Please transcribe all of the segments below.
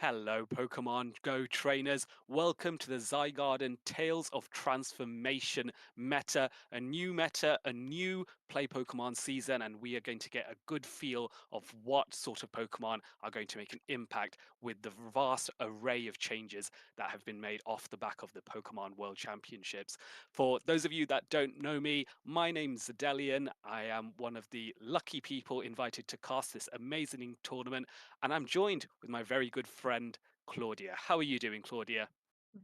Hello, Pokemon Go trainers. Welcome to the Zygarden Tales of Transformation meta, a new play Pokemon season, and we are going to get a good feel of what sort of Pokemon are going to make an impact with the vast array of changes that have been made off the back of the Pokemon World Championships. For those of you that don't know me, my name's Zedelian. I am one of the lucky people invited to cast this amazing tournament, and I'm joined with my very good friend Claudia. How are you doing, Claudia?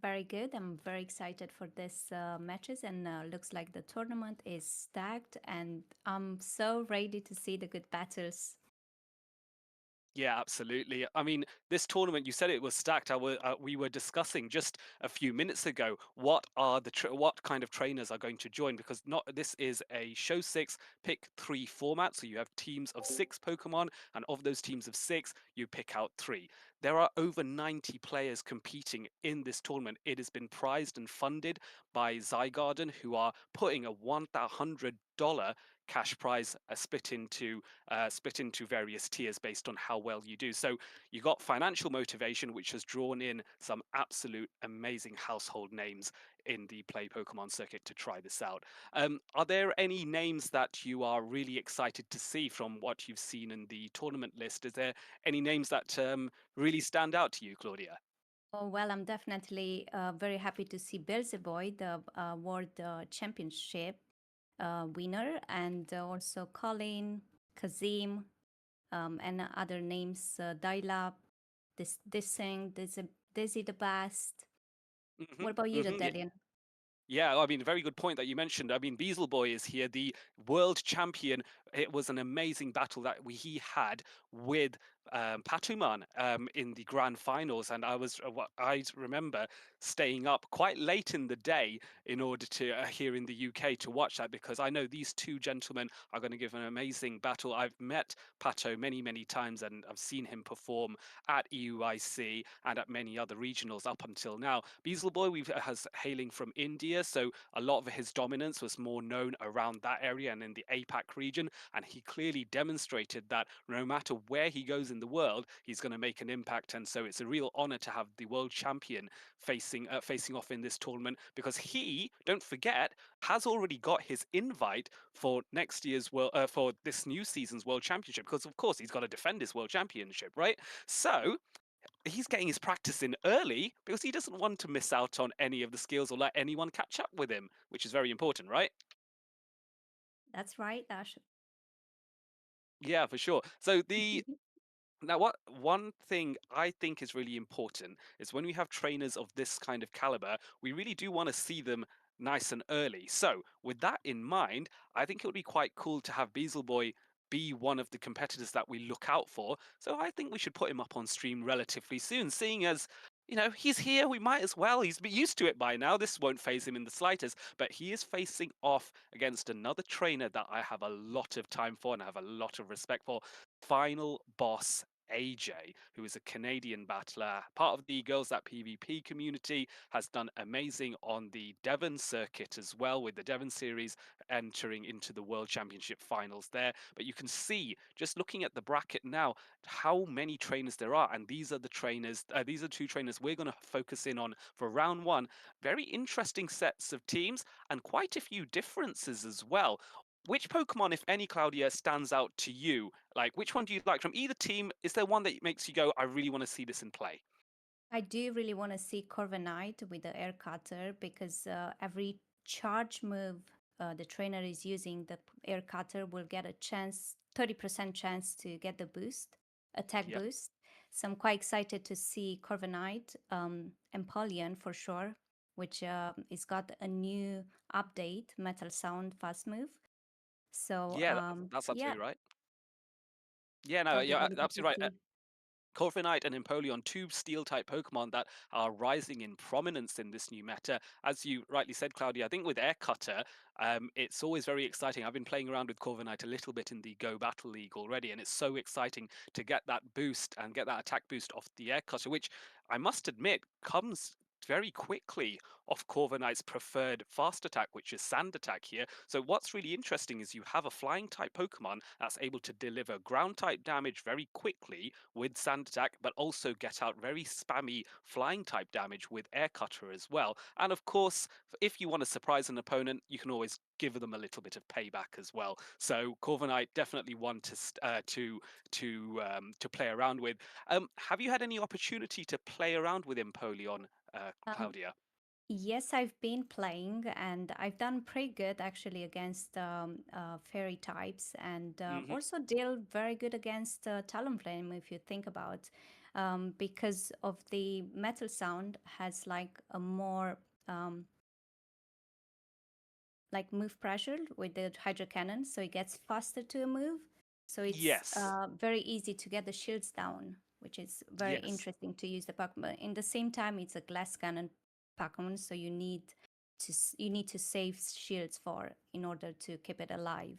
Very good. I'm very excited for this matches, and looks like the tournament is stacked, and I'm so ready to see the good battles. Yeah, absolutely. I mean, this tournament, you said it was stacked. We were discussing just a few minutes ago what kind of trainers are going to join, because not this is a show six pick three format. So you have teams of six Pokemon, and of those teams of six, you pick out three. There are over 90 players competing in this tournament. It has been prized and funded by Zygarden, who are putting a $100 cash prize split into various tiers based on how well you do. So you got financial motivation, which has drawn in some absolute amazing household names in the play Pokemon circuit to try this out. Are there any names that you are really excited to see from what you've seen in the tournament list? Is there any names that really stand out to you, Claudia? Oh, well, I'm definitely very happy to see Beelzeboy, the World Championship winner, and also Colin, Kazim, and other names, Dylap, this thing, Dizzy the Bast. Hmm. What about you, Hmm. Delian? Yeah, I mean, very good point that you mentioned. I mean, Beasleboy is here, the world champion. It was an amazing battle that he had with Patuman in the grand finals, and I remember staying up quite late in the day in order to here in the UK to watch that, because I know these two gentlemen are going to give an amazing battle. I've met Pato many times, and I've seen him perform at EUIC and at many other regionals up until now. Beasleboy we've has hailing from India, so a lot of his dominance was more known around that area and in the APAC region. And he clearly demonstrated that no matter where he goes in the world, he's going to make an impact. And so it's a real honor to have the world champion facing off in this tournament, because he, don't forget, has already got his invite for next year's for this new season's world championship, because of course he's got to defend his world championship, right? So he's getting his practice in early because he doesn't want to miss out on any of the skills or let anyone catch up with him, which is very important, right? That's right, Dash. Yeah, for sure. So the now, what one thing I think is really important is when we have trainers of this kind of caliber, we really do want to see them nice and early. So, with that in mind, I think it would be quite cool to have Beasleboy be one of the competitors that we look out for. So, I think we should put him up on stream relatively soon, seeing as he's here. We might as well. He's used to it by now. This won't phase him in the slightest. But he is facing off against another trainer that I have a lot of time for and I have a lot of respect for. Final Boss AJ, who is a Canadian battler, part of the Girls That PvP community, has done amazing on the Devon circuit as well, with the Devon series entering into the World Championship finals there. But you can see, just looking at the bracket now, how many trainers there are. And these are two trainers we're going to focus in on for round one. Very interesting sets of teams and quite a few differences as well. Which Pokemon, if any, Claudia, stands out to you? Like, which one do you like from either team? Is there one that makes you go, I really want to see this in play? I do really want to see Corviknight with the air cutter because every charge move the trainer is using, the air cutter will get a chance, 30% chance to get the boost, attack Yep. boost. So I'm quite excited to see Corviknight, Empoleon for sure, which is got a new update, Metal Sound Fast Move. So Yeah, that's yeah, absolutely right. Yeah, no, that'll be you're really good to absolutely right. see. Corviknight and Empoleon, two steel type Pokemon that are rising in prominence in this new meta. As you rightly said, Claudia, I think with Air Cutter, it's always very exciting. I've been playing around with Corviknight a little bit in the Go Battle League already, and it's so exciting to get that boost and get that attack boost off the Air Cutter, which I must admit comes very quickly off Corviknight's preferred fast attack, which is Sand Attack here. So what's really interesting is you have a flying type Pokemon that's able to deliver ground type damage very quickly with Sand Attack, but also get out very spammy flying type damage with Air Cutter as well. And of course, if you want to surprise an opponent, you can always give them a little bit of payback as well. So Corviknight definitely one to play around with. Have you had any opportunity to play around with Empoleon, Um, Claudia? yes, I've been playing and I've done pretty good actually against fairy types and Hmm. also deal very good against Talonflame if you think about because of the metal sound has like a more um, like move pressure with the hydro cannon, so it gets faster to move. So it's Yes, very easy to get the shields down, which is very yes. interesting to use the Pokemon. In the same time, it's a glass cannon Pokemon, so you need to save shields for in order to keep it alive.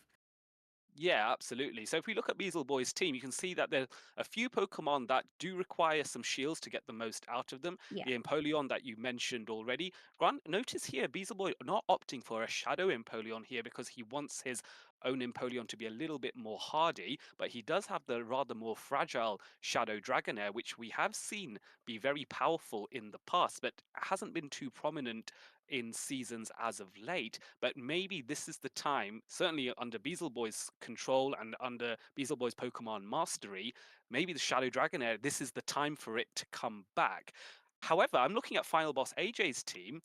Yeah, absolutely. So if we look at Beazle Boy's team, you can see that there are a few Pokemon that do require some shields to get the most out of them. Yeah, The Empoleon that you mentioned already. Grant, notice here, Beazle Boy not opting for a Shadow Empoleon here because he wants his own Empoleon to be a little bit more hardy, but he does have the rather more fragile Shadow Dragonair, which we have seen be very powerful in the past, but hasn't been too prominent in seasons as of late. But maybe this is the time, certainly under Beazle Boy's control and under Beazle Boy's Pokemon mastery, maybe the Shadow Dragonair, this is the time for it to come back. However, I'm looking at Final Boss AJ's team.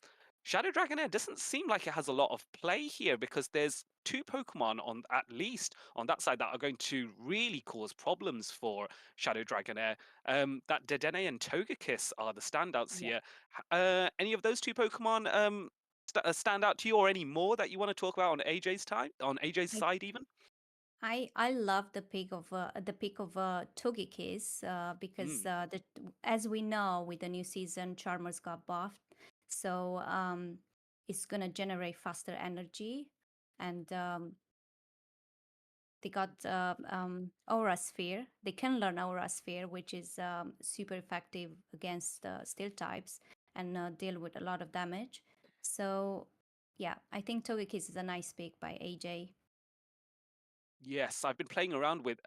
Shadow Dragonair doesn't seem like it has a lot of play here because there's two Pokemon on at least on that side that are going to really cause problems for Shadow Dragonair. That Dedenne and Togekiss are the standouts yeah. here. Any of those two Pokemon stand out to you, or any more that you want to talk about on AJ's I side even? I love the pick of Togekiss because Mm. as we know with the new season, Charmers got buffed, so it's gonna generate faster energy, and they got Aura Sphere. They can learn Aura Sphere, which is super effective against steel types and deal with a lot of damage. So yeah, I think Togekiss is a nice pick by AJ. Yes, I've been playing around with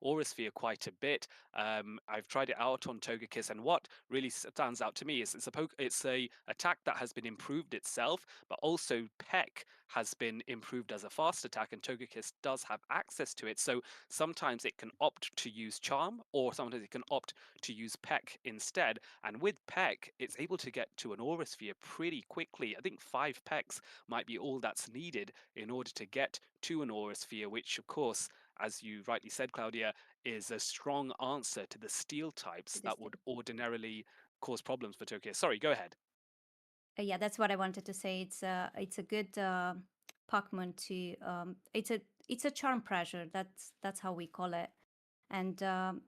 Aurasphere quite a bit. I've tried it out on Togekiss, and what really stands out to me is it's a attack that has been improved itself, but also Peck has been improved as a fast attack, and Togekiss does have access to it. So sometimes it can opt to use Charm, or sometimes it can opt to use Peck instead. And with Peck, it's able to get to an Aurasphere pretty quickly. I think 5 Pecks might be all that's needed in order to get to an aura sphere, which, of course, as you rightly said, Claudia, is a strong answer to the steel types To that this would day. ordinarily cause problems for Tokyo. Sorry, go ahead. Yeah, that's what I wanted to say. It's a good Pokemon to it's a charm pressure. That's how we call it. And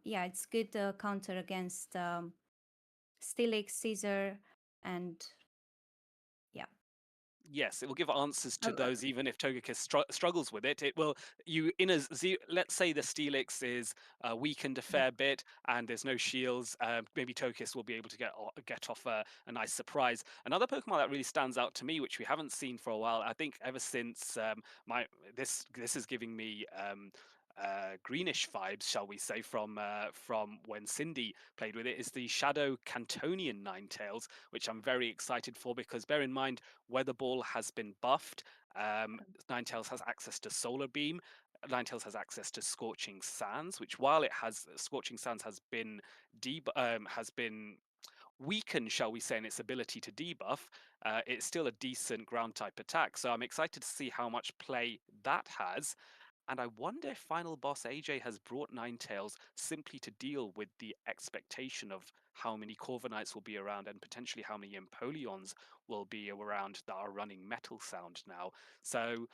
yeah, it's good counter against Steelix, Caesar, and yeah. Yes, it will give answers to Uh, those, even if Togekiss struggles with it. It will you in a let's say the Steelix is weakened a the, fair bit and there's no shields. Maybe Togekiss will be able to get off a nice surprise. Another Pokemon that really stands out to me, which we haven't seen for a while, I think ever since my this is giving me. Greenish vibes, shall we say, from when Cindy played with it, is the Shadow Cantonian Ninetales, which I'm very excited for because bear in mind Weather Ball has been buffed. Ninetales has access to Solar Beam. Ninetales has access to Scorching Sands, which while it has Scorching Sands has been weakened, shall we say, in its ability to debuff, it's still a decent ground type attack. So I'm excited to see how much play that has. And I wonder if Final Boss AJ has brought Ninetales simply to deal with the expectation of how many Corviknights will be around and potentially how many Empoleons will be around that are running Metal Sound now. So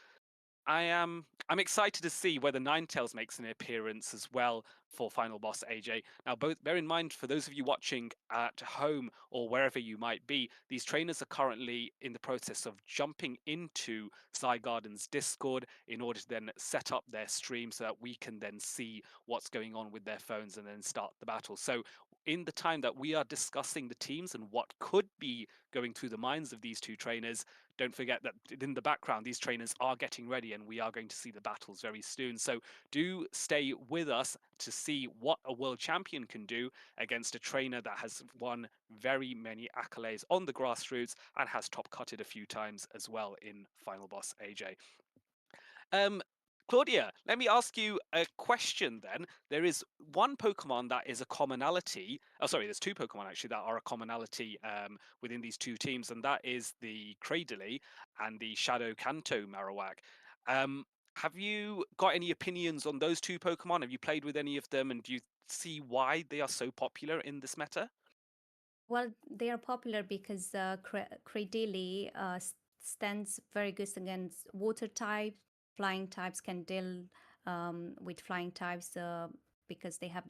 I'm excited to see whether Ninetales makes an appearance as well for Final Boss AJ. Now, both bear in mind for those of you watching at home or wherever you might be, these trainers are currently in the process of jumping into Zygarden's Discord in order to then set up their stream so that we can then see what's going on with their phones and then start the battle. So in the time that we are discussing the teams and what could be going through the minds of these two trainers, don't forget that in the background, these trainers are getting ready and we are going to see the battles very soon. So do stay with us to see what a world champion can do against a trainer that has won very many accolades on the grassroots and has top cutted a few times as well in Final Boss AJ. Um, Claudia, let me ask you a question then. There is one Pokemon that is a commonality. Oh, sorry, there's two Pokemon actually that are a commonality within these two teams, and that is the Cradily and the Shadow Kanto Marowak. Um, have you got any opinions on those two Pokemon? Have you played with any of them, and do you see why they are so popular in this meta? Well, they are popular because Cradily stands very good against water type. Flying types can deal with flying types because they have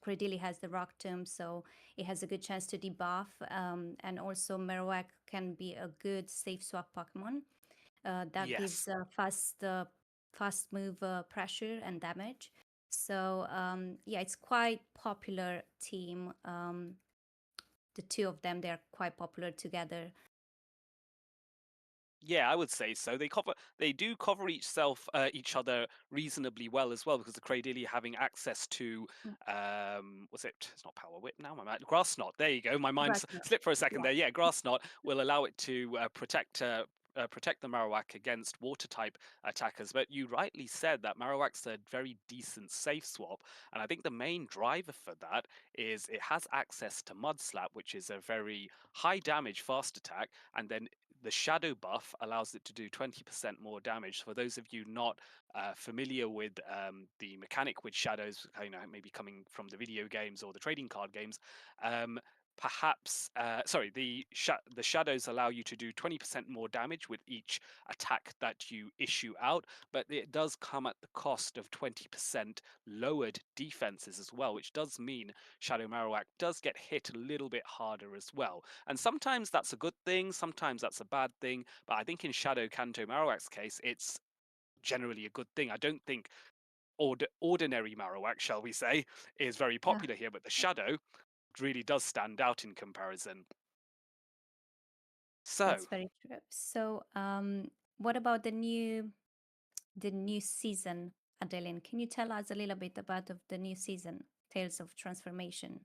Cradily has the rock tomb, so it has a good chance to debuff. And also Marowak can be a good safe swap Pokemon that Yes. gives fast move pressure and damage. So yeah, it's quite popular team. The two of them, they're quite popular together. Yeah, I would say so. They do cover each other reasonably well as well because the Cradily having access to Mm, was it? It's not Power Whip now. My mind, Grass Knot. There you go. My mind Grasshopper. slipped for a second Yeah, there. Yeah, Grass Knot will allow it to protect the Marowak against water type attackers. But you rightly said that Marowak's a very decent safe swap, and I think the main driver for that is it has access to Mud Slap, which is a very high damage fast attack, and then the shadow buff allows it to do 20% more damage. For those of you not familiar with the mechanic with shadows, maybe coming from the video games or the trading card games, um, perhaps sorry, the shadows allow you to do 20% more damage with each attack that you issue out, but it does come at the cost of 20% lowered defenses as well, which does mean Shadow Marowak does get hit a little bit harder as well. And sometimes that's a good thing, sometimes that's a bad thing. But I think in Shadow Kanto Marowak's case, it's generally a good thing. I don't think ordinary Marowak, shall we say, is very yeah, popular here, but the Shadow really does stand out in comparison. that's So, very true. So, what about the new season, Adeline? Can you tell us a little bit about of the new season, Tales of Transformation?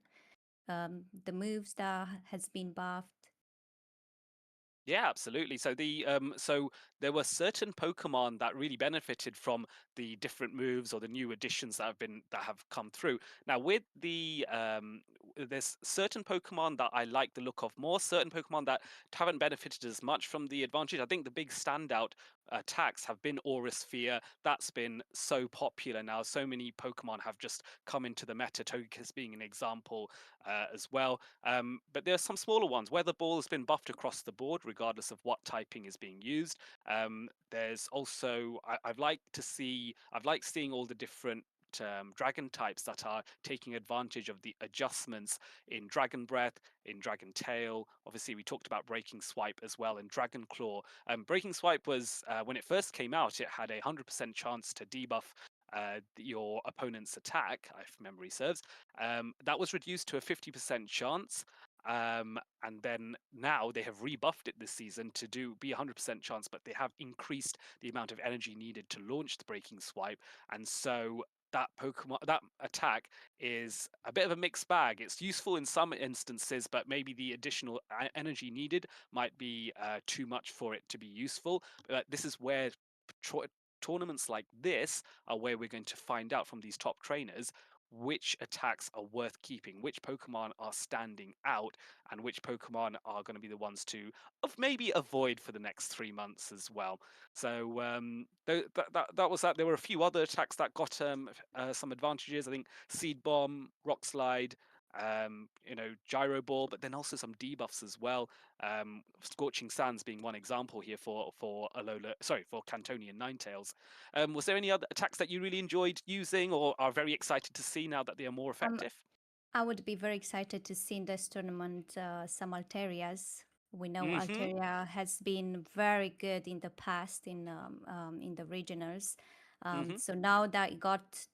The moves that has been buffed. yeah, absolutely. So there were certain Pokemon that really benefited from the different moves or the new additions that have come through. Now with there's certain Pokemon that I like the look of more, certain Pokemon that haven't benefited as much from the advantage. I think the big standout attacks have been Aura Sphere. That's been so popular now. So many Pokemon have just come into the meta, Togekiss being an example as well. But there are some smaller ones. Weather Ball has been buffed across the board, regardless of what typing is being used. There's also I've liked seeing all the different dragon types that are taking advantage of the adjustments in Dragon Breath, in Dragon Tail. Obviously, we talked about Breaking Swipe as well, and Dragon Claw. Breaking Swipe was when it first came out, it had a 100% chance to debuff your opponent's attack, if memory serves. That was reduced to a 50% chance. And then now they have rebuffed it this season to be 100% chance, but they have increased the amount of energy needed to launch the Breaking Swipe. And so that attack is a bit of a mixed bag. It's useful in some instances, but maybe the additional energy needed might be too much for it to be useful. But this is where tournaments like this are where we're going to find out from these top trainers which attacks are worth keeping, which Pokemon are standing out, and which Pokemon are going to be the ones to maybe avoid for the next 3 months as well. So that was that. There were a few other attacks that got some advantages. I think Seed Bomb, Rock Slide, Gyro Ball, but then also some debuffs as well. Scorching Sands being one example here for Alola, sorry, for Cantonian Ninetales. Was there any other attacks that you really enjoyed using or are very excited to see now that they are more Um, effective? I would be very excited to see in this tournament some Alterias. We know Mm-hmm. Alteria has been very good in the past in the regionals. Mm-hmm. So now that it got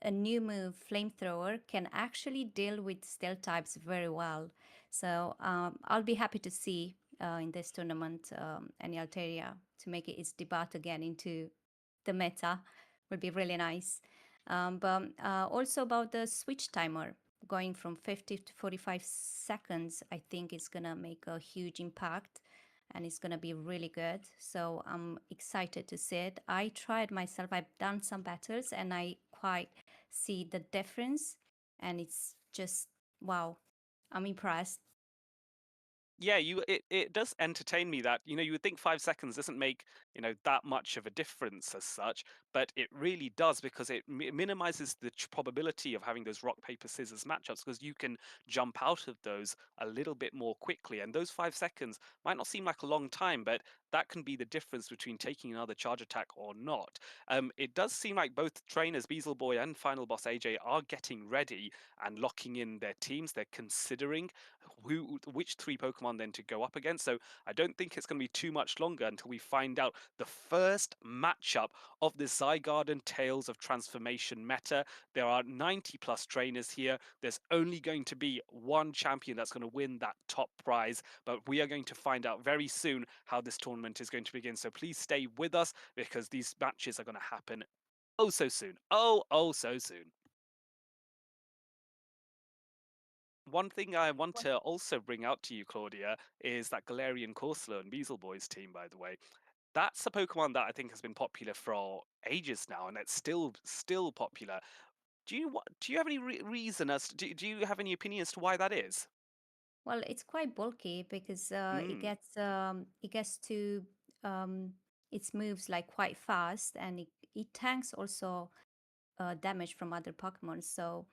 a new move, Flamethrower, can actually deal with steel types very well. So I'll be happy to see in this tournament any Altaria to make its debut again into the meta. Would be really nice. But also about the switch timer going from 50 to 45 seconds, I think it's gonna make a huge impact and it's gonna be really good. So I'm excited to see it. I tried myself, I've done some battles and I quite see the difference and it's just wow. I'm impressed. Yeah, it does entertain me that, you would think 5 seconds doesn't make, that much of a difference as such, but it really does because it minimizes the probability of having those rock, paper, scissors matchups because you can jump out of those a little bit more quickly. And those 5 seconds might not seem like a long time, but that can be the difference between taking another charge attack or not. It does seem like both trainers, Beazle Boy and Final Boss AJ, are getting ready and locking in their teams. They're considering which three Pokemon then to go up against. So I don't think it's going to be too much longer until we find out the first matchup of the Zygarden Tales of Transformation meta. There are 90 plus trainers here. There's only going to be one champion that's going to win that top prize, but we are going to find out very soon how this tournament is going to begin. So please stay with us because these matches are going to happen oh so soon. Oh so soon. One thing I want What? to also bring out to you, Claudia, is that Galarian Corsola and Beazle Boys team, by the way. That's a Pokemon that I think has been popular for ages now, and it's still popular. Do you have any reason as do you have any opinion as to why that is? Well, it's quite bulky because Mm, it gets to um, its moves like quite fast, and it tanks also damage from other Pokemon. So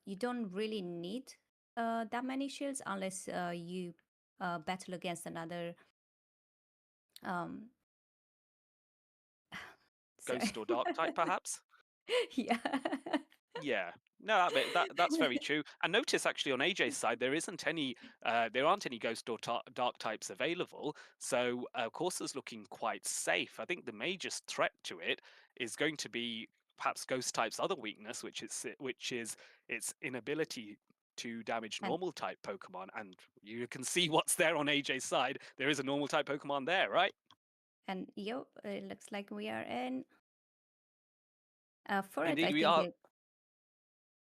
you don't really need that many shields unless you battle against another. Um, sorry. Ghost or Dark type, perhaps? Yeah. Yeah. No, that's very true. And notice actually on AJ's side, there aren't any ghost or dark types available. So of course, it's looking quite safe. I think the major threat to it is going to be perhaps ghost type's other weakness, which is its inability to damage and normal type Pokemon. And you can see what's there on AJ's side. There is a normal type Pokemon there, right? and yo, it looks like we are in for it. I Indeed, we think are. it.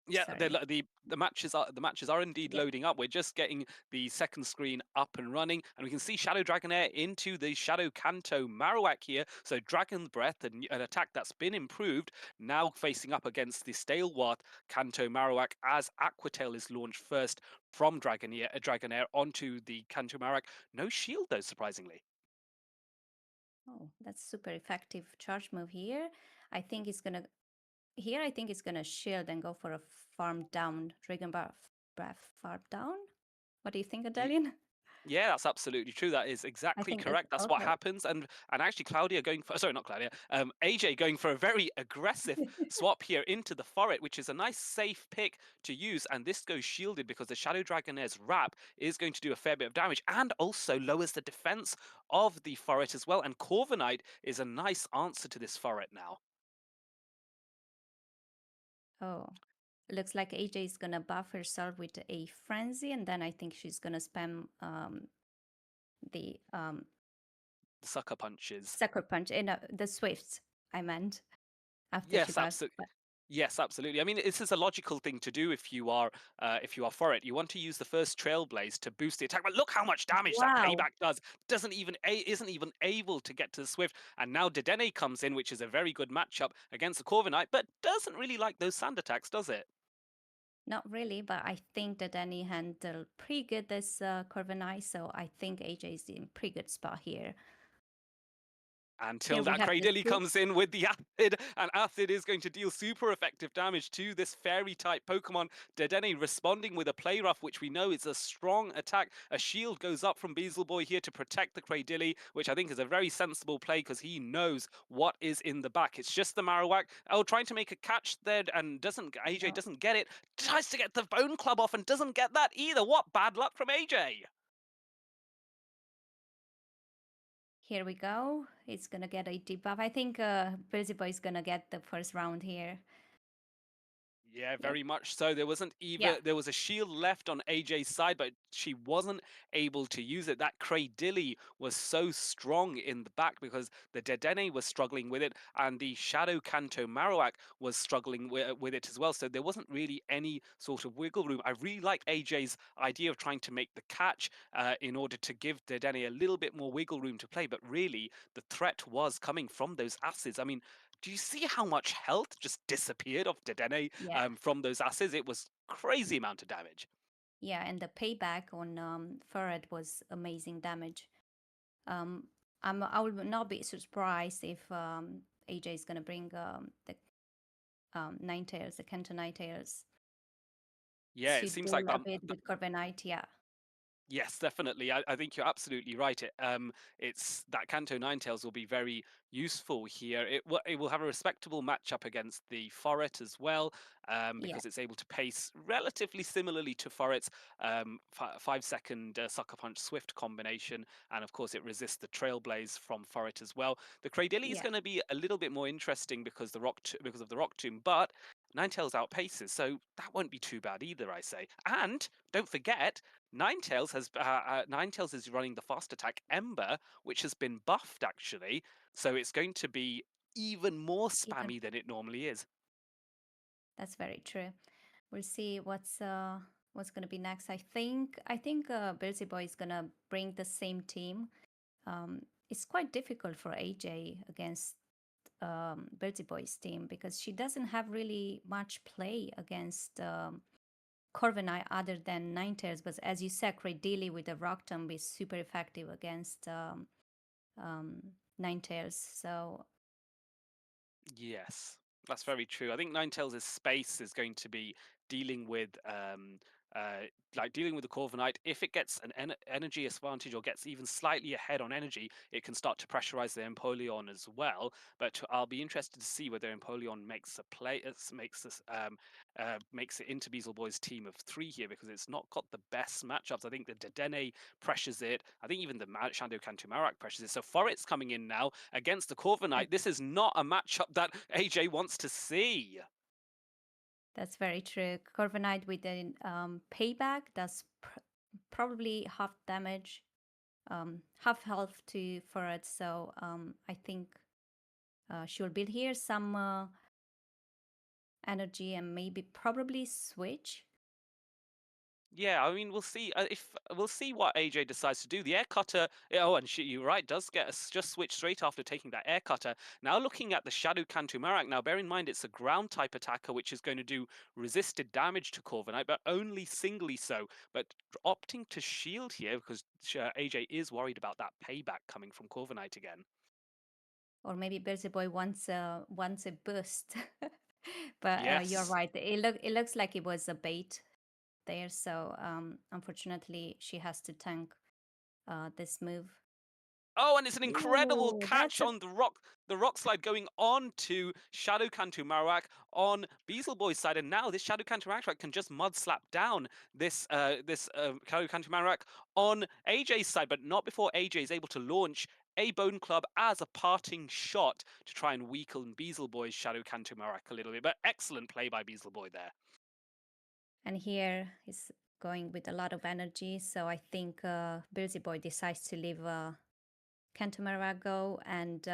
Yeah, Sorry. the matches are indeed Yep. loading up. We're just getting the second screen up and running, and we can see Shadow Dragonair into the Shadow Kanto Marowak here. So Dragon Breath, an attack that's been improved, now facing up against the Stalewart Kanto Marowak as Aquatail is launched first from Dragonair onto the Kanto Marowak. No shield though, surprisingly. Oh, that's super effective charge move here. I think it's gonna Here I think it's gonna shield and go for a farm down, Dragon Breath farm down. What do you think, Adelian? Yeah, that's absolutely true. That is I exactly think it's correct. That's what okay. happens. And actually, Claudia going for sorry, not Claudia. AJ going for a very aggressive swap here into the Forest, which is a nice safe pick to use. And this goes shielded because the Shadow Dragonair's wrap is going to do a fair bit of damage and also lowers the defense of the Forest as well. And Corviknight is a nice answer to this Forest now. Oh, looks like AJ is gonna buff herself with a frenzy, and then I think she's gonna spam the The sucker punches. sucker punch in the Swifts. I meant after she Yes, buffs. absolutely. Yes, absolutely. I mean, this is a logical thing to do if you are for it. You want to use the first Trailblaze to boost the attack, but look how much damage that Wow. payback does. Isn't even able to get to the Swift, and now Dedenne comes in, which is a very good matchup against the Corviknight, but doesn't really like those sand attacks, does it? Not really, but I think that Danny handled pretty good this Corviknight, so I think AJ is in pretty good spot here. Until Here we that have the Cradilly Swift. comes in with the Acid, and Acid is going to deal super effective damage to this fairy type Pokemon. Dedenne responding with a Play Rough, which we know is a strong attack. A shield goes up from Beazle Boy here to protect the Cradilly, which I think is a very sensible play because he knows what is in the back. It's just the Marowak. Oh, trying to make a catch there and AJ No. doesn't get it. Tries to get the Bone Club off and doesn't get that either. What bad luck from AJ. Here we go. It's gonna get a debuff. I think Beelzebub is gonna get the first round here. Yeah, Yep. very much so. There wasn't Yeah. even there was a shield left on AJ's side, but she wasn't able to use it. That Kraydilly was so strong in the back because the Dedenne was struggling with it, and the Shadow Kanto Marowak was struggling with it as well. So there wasn't really any sort of wiggle room. I really like AJ's idea of trying to make the catch in order to give Dedenne a little bit more wiggle room to play, but really the threat was coming from those acids. I mean, do you see how much health just disappeared off Dedenne Yeah. from those acids? It was crazy amount of damage. Yeah. And the payback on Farad was amazing damage. Um, I will not be surprised if AJ is gonna bring the Ninetales, the Kanto Ninetales, Yeah, it to seems like deal that. a bit with Corviknight. Yeah. Yes, definitely. I think you're absolutely right. It's that Kanto Ninetales will be very useful here. It will have a respectable matchup against the Forret as well, Yeah. because it's able to pace relatively similarly to Forret's 5 second Sucker Punch Swift combination, and of course it resists the Trailblaze from Forret as well. The Cradilly is Yeah. going to be a little bit more interesting because of the Rock Tomb, but Ninetales outpaces, so that won't be too bad either, I say. And don't forget, Ninetales is running the fast attack Ember, which has been buffed actually, so it's going to be even more Even spammy than it normally is. that's very true. We'll see what's gonna be next. I think Beelzy Boy is gonna bring the same team. It's quite difficult for AJ against Beelzy Boy's team because she doesn't have really much play against Corviknight other than Ninetales. But as you said, Cradily with the Rock Tomb is super effective against um, Ninetales. So Yes, that's very true. I think Ninetales' space is going to be dealing with uh, dealing with the Corviknight. If it gets an energy advantage or gets even slightly ahead on energy, it can start to pressurize the Empoleon as well. But I'll be interested to see whether Empoleon makes a play, makes it into Beazle Boy's team of three here because it's not got the best matchups. I think the Dedenne pressures it. I think even the Shando Kantumarak pressures it. So Forret's coming in now against the that, Corviknight. This is not a matchup that AJ wants to see. that's very true. Corviknight with the payback does probably half damage, half health to for it. So I think she'll build here some energy and maybe probably switch. Yeah, I mean, we'll see if we'll see what AJ decides to do. The air cutter, oh, and you're right, does get us just switch straight after taking that air cutter. Now looking at the Shadow Kantumarak, now bear in mind it's a ground type attacker which is going to do resisted damage to Corviknight, but only singly so. But opting to shield here because AJ is worried about that payback coming from Corviknight again. Or maybe Beelzeboy wants a boost. But you're Yes. right. It looks like it was a bait there. So unfortunately, she has to tank this move. Oh, and it's an incredible Ooh, catch on the rock slide going on to Shadow Cantu Marowak on Beazle Boy's side, and now this Shadow Cantu Marowak can just mud slap down this Shadow Cantu Marowak on AJ's side, but not before AJ is able to launch a Bone Club as a parting shot to try and weaken Beazle Boy's Shadow Cantu Marowak a little bit. But excellent play by Beazle Boy there. and here is going with a lot of energy. So I think Beelzeboy decides to leave Cantamara go. And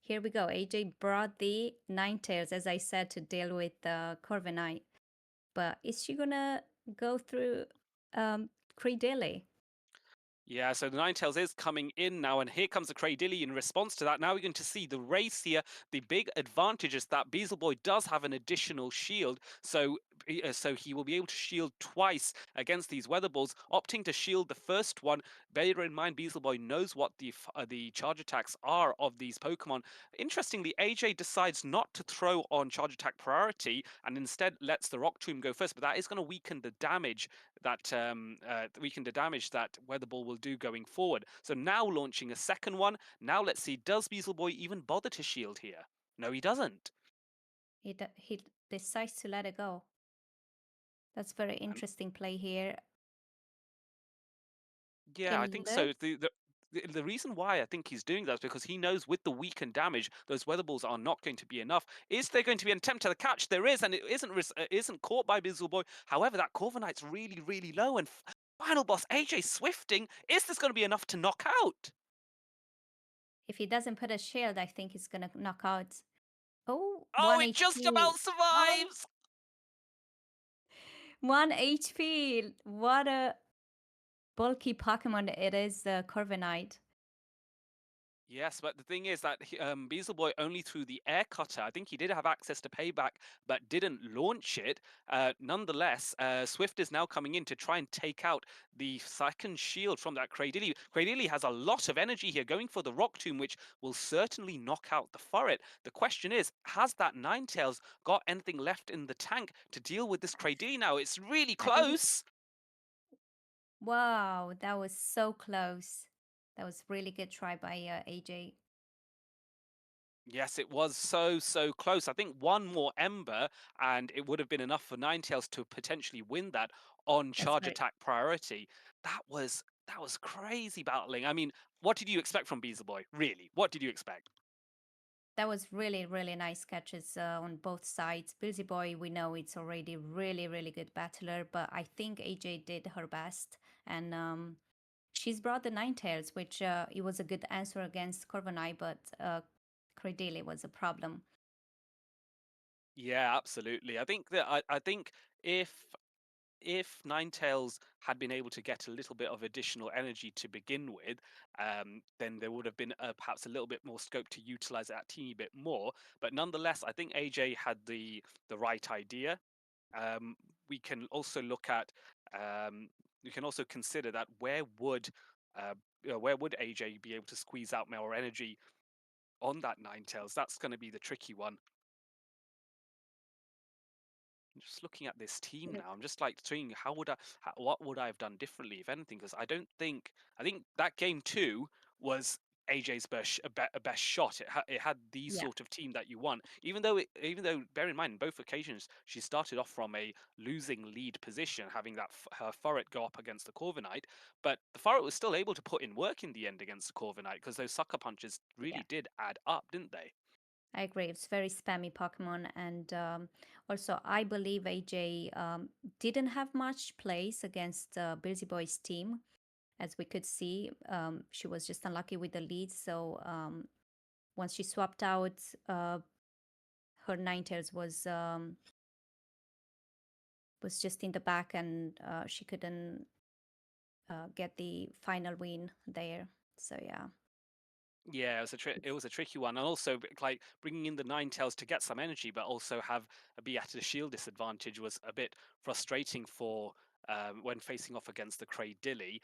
here we go. AJ brought the Ninetales, as I said, to deal with Corviknight. But is she gonna go through Credilly? Yeah, so the Ninetales is coming in now, and here comes the Cradilly in response to that. Now we're going to see the race here. The big advantage is that Beazle Boy does have an additional shield, so he will be able to shield twice against these weather balls. Opting to shield the first one, bear in mind Beazle Boy knows what the charge attacks are of these Pokemon. Interestingly, AJ decides not to throw on charge attack priority and instead lets the Rock Tomb go first, but that is going to weaken the damage that Weather Ball will do going forward. So now launching a second one. Now let's see, does Beazle Boy even bother to shield here? No, he doesn't. He decides to let it go. That's very And interesting play here. yeah, I It think so. looks the reason why I think he's doing that is because he knows with the weakened damage, those weather balls are not going to be enough. Is there going to be an attempt to the catch? There is, and it isn't caught by Bizzle Boy. However, that Corviknight's really, really low, and final boss AJ Swifting. Is this going to be enough to knock out? If he doesn't put a shield, I think he's gonna knock out. Oh, Oh, 1 it just HP. about Oh, survives. 1 HP. What a bulky Pokemon it is, the Corviknight. Yes, but the thing is that Beezle Boy only threw the air cutter. I think he did have access to payback, but didn't launch it. Nonetheless, Swift is now coming in to try and take out the second shield from that Cradilly. Cradilly has a lot of energy here, going for the Rock Tomb, which will certainly knock out the Furret. The question is, has that Ninetales got anything left in the tank to deal with this Cradilly now? It's really I think close. wow, that was so close. That was really good try by AJ. Yes, it was so, so close. I think one more Ember, and it would have been enough for Ninetales to potentially win that on That's charge very attack priority. That was crazy battling. I mean, what did you expect from Beezer Boy? Really? What did you expect? that was really, really nice catches on both sides. Busy Boy, we know it's already really, really good battler, but I think AJ did her best, and she's brought the Ninetales, which it was a good answer against Corviknight, but Credile was a problem. Yeah, absolutely. I think if if Ninetales had been able to get a little bit of additional energy to begin with, then there would have been perhaps a little bit more scope to utilize that teeny bit more. But nonetheless, I think AJ had the right idea. Um, we can also look at we can also consider that uh, where would AJ be able to squeeze out more energy on that Ninetales? That's going to be the tricky one. I'm just looking at this team now. I'm just like thinking, what would I have done differently, if anything? Because I think that game two was AJ's best shot. It had the Yeah, sort of team that you want. Even though, bear in mind, in both occasions she started off from a losing lead position, having her Furret go up against the Corviknight, but the Furret was still able to put in work in the end against the Corviknight because those sucker punches yeah. really did add up, didn't they? I agree. It's very spammy Pokemon, and also I believe AJ didn't have much place against Busy Boy's team, as we could see. She was just unlucky with the lead, so once she swapped out, her Ninetales was just in the back, and she couldn't get the final win there. So yeah, Yeah, it was a tricky one, and also like bringing in the Ninetales to get some energy, but also have be at a shield disadvantage was a bit frustrating for when facing off against the Cradilly.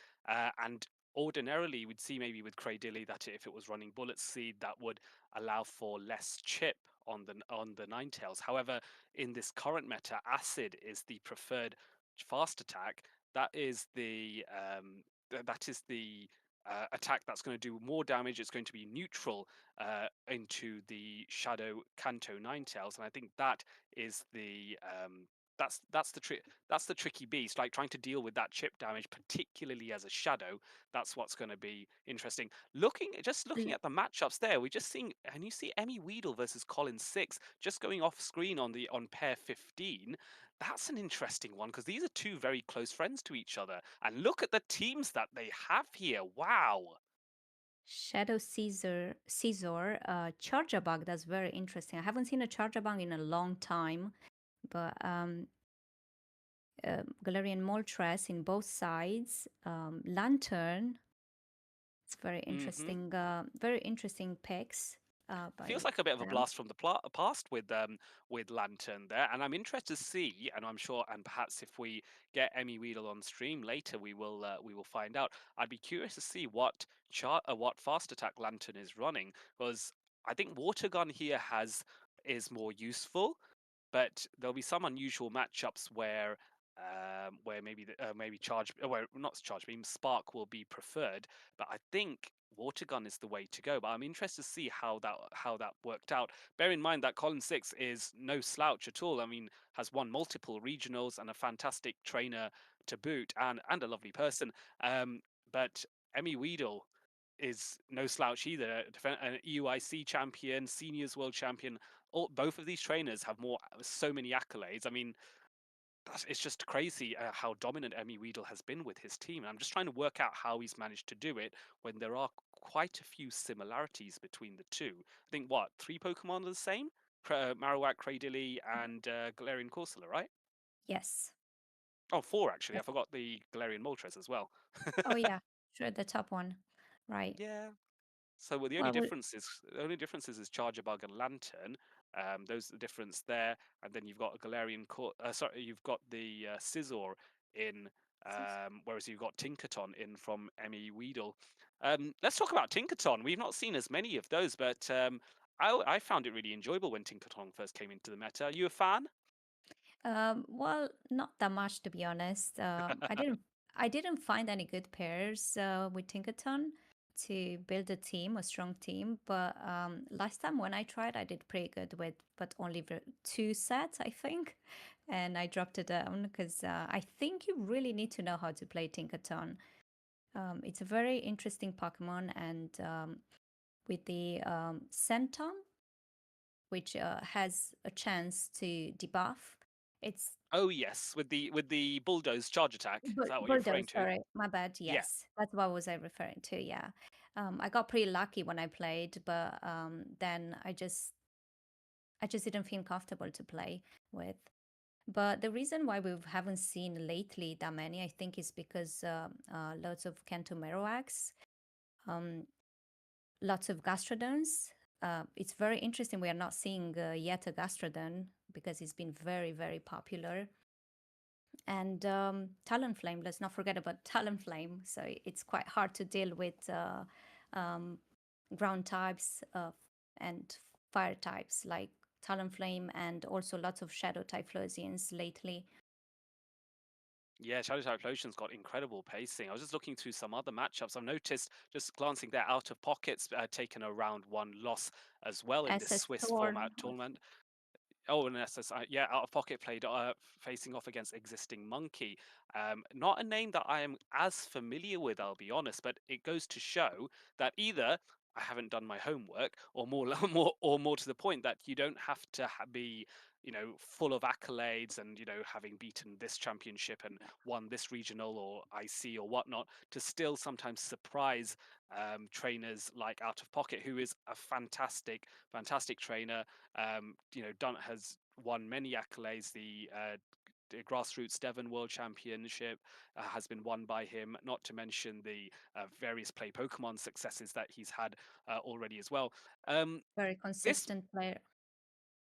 And ordinarily, we'd see maybe with Cradilly that if it was running Bullet Seed, that would allow for less chip on the Ninetales. However, in this current meta, Acid is the preferred fast attack. That is that is the attack that's going to do more damage. It's going to be neutral into the Shadow Kanto Ninetales, and I think that is that's the tricky beast. Like trying to deal with that chip damage, particularly as a shadow. That's what's going to be interesting. Looking L- at the matchups there, we're just seeing, and you see Emmy Weedle versus Colin Six just going off screen on pair 15. That's an interesting one because these are two very close friends to each other. And look at the teams that they have here. Wow. Shadow Caesar, Charger Bug. That's very interesting. I haven't seen a Charger Bug in a long time, but Galarian Moltres in both sides. Lantern. It's Hmm. very interesting picks Feels by like a bit of a them. blast from the past with Lantern there, and I'm interested to see, and I'm sure, and perhaps if we get Emmy Weedle on stream later, we will find out. I'd be curious to see what fast attack Lantern is running, because I think Water Gun here has is more useful, but there'll be some unusual matchups where maybe charge where not charge beam spark will be preferred, but I think water gun is the way to go. But I'm interested to see how that worked out. Bear in mind that Colin Six is no slouch at all. I mean, has won multiple regionals and a fantastic trainer to boot, and a lovely person. But Emmy Weedle is no slouch either. An EUIC champion, seniors world champion. Both of these trainers have so many accolades. I mean, it's just crazy how dominant Emmy Weedle has been with his team. I'm just trying to work out how he's managed to do it when there are quite a few similarities between the two. I think what, three Pokemon are the same? Marowak, Cradily, and Galarian Corsola, right? Yes. Oh, four actually. I That's, forgot the Galarian Moltres as well. oh yeah, sure, the top one. Right. Yeah. So well, Well, we the only differences is Charger Bug and Lantern. Those are the difference there. And then you've got a sorry, you've got the Scizor in, whereas you've got Tinkaton in from Emmy Weedle. Let's talk about Tinkaton. We've not seen as many of those, but I found it really enjoyable when Tinkaton first came into the meta. Are you a fan? Well, not that much to be honest. I didn't find any good pairs with Tinkerton to build a team, a strong team. But last time when I tried, I did pretty good with, but only two sets, I think, and I dropped it down because I think you really need to know how to play Tinkerton. It's a very interesting Pokemon, and with the Centum, which has a chance to debuff. It's Oh yes, with the bulldoze charge attack. Is that what you're referring Bulldoze, to? sorry, my bad. Yeah. Yes, that's what was I referring to. Yeah, I got pretty lucky when I played, but then I just didn't feel comfortable to play with. But the reason why we haven't seen lately that many, I think, is because lots of Kanto Marowaks, um, lots of Gastrodons. It's very interesting. We are not seeing yet a Gastrodon because it's been very, very popular. And Talonflame, let's not forget about Talonflame. So it's quite hard to deal with um, ground types and fire types like Talonflame, and also lots of Shadow Typhlosions lately. Yeah, Shadow Type Lotion's got incredible pacing. I was just looking through some other matchups. I've noticed, just glancing there, out of pockets taken a round one loss as well in this SS Swiss Thorn. format tournament. Oh, and SSI, yeah, out of pocket played facing off against existing monkey. Not a name that I am as familiar with, I'll be honest, but it goes to show that either I haven't done my homework, or more, more to the point, that you don't have to be, full of accolades and having beaten this championship and won this regional or IC or whatnot to still sometimes surprise trainers like Out of Pocket, who is a fantastic trainer. Done has won many accolades. The grassroots Devon World Championship has been won by him, not to mention the various Play Pokemon successes that he's had already as well. Um, Very this consistent player.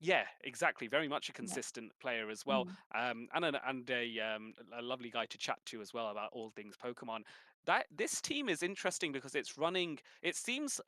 Yeah, exactly. Very much a Yeah. consistent player as well, Mm. and a lovely guy to chat to as well about all things Pokemon. That this team is interesting because it's running. It seems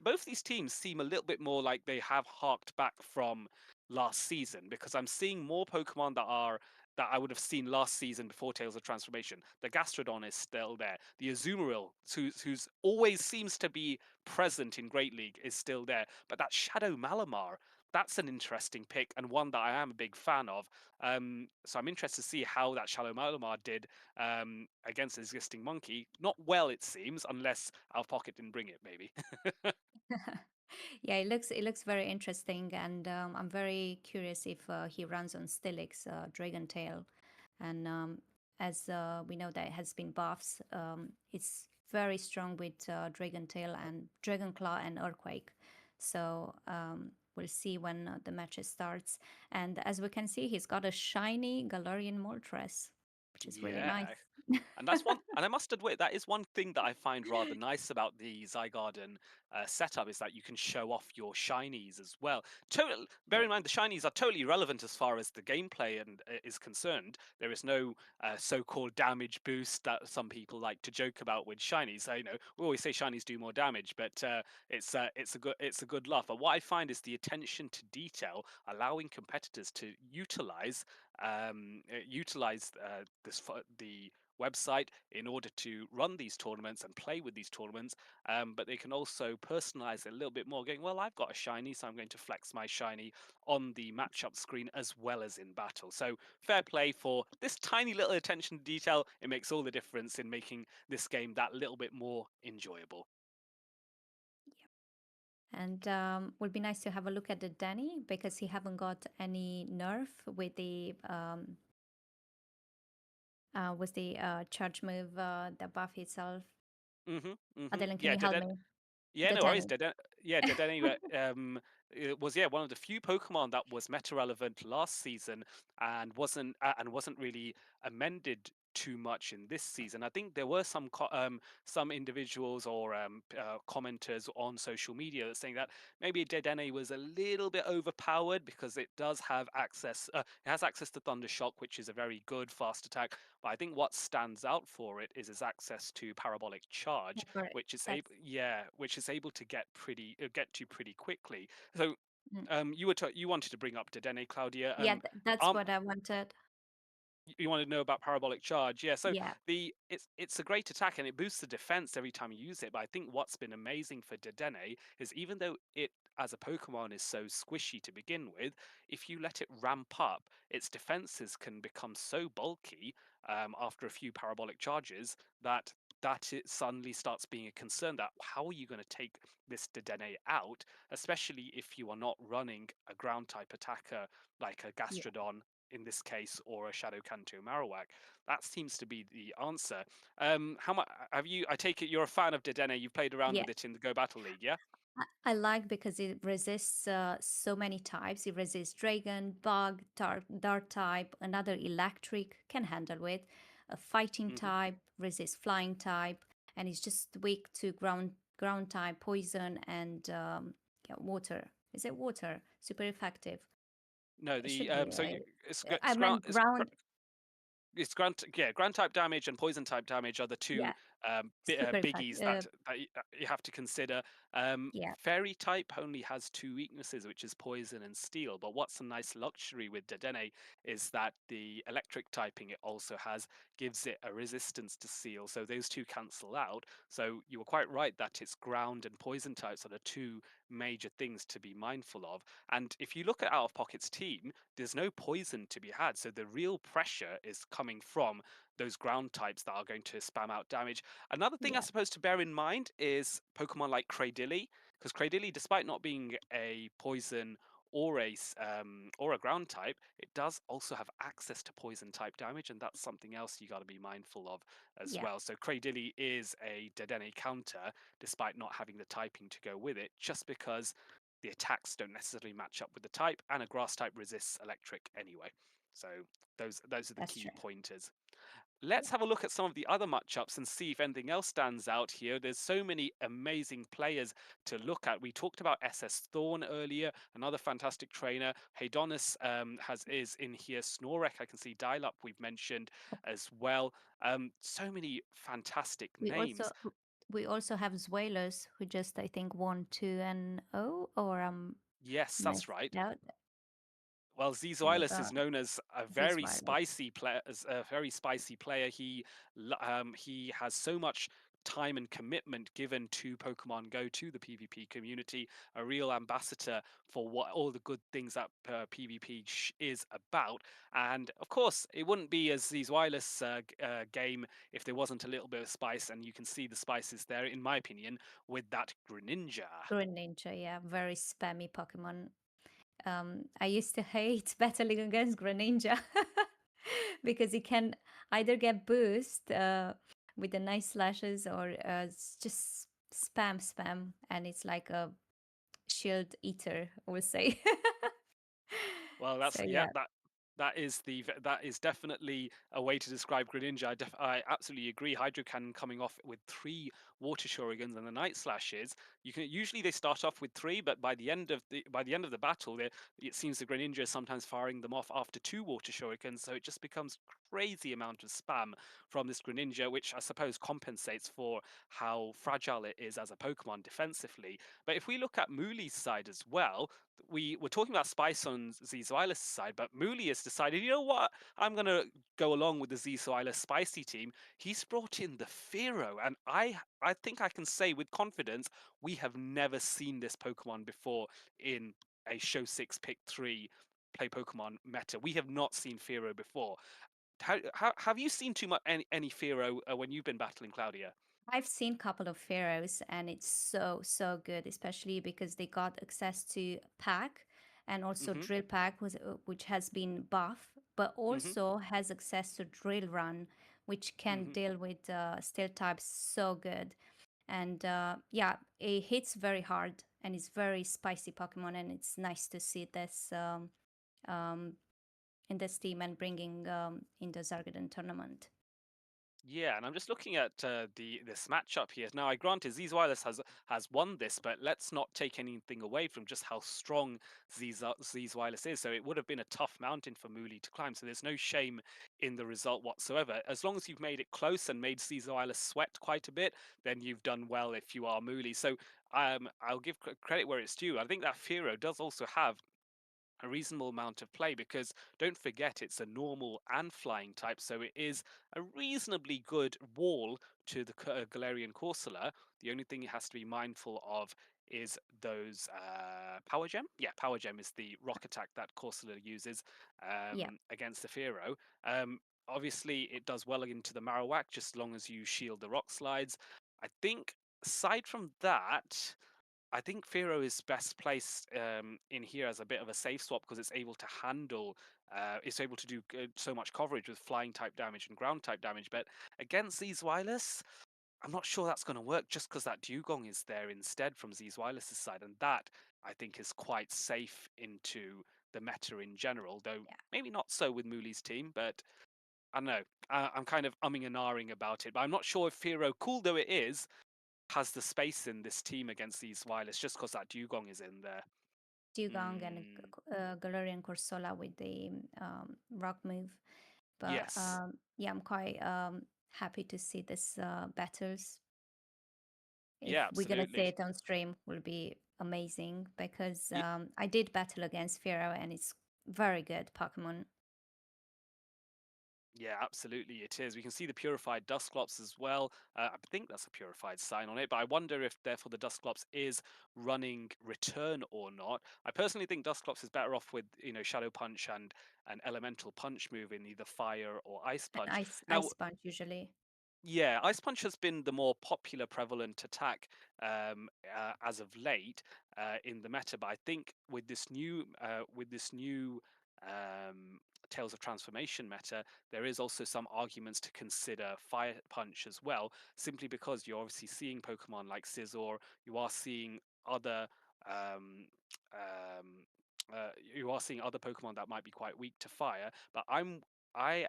both these teams seem a little bit more like they have harked back from last season, because I'm seeing more Pokemon that I would have seen last season before Tales of Transformation. The Gastrodon is still there. The Azumarill, who's always seems to be present in Great League, is still there. But that Shadow Malamar, that's an interesting pick and one that I am a big fan of. So I'm interested to see how that Shallow Malamar did against the existing monkey. Not well, it seems, unless our pocket didn't bring it, maybe. Yeah, it looks very interesting, and I'm very curious if he runs on Steelix, Dragon Tail, and as we know that it has been buffs, it's very strong with Dragon Tail and Dragon Claw and Earthquake. So we'll see when the match starts. And as we can see, he's got a shiny Galarian Moltres, which is really Yeah, nice. and that's one, and I must admit that is one thing that I find rather nice about the Zygarden setup, is that you can show off your shinies as well. Bear Yeah. in mind the shinies are totally irrelevant as far as the gameplay and is concerned. There is no so-called damage boost that some people like to joke about with shinies. We always say shinies do more damage, but it's a good laugh. But what I find is the attention to detail, allowing competitors to utilize the website in order to run these tournaments and play with these tournaments. But they can also personalize it a little bit more, going, well, I've got a shiny, so I'm going to flex my shiny on the matchup screen as well as in battle. So fair play for this tiny little attention to detail. It makes all the difference in making this game that little bit more enjoyable. And would be nice to have a look at the Danny because he haven't got any nerf with the charge move, the buff itself. Adeline, can Yeah, you help me? yeah, The no worries. Danny. Yeah, Dedenne, it was one of the few Pokemon that was meta relevant last season and wasn't really amended too much in this season. I think there were some individuals or commenters on social media that saying that maybe Dedenne was a little bit overpowered because it has access to Thunder Shock, which is a very good fast attack. But I think what stands out for it is its access to Parabolic Charge, Correct. That's which is able to get to pretty quickly. So mm. you wanted to bring up Dedenne, Claudia. Yeah, that's Um, what I wanted. you want to know about parabolic charge, yeah. So Yeah, it's a great attack and it boosts the defense every time you use it. But I think what's been amazing for Dedenne is even though it as a Pokemon is so squishy to begin with, if you let it ramp up, its defenses can become so bulky after a few parabolic charges that it suddenly starts being a concern that how are you going to take this Dedenne out, especially if you are not running a ground type attacker like a yeah, Gastrodon in this case, or a Shadow Kanto Marowak. That seems to be the answer. How much have you? I take it you're a fan of Dedenne. You've played around yeah. with it in the Go Battle League, yeah? I like because it resists so many types. It resists dragon, bug, dart type, another electric can handle it, a fighting hmm type, resists flying type, and it's just weak to ground type, poison, and yeah, water. Is it water? Super effective. No, It the should be so right. I it's ground meant ground. it's ground type damage and poison type damage are the two Yeah, super biggies effective. that you have to consider. Yeah, Fairy type only has two weaknesses, which is poison and steel. But what's a nice luxury with Dedenne is that the electric typing it also has gives it a resistance to steel, so those two cancel out. So you were quite right that it's ground and poison types are the two major things to be mindful of. And if you look at Out of Pocket's team, there's no poison to be had. So the real pressure is coming from those ground types that are going to spam out damage. Another thing I yeah, suppose to bear in mind is Pokemon like Cradilly, because Cradilly, despite not being a poison or a ground type, it does also have access to poison type damage, and that's something else you got to be mindful of as yeah. well. So Cradilly is a Dedenne counter, despite not having the typing to go with it, just because the attacks don't necessarily match up with the type, and a grass type resists electric anyway. So those are the That's key true. pointers. Let's Yeah. have a look at some of the other matchups and see if anything else stands out here. There's so many amazing players to look at. We talked about SS Thorn earlier, another fantastic trainer. Haydonis is in here. Snorek, I can see Dial Up we've mentioned as well. So many fantastic We also names. we also have Zweilers who just I think won 2-0 or Yes, that's missed right. out. Well, So Zizoilis is known as a very Zweilers. spicy player. As a very spicy player, he has so much time and commitment given to Pokemon Go, to the PvP community. A real ambassador for what all the good things that PvP is about. And of course, it wouldn't be as Zizoilis game if there wasn't a little bit of spice, and you can see the spices there, in my opinion, with that Greninja. Greninja, yeah, very spammy Pokemon. I used to hate battling against Greninja because it can either get boost with the nice slashes or just spam, and it's like a shield eater, I would say. Well, So that's yeah, yeah, that is definitely a way to describe Greninja. I absolutely agree. Hydrocan coming off with three water Shurikens and the Night Slashes. You can usually they start off with three, but by the end of the battle, it seems the Greninja is sometimes firing them off after two water Shurikens. So it just becomes crazy amount of spam from this Greninja, which I suppose compensates for how fragile it is as a Pokemon defensively. But if we look at Mooley's side as well, we were talking about Spice on Zwilis' side, but Mooley has decided, you know what? I'm going to go along with the Zwilis spicy team. He's brought in the Fearow, and I think I can say with confidence we have never seen this Pokemon before in a Show 6 Pick 3 play Pokemon meta. We have not seen Fearow before. How have you seen too much any Fearow when you've been battling Claudia? I've seen a couple of pharaohs and it's so good, especially because they got access to pack and also Hmm. drill pack which has been buff, but Hmm. also has access to drill run, which can Hmm. deal with steel types so good. And yeah, it hits very hard and it's very spicy Pokemon, and it's nice to see this um, in this team and bringing in the Zygarden tournament. Yeah, and I'm just looking at the this matchup here. Now, I granted Z's Wireless has won this, but let's not take anything away from just how strong Z's Wireless is. So it would have been a tough mountain for Mooley to climb. So there's no shame in the result whatsoever. As long as you've made it close and made Z's Wireless sweat quite a bit, then you've done well if you are Mooley. So I'll give credit where it's due. I think that Firo does also have a reasonable amount of play because don't forget it's a normal and flying type, so it is a reasonably good wall to the Galarian Corsola. The only thing it has to be mindful of is those power gem. Yeah, power gem is the rock attack that Corsola uses Yeah, against the Fearow. Obviously, it does well into the Marowak just as long as you shield the rock slides. I think aside from that, I think Firo is best placed in here as a bit of a safe swap because it's able to handle, it's able to do so much coverage with flying type damage and ground type damage. But against Z's Wireless, I'm not sure that's going to work just because that Dugong is there instead from Z's Wireless's side. And that, I think, is quite safe into the meta in general, though yeah. maybe not so with Mooley's team. But I don't know. I'm kind of umming and ahhing about it. But I'm not sure if Firo, cool though it is, has the space in this team against these wireless just because that Dugong is in there. Dugong and Mm, Galarian Corsola with the rock move. But yes. yeah, I'm quite happy to see this battles. Yeah, If we're gonna see absolutely. it on stream, will be amazing because Ye- I did battle against Firo and it's very good Pokemon. Yeah, absolutely. It is. We can see the purified Dusclops as well. I think that's a purified sign on it, but I wonder if therefore the Dusclops is running return or not. I personally think Dusclops is better off with Shadow Punch and an Elemental Punch move in either Fire or Ice And Punch. ice Now, punch usually. yeah, Ice Punch has been the more popular, prevalent attack as of late in the meta. But I think with this new um, Tales of Transformation meta, there is also some arguments to consider Fire Punch as well, simply because you're obviously seeing Pokemon like Scizor, you are seeing other um, um, you are seeing other Pokemon that might be quite weak to fire. But I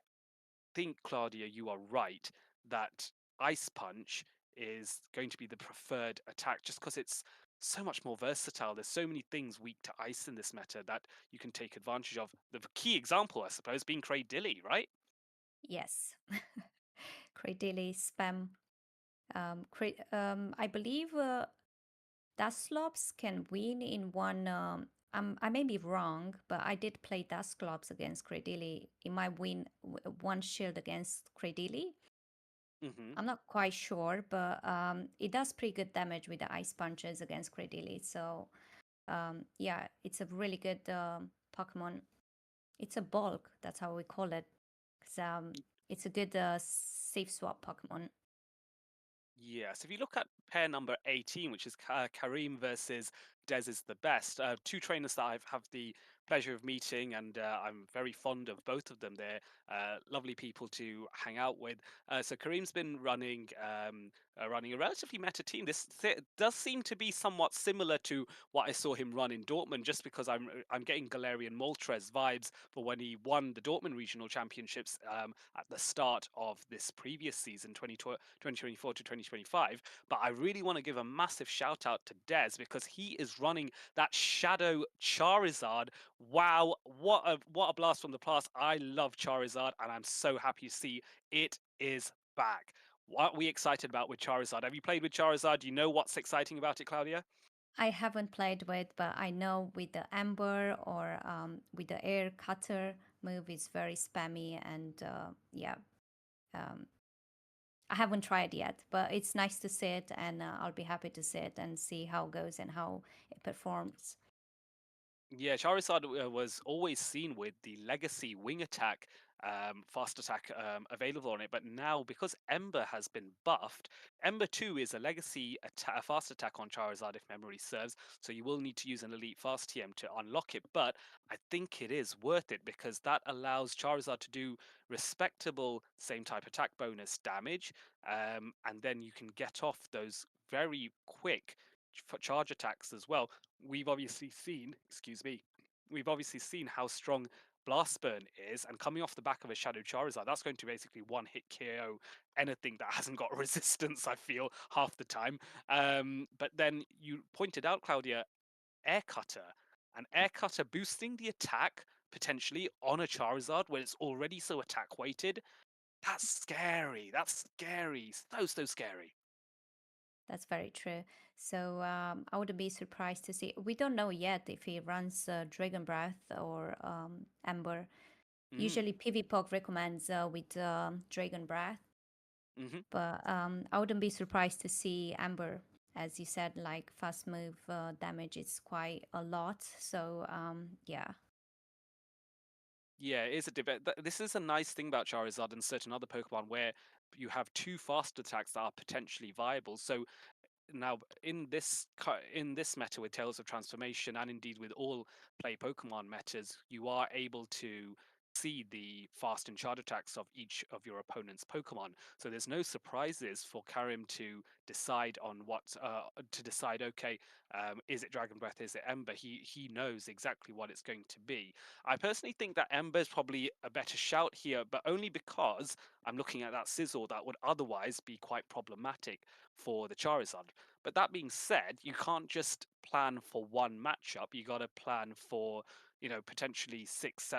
think, Claudia, you are right that Ice Punch is going to be the preferred attack just because it's so much more versatile. There's so many things weak to ice in this meta that you can take advantage of. The key example, I suppose, being Cradilly, right? Yes. Cradily spam. I believe Dusclops can win in one. I may be wrong, but I did play Dusclops against Cradily. It might win one shield against Cradily. Hmm. I'm not quite sure, but it does pretty good damage with the ice punches against Cradily. So yeah, it's a really good Pokemon. It's a bulk, that's how we call it. 'Cause, it's a good safe swap Pokemon. Yes, if you look at pair number 18, which is Kareem versus Des is the best, two trainers that I've have the pleasure of meeting, and I'm very fond of both of them. They're lovely people to hang out with. So Kareem's been running a relatively meta team. Does seem to be somewhat similar to what I saw him run in Dortmund, just because I'm getting Galarian Moltres vibes for when he won the Dortmund Regional Championships at the start of this previous season, 2024 to 2025. But I really want to give a massive shout out to Des because he is running that Shadow Charizard. Wow, what a blast from the past. I love Charizard and I'm so happy to see it is back. What are we excited about with Charizard? Have you played with Charizard? Do you know what's exciting about it, Claudia? I haven't played with, but I know with the Ember or with the Air Cutter move, it's very spammy and yeah. Um, I haven't tried yet, but it's nice to see it, and I'll be happy to see it and see how it goes and how it performs. Yeah, Charizard was always seen with the legacy wing attack fast attack available on it. But now, because Ember has been buffed, Ember 2 is a legacy a fast attack on Charizard if memory serves. So you will need to use an Elite Fast TM to unlock it. But I think it is worth it because that allows Charizard to do respectable same type attack bonus damage. And then you can get off those very quick charge attacks as well. We've obviously seen, excuse me, we've obviously seen how strong Blast Burn is, and coming off the back of a Shadow Charizard, that's going to basically one hit KO anything that hasn't got resistance, I feel, half the time. But then you pointed out, Claudia, Air Cutter. An Air Cutter boosting the attack potentially on a Charizard when it's already so attack weighted. That's scary. That's scary. So scary. That's very true. So I wouldn't be surprised to see. We don't know yet if he runs Dragon Breath or Ember. Mm, Usually, PvPog recommends with Dragon Breath, hmm but I wouldn't be surprised to see Ember. As you said, like fast move damage is quite a lot. So yeah, Yeah, it is a debate. This is a nice thing about Charizard and certain other Pokemon where you have two fast attacks that are potentially viable. So now in this meta with Tales of Transformation and indeed with all play Pokemon metas, you are able to see the fast and charge attacks of each of your opponent's Pokemon. So there's no surprises for Karim to decide on what to decide. Okay, is it Dragon Breath? Is it Ember? He knows exactly what it's going to be. I personally think that Ember is probably a better shout here, but only because I'm looking at that sizzle that would otherwise be quite problematic for the Charizard. But that being said, you can't just plan for one matchup. You got to plan for, potentially six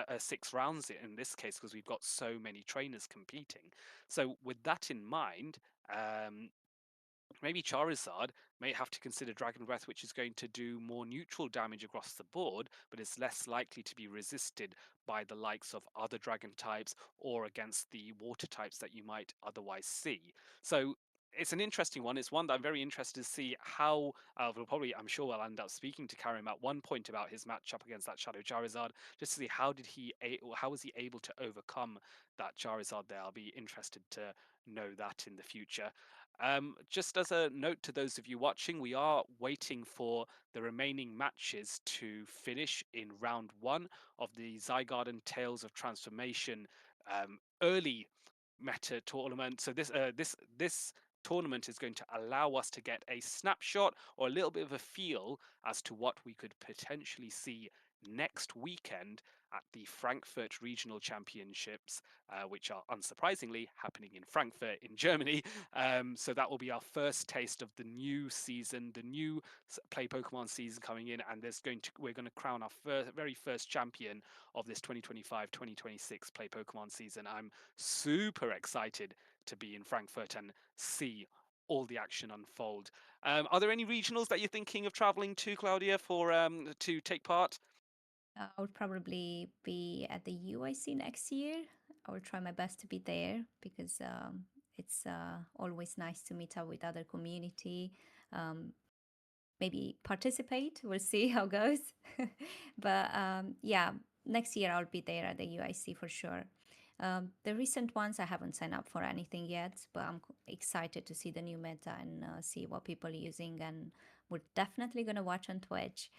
rounds in this case because we've got so many trainers competing. So with that in mind, um, maybe Charizard may have to consider Dragon Breath, which is going to do more neutral damage across the board, but is less likely to be resisted by the likes of other dragon types or against the water types that you might otherwise see. So it's an interesting one. It's one that I'm very interested to see how I'm sure we'll end up speaking to Karim at one point about his matchup against that Shadow Charizard, just to see how was he able to overcome that Charizard there. I'll be interested to know that in the future. Just as a note to those of you watching, we are waiting for the remaining matches to finish in round one of the Zygarden Tales of Transformation early meta tournament. So this tournament is going to allow us to get a snapshot or a little bit of a feel as to what we could potentially see next weekend at the Frankfurt Regional Championships, which are unsurprisingly happening in Frankfurt in Germany. So that will be our first taste of the new season, the new Play Pokemon season coming in, and we're going to crown our very first champion of this 2025-2026 Play Pokemon season. I'm super excited to be in Frankfurt and see all the action unfold. Are there any regionals that you're thinking of traveling to, Claudia, for to take part? I would probably be at the UIC next year. I will try my best to be there because it's always nice to meet up with other community. Um, Maybe participate. We'll see how it goes. But yeah, next year I'll be there at the UIC for sure. The recent ones I haven't signed up for anything yet, but I'm excited to see the new meta and see what people are using. And we're definitely gonna watch on Twitch.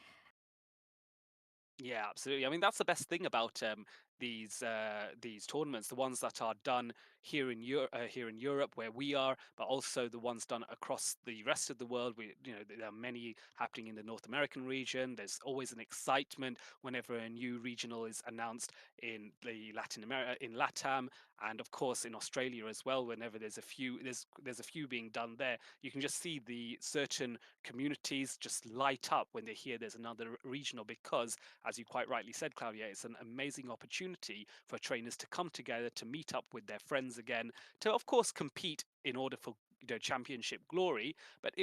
Yeah, absolutely. I mean, that's the best thing about these tournaments, the ones that are done here in Europe, where we are, but also the ones done across the rest of the world. There are many happening in the North American region. There's always an excitement whenever a new regional is announced in the Latin America, in LATAM, and of course in Australia as well. Whenever there's a few being done there, you can just see the certain communities just light up when they hear there's another regional because, as you quite rightly said, Claudia, it's an amazing opportunity for trainers to come together, to meet up with their friends again, to of course compete in order for championship glory. But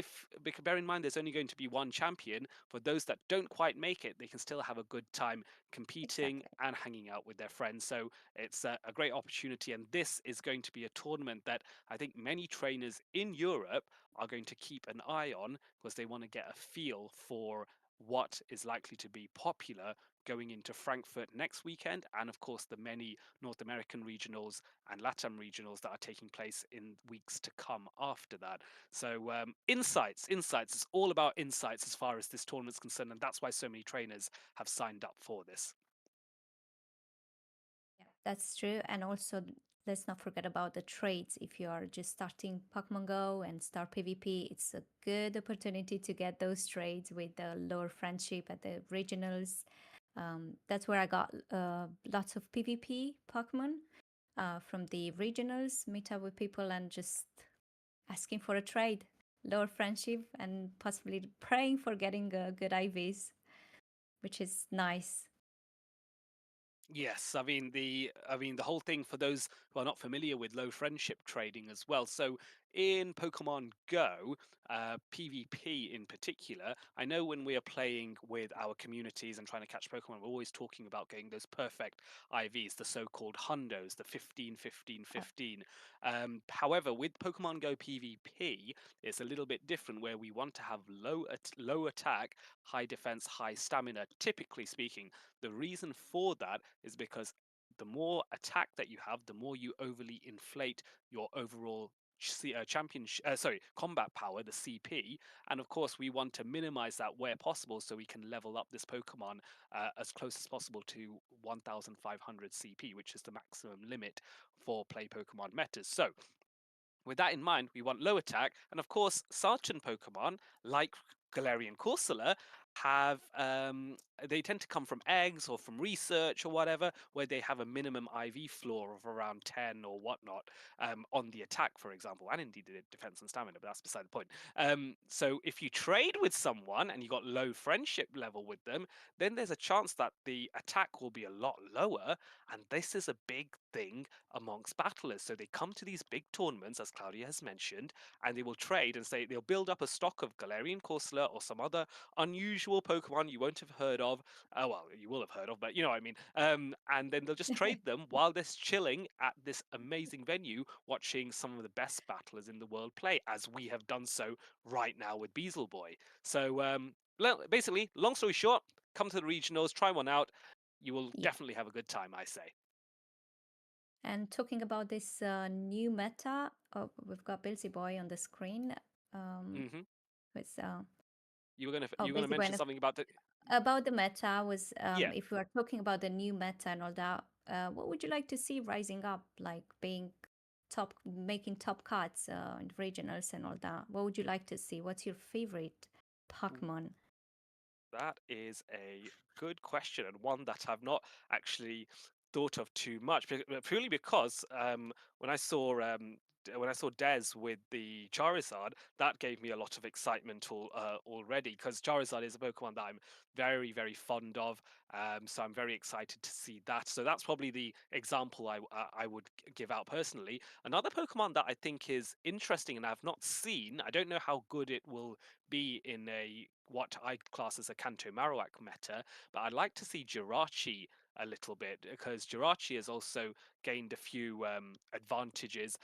bear in mind there's only going to be one champion, for those that don't quite make it, they can still have a good time competing Exactly. and hanging out with their friends. So it's a great opportunity, and this is going to be a tournament that I think many trainers in Europe are going to keep an eye on because they want to get a feel for what is likely to be popular going into Frankfurt next weekend, and of course the many North American regionals and LATAM regionals that are taking place in weeks to come after that. So insights. It's all about insights as far as this tournament's concerned, and that's why so many trainers have signed up for this. Yeah, that's true. And also, let's not forget about the trades. If you are just starting Pokemon Go and start PvP, it's a good opportunity to get those trades with the lower friendship at the regionals. That's where I got lots of PvP Pokemon from the regionals, meet up with people and just asking for a trade, lower friendship, and possibly praying for getting good IVs, which is nice. Yes, I mean the whole thing for those who are not familiar with low friendship trading as well. So in Pokemon Go, PvP in particular, I know when we are playing with our communities and trying to catch Pokemon, we're always talking about getting those perfect IVs, the so-called hundos, the 15, 15, Uh, 15. However, with Pokemon Go PvP, it's a little bit different where we want to have low attack, high defense, high stamina, typically speaking. The reason for that is because the more attack that you have, the more you overly inflate your overall combat power, the CP, and of course we want to minimize that where possible so we can level up this Pokemon as close as possible to 1,500 CP, which is the maximum limit for play Pokemon metas. So with that in mind, we want low attack, and of course, certain Pokemon like Galarian Corsola have they tend to come from eggs or from research or whatever, where they have a minimum IV floor of around 10 or whatnot on the attack, for example, and indeed the defense and stamina, but that's beside the point. So if you trade with someone and you got low friendship level with them, then there's a chance that the attack will be a lot lower, and this is a big thing amongst battlers. So they come to these big tournaments, as Claudia has mentioned, and they will trade and say they'll build up a stock of Galarian Corsola or some other unusual Pokemon you won't have heard of. Well, you will have heard of, but you know what I mean. And then they'll just trade them while they're chilling at this amazing venue, watching some of the best battlers in the world play, as we have done so right now with Beazle Boy. So basically, long story short, come to the regionals, try one out. You will yeah. definitely have a good time, I say. And talking about this new meta, oh, we've got Bilsy Boy on the screen. Um, Hmm. with You were gonna Bilsy Boy. mention something about the About the meta was yeah. if we are talking about the new meta and all that, what would you like to see rising up, like being top, making top cuts in regionals and all that? What would you like to see? What's your favorite Pokemon? That is a good question, and one that I've not actually thought of too much, purely because when I saw when I saw Des with the Charizard, that gave me a lot of excitement already. Because Charizard is a Pokemon that I'm very, very fond of, so I'm very excited to see that. So that's probably the example I would give out personally. Another Pokemon that I think is interesting and I've not seen. I don't know how good it will be in a what I class as a Kanto Marowak meta, but I'd like to see Jirachi a little bit because Jirachi has also gained a few advantages.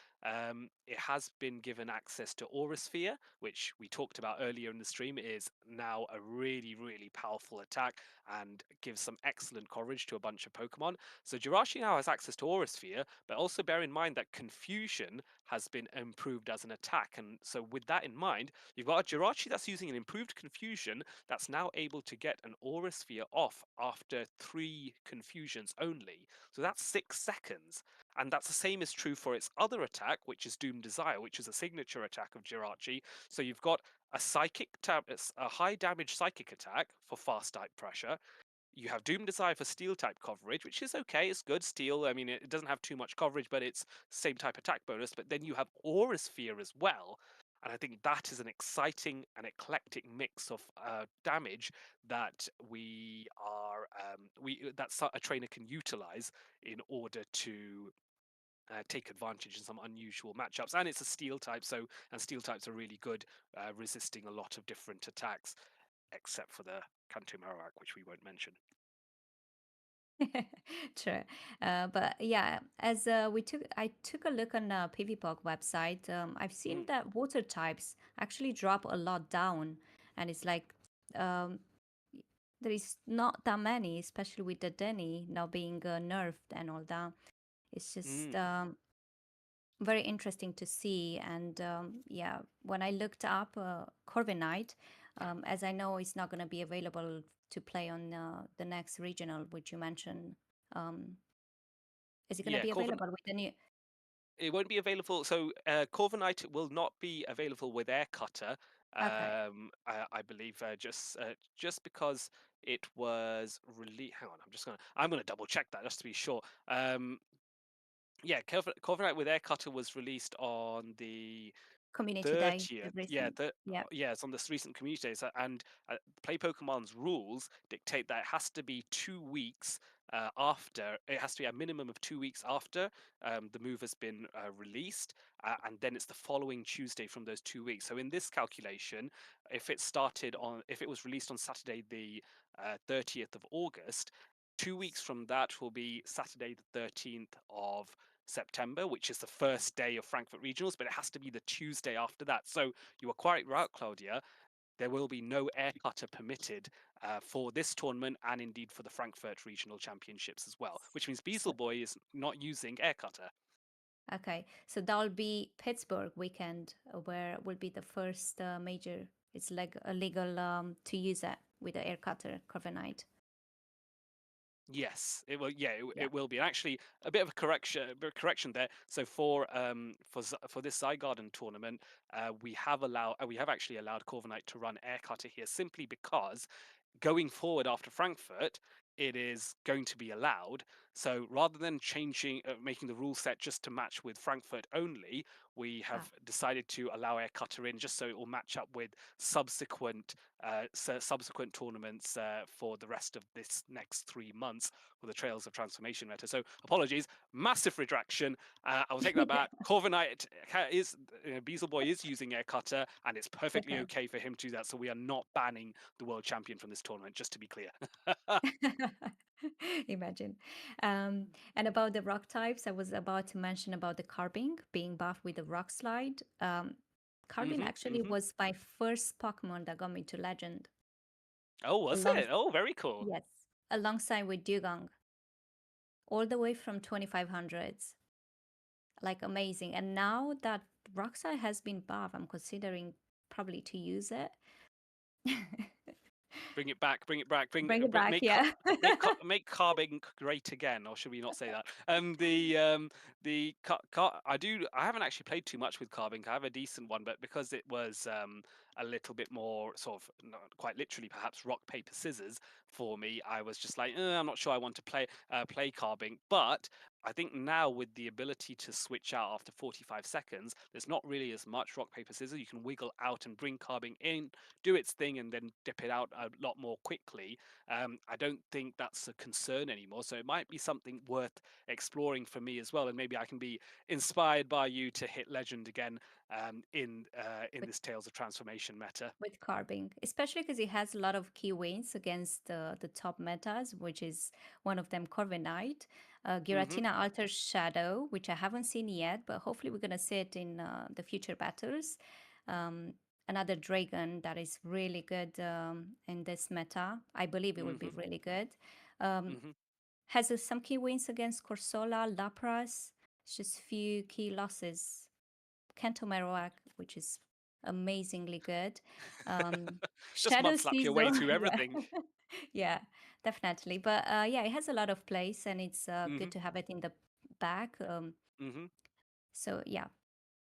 It has been given access to Aura Sphere, which we talked about earlier in the stream, is now a really, really powerful attack and gives some excellent coverage to a bunch of Pokemon. So Jirachi now has access to Aura Sphere, but also bear in mind that Confusion has been improved as an attack. And so with that in mind, you've got a Jirachi that's using an improved Confusion that's now able to get an Aura Sphere off after 3 confusions only. So that's 6 seconds. And that's the same is true for its other attack, which is Doom Desire, which is a signature attack of Jirachi. So you've got a high damage psychic attack for fast type pressure. You have Doom Desire for steel type coverage, which is okay, it's good. Steel, I mean, it doesn't have too much coverage, but it's same type attack bonus. But then you have Aura Sphere as well. And I think that is an exciting and eclectic mix of damage that a trainer can utilize in order to take advantage in some unusual matchups. And it's a steel type, and steel types are really good resisting a lot of different attacks, except for the Kanto Marowak, which we won't mention. True. But yeah, as I took a look on PvPog website. I've seen Mm. that water types actually drop a lot down, and it's like um, there is not that many, especially with the Denny now being nerfed and all that. It's just Mm. very interesting to see. And yeah, when I looked up Corviknight, as I know it's not going to be available to play on the next regional, which you mentioned. Um, is it going to Yeah, be Corvin. available with the new? It won't be available. So, Corviknight will not be available with Air Cutter. Okay, I believe just because it was released. Hang on, I'm gonna double check that just to be sure. Yeah, Corviknight with Air Cutter was released on the Community Day, the 30th, yeah, recent. Yeah. yeah, it's on this recent community days, and Play Pokemon's rules dictate that it has to be 2 weeks after. It has to be a minimum of 2 weeks after the move has been released, and then it's the following Tuesday from those 2 weeks. So in this calculation, if it was released on Saturday the 30th of August, 2 weeks from that will be Saturday the 13th of September, which is the first day of Frankfurt Regionals, but it has to be the Tuesday after that. So you are quite right, Claudia. There will be no air cutter permitted for this tournament and indeed for the Frankfurt Regional Championships as well, which means So, Beasleboy is not using air cutter. okay, so that'll be Pittsburgh weekend, where will be the first major. It's like illegal to use that with the air cutter Corviknight. Yes, it will. Yeah, Yeah. it will be. And actually, a bit of a correction there. So for this Zygarden tournament, we have actually allowed Corviknight to run air cutter here simply because going forward after Frankfurt, it is going to be allowed. So rather than making the rule set just to match with Frankfurt only, we Ah, have decided to allow Air Cutter in just so it will match up with subsequent tournaments for the rest of this next 3 months for the Trails of Transformation meta. So apologies, massive retraction. I will take that back. Corviknight is Beasleboy is using Air Cutter, and it's perfectly okay. okay for him to do that. So we are not banning the world champion from this tournament, just to be clear. Imagine. And about the rock types, I was about to mention about the Carbink being buffed with the rock slide. Carbink hmm actually hmm was my first Pokemon that got me to Legend. Oh, was Along, it? Oh, very cool. yes, alongside with Dugong, all the way from 2500s. Like amazing. And now that rock slide has been buffed, I'm considering probably to use it. Bring it back, bring it back, Bring it back, yeah. make carbing great again, or should we not say that? I haven't actually played too much with carbing. I have a decent one, but because it was a little bit more sort of not quite literally perhaps rock paper scissors for me, I was just like, I'm not sure I want to play carbing, but I think now with the ability to switch out after 45 seconds, there's not really as much rock paper scissors. You can wiggle out and bring carbing in, do its thing, and then dip it out a lot more quickly. I don't think that's a concern anymore. So it might be something worth exploring for me as well. And maybe I can be inspired by you to hit legend again in with this Tales of Transformation meta. with Carbink, especially because it has a lot of key wins against the top metas, which is one of them Corviknight, hmm Giratina Alter Shadow, which I haven't seen yet, but hopefully we're gonna see it in the future battles. Um, Another Dragon that is really good in this meta. I believe it will be hmm really good. Um, hmm has some key wins against Corsola, Lapras. It's just few key losses. Kento Marowak, which is amazingly good. Just Shadow mud slap your way Sneasel, through yeah, everything. yeah, definitely. But yeah, it has a lot of place, and it's good hmm to have it in the back. hmm So yeah,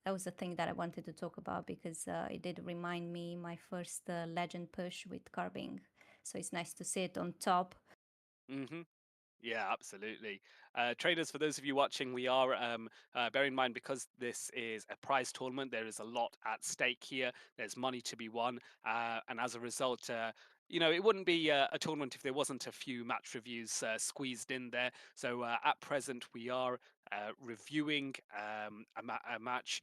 that was the thing that I wanted to talk about because it did remind me my first legend push with Carbing. So it's nice to see it on top. hmm Yeah, absolutely. Traders, for those of you watching, we are, bear in mind, because this is a prize tournament, there is a lot at stake here. There's money to be won. And as a result, it wouldn't be a tournament if there wasn't a few match reviews squeezed in there. So at present, we are reviewing a match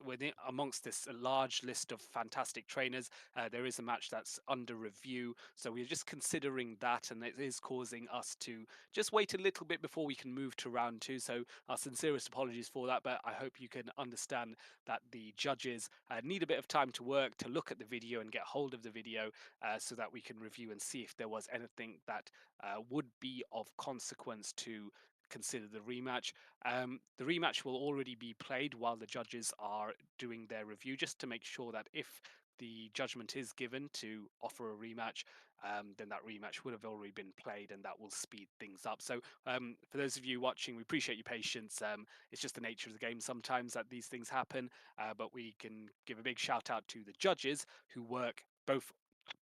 within amongst this large list of fantastic trainers. There is a match that's under review, so we're just considering that, and it is causing us to just wait a little bit before we can move to round two. So our sincerest apologies for that, but I hope you can understand that the judges need a bit of time to work to look at the video and get hold of the video so that we can review and see if there was anything that would be of consequence to consider the rematch. The rematch will already be played while the judges are doing their review, just to make sure that if the judgment is given to offer a rematch, then that rematch would have already been played, and that will speed things up. So, for those of you watching, we appreciate your patience. It's just the nature of the game sometimes that these things happen, but we can give a big shout out to the judges who work both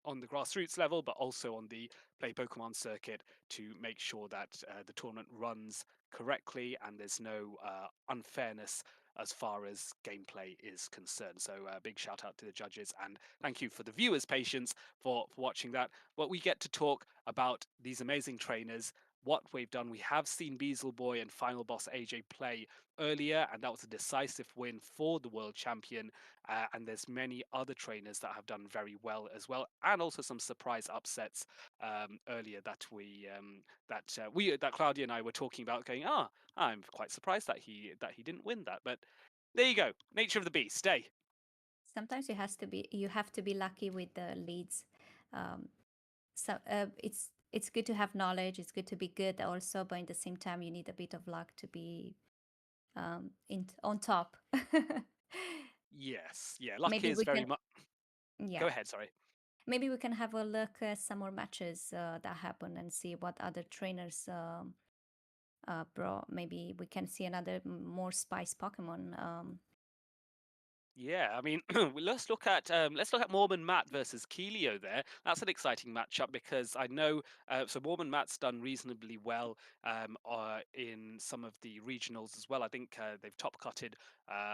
on the grassroots level, but also on the Play Pokemon circuit to make sure that the tournament runs correctly and there's no unfairness as far as gameplay is concerned. So, big shout out to the judges, and thank you for the viewers' patience for watching that. But we get to talk about these amazing trainers. What we've done, we have seen Beazle Boy and Final Boss AJ play earlier, and that was a decisive win for the world champion. And there's many other trainers that have done very well as well, and also some surprise upsets earlier that that Claudia and I were talking about, going, I'm quite surprised that he didn't win that, but there you go, nature of the beast, eh? Sometimes you have to be lucky with the leads. Um, so it's good to have knowledge. It's good to be good also, but at the same time, you need a bit of luck to be in on top. Yes, yeah, luck Maybe is we very can, much. Go yeah. ahead, sorry. Maybe we can have a look at some more matches that happen and see what other trainers brought. Maybe we can see another more spice Pokemon. Yeah, I mean, let's look at Mormon Matt versus Keelio there. That's an exciting matchup because I know so Mormon Matt's done reasonably well in some of the regionals as well. I think they've top cutted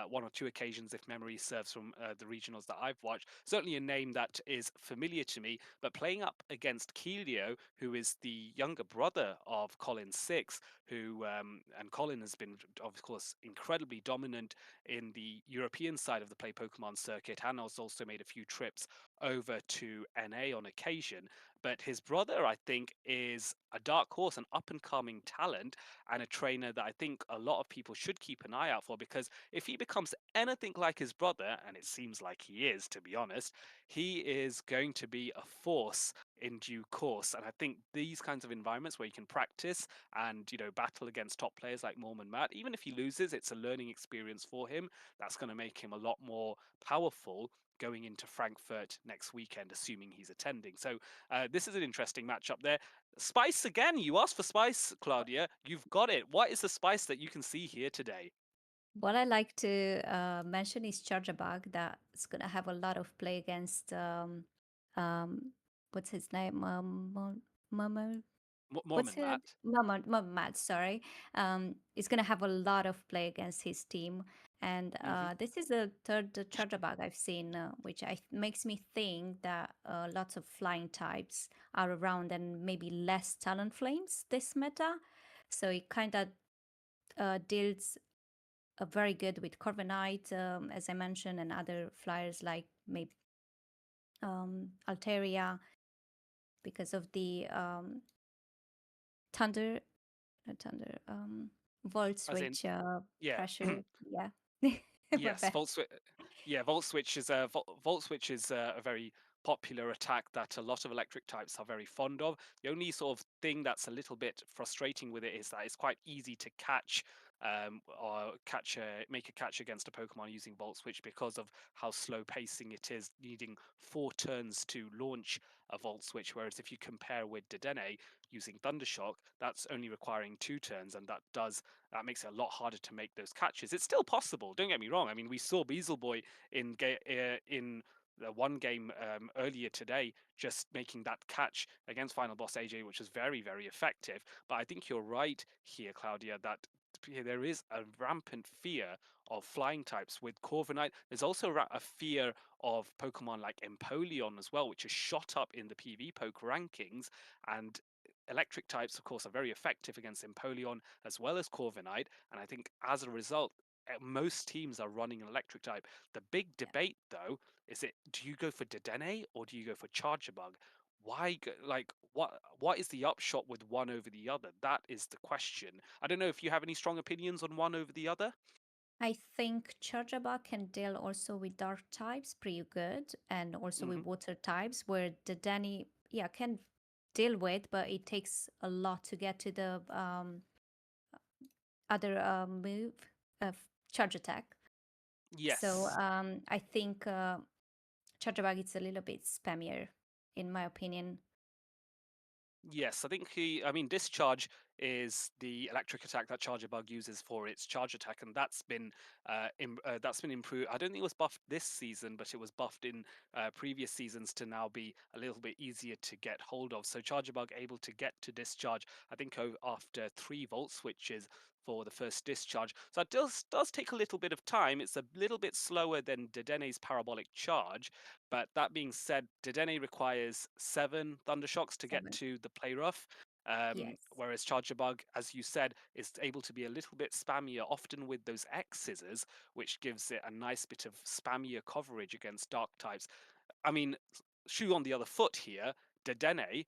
one or two occasions, if memory serves, from the regionals that I've watched. Certainly a name that is familiar to me. But playing up against Keelio, who is the younger brother of Colin Six, who and Colin has been, of course, incredibly dominant in the European side of the Play Pokemon circuit, and has also made a few trips over to NA on occasion. But his brother, I think, is a dark horse, an up and coming talent, and a trainer that I think a lot of people should keep an eye out for, because if he becomes anything like his brother, and it seems like he is, to be honest, he is going to be a force in due course. And I think these kinds of environments where you can practice and battle against top players like Mormon Matt, even if he loses, it's a learning experience for him. That's going to make him a lot more powerful going into Frankfurt next weekend, assuming he's attending. So this is an interesting matchup there. Spice again. You asked for spice, Claudia. You've got it. What is the spice that you can see here today? What I like to mention is Charjabug that's gonna have a lot of play against um, what's his name? Mama, what's Mormon it? Matt. Mama Matt, sorry. Is gonna have a lot of play against his team, and Hmm. this is the third Charjabug I've seen, which makes me think that lots of flying types are around and maybe less Talon Flames this meta. So it kind of deals very good with Corviknight, as I mentioned, and other flyers like maybe Altaria because of the thunder, thunder, volt As in, switch yeah. pressure. Yeah, my Yes, bad. Volt Switch is a very popular attack that a lot of electric types are very fond of. The only sort of thing that's a little bit frustrating with it is that it's quite easy to catch or make a catch against a Pokemon using Volt Switch because of how slow pacing it is, needing 4 turns to launch a Volt Switch. Whereas if you compare with Dedenne using Thundershock, that's only requiring 2 turns, and that makes it a lot harder to make those catches. It's still possible. Don't get me wrong. I mean, we saw Beazle Boy in the one game earlier today, just making that catch against Final Boss AJ, which was very, very effective. But I think you're right here, Claudia, that there is a rampant fear of flying types with Corviknight. There's also a fear of Pokemon like Empoleon as well, which has shot up in the PV Poke rankings. And electric types, of course, are very effective against Empoleon as well as Corviknight. And I think as a result, most teams are running an electric type. The big debate, though, is it do you go for Dedenne or do you go for Charger Bug? Why, like, what is the upshot with one over the other? That is the question. I don't know if you have any strong opinions on one over the other. I think Charjaba can deal also with dark types pretty good, and also with Hmm. water types, where the Danny, yeah, can deal with, but it takes a lot to get to the other move of charge attack. So Yes. I think Charjabug is a little bit spammier, in my opinion. Yes, I think I mean, discharge is the electric attack that Charger Bug uses for its charge attack, and that's been improved. I don't think it was buffed this season, but it was buffed in previous seasons to now be a little bit easier to get hold of. So Charger Bug able to get to discharge, I think, after 3 volt switches for the first discharge. So it does take a little bit of time. It's a little bit slower than Dedene's parabolic charge, but that being said, Dedenne requires 7 Thundershocks to get 7. to the play rough. Yes. Whereas Charger Bug, as you said, is able to be a little bit spammier, often with those X scissors, which gives it a nice bit of spammier coverage against dark types. I mean, shoe on the other foot here, Dedenne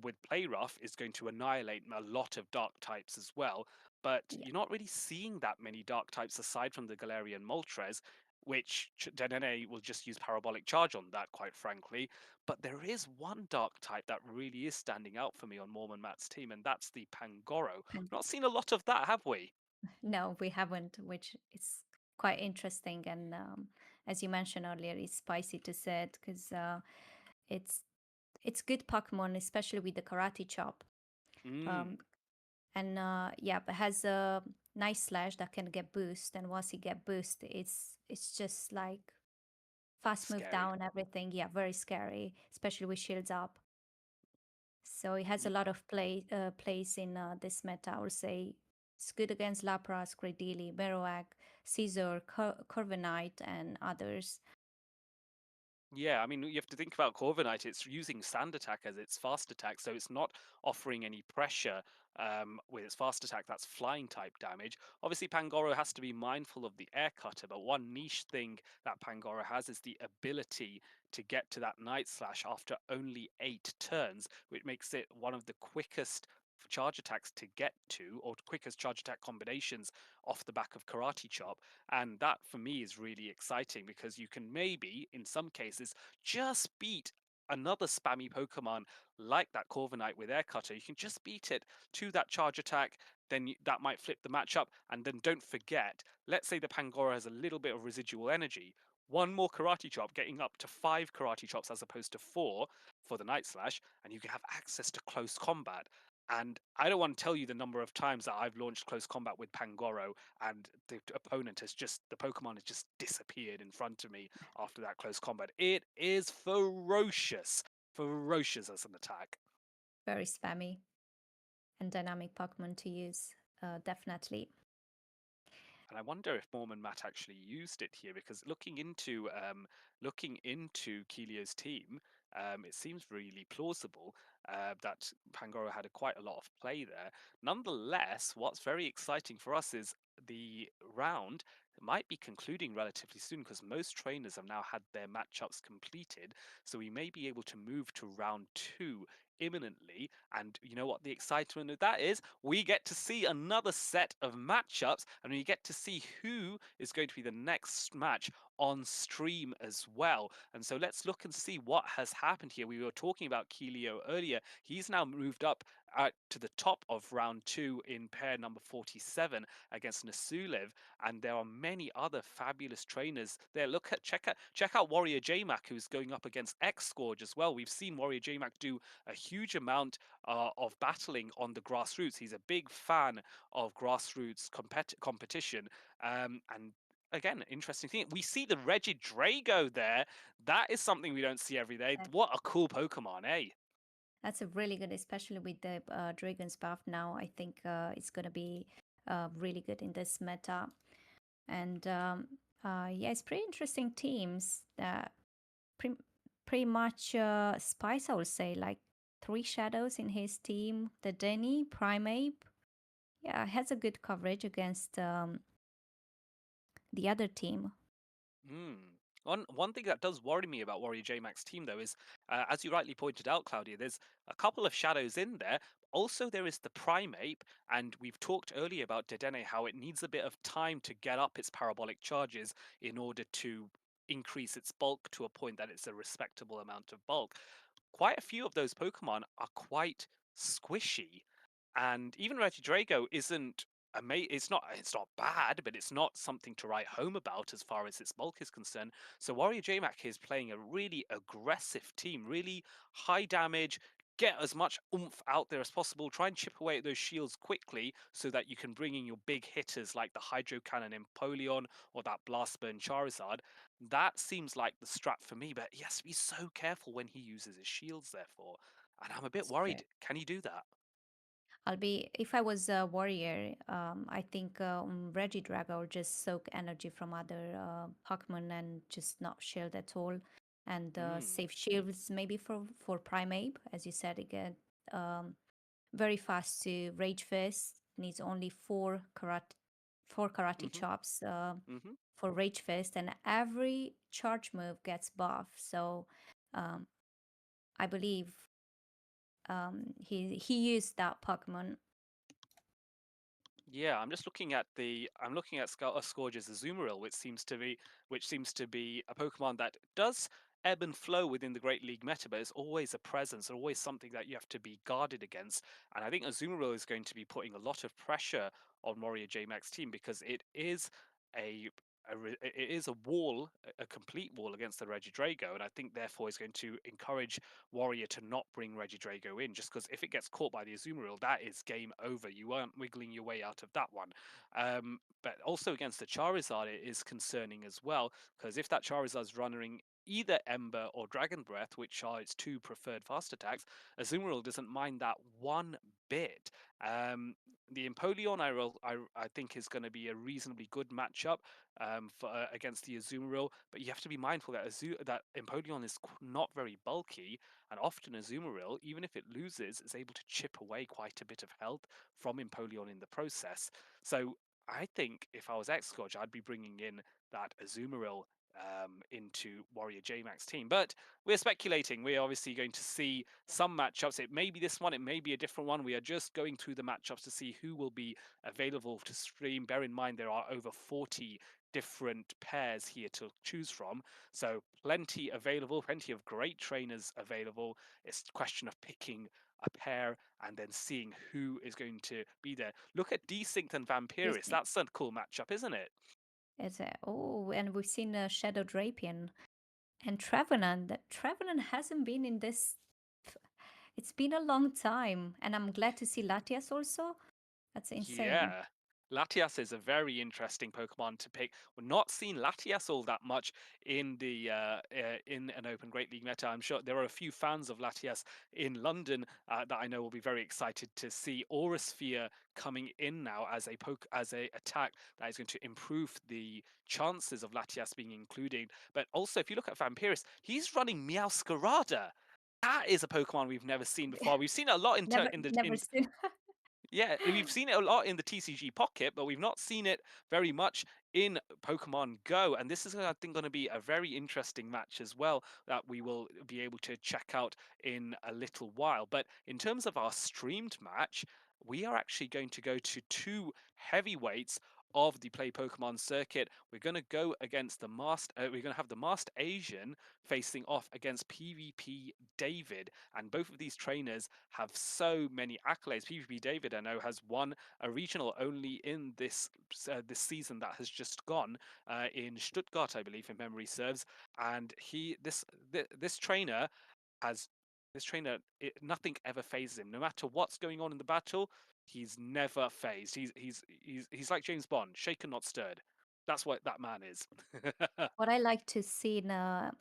with Play Rough is going to annihilate a lot of dark types as well. But Yeah. you're not really seeing that many dark types aside from the Galarian Moltres, which Dedenne will just use Parabolic Charge on that, quite frankly. But there is one dark type that really is standing out for me on Mormon Matt's team, and that's the Pangoro. And We've not seen a lot of that, have we? no, we haven't, which is quite interesting. And as you mentioned earlier, it's spicy to say because it's it's good Pokemon, especially with the Karate Chop. Um, Mm, and yeah, it has a nice slash that can get boost, and once it get boost, it's just like fast move scary. down everything. Yeah, very scary, especially with shields up. So it has a lot of place in this meta. I would say it's good against Lapras, Credili, Marowak, Caesar, Corviknight, and others. Yeah, I mean, you have to think about Corviknight. It's using Sand Attack as its fast attack, so it's not offering any pressure with its fast attack. That's flying type damage. Obviously, Pangoro has to be mindful of the air cutter, but one niche thing that Pangoro has is the ability to get to that Night Slash after only 8 turns, which makes it one of the quickest charge attacks to get to, or quickest charge attack combinations off the back of Karate Chop. And that for me is really exciting because you can maybe, in some cases, just beat another spammy Pokemon like that Corviknight with Air Cutter. You can just beat it to that charge attack, then that might flip the matchup. And then don't forget, let's say the Pangoro has a little bit of residual energy. One more Karate Chop, getting up to 5 Karate Chops as opposed to 4 for the Night Slash, and you can have access to close combat. And I don't want to tell you the number of times that I've launched close combat with Pangoro and the opponent has just the Pokemon has just disappeared in front of me after that close combat. It is ferocious, ferocious as an attack. Very spammy and dynamic Pokemon to use. Definitely. And I wonder if Mormon Matt actually used it here because looking into Keelio's team, it seems really plausible that Pangoro had quite a lot of play there. Nonetheless, what's very exciting for us is the round might be concluding relatively soon because most trainers have now had their matchups completed. So we may be able to move to round 2 imminently. And you know what the excitement of that is? We get to see another set of matchups and we get to see who is going to be the next match on stream as well. And so let's look and see what has happened here. We were talking about Keelio earlier. He's now moved up to the top of round 2 in pair number 47 against Nasulev, and there are many other fabulous trainers there. Check out Warrior JMac, who's going up against X Scourge as well. We've seen Warrior JMac do a huge amount of battling on the grassroots. He's a big fan of grassroots competition. And again, interesting thing. We see the Regidrago there. That is something we don't see every day. What a cool Pokemon, eh? That's a really good, especially with the Dragon's Buff now. I think it's going to be really good in this meta. And yeah, it's pretty interesting teams that pretty, pretty much spice, I would say, like three shadows in his team. The Denny Primeape, yeah, has a good coverage against the other team. Mm. One thing that does worry me about Warrior JMax's team, though, is as you rightly pointed out, Claudia, there's a couple of shadows in there. Also, there is the Primeape, and we've talked earlier about Dedenne, how it needs a bit of time to get up its parabolic charges in order to increase its bulk to a point that it's a respectable amount of bulk. Quite a few of those Pokemon are quite squishy, and even Regidrago isn't it's not bad, but it's not something to write home about as far as its bulk is concerned. So Warrior JMac is playing a really aggressive team, really high damage. Get as much oomph out there as possible. Try and chip away at those shields quickly so that you can bring in your big hitters like the Hydro Cannon Empoleon or that Blast Burn Charizard. That seems like the strat for me, but he has to be so careful when he uses his shields, therefore. And I'm a bit That's true. worried. Can he do that? I'll be if I was a warrior. I think Regidrago would just soak energy from other Pokemon and just not shield at all, and Mm, save shields maybe for Primeape, as you said again. Um, Very fast to Rage Fist. Needs only four karate mhm, chops mhm. for Rage Fist, and every charge move gets buff. So um, I believe he used that Pokemon. Yeah, I'm looking at Scourge's Azumarill, which seems to be a Pokemon that does ebb and flow within the Great League meta, but it's always a presence, always something that you have to be guarded against. And I think Azumarill is going to be putting a lot of pressure on Warrior JMax team because a it is a wall, a complete wall against the Regidrago, and I think therefore is going to encourage Warrior to not bring Regidrago in, just because if it gets caught by the Azumarill, that is game over. You aren't wiggling your way out of that one. But also against the Charizard, it is concerning as well, because if that Charizard's running either Ember or Dragon Breath, which are its two preferred fast attacks, Azumarill doesn't mind that one bit. The Empoleon, I think, is going to be a reasonably good matchup against the Azumarill, but you have to be mindful that that Empoleon is not very bulky, and often Azumarill, even if it loses, is able to chip away quite a bit of health from Empoleon in the process. So I think if I was X-Scourge, I'd be bringing in that Azumarill into Warrior JMax team. But we're speculating. We're obviously going to see some matchups. It may be this one, it may be a different one. We are just going through the matchups to see who will be available to stream. Bear in mind there are over 40 different pairs here to choose from. So plenty available, plenty of great trainers available. It's a question of picking a pair and then seeing who is going to be there. Look at Desync and This Vampiris. That's a cool matchup, isn't it? is and we've seen Shadow Drapion and Trevenant. That Trevenant hasn't been in this. It's been a long time, and I'm glad to see Latias also. That's insane. Yeah. Latias is a very interesting Pokemon to pick. We're not seeing Latias all that much in an Open Great League meta. I'm sure there are a few fans of Latias in London that I know will be very excited to see Aura Sphere coming in now as a attack that is going to improve the chances of Latias being included. But also, if you look at Vampiris, he's running Meowscarada. That is a Pokemon we've never seen before. We've seen it a lot Never, in the never seen. yeah, we've seen it a lot in the TCG Pocket, but we've not seen it very much in Pokemon Go. And this is, I think, going to be a very interesting match as well that we will be able to check out in a little while. But in terms of our streamed match, we are actually going to go to two heavyweights of the Play Pokemon circuit. We're going to go against the we're going to have the Masked Asian facing off against PvP David, and both of these trainers have so many accolades. PvP David, I know, has won a regional only in this season that has just gone in Stuttgart, I believe, if memory serves. And this trainer has nothing ever phases him. No matter what's going on in the battle, he's never phased. He's like James Bond, shaken not stirred. That's what that man is. What I like to see in a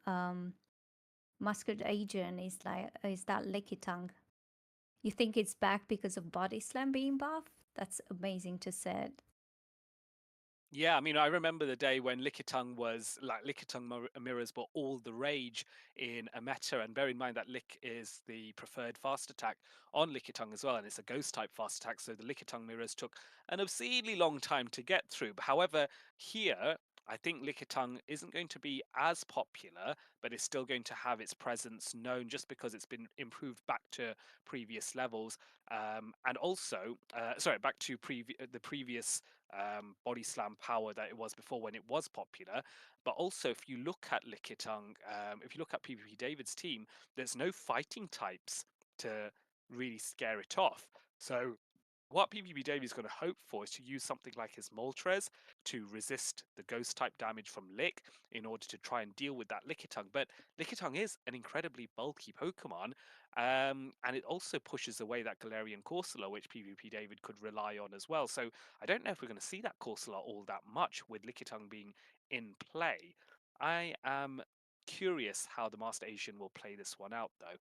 Muscular Agent is that licky tongue. You think it's back because of Body Slam being buff? That's amazing to say. Yeah, I mean, I remember the day when Lickitung was like mirrors were all the rage in a meta, and bear in mind that Lick is the preferred fast attack on Lickitung as well, and it's a ghost type fast attack, so the Lickitung mirrors took an obscenely long time to get through. However, here I think Lickitung isn't going to be as popular, but it's still going to have its presence known just because it's been improved back to previous levels, and also, sorry, back to the previous body slam power that it was before when it was popular. But also, if you look at Lickitung, if you look at PvP David's team, there's no fighting types to really scare it off. So what PvP Dave is going to hope for is to use something like his Moltres to resist the ghost type damage from Lick in order to try and deal with that Lickitung. But Lickitung is an incredibly bulky Pokemon, and it also pushes away that Galarian Corsola, which PvP David could rely on as well. So I don't know if we're going to see that Corsola all that much with Lickitung being in play. I am curious how the Master Asian will play this one out, though.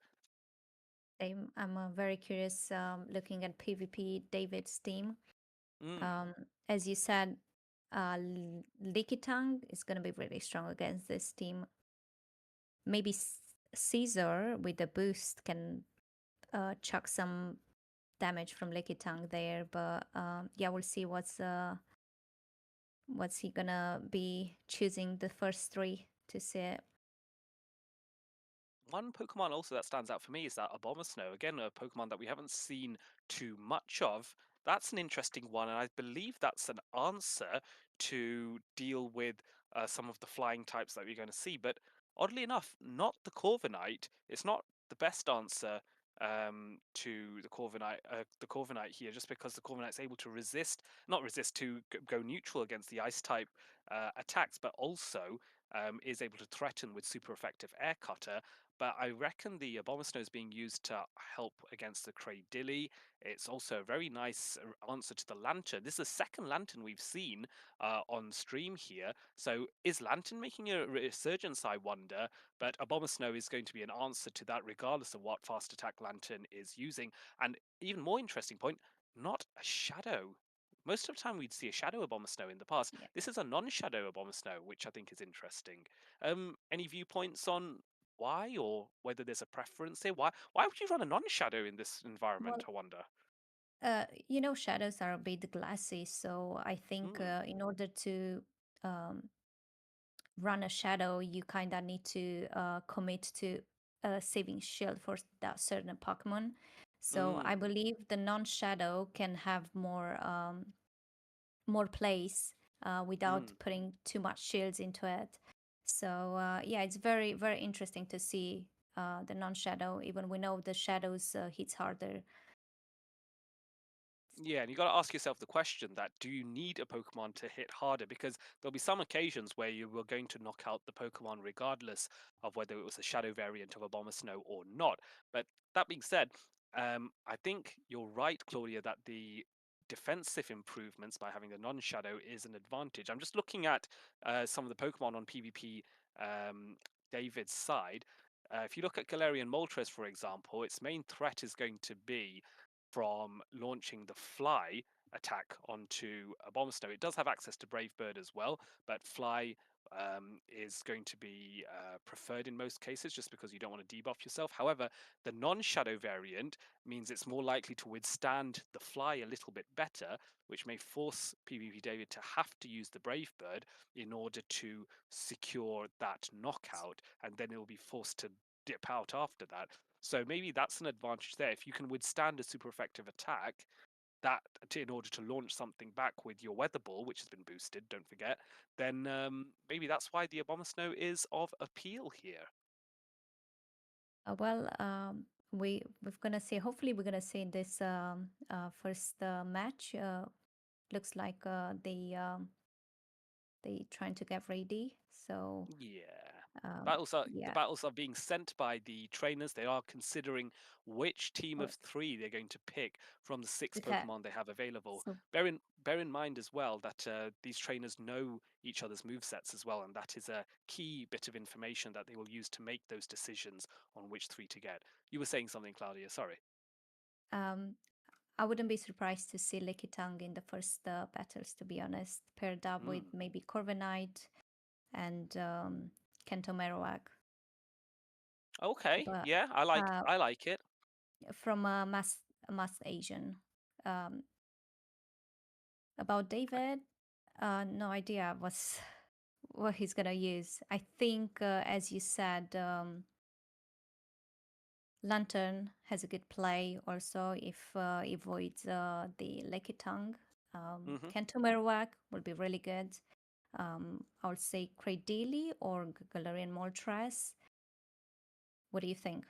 I'm very curious looking at PvP David's team. Mm. Um, as you said, Leaky Tongue is going to be really strong against this team. Maybe Caesar with the boost can chuck some damage from Leaky Tongue there, but yeah, we'll see what's he gonna be choosing the first three to see it. One Pokemon also that stands out for me is that Abomasnow. Again, a Pokemon that we haven't seen too much of. That's an interesting one, and I believe that's an answer to deal with some of the flying types that we're going to see. But oddly enough, not the Corviknight. It's not the best answer to the Corviknight here, just because the Corviknight's able to not resist, to go neutral against the Ice type attacks, but also is able to threaten with super effective Air Cutter. But I reckon the Abomasnow is being used to help against the Cradilly. It's also a very nice answer to the Lantern. This is the second Lantern we've seen on stream here. So is Lantern making a resurgence, I wonder? But Abomasnow is going to be an answer to that, regardless of what fast attack Lantern is using. And even more interesting point, not a shadow. Most of the time we'd see a shadow Abomasnow in the past. Yeah. This is a non-shadow Abomasnow, which I think is interesting. Any viewpoints on why, or whether there's a preference there? Why would you run a non-shadow in this environment, Well, I wonder? shadows are a bit glassy, so I think Mm, in order to um, run a shadow, you kind of need to commit to a saving shield for that certain Pokemon. So I mm, believe the non-shadow can have more place without mm. putting too much shields into it. So yeah, it's very very interesting to see the non-shadow. Even we know the shadows hits harder. Yeah, and you got to ask yourself the question that do you need a Pokemon to hit harder? Because there'll be some occasions where you were going to knock out the Pokemon regardless of whether it was a shadow variant of Abomasnow or not. But that being said, I think you're right, Claudia, that the defensive improvements by having a non-shadow is an advantage. I'm just looking at some of the Pokemon on PvP um, David's side. If you look at Galarian Moltres, for example, its main threat is going to be from launching the fly attack onto a bomb snow. It does have access to Brave Bird as well, but fly is going to be preferred in most cases just because you don't want to debuff yourself. However, the non-shadow variant means it's more likely to withstand the fly a little bit better, which may force PvP David to have to use the Brave Bird in order to secure that knockout, and then it'll be forced to dip out after that. So maybe that's an advantage there. If you can withstand a super effective attack, that in order to launch something back with your weather ball, which has been boosted, don't forget, then maybe that's why the Abomasnow is of appeal here. Well, we're gonna see. Hopefully, we're gonna see in this first match. Looks like they trying to get ready. So Yeah. um, Battles are the yeah, battles are being sent by the trainers. They are considering which team well, of three they're going to pick from the six okay. Pokemon they have available. So Bear in mind as well that these trainers know each other's movesets as well, and that is a key bit of information that they will use to make those decisions on which three to get. You were saying something, Claudia. Sorry. um, I wouldn't be surprised to see Lickitung in the first battles, to be honest, paired up with Mm. maybe Corviknight and Kento Marowak. Okay, But yeah, uh, I like it. from Mass Asian. Um, about David, no idea what's what he's gonna use. I think, as you said, Lantern has a good play also if it avoids the Lickitung. Hmm. Kento Marowak will be really good. I would say Cradily or Galarian Moltres. What do you think?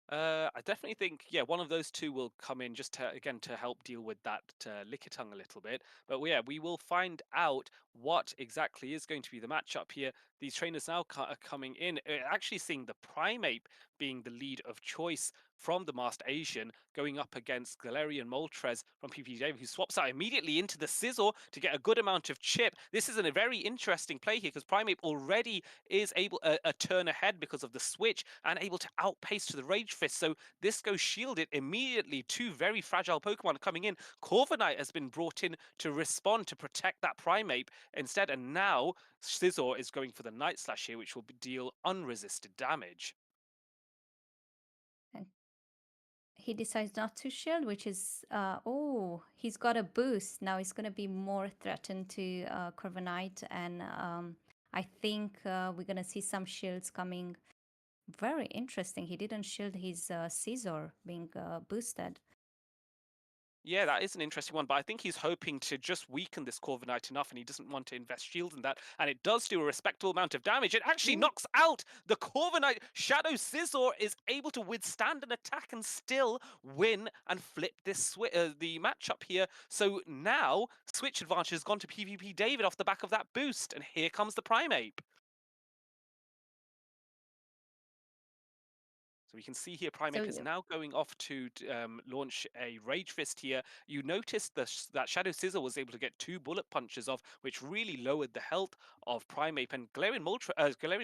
I definitely think, yeah, one of those two will come in just to, again, to help deal with that Lickitung a little bit. But yeah, we will find out what exactly is going to be the matchup here. These trainers now are coming in, actually seeing the Primeape being the lead of choice from the Masked Asian, going up against Galarian Moltres from PPJ, who swaps out immediately into the Scizor to get a good amount of chip. This is a very interesting play here because Primeape already is able a turn ahead because of the switch and able to outpace to the Rage Fist. So this goes shielded immediately. Two very fragile Pokemon coming in. Corviknight has been brought in to respond to protect that Primeape instead, and now Scizor is going for the Night Slash here, which will deal unresisted damage. And he decides not to shield, which is oh, he's got a boost now. He's gonna be more threatened to Corviknight, and I think we're gonna see some shields coming. Very interesting. He didn't shield his Caesar being boosted. Yeah, that is an interesting one, but I think he's hoping to just weaken this Corviknight enough, and he doesn't want to invest shield in that. And it does do a respectable amount of damage. It actually Ooh. knocks out the Corviknight. Shadow Scizor is able to withstand an attack and still win and flip this the matchup here. So now switch advantage has gone to PvP David off the back of that boost, and here comes the Primeape. So we can see here Primeape So is now going off to launch a Rage Fist here. You noticed that Shadow Scissor was able to get two bullet punches off, which really lowered the health of Primeape. And Galarian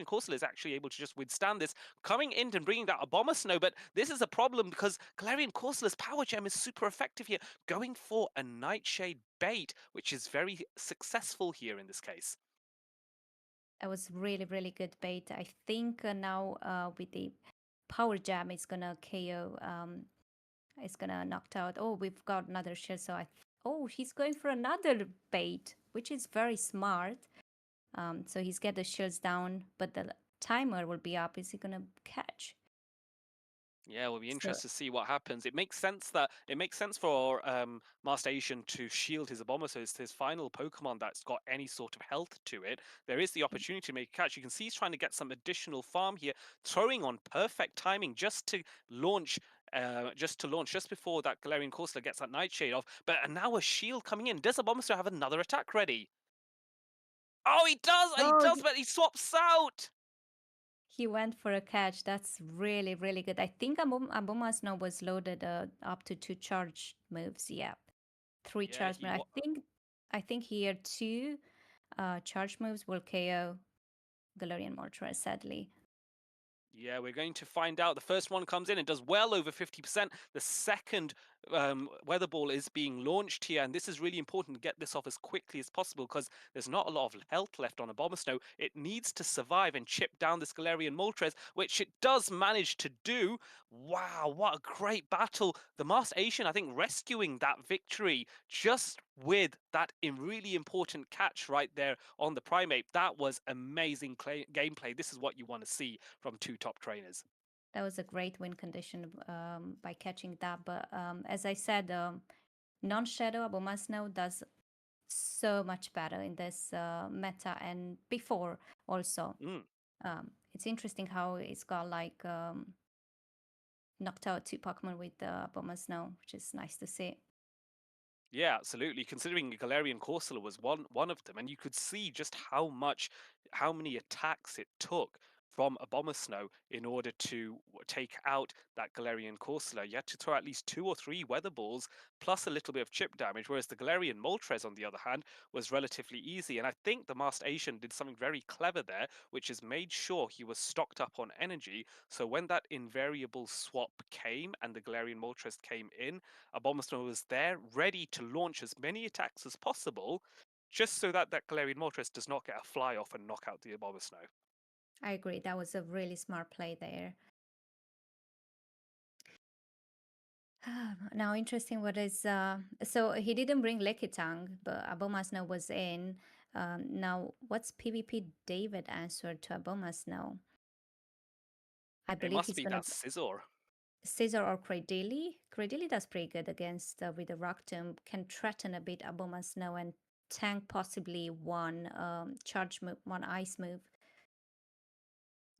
Corsola is actually able to just withstand this, coming in and bringing that Abomasnow. But this is a problem because Galarian Corsola's Power Gem is super effective here, going for a Nightshade bait, which is very successful here in this case. that was really, really good bait. I think now with the power jam, it's gonna KO. It's gonna knocked out. Oh, we've got another shield. So oh, he's going for another bait, which is very smart. So he's get the shields down, but the timer will be up. Is he gonna catch? Yeah, we'll be So interested to see what happens. It makes sense for Master Asian to shield his Abomasnow. So it's his final Pokemon that's got any sort of health to it. There is the opportunity to make a catch. You can see he's trying to get some additional farm here, throwing on perfect timing just to launch. Just before that Galarian Corsola gets that Nightshade off, but now a shield coming in. Does Abomasnow have another attack ready? Oh, he does! He oh, does, but he swaps out. he went for a catch. That's really, really good. I think Abomasnow was loaded up to two charge moves. Yeah, three Yeah, charge moves. I think here two charge moves will KO Galarian Moltres, sadly. Yeah, we're going to find out. The first one comes in and does well over 50%. The second weather ball is being launched here, and this is really important to get this off as quickly as possible because there's not a lot of health left on Abomasnow. It needs to survive and chip down this Galarian Moltres, which it does manage to do. Wow, what a great battle. The Masked Asian, I think, rescuing that victory just with that really important catch right there on the Primeape. That was amazing gameplay. This is what you want to see from two top trainers. That was a great win condition by catching that. But as I said, non-shadow Abomasnow does so much better in this meta and before also. Mm. It's interesting how it's got like knocked out two Pokemon with Abomasnow, which is nice to see. Yeah, absolutely. Considering Galarian Corsola was one of them, and you could see just how many attacks it took from Abomasnow in order to take out that Galarian Corsola. You had to throw at least 2 or 3 weather balls plus a little bit of chip damage, whereas the Galarian Moltres, on the other hand, was relatively easy. And I think the Masked Asian did something very clever there, which is made sure he was stocked up on energy. So when that invariable swap came and the Galarian Moltres came in, Abomasnow was there, ready to launch as many attacks as possible, just so that that Galarian Moltres does not get a fly off and knock out the Abomasnow. I agree. That was a really smart play there. Now, interesting. What is so he didn't bring Lecitang, but Abomasnow was in. Now, what's PvP David answer to Abomasnow? I It believe must he's be gonna that Scizor. Caesar or Cradily. Cradily does pretty good against with the Rock Tomb. Can threaten a bit Abomasnow and tank possibly one charge move, one ice move.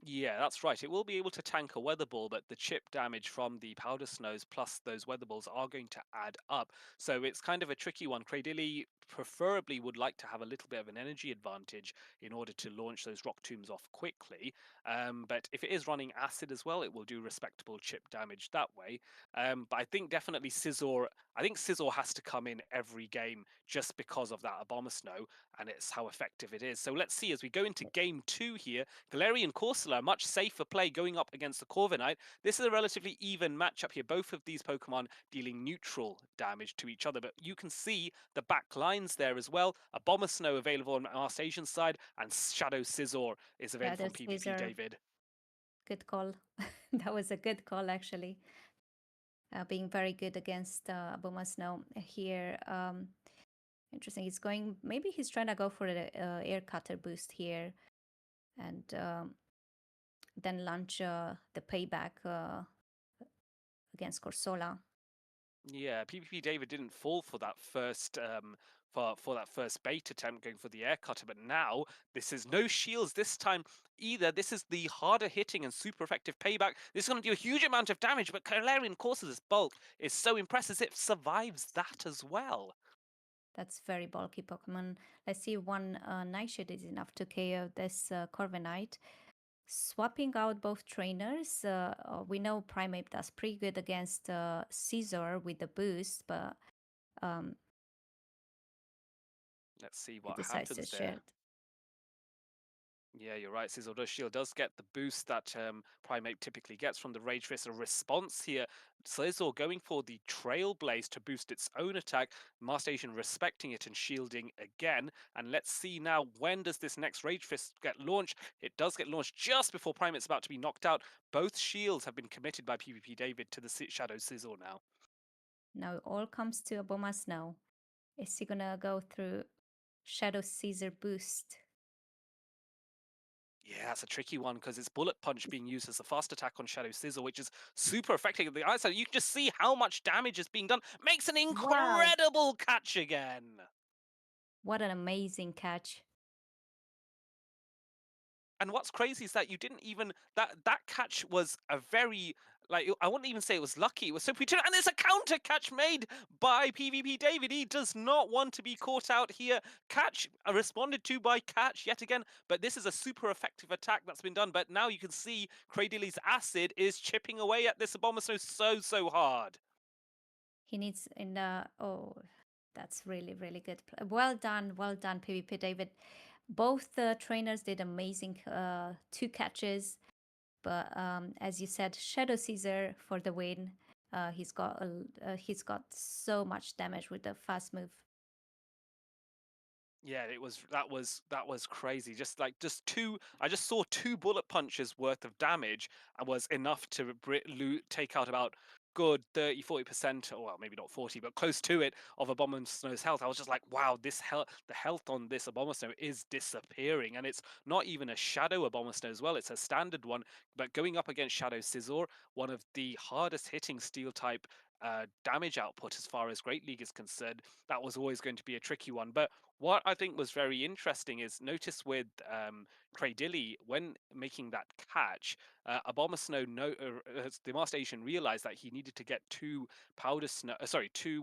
Yeah, that's right. It will be able to tank a weather ball, but the chip damage from the powder snows plus those weather balls are going to add up. So it's kind of a tricky one. Cradilly preferably would like to have a little bit of an energy advantage in order to launch those rock tombs off quickly. But if it is running acid as well, it will do respectable chip damage that way. But I think definitely Scizor. I think Scizor has to come in every game just because of that Abomasnow and it's how effective it is. So let's see as we go into game 2 here. Galarian Corsola, much safer play going up against the Corviknight. This is a relatively even matchup here. Both of these Pokemon dealing neutral damage to each other, but you can see the back lines there as well. Abomasnow available on our Asian side, and Shadow Scizor is Yeah, available the from PvP Caesar. David. Good call. That was a good call actually. Being very good against Abomasnow here. Interesting. He's going. Maybe he's trying to go for the air cutter boost here, and then launch the payback against Corsola. Yeah, PvP David didn't fall for that first for that first bait attempt going for the air cutter, but now this is no shields this time either. This is the harder hitting and super effective payback. This is going to do a huge amount of damage, but Calarian Course's bulk is so impressive it survives that as well. That's very bulky Pokemon. Let's see if one Nightshade is enough to KO this Corviknight. Swapping out both trainers, we know Primeape does pretty good against Caesar with the boost, but um, Let's see he what decides to happens there. share it. Yeah, you're right. Sizzle does Shield does get the boost that Primeape typically gets from the Rage Fist. A response here. Sizzle going for the Trailblaze to boost its own attack. Master Asian respecting it and shielding again. And let's see now, when does this next Rage Fist get launched? It does get launched just before Primeape's about to be knocked out. Both shields have been committed by PvP David to the Shadow Sizzle now. Now it all comes to Abomasnow. Is he gonna go through Shadow Caesar boost? Yeah, that's a tricky one because it's Bullet Punch being used as a fast attack on Shadow Sizzle, which is super effective at the eyesight. You can just see how much damage is being done. Makes an Wow, incredible catch again. what an amazing catch! And what's crazy is that you didn't even that catch was a very like I wouldn't even say it was lucky. It was simply and it's a counter catch made by PvP David. He does not want to be caught out here. Catch responded to by catch yet again, but this is a super effective attack that's been done. But now you can see Cradilly's acid is chipping away at this Abomasnow so hard. He needs in the that's really really good. Well done, PvP David. Both the trainers did amazing two catches, but as you said, Shadow Caesar for the win. He's got so much damage with the fast move. Yeah, that was crazy. Just two. I just saw 2 bullet punches worth of damage and was enough to take out about good 30-40%, or well, maybe not 40, but close to it of Abomasnow's health. I was just like, wow, the health on this Abomasnow is disappearing, and it's not even a Shadow Abomasnow as well. It's a standard one, but going up against Shadow Scizor, one of the hardest hitting Steel type damage output as far as Great League is concerned, that was always going to be a tricky one. But what I think was very interesting is notice with Cradilly, when making that catch, Abomasnow, the Master Asian realized that he needed to get two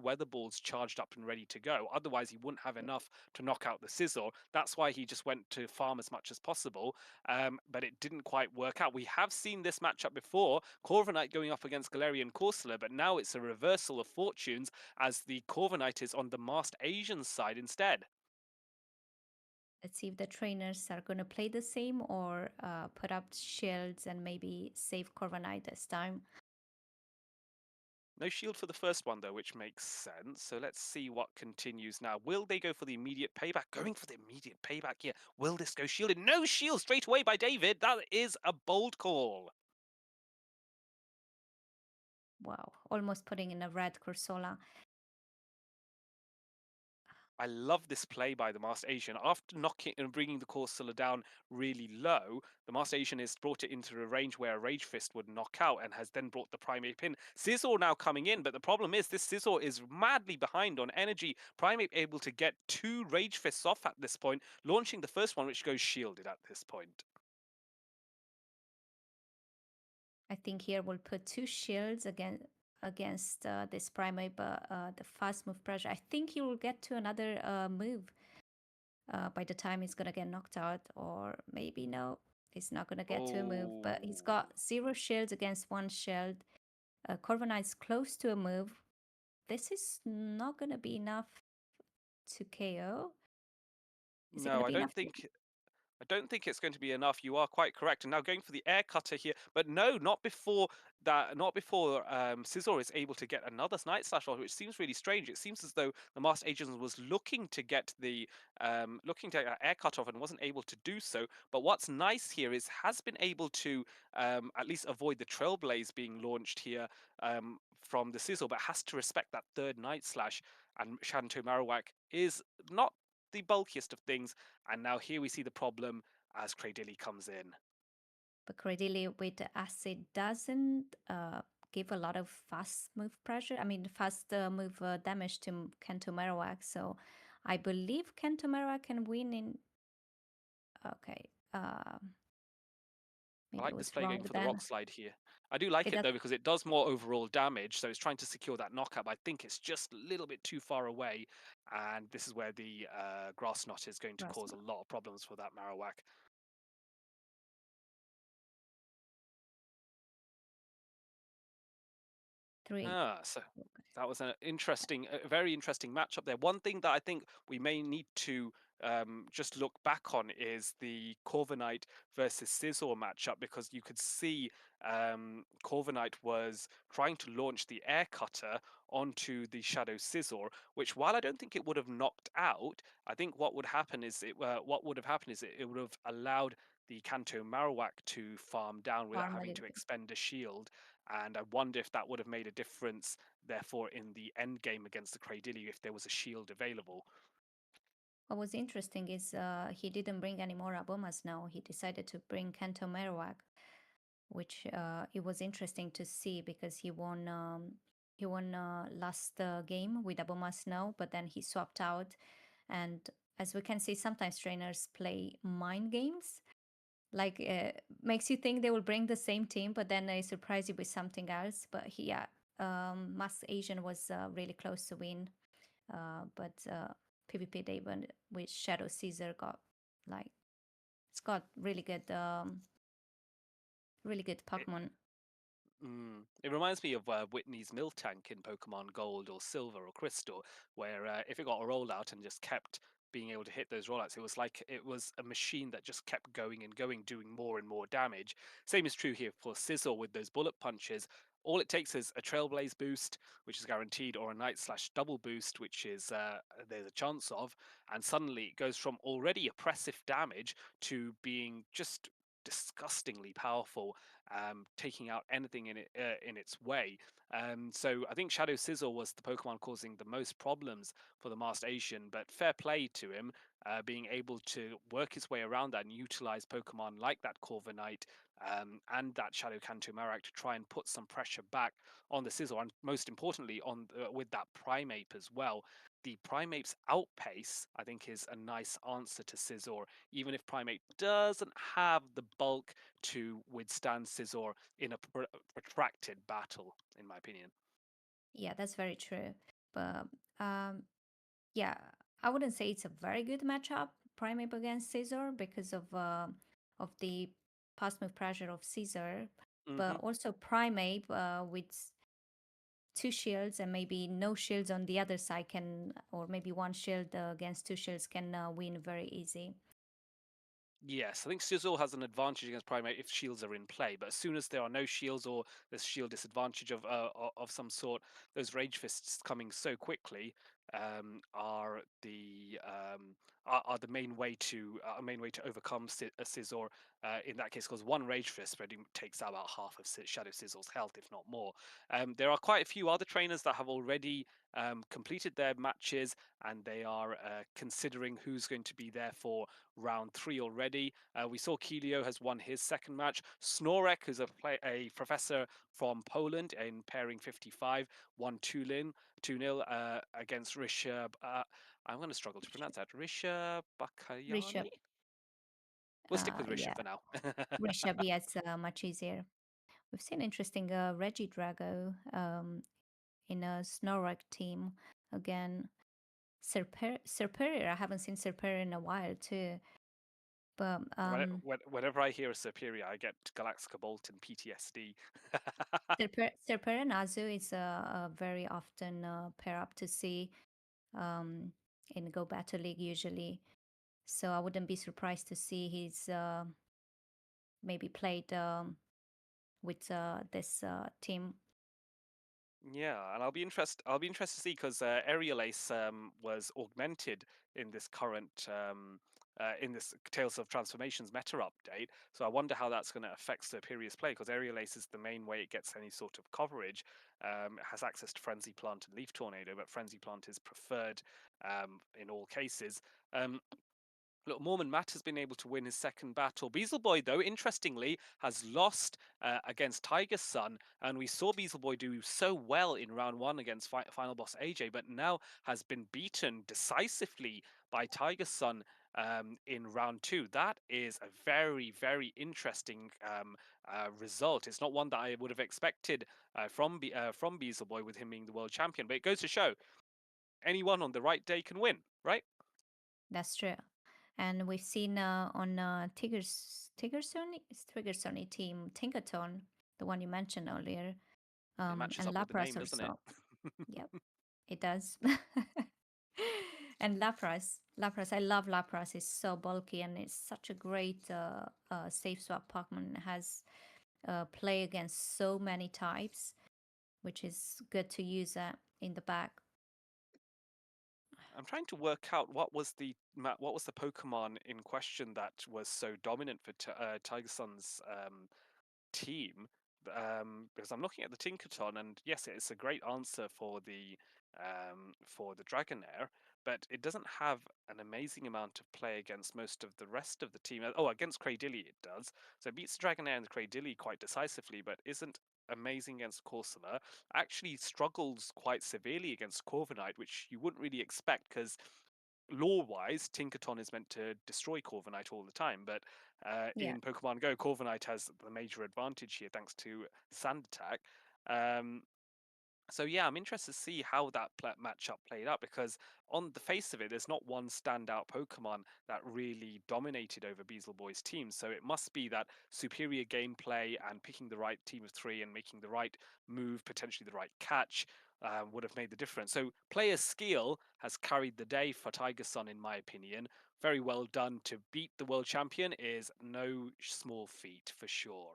weather balls charged up and ready to go. Otherwise, he wouldn't have enough to knock out the Scizor. That's why he just went to farm as much as possible. But it didn't quite work out. We have seen this matchup before, Corviknight going up against Galarian Corsola, but now it's a reversal of fortunes as the Corviknight is on the Masked Asian side instead. Let's see if the trainers are going to play the same or put up shields and maybe save Corviknight this time. No shield for the first one, though, which makes sense. So let's see what continues now. Will they go for the immediate payback? Going for the immediate payback here. Will this go shielded? No shield straight away by David. That is a bold call. Wow, almost putting in a red Corsola. I love this play by the Master Asian. After knocking and bringing the Corsola down really low, the Master Asian has brought it into a range where a Rage Fist would knock out and has then brought the Primate Pin. Scizor now coming in, but the problem is this Scizor is madly behind on energy. Primate able to get two Rage Fists off at this point, launching the first one, which goes shielded at this point. I think here we'll put two shields against this primate, but the fast move pressure. I think he will get to another move by the time he's gonna get knocked out, or maybe no, he's not gonna get to a move. But he's Oh, got zero shields against one shield. Corviknight's close to a move. This is not gonna be enough to KO. Is it no, gonna I be don't enough to? think I don't think it's going to be enough. You are quite correct. And now going for the air cutter here, but no, not before that. Not before Scizor is able to get another Night Slash off, which seems really strange. It seems as though the Master Agent was looking to get the air cut off and wasn't able to do so. But what's nice here is has been able to at least avoid the Trailblaze being launched here from the Scizor, but has to respect that third Night Slash. And Shanto Marowak is not the bulkiest of things, and now here we see the problem as Cradilly comes in. But Credilli with the acid doesn't give a lot of fast move pressure. I mean, fast move damage to Kento Marowak. So I believe Kento Marowak can win in. Okay, I maybe I like this was play wrong going for the then. rock slide here. I do like It it does. though because it does more overall damage, so it's trying to secure that knockup. I think it's just a little bit too far away, and this is where the grass knot is going to cause a lot of problems for that Marowak. Three. So that was an interesting, a very interesting matchup there. One thing that I think we may need to just look back on is the Corviknight versus Scizor matchup because you could see Corviknight was trying to launch the air cutter onto the Shadow Scizor, which while I don't think it would have knocked out, I think what would happen is it would have allowed the Kanto Marowak to farm down without Farm a having little to bit. expend a shield. And I wonder if that would have made a difference, therefore, in the end game against the Cradilly if there was a shield available. What was interesting is he didn't bring any more Abomas now. He decided to bring Kento Marowak, which it was interesting to see because he won. He won last game with Abomas now, but then he swapped out. And as we can see, sometimes trainers play mind games. Like makes you think they will bring the same team, but then they surprise you with something else. But he, yeah, Masked Asian was really close to win. But PvP David with Shadow Caesar got like it's got really good It, Pokemon. it reminds me of Whitney's Miltank in Pokemon Gold or Silver or Crystal, where if it got a rollout and just kept being able to hit those rollouts, it was like it was a machine that just kept going and going, doing more and more damage. Same is true here for Sizzle with those bullet punches. All it takes is a Trailblaze boost, which is guaranteed, or a Night Slash double boost, which is there's a chance of, and suddenly it goes from already oppressive damage to being just disgustingly powerful, taking out anything in its way. So I think Shadow Sizzle was the Pokemon causing the most problems for the Masked Asian, but fair play to him, being able to work his way around that and utilize Pokemon like that Corviknight and that Shadow Canto Marak to try and put some pressure back on the Scizor, and most importantly, with that Primeape as well. The Primeape's outpace, I think, is a nice answer to Scizor, even if Primeape doesn't have the bulk to withstand Scizor in a protracted battle, in my opinion. Yeah, that's very true. But um, yeah, I wouldn't say it's a very good matchup, Primeape against Caesar, because of the pass move pressure of Caesar, but Hmm. also Primeape with two shields and maybe no shields on the other side can, or maybe one shield against two shields can win very easy. Yes, I think Sizzle has an advantage against Primate if shields are in play, but as soon as there are no shields or there's shield disadvantage of some sort, those Rage Fists coming so quickly are the main way to overcome Scizor in that case, because one Rage Fist pretty takes out about half of Shadow Sizzle's health, if not more. There are quite a few other trainers that have already completed their matches, and they are considering who's going to be there for round three already. We saw Keelio has won his second match. Snorek, who's a professor from Poland in pairing 55, won 2-0 against Risha. I'm going to struggle to pronounce that. Risha Bakayani? Rishabh, We'll stick with Risha yeah, for now. Rishabh, yeah, it's much easier. We've seen interesting Reggie Drago in a Snorlax team again. Serperior, I haven't seen Serperior in a while too. But Whenever I hear a Superior, I get Galaxica Bolt and PTSD. Serperior and Azu is a very often pair up to see um, in Go Battle League usually. So I wouldn't be surprised to see he's maybe played with this team. Yeah, and I'll be interested to see because Aerial Ace was augmented in this current in this Tales of Transformations meta update. So I wonder how that's going to affect Superior's play because Aerial Ace is the main way it gets any sort of coverage. It has access to Frenzy Plant and Leaf Tornado, but Frenzy Plant is preferred in all cases. Um, Look, Mormon Matt has been able to win his second battle. Beelzeboy, though, interestingly, has lost against Tiger Sun, and we saw Beelzeboy do so well in round one against final boss AJ, but now has been beaten decisively by Tiger Sun in round two. That is a very, very interesting result. It's not one that I would have expected from Beelzeboy with him being the world champion, but it goes to show anyone on the right day can win, right? That's true. And we've seen on Trigger Sony team Tinkaton, the one you mentioned earlier, It matches and up with the Lapras name, doesn't it? also. Yep, it does. And Lapras, I love Lapras. It's so bulky and it's such a great safe swap Pokemon. It has play against so many types, which is good to use in the back. I'm trying to work out what was the Pokemon in question that was so dominant for Tiger Sun's team. Because I'm looking at the Tinkaton, and yes, it's a great answer for the Dragonair, but it doesn't have an amazing amount of play against most of the rest of the team. Oh, against Cradilly it does. So it beats the Dragonair and the Cradilly quite decisively, but isn't amazing against Corsola. Actually struggles quite severely against Corviknight, which you wouldn't really expect because lore-wise, Tinkaton is meant to destroy Corviknight all the time, but Yeah, in Pokemon Go, Corviknight has the major advantage here thanks to Sand Attack. Um, so yeah, I'm interested to see how that matchup played out because on the face of it, there's not one standout Pokemon that really dominated over Beazle Boy's team. So it must be that superior gameplay and picking the right team of three and making the right move, potentially the right catch, would have made the difference. So player skill has carried the day for Tiger Sun, in my opinion. Very well done. To beat the world champion is no small feat for sure.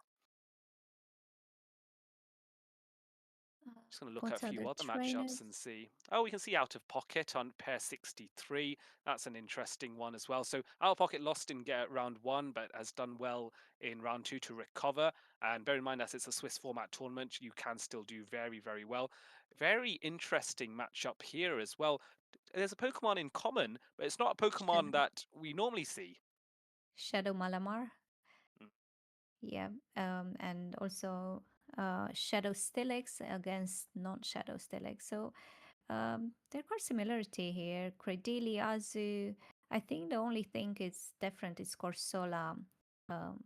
Just going to look at a what few other other matchups trainers? and see. Oh, we can see Out of Pocket on pair 63. That's an interesting one as well. So Out of Pocket lost in round one, but has done well in round two to recover. And bear in mind, as it's a Swiss format tournament, you can still do very, very well. Very interesting matchup here as well. There's a Pokemon in common, but it's not a Pokemon Shadow, that we normally see. Shadow Malamar. Mm. Yeah, and also Shadow Steelix against non-Shadow Steelix. So there are similarity here. Credili, Azu. I think the only thing is different is Corsola, um,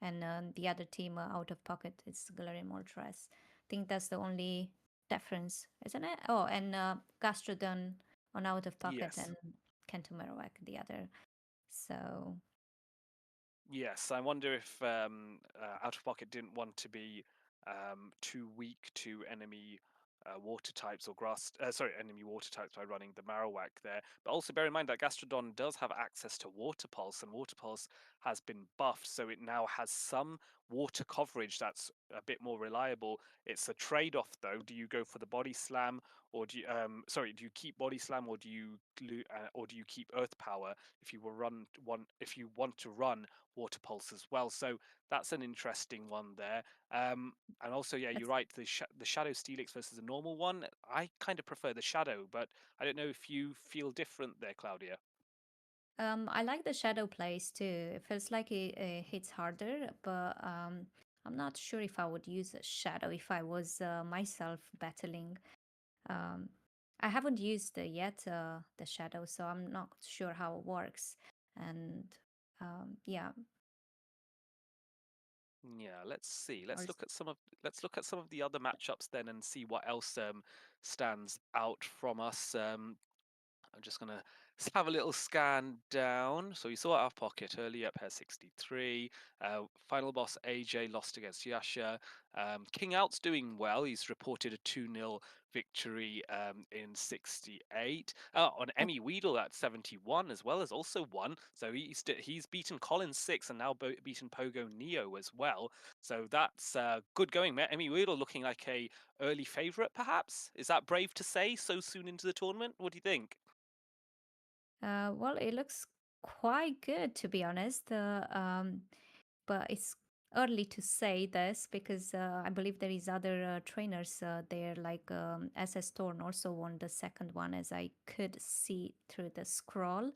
and the other team out of pocket is Galarian Moltres. I think that's the only difference, isn't it? Oh, and Gastrodon on out of pocket Yes. and Kento Marowak the other. So Yes, I wonder if Out of Pocket didn't want to be too weak to enemy water types or enemy water types by running the Marowak there. But also bear in mind that Gastrodon does have access to Water Pulse, and Water Pulse has been buffed, so it now has some water coverage that's a bit more reliable. It's a trade-off though. Do you go for the Body Slam, or do you keep Body Slam, or do you keep Earth Power if you want to run Water Pulse as well. So that's an interesting one there. And also, yeah, you're that's right. The Shadow Steelix versus a normal one, I kind of prefer the Shadow, but I don't know if you feel different there, Claudia. I like the shadow plays too. It feels like it hits harder, but I'm not sure if I would use a shadow if I was myself battling. Um, I haven't used yet the shadow, so I'm not sure how it works. And yeah, Yeah, let's see. or Let's look at some of the other matchups then and see what else stands out from us. I'm just going to have a little scan down. So we saw our pocket earlier, pair 63. Final boss AJ lost against Yasha. King Out's doing well. He's reported a 2-0 victory in 68. On I Emmy Weedle at 71 as well, has also won. So he's beaten Colin 6 and now beaten Pogo Neo as well. So that's good going. Emmy Weedle looking like a early favourite, perhaps. Is that brave to say so soon into the tournament? What do you think? well, it looks quite good to be honest. But it's early to say this because I believe there is other trainers there, like SS Thorn also won the second one, as I could see through the scroll.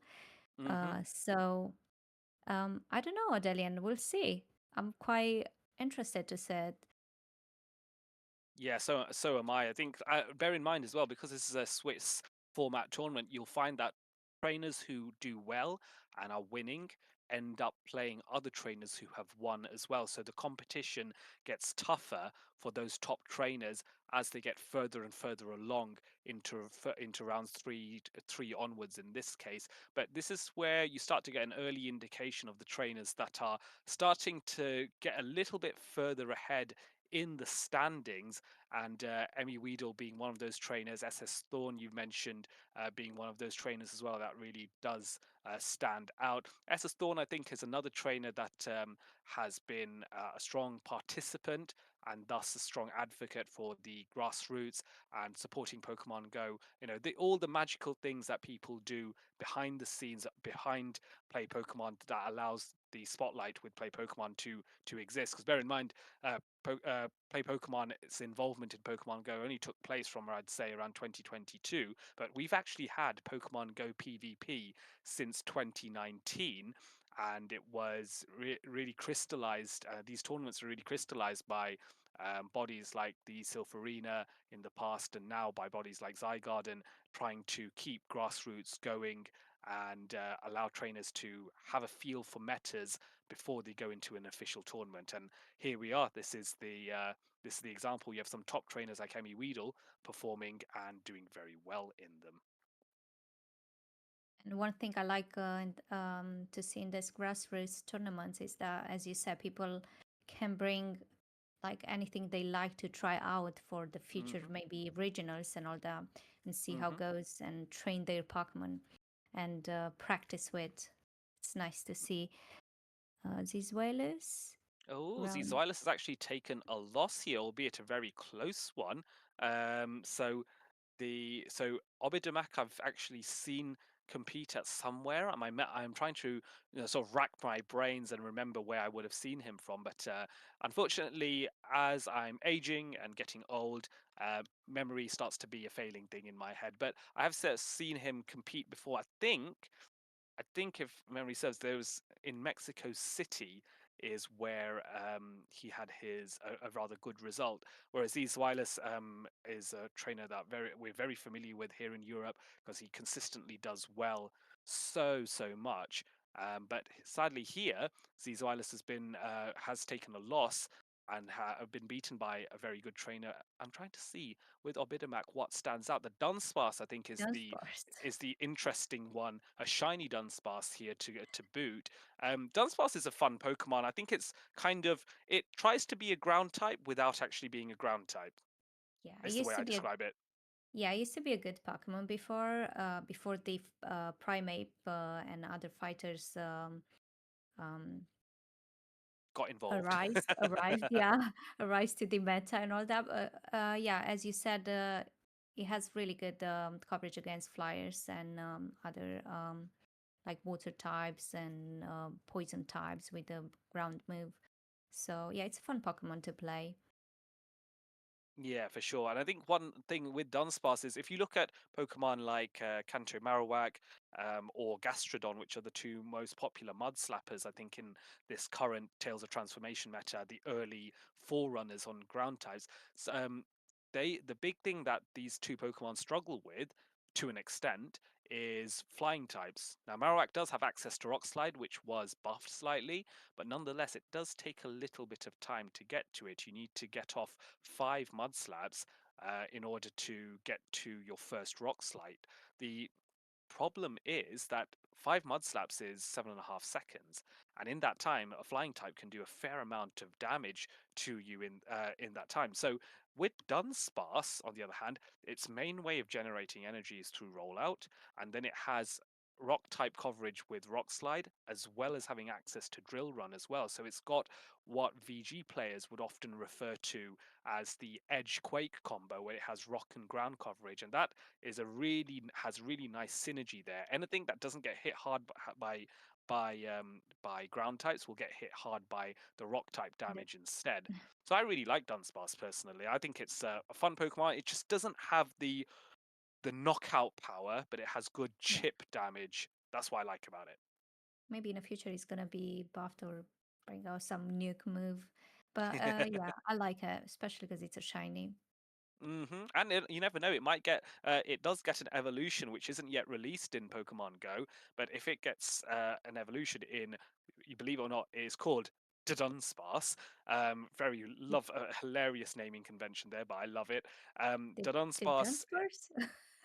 Hmm. So I don't know, Adelian. We'll see. I'm quite interested to see it. Yeah, so am I. I think bear in mind as well because this is a Swiss format tournament. You'll find that trainers who do well and are winning end up playing other trainers who have won as well. So the competition gets tougher for those top trainers as they get further and further along into rounds three onwards in this case. But this is where you start to get an early indication of the trainers that are starting to get a little bit further ahead in the standings, and Emmy Weedle being one of those trainers, SS Thorn you mentioned being one of those trainers as well, that really does stand out. SS Thorn, I think, is another trainer that has been a strong participant and thus a strong advocate for the grassroots and supporting Pokemon Go. You know, all the magical things that people do behind the scenes, behind Play Pokemon, that allows the spotlight with Play Pokemon to exist. Because bear in mind, Play Pokemon, its involvement in Pokemon Go only took place from, I'd say, around 2022. But we've actually had Pokemon Go PvP since 2019. And it was really crystallized. These tournaments are really crystallized by bodies like the Silpharina in the past, and now by bodies like Zygarden, trying to keep grassroots going and allow trainers to have a feel for metas before they go into an official tournament. And here we are. This is the example. You have some top trainers like Emmy Weedle performing and doing very well in them. And one thing I like to see in this grassroots tournaments is that, as you said, people can bring like anything they like to try out for the future, Hmm. maybe regionals and all that, and see how it Hmm. goes and train their Pokemon and practice with. It's nice to see these whalers Oh, around. Xylis has actually taken a loss here, albeit a very close one. So Obidomak I've actually seen compete at somewhere. I'm trying to sort of rack my brains and remember where I would have seen him from. But unfortunately, as I'm aging and getting old, memory starts to be a failing thing in my head. But I have seen him compete before. I think if memory serves, there was in Mexico City is where he had a rather good result. Whereas Zweilous is a trainer that we're very familiar with here in Europe because he consistently does well so much. But sadly here, Zweilous has taken a loss and been beaten by a very good trainer. I'm trying to see with Obidomak what stands out. The Dunsparce, I think, Dunsparce. is the interesting one. A shiny Dunsparce here to boot. Dunsparce is a fun Pokemon. I think it tries to be a ground type without actually being a ground type. Yeah, it Is the way used to I be a describe it. yeah, it used to be a good Pokemon before the Primeape and other fighters um, Got involved. arrived, yeah, arrived to the meta and all that. Yeah, as you said, it has really good coverage against flyers and other like water types and poison types with the ground move. So yeah, it's a fun Pokemon to play. Yeah, for sure. And I think one thing with Dunsparce is if you look at Pokemon like Kanto Marowak or Gastrodon, which are the two most popular mud slappers, I think, in this current Tales of Transformation meta, the early forerunners on ground types, the big thing that these two Pokemon struggle with, to an extent, is flying types. Now, Marowak does have access to Rock Slide, which was buffed slightly, but nonetheless, it does take a little bit of time to get to it. You need to get off 5 mud slabs in order to get to your first rock slide. The problem is that 5 mud slaps is 7.5 seconds, and in that time, a flying type can do a fair amount of damage to you in that time. So with Dunsparce, on the other hand, its main way of generating energy is through rollout, and then it has rock type coverage with rock slide as well as having access to drill run as well. So it's got what VG players would often refer to as the edge quake combo, where it has rock and ground coverage, and that has really nice synergy there. Anything that doesn't get hit hard by ground types will get hit hard by the rock type Yep. damage instead. So I really like Dunsparce personally. I think it's a fun Pokemon. It just doesn't have the knockout power, but it has good Yeah, chip damage. That's what I like about it. maybe in the future it's gonna be buffed or bring out some nuke move. But yeah, I like it, especially because it's a shiny. And you never know, it does get an evolution which isn't yet released in Pokemon Go, but if it gets an evolution in, you believe it or not, it is called Dunsparce. Very love a hilarious naming convention there, but I love it. The Dunsparce, Dunsparce?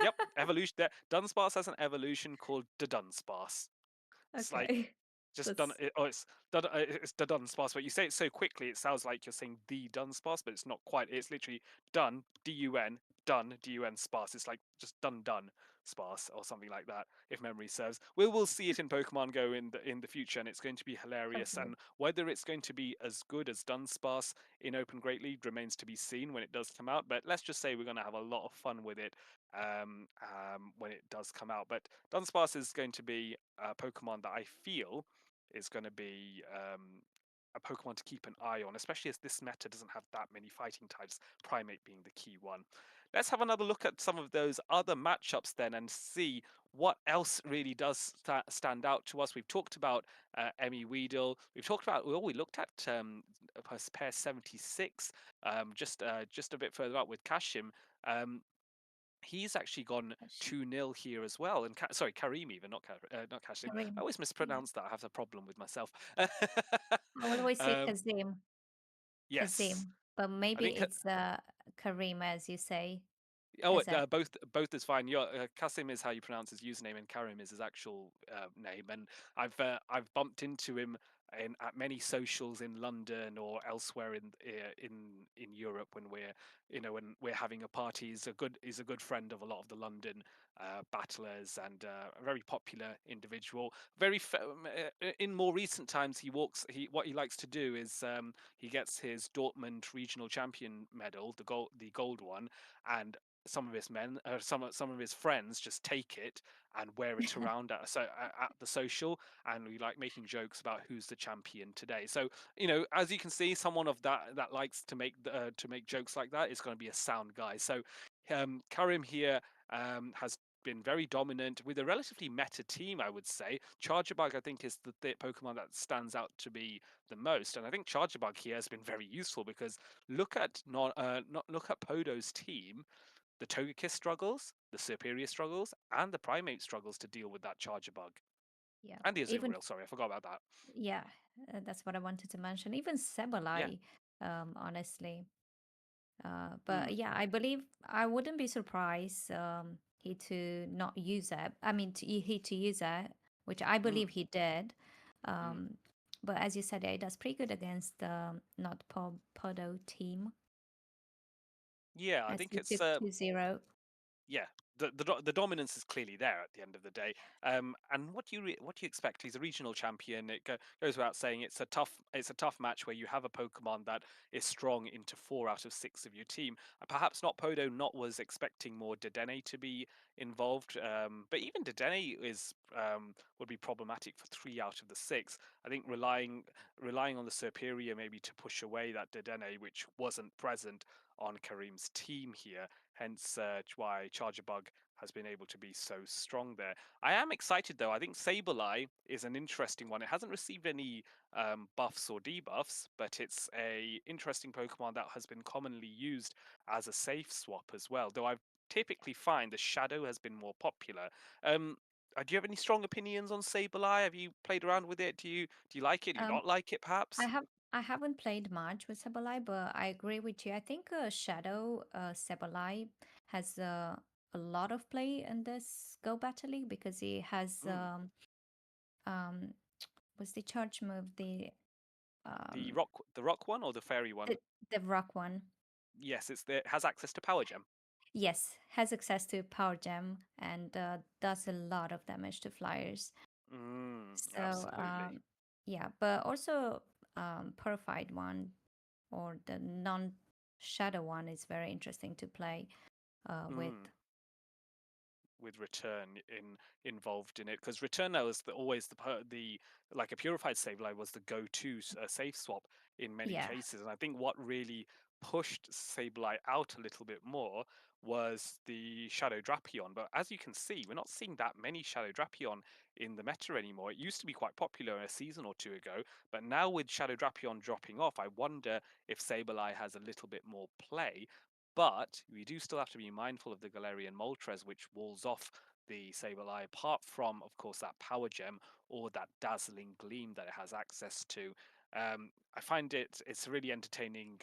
yep, evolution. Dunsparce has an evolution called Dunsparce. It's like Okay. just done That's it. Oh, it's the Dunsparce, but you say it so quickly, it sounds like you're saying the Dunsparce, but it's not quite. It's literally done, D-U-N, done, D-U-N sparse. It's like just done sparse or something like that, if memory serves. We will see it in Pokemon Go in the future, and it's going to be hilarious. hopefully. And whether it's going to be as good as Dunsparce in Open Great League remains to be seen when it does come out. But let's just say we're going to have a lot of fun with it when it does come out. But Dunsparce is going to be a Pokemon that I feel is going to be a Pokemon to keep an eye on, especially as this meta doesn't have that many fighting types, Primate being the key one. Let's have another look at some of those other matchups then and see what else really does stand out to us. We've talked about Emmy Weedle. We looked at pair 76 just a bit further up with Kashim. Um, he's actually gone Gosh. 2-0 here as well. And sorry, Kareem even, not Kashim. I Karim. always Yeah. mispronounce that. I have a problem with myself. I will always say um, Kazim. yes, Kazim. But I maybe think it's Karim, as you say, Oh, as a both is fine. Kasim is how you pronounce his username, and Karim is his actual name. And I've bumped into him at many socials in London or elsewhere in Europe when when we're having a party. He's a good friend of a lot of the London battlers and a very popular individual. In more recent times, he what he likes to do is he gets his Dortmund regional champion medal, the gold one, and some of his some of his friends just take it and wear it around at the social, and we like making jokes about who's the champion today. So as you can see, someone of that likes to make jokes like that is going to be a sound guy. So Karim here has been very dominant with a relatively meta team, I would say. Charjabug, I think, is the Pokemon that stands out to be the most, and I think Charjabug here has been very useful because look at Podo's team. The Togekiss struggles, the Superior struggles, and the Primate struggles to deal with that Charjabug. Yeah. And the Even Azumarill, sorry, I forgot about that. yeah, that's what I wanted to mention. Even Yeah. Sableye, honestly. But Mm, yeah, I believe I wouldn't be surprised he to not use it. I mean, he to use it, which I believe mm, he did. mm. Um, but as you said, yeah, it does pretty good against the not Podo team Yeah, I as think he it's took 2-0. yeah, the dominance is clearly there at the end of the day. And what do you expect? He's a regional champion. Goes without saying it's a tough match where you have a Pokemon that is strong into 4 out of 6 of your team. Perhaps not Podo not was expecting more Dedenne to be involved, but even Dedenne is would be problematic for 3 out of the 6. I think relying on the Superior maybe to push away that Dedenne, which wasn't present on Kareem's team here, hence why Charjabug has been able to be so strong there. I am excited though. I think Sableye is an interesting one. It hasn't received any buffs or debuffs, but it's a interesting Pokemon that has been commonly used as a safe swap as well. Though I typically find the Shadow has been more popular. Um, do you have any strong opinions on Sableye? Have you played around with it? Do you like it? Do you Um, not like it? I Perhaps. have I haven't played much with Sableye, but I agree with you. I think Shadow Sableye has a lot of play in this Go Battle League because he has Mm. um what's the charge move? Um The rock one or the fairy one? the, the rock one. Yes, it has access to Power Gem. Yes, has access to Power Gem and does a lot of damage to flyers. So Absolutely. yeah, but also Purified one or the non shadow one is very interesting to play with. Mm. With return involved in it, because return now is always the like a purified Sableye was the go-to safe swap in many Yeah. cases, and I think what really pushed Sableye out a little bit more was the Shadow Drapion. But as you can see, we're not seeing that many Shadow Drapion in the meta anymore. It used to be quite popular a season or two ago, but now with Shadow Drapion dropping off, I wonder if Sableye has a little bit more play. But we do still have to be mindful of the Galarian Moltres, which walls off the Sableye, apart from, of course, that Power Gem or that Dazzling Gleam that it has access to. I find it's a really entertaining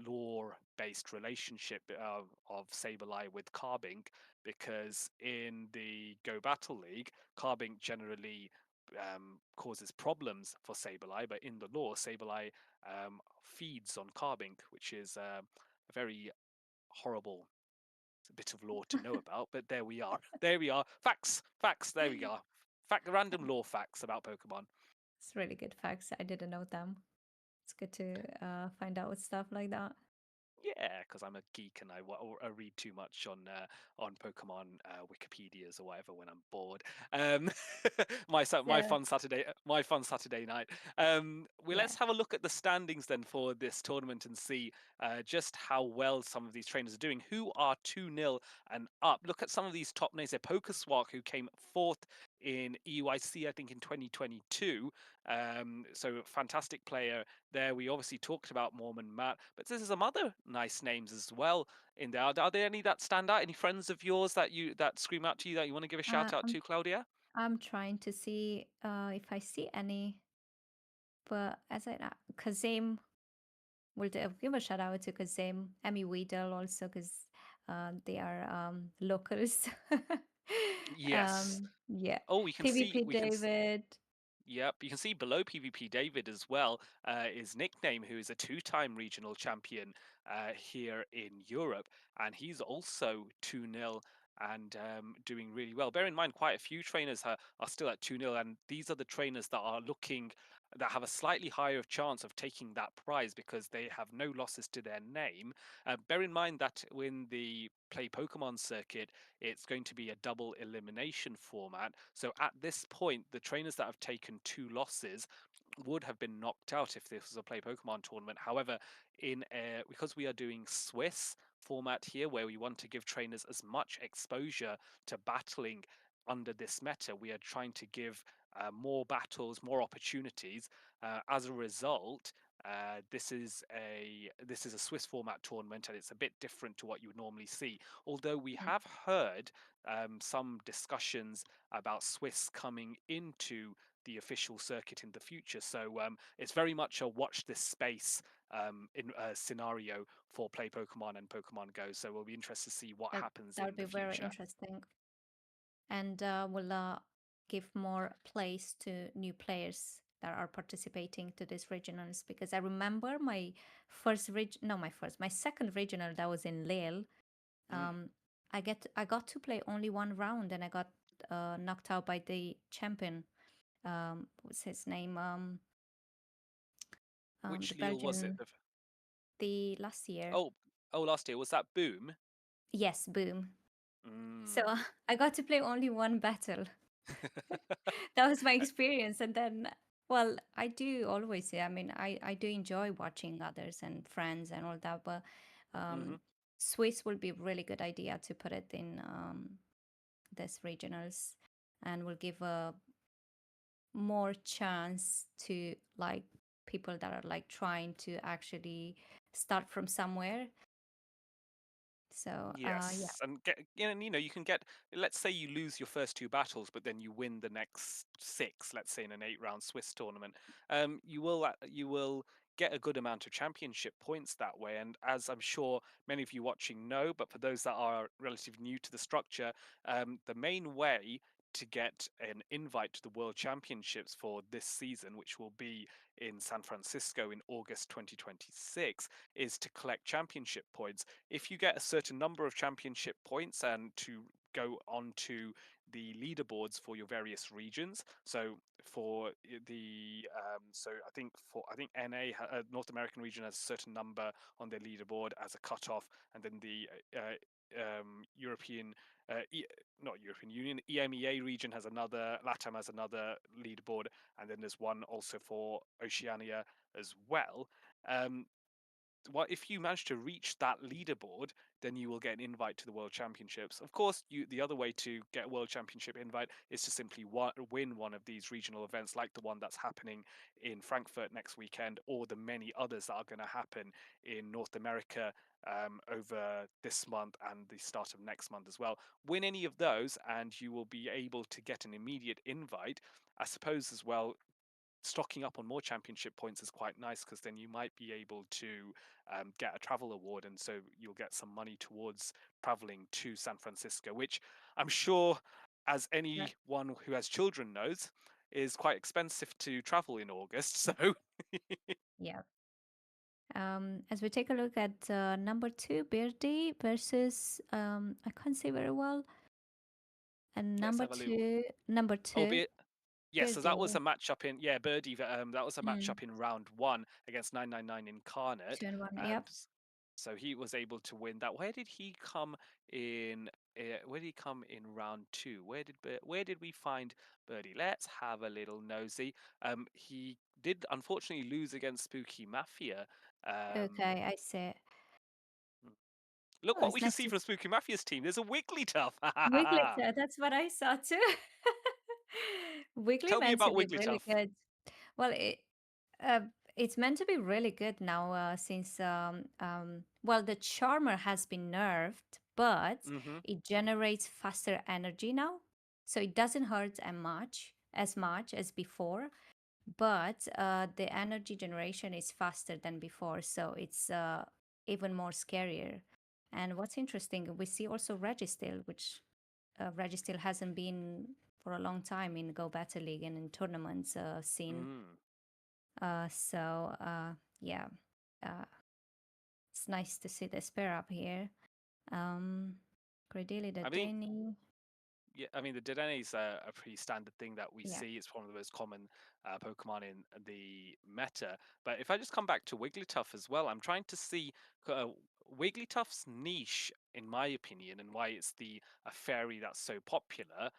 lore-based relationship of Sableye with Carbink, because in the Go Battle League, Carbink generally causes problems for Sableye, but in the lore, Sableye feeds on Carbink, which is a very horrible bit of lore to know about, but there we are. There we are. Facts, facts. There we go. Random lore facts about Pokemon. It's really good facts. I didn't know them. It's good to find out stuff like that. Yeah, because I'm a geek and I read too much on Pokemon Wikipedias or whatever when I'm bored. Um, So my fun Saturday night. Well, yeah. let's have a look at the standings then for this tournament and see just how well some of these trainers are doing. Who are 2-0 and up? Look at some of these top names. There, Pokeswak, who came fourth in EUIC, I think in 2022. So fantastic player there. We obviously talked about Mormon Matt, but there's some other nice names as well in there. Are there any that stand out? Any friends of yours that scream out to you that you want to give a shout Uh, out I'm to, Claudia? I'm trying to see if I see any, but as I Kazim will give a shout out to Kazim, Emmy Weedle also because they are locals. Yes. Yeah, Oh, we can see PvP we can David. Yep, you can see below PvP David as well, his nickname, who is a two-time regional champion here in Europe, and he's also 2-0 and doing really well. Bear in mind, quite a few trainers are still at 2-0, and these are the trainers that have a slightly higher chance of taking that prize because they have no losses to their name. Bear in mind that when the Play Pokemon circuit, it's going to be a double elimination format. So at this point, the trainers that have taken 2 losses would have been knocked out if this was a Play Pokemon tournament. However, because we are doing Swiss, format here where we want to give trainers as much exposure to battling under this meta. We are trying to give more battles, more opportunities. As a result, this is a Swiss format tournament, and it's a bit different to what you would normally see. Although we Mm. have heard some discussions about Swiss coming into the official circuit in the future, so it's very much a watch this space in scenario for Play Pokemon and Pokemon Go. So we'll be interested to see what That happens that would in be the very future. interesting, and will give more place to new players that are participating to these regionals. Because I remember my no, my second regional that was in Lille. Mm. Um, I got to play only one round, and I got knocked out by the champion. What's his name? The Which Lille was it? Belgian, the last year. Oh, oh, last year was that Boom? Yes, boom. So Mm. I got to play only one battle. That was my experience. And then, well, I do always say, I mean, I do enjoy watching others and friends and all that, but Hmm. um, Swiss will be a really good idea to put it in this regionals, and will give a more chance to like people that are like trying to actually start from somewhere. So yeah. Yes, and you can get. Let's say you lose your first two battles, but then you win the next six. Let's say in an eight-round Swiss tournament, you will get a good amount of championship points that way. And as I'm sure many of you watching know, but for those that are relatively new to the structure, the main way to get an invite to the World Championships for this season, which will be in San Francisco in August 2026, is to collect championship points. If you get a certain number of championship points and to go on to the leaderboards for your various regions. So for the I think NA North American region has a certain number on their leaderboard as a cutoff, and then the European e- not European Union EMEA region has another, LATAM has another leaderboard, and then there's one also for Oceania as well. Um, what if you manage to reach that leaderboard, then you will get an invite to the World Championships. Of course, the other way to get a World Championship invite is to simply win one of these regional events, like the one that's happening in Frankfurt next weekend, or the many others that are going to happen in North America over this month and the start of next month as well. Win any of those, and you will be able to get an immediate invite. I suppose as well, stocking up on more championship points is quite nice, because then you might be able to get a travel award, and so you'll get some money towards traveling to San Francisco, which I'm sure, as Right. anyone who has children knows, is quite expensive to travel in August. So Yeah. As we take a look at number two, Birdie versus I can't say very well, and let's have a look. number Oh, two, be it. Yes, so that was Birdie. a matchup in, yeah, Birdie. That was a Mm, matchup in round one against 999 Incarnate. two and one. Um, Yep. so he was able to win that. Where did he come in? Where did he come in round two? Where did we find Birdie? Let's have a little nosy. He did unfortunately lose against Spooky Mafia. Um, Okay, I see. look Oh, what we it's can nice see to from Spooky Mafia's team. There's a Wigglytuff. Wigglytuff. That's what I saw too. Wiggly Tell me meant to about be really Wigglytuff. good. Well, uh, it's meant to be really good now since well, the Charmer has been nerfed, but Hmm. it generates faster energy now, so it doesn't hurt as much as before. But the energy generation is faster than before, so it's even more scarier. And what's interesting, we see also Registeel, which Registeel hasn't been for a long time in Go Battle League and in tournaments scene. Mm. So yeah, uh, it's nice to see this pair up here. Um, Credili the I mean, Danny. yeah, I mean, the Dedenne is a pretty standard thing that we Yeah. see. It's one of the most common Pokemon in the meta. But if I just come back to Wigglytuff as well, I'm trying to see uh, Wigglytuff's niche, in my opinion, and why it's a fairy that's so popular,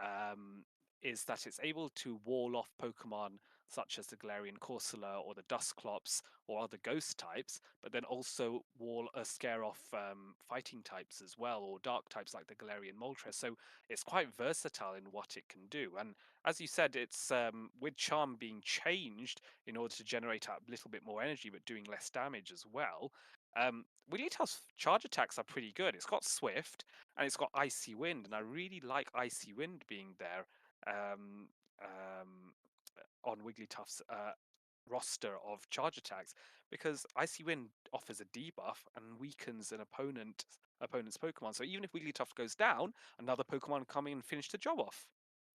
um, is that it's able to wall off Pokemon such as the Galarian Corsola or the Dusclops or other ghost types, but then also scare off fighting types as well, or dark types like the Galarian Moltres. So it's quite versatile in what it can do. And as you said, it's with Charm being changed in order to generate a little bit more energy, but doing less damage as well. Wigglytuff's charge attacks are pretty good. It's got Swift and it's got Icy Wind, and I really like Icy Wind being there um, um, on Wigglytuff's roster of charge attacks because Icy Wind offers a debuff and weakens an opponent's Pokemon. So even if Wigglytuff goes down, another Pokemon come in and finish the job off.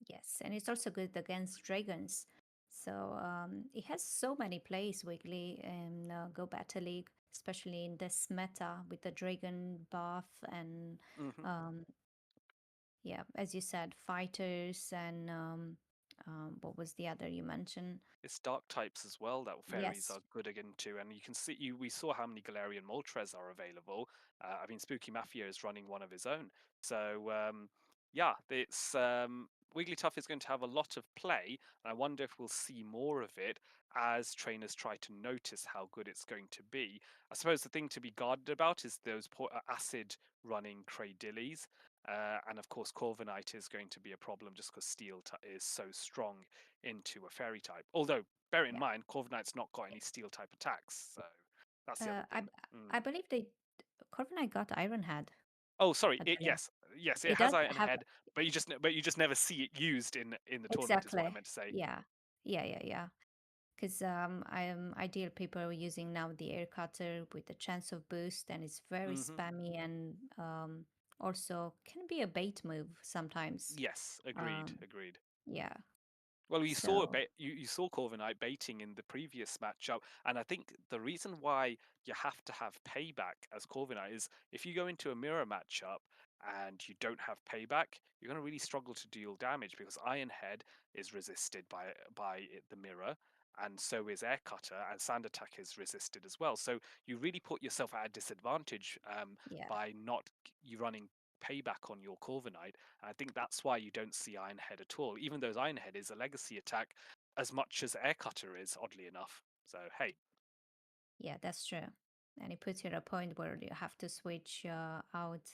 Yes, and it's also good against dragons. So it has so many plays, Wiggly, in Go Battle League, especially in this meta with the dragon buff and Hmm. um, yeah, as you said, fighters and what was the other you mentioned? It's dark types as well that fairies Yes, are good into, and you can see we saw how many Galarian Moltres are available. I mean, Spooky Mafia is running one of his own, so yeah, it's Wigglytuff is going to have a lot of play, and I wonder if we'll see more of it as trainers try to notice how good it's going to be. I suppose the thing to be guarded about is those acid running Cradillies. And of course, Corviknight is going to be a problem just because Steel is so strong into a fairy type. Although, bear in yeah. mind, Corviknight's not got any steel type attacks, so that's the Uh, other I thing. I Mm. believe they Corviknight got Iron Head, Oh, sorry. I It, believe. yes, it It has does Iron have Head, but you just never see it used in the tournament, is what I exactly. meant to say. Yeah, yeah. Because ideal people are using now the air cutter with the chance of boost, and it's very Hmm. spammy and also can be a bait move sometimes. Yes, agreed, Um, agreed. yeah. Well, So you saw Corviknight baiting in the previous matchup, and I think the reason why you have to have payback as Corviknight is if you go into a mirror matchup and you don't have payback, you're going to really struggle to deal damage because Iron Head is resisted the mirror, and so is Air Cutter, and Sand Attack is resisted as well. So you really put yourself at a disadvantage yeah, by not you running payback on your Corviknight. And I think that's why you don't see Ironhead at all, even though Ironhead is a legacy attack as much as Air Cutter is, oddly enough. So, hey. yeah, that's true. And it puts you at a point where you have to switch out,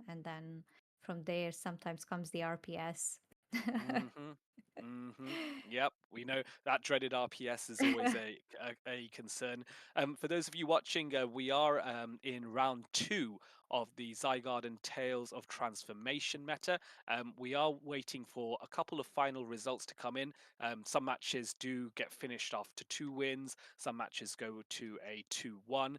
and then from there sometimes comes the RPS. Mm-hmm. Mm-hmm. Yep, we know that dreaded RPS is always a concern. For those of you watching, we are in round two of the Zygarden Tales of Transformation meta. We are waiting for a couple of final results to come in. Some matches do get finished after 2 wins. Some matches go to a 2-1.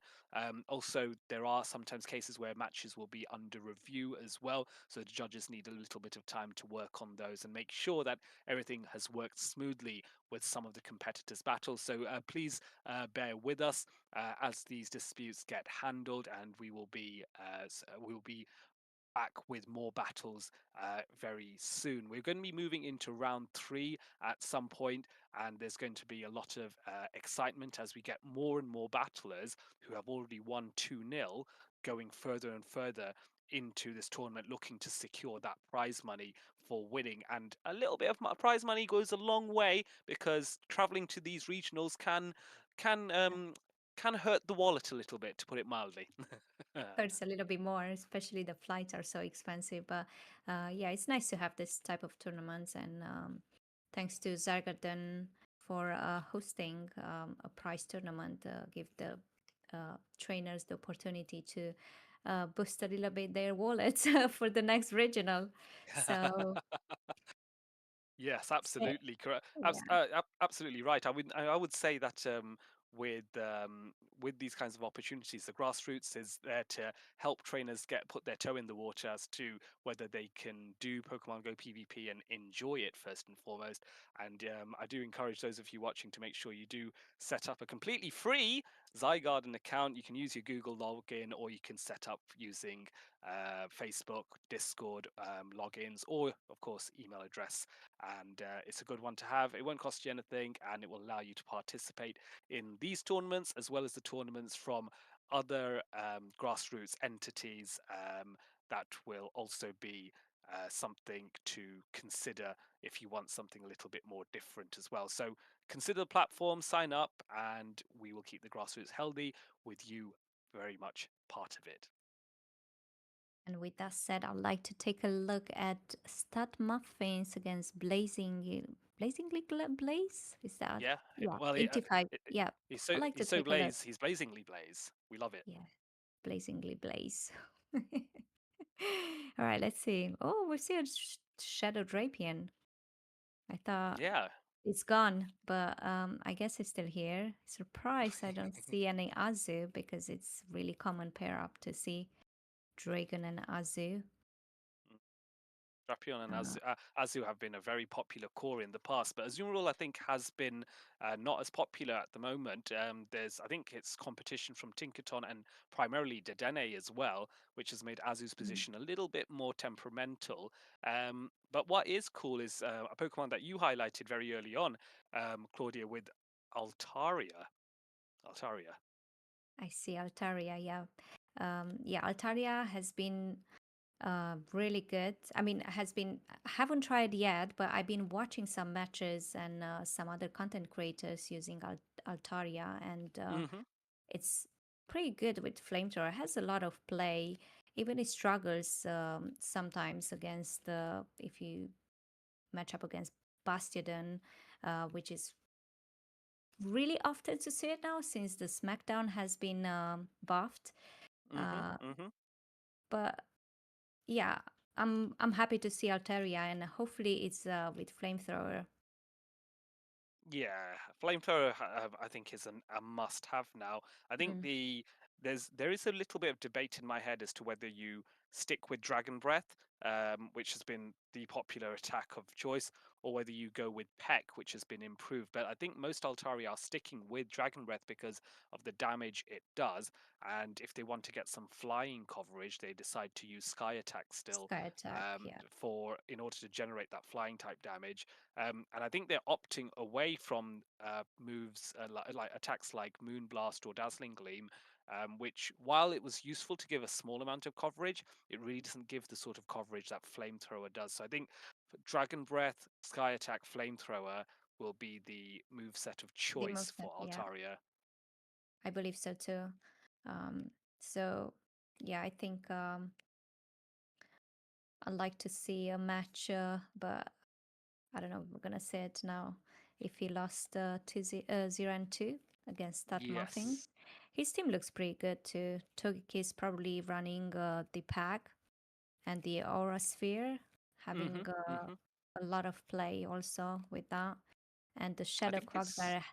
Also, there are sometimes cases where matches will be under review as well, so the judges need a little bit of time to work on those and make sure that everything has worked smoothly with some of the competitors' battles. So please bear with us as these disputes get handled, and we will be back with more battles very soon. We're going to be moving into round three at some point, and there's going to be a lot of excitement as we get more and more battlers who have already won 2-0 going further and further into this tournament looking to secure that prize money for winning. And a little bit of prize money goes a long way because traveling to these regionals can um can hurt the wallet a little bit, to put it mildly. Hurts a little bit more, especially the flights are so expensive. But yeah, it's nice to have this type of tournaments. And thanks to Zygarden for hosting a prize tournament, give the trainers the opportunity to boost a little bit their wallets for the next regional. So, Yes, eh, absolutely correct. yeah, Absolutely right. I would say that with these kinds of opportunities, the grassroots is there to help trainers get put their toe in the water as to whether they can do Pokemon Go PvP and enjoy it first and foremost. And I do encourage those of you watching to make sure you do set up a completely free Zygarden account. You can use your Google login, or you can set up using Facebook, Discord logins, or of course email address, and it's a good one to have. It won't cost you anything, and it will allow you to participate in these tournaments as well as the tournaments from other grassroots entities that will also be something to consider if you want something a little bit more different as well. So consider the platform, sign up, and we will keep the grassroots healthy with you very much part of it. And with that said, I'd like to take a look at Stud Muffins against Blaze? Is that? Yeah, Yeah, well, 85. Yeah, I'd like to he's so take a look. blaze, he's blazingly blaze. We love it. Yeah, Blazingly Blaze. All right, let's see. Oh, we see a Shadow Drapion. I thought Yeah. it's gone, but I guess it's still here. Surprised I don't see any Azu because it's really common pair up to see Dragon and Azu. Drapion and Uh, Azu have been a very popular core in the past, but Azumarill I think has been not as popular at the moment. I think it's competition from Tinkaton and primarily Dedenne as well, which has made Azu's mm, position a little bit more temperamental. But what is cool is a Pokemon that you highlighted very early on, Claudia, with Altaria. Altaria. I see Altaria, yeah. Yeah, Altaria has been really good. I mean, I haven't tried yet, but I've been watching some matches and some other content creators using Altaria, and Hmm. it's pretty good with Flamethrower. It has a lot of play. Even it struggles sometimes against if you match up against Bastiodon, which is really often to see it now since the SmackDown has been buffed. Hmm. Uh, Hmm. but yeah, I'm happy to see Altaria, and hopefully it's with Flamethrower. Yeah, flamethrower I think is a must-have now. I think Mm, there is a little bit of debate in my head as to whether you stick with Dragon Breath, which has been the popular attack of choice, or whether you go with Peck, which has been improved. But I think most Altari are sticking with Dragon Breath because of the damage it does, and if they want to get some flying coverage, they decide to use Sky Attack still, Sky Attack, yeah. for in order to generate that flying type damage. And I think they're opting away from moves like attacks like Moonblast or Dazzling Gleam, which, while it was useful to give a small amount of coverage, it really doesn't give the sort of coverage that Flamethrower does. So I think Dragon Breath, Sky Attack, Flamethrower will be the move set of The choice moveset, for yeah. Altaria. I believe so too. So yeah, I think I'd like to see a match, but I don't know. We're gonna say it now. If he lost 0-2 against that Muffin, Yes. his team looks pretty good too. Togeki is probably running the pack and the Aura Sphere, having Hmm. Hmm. a lot of play also with that. And the I Shadow think it's Quagsire,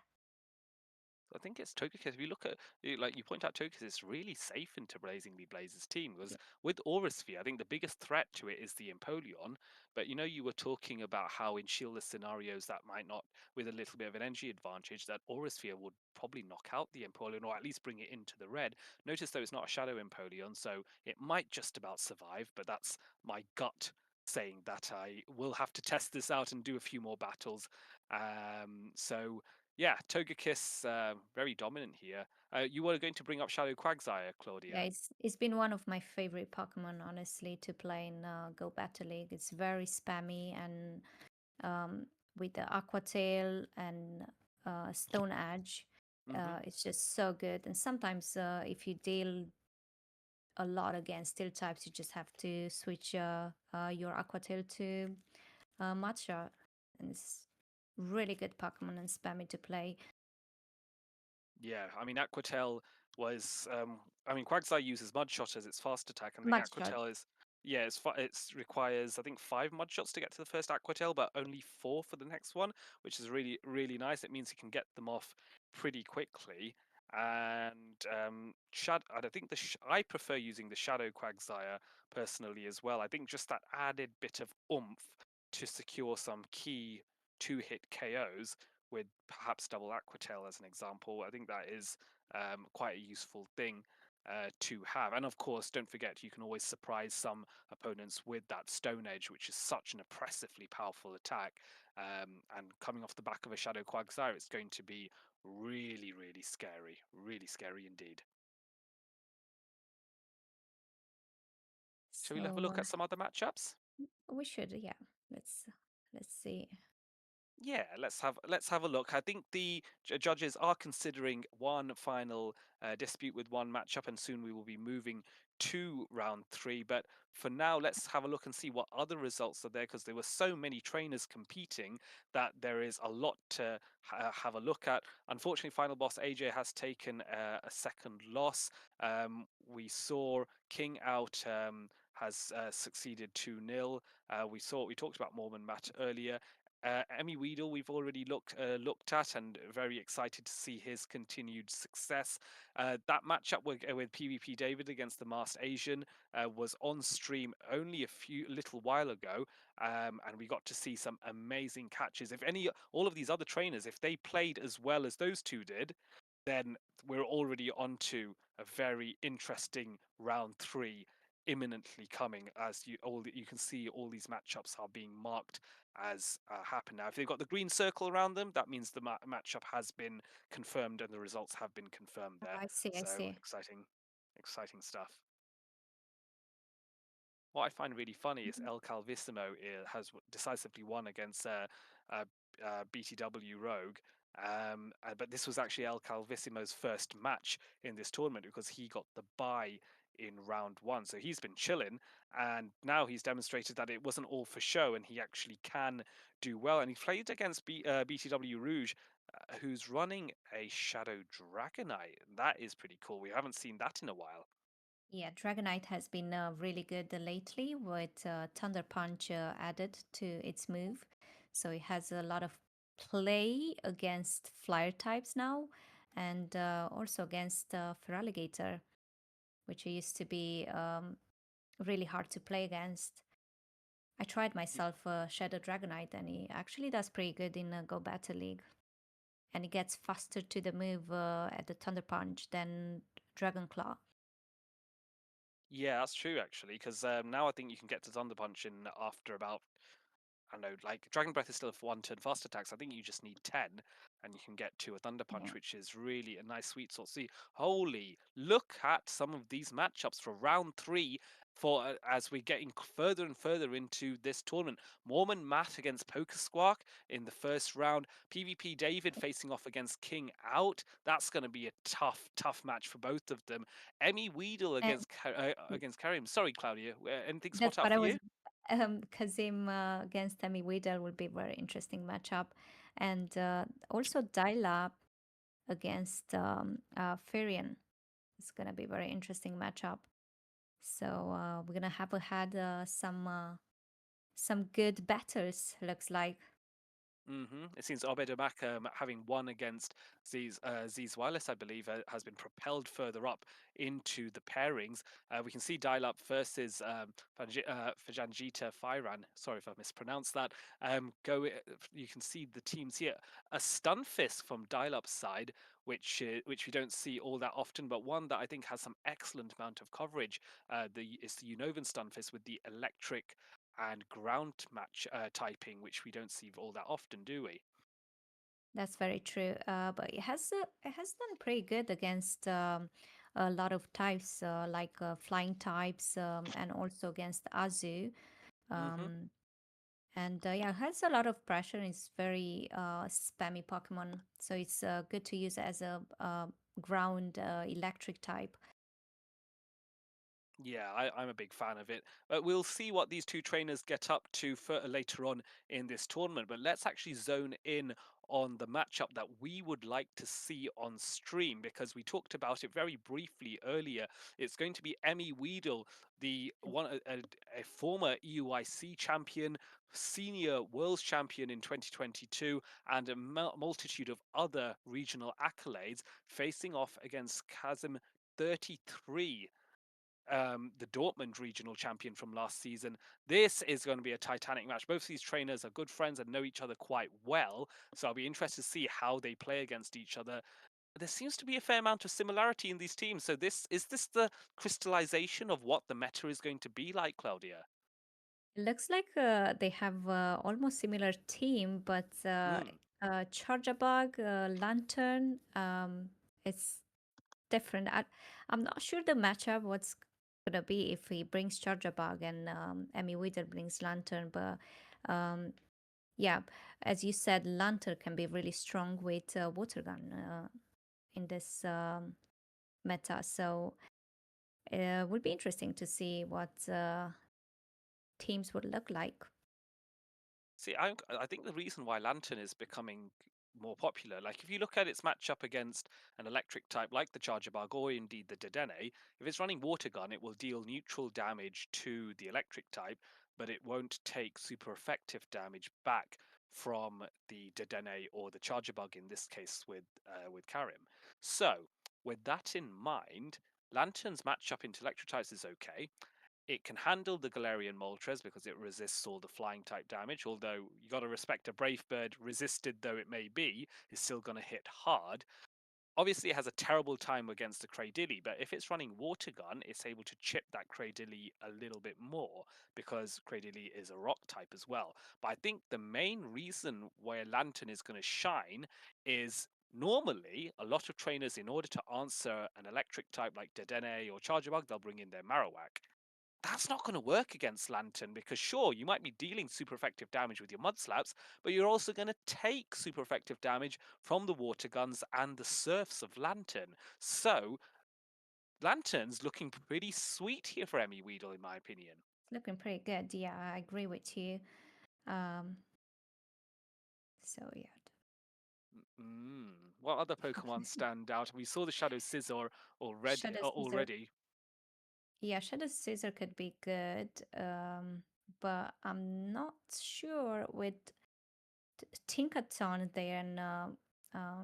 I think it's Togekiss. If you look at, like you point out, Togekiss is really safe into Blazingly Blaze's team because with Aura Sphere, I think the biggest threat to it is the Empoleon. But you were talking about how in shieldless scenarios that might not, with a little bit of an energy advantage, that Aura Sphere would probably knock out the Empoleon or at least bring it into the red. Notice though it's not a Shadow Empoleon, so it might just about survive. But that's my gut saying that I will have to test this out and do a few more battles. So yeah, Togekiss, very dominant here. You were going to bring up Shadow Quagsire, yeah, Claudia. it's been one of my favorite Pokemon, honestly, to play in Go Battle League. It's very spammy and with the Aqua Tail and Stone Edge, Hmm. it's just so good. And sometimes if you deal a lot against steel types, you just have to switch your Aqua Tail to Matcha, and it's really good Pokemon and spammy to play. Yeah, I mean Aquatail was, I mean Quagsire uses Mud Shot as its fast attack, and I think Matcha, Aquatail is, yeah, it's requires I think 5 Mud Shots to get to the first Aquatail, but only 4 for the next one, which is really really nice. It means you can get them off pretty quickly. And I don't think I prefer using the Shadow Quagsire personally as well. I think just that added bit of oomph to secure some key two-hit KOs with perhaps double Aquatail as an example. I think that is quite a useful thing to have. And of course, don't forget, you can always surprise some opponents with that Stone Edge, which is such an oppressively powerful attack. And coming off the back of a Shadow Quagsire, it's going to be really, really scary indeed. Shall we have a so look at some other matchups? We should, yeah. Let's let's see. Yeah, let's have a look. I think the judges are considering one final dispute with one matchup, and soon we will be moving to round three. But for now, let's have a look and see what other results are there, because there were so many trainers competing that there is a lot to have a look at. Unfortunately, final boss AJ has taken a second loss. We saw King out. Has succeeded 2-0. We talked about Mormon Matt earlier. Emmy Weedle, we've already looked at, and very excited to see his continued success. That matchup with PvP David against the Masked Asian was on stream only a little while ago, and we got to see some amazing catches. If any, all of these other trainers, if they played as well as those two did, then we're already onto a very interesting round three imminently coming, as you can see all these matchups are being marked as happen now. If they've got the green circle around them, that means the matchup has been confirmed and the results have been confirmed Oh, there. I see, I So see. exciting stuff. What I find really funny is Mhm. El Calvissimo has decisively won against uh, BTW Rogue. But this was actually El Calvissimo's first match in this tournament because he got the bye in round one. So he's been chilling, and now he's demonstrated that it wasn't all for show, and he actually can do well. And he played against BTW Rouge, who's running a Shadow Dragonite. That is pretty cool. We haven't seen that in a while. Yeah, Dragonite has been really good lately with Thunder Punch added to its move. So it has a lot of play against flyer types now and also against Feraligatr, which used to be really hard to play against. I tried myself Shadow Dragonite and he actually does pretty good in Go Battle League. And he gets faster to the move at the Thunder Punch than Dragon Claw. Yeah, that's true actually, because now I think you can get to Thunder Punch in after about, I don't know, like Dragon Breath is still a one turn fast attacks. I think you just need 10 and you can get to a Thunder Yeah. Punch, which is really a nice sweet sort. See, holy, look at some of these matchups for round three for as we're getting further and further into this tournament. Mormon Matt against Poker Squawk in the first round. PvP David facing off against King Out. That's going to be a tough match for both of them. Emmy Weedle And against Karim. Sorry, Claudia. Anything that's spot out what I for was. you? Kazim against Tammy Weedle would be a very interesting matchup, and also Dyla against Firion is gonna be a very interesting matchup. So we're gonna have had some good battles. Looks like. It seems Obed having won against Z's Wireless, I believe, has been propelled further up into the pairings. We can see Dial Up versus Fajanjita Firan. Sorry if I mispronounced that. You can see the teams here. A Stunfisk from Dial Up's side, which we don't see all that often, but one that I think has some excellent amount of coverage. Is the Unovan Stunfisk with the electric and ground match typing, which we don't see all that often, do we? That's very true. But it has done pretty good against a lot of types, like flying types, and also against Azu. Hmm. Um, and yeah, it has a lot of pressure. It's very spammy Pokemon, so it's good to use as a ground electric type. Yeah, I'm a big fan of it. But we'll see what these two trainers get up to later on in this tournament. But let's actually zone in on the matchup that we would like to see on stream, because we talked about it very briefly earlier. It's going to be Emmy Weedle, the one a former EUIC champion, senior world champion in 2022, and a multitude of other regional accolades, facing off against Chasm 33, the Dortmund regional champion from last season. This is going to be a titanic match. Both of these trainers are good friends and know each other quite well, so I'll be interested to see how they play against each other. There seems to be a fair amount of similarity in these teams. So this the crystallization of what the meta is going to be like, Claudia? It looks like they have almost similar team, but Mm. Charjabug, Lantern, it's different. I'm not sure the matchup. What's gonna be if he brings Charger Bug and Emmy Wither brings Lantern. But um, yeah, as you said, Lantern can be really strong with Water Gun in this meta. So it would be interesting to see what teams would look like. See, I think the reason why Lantern is becoming more popular, like if you look at its matchup against an electric type like the Charger Bug or indeed the Dedenne, if it's running Water Gun, it will deal neutral damage to the electric type, but it won't take super effective damage back from the Dedenne or the Charger Bug in this case with Karim. So, with that in mind, Lantern's matchup into electric types is okay. It can handle the Galarian Moltres because it resists all the flying type damage, although you got to respect a Brave Bird, resisted though it may be, is still going to hit hard. Obviously, it has a terrible time against the Cradilly, but if it's running Water Gun, it's able to chip that Cradilly a little bit more because Cradilly is a rock type as well. But I think the main reason where Lantern is going to shine is normally a lot of trainers, in order to answer an electric type like Dedenne or Charger Bug, they'll bring in their Marowak. That's not going to work against Lantern because, sure, you might be dealing super effective damage with your Mud Slaps, but you're also going to take super effective damage from the Water Guns and the Surfs of Lantern. So, Lantern's looking pretty sweet here for Emmy Weedle, in my opinion. It's looking pretty good. Yeah, I agree with you. Um, so yeah, What other Pokemon stand out? We saw the Shadow Scizor already. Shadow Scissor. Already. Yeah, Shadow Scissor could be good, but I'm not sure with Tinkaton there and um, How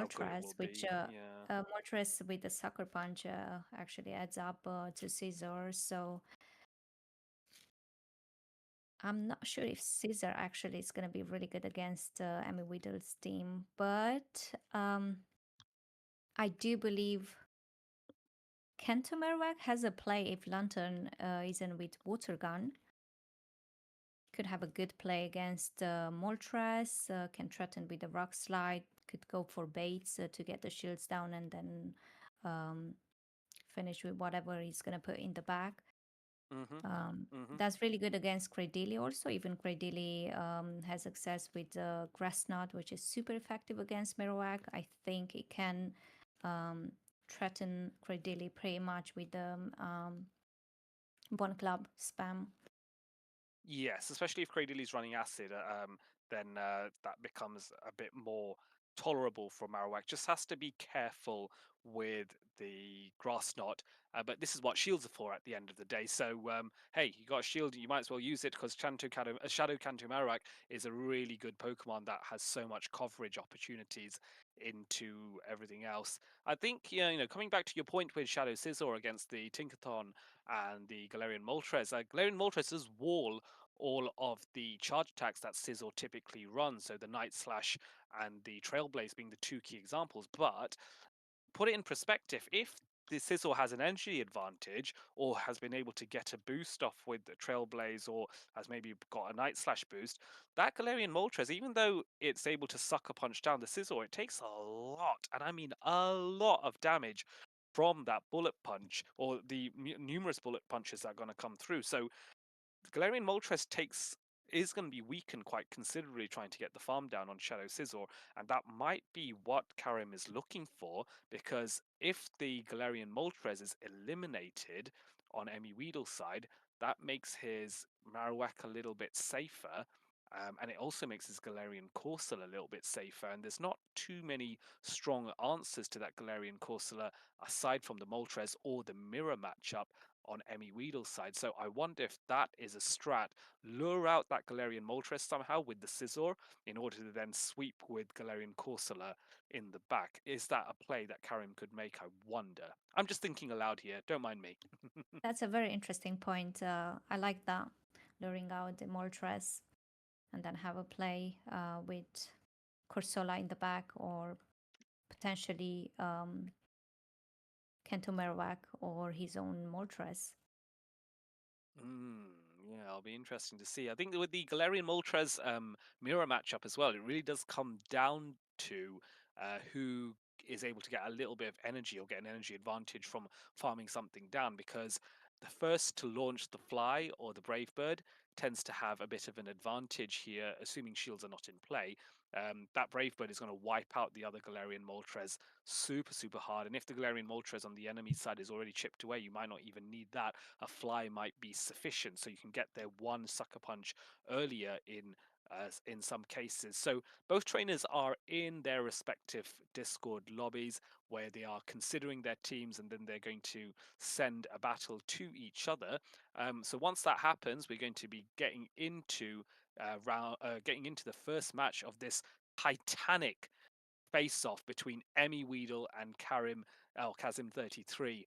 good it Moltres, will which be. Yeah. Moltres with the Sucker Punch actually adds up to Scissor. So I'm not sure if Scissor actually is going to be really good against Amy Whittle's team, but I do believe Kento Marowak has a play if Lantern isn't with Water Gun. Could have a good play against Moltres, can threaten with the Rock Slide, could go for baits to get the shields down and then um, finish with whatever he's going to put in the bag. Mhm. Mhm. That's really good against Cradilly also. Even Cradilly has success with Grass Knot, which is super effective against Marowak. I think it can um, threaten Cradilly pretty much with the One Club spam. Yes, especially if Cradilly's running acid, then that becomes a bit more tolerable for Marowak. Just has to be careful with the grass knot. But this is what shields are for at the end of the day. So hey, you got a shield, you might as well use it because Shadow Kanto Marowak is a really good Pokemon that has so much coverage opportunities into everything else. I think yeah, coming back to your point with Shadow Scizor against the Tinkaton and the Galarian Moltres, Galarian Moltres does wall all of the charge attacks that Sizzle typically runs. So the Night Slash and the Trailblaze being the two key examples. But put it in perspective, if the Sizzle has an energy advantage or has been able to get a boost off with the Trailblaze or has maybe got a Night Slash boost, that Galarian Moltres, even though it's able to sucker punch down the Sizzle, it takes a lot, and I mean a lot of damage from that bullet punch or the numerous bullet punches that are going to come through. So Galarian Moltres is going to be weakened quite considerably trying to get the farm down on Shadow Scizor, and that might be what Karim is looking for, because if the Galarian Moltres is eliminated on Emmy Weedle's side, that makes his Marowak a little bit safer. And it also makes his Galarian Corsola a little bit safer, and there's not too many strong answers to that Galarian Corsola aside from the Moltres or the mirror matchup on Emmy Weedle's side. So I wonder if that is a strat. Lure out that Galarian Moltres somehow with the Scizor in order to then sweep with Galarian Corsola in the back. Is that a play that Karim could make? I wonder. I'm just thinking aloud here. Don't mind me. That's a very interesting point. I like that. Luring out the Moltres and then have a play with Corsola in the back or potentially Kento Marowak or his own Moltres. Mm, yeah, it'll be interesting to see. I think that with the Galarian Moltres mirror matchup as well, it really does come down to who is able to get a little bit of energy or get an energy advantage from farming something down, because the first to launch the fly or the brave bird tends to have a bit of an advantage here, assuming shields are not in play. That brave bird is going to wipe out the other Galarian Moltres super hard. And if the Galarian Moltres on the enemy side is already chipped away, you might not even need that. A fly might be sufficient, so you can get their one sucker punch earlier in some cases. So both trainers are in their respective Discord lobbies where they are considering their teams, and then they're going to send a battle to each other. So once that happens, we're going to be getting into the first match of this titanic face-off between Emmy Weedle and Kazim 33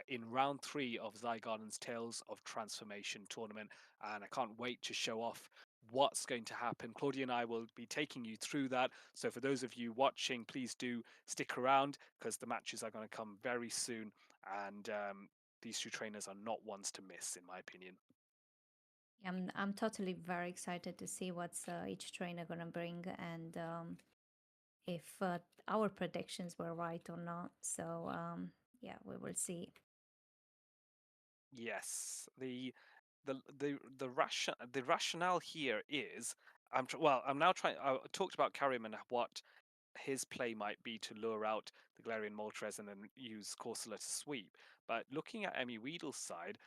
in round 3 of Zygarden's Tales of Transformation tournament, and I can't wait to show off what's going to happen. Claudia and I will be taking you through that. So for those of you watching, please do stick around because the matches are going to come very soon, and these two trainers are not ones to miss, in my opinion. I'm totally very excited to see what's each trainer gonna bring, and if our predictions were right or not. So yeah, we will see. Yes, the rationale here is I'm now trying. I talked about Karim and what his play might be to lure out the Galarian Moltres and then use Corsola to sweep. But looking at Emmy Weedle's side,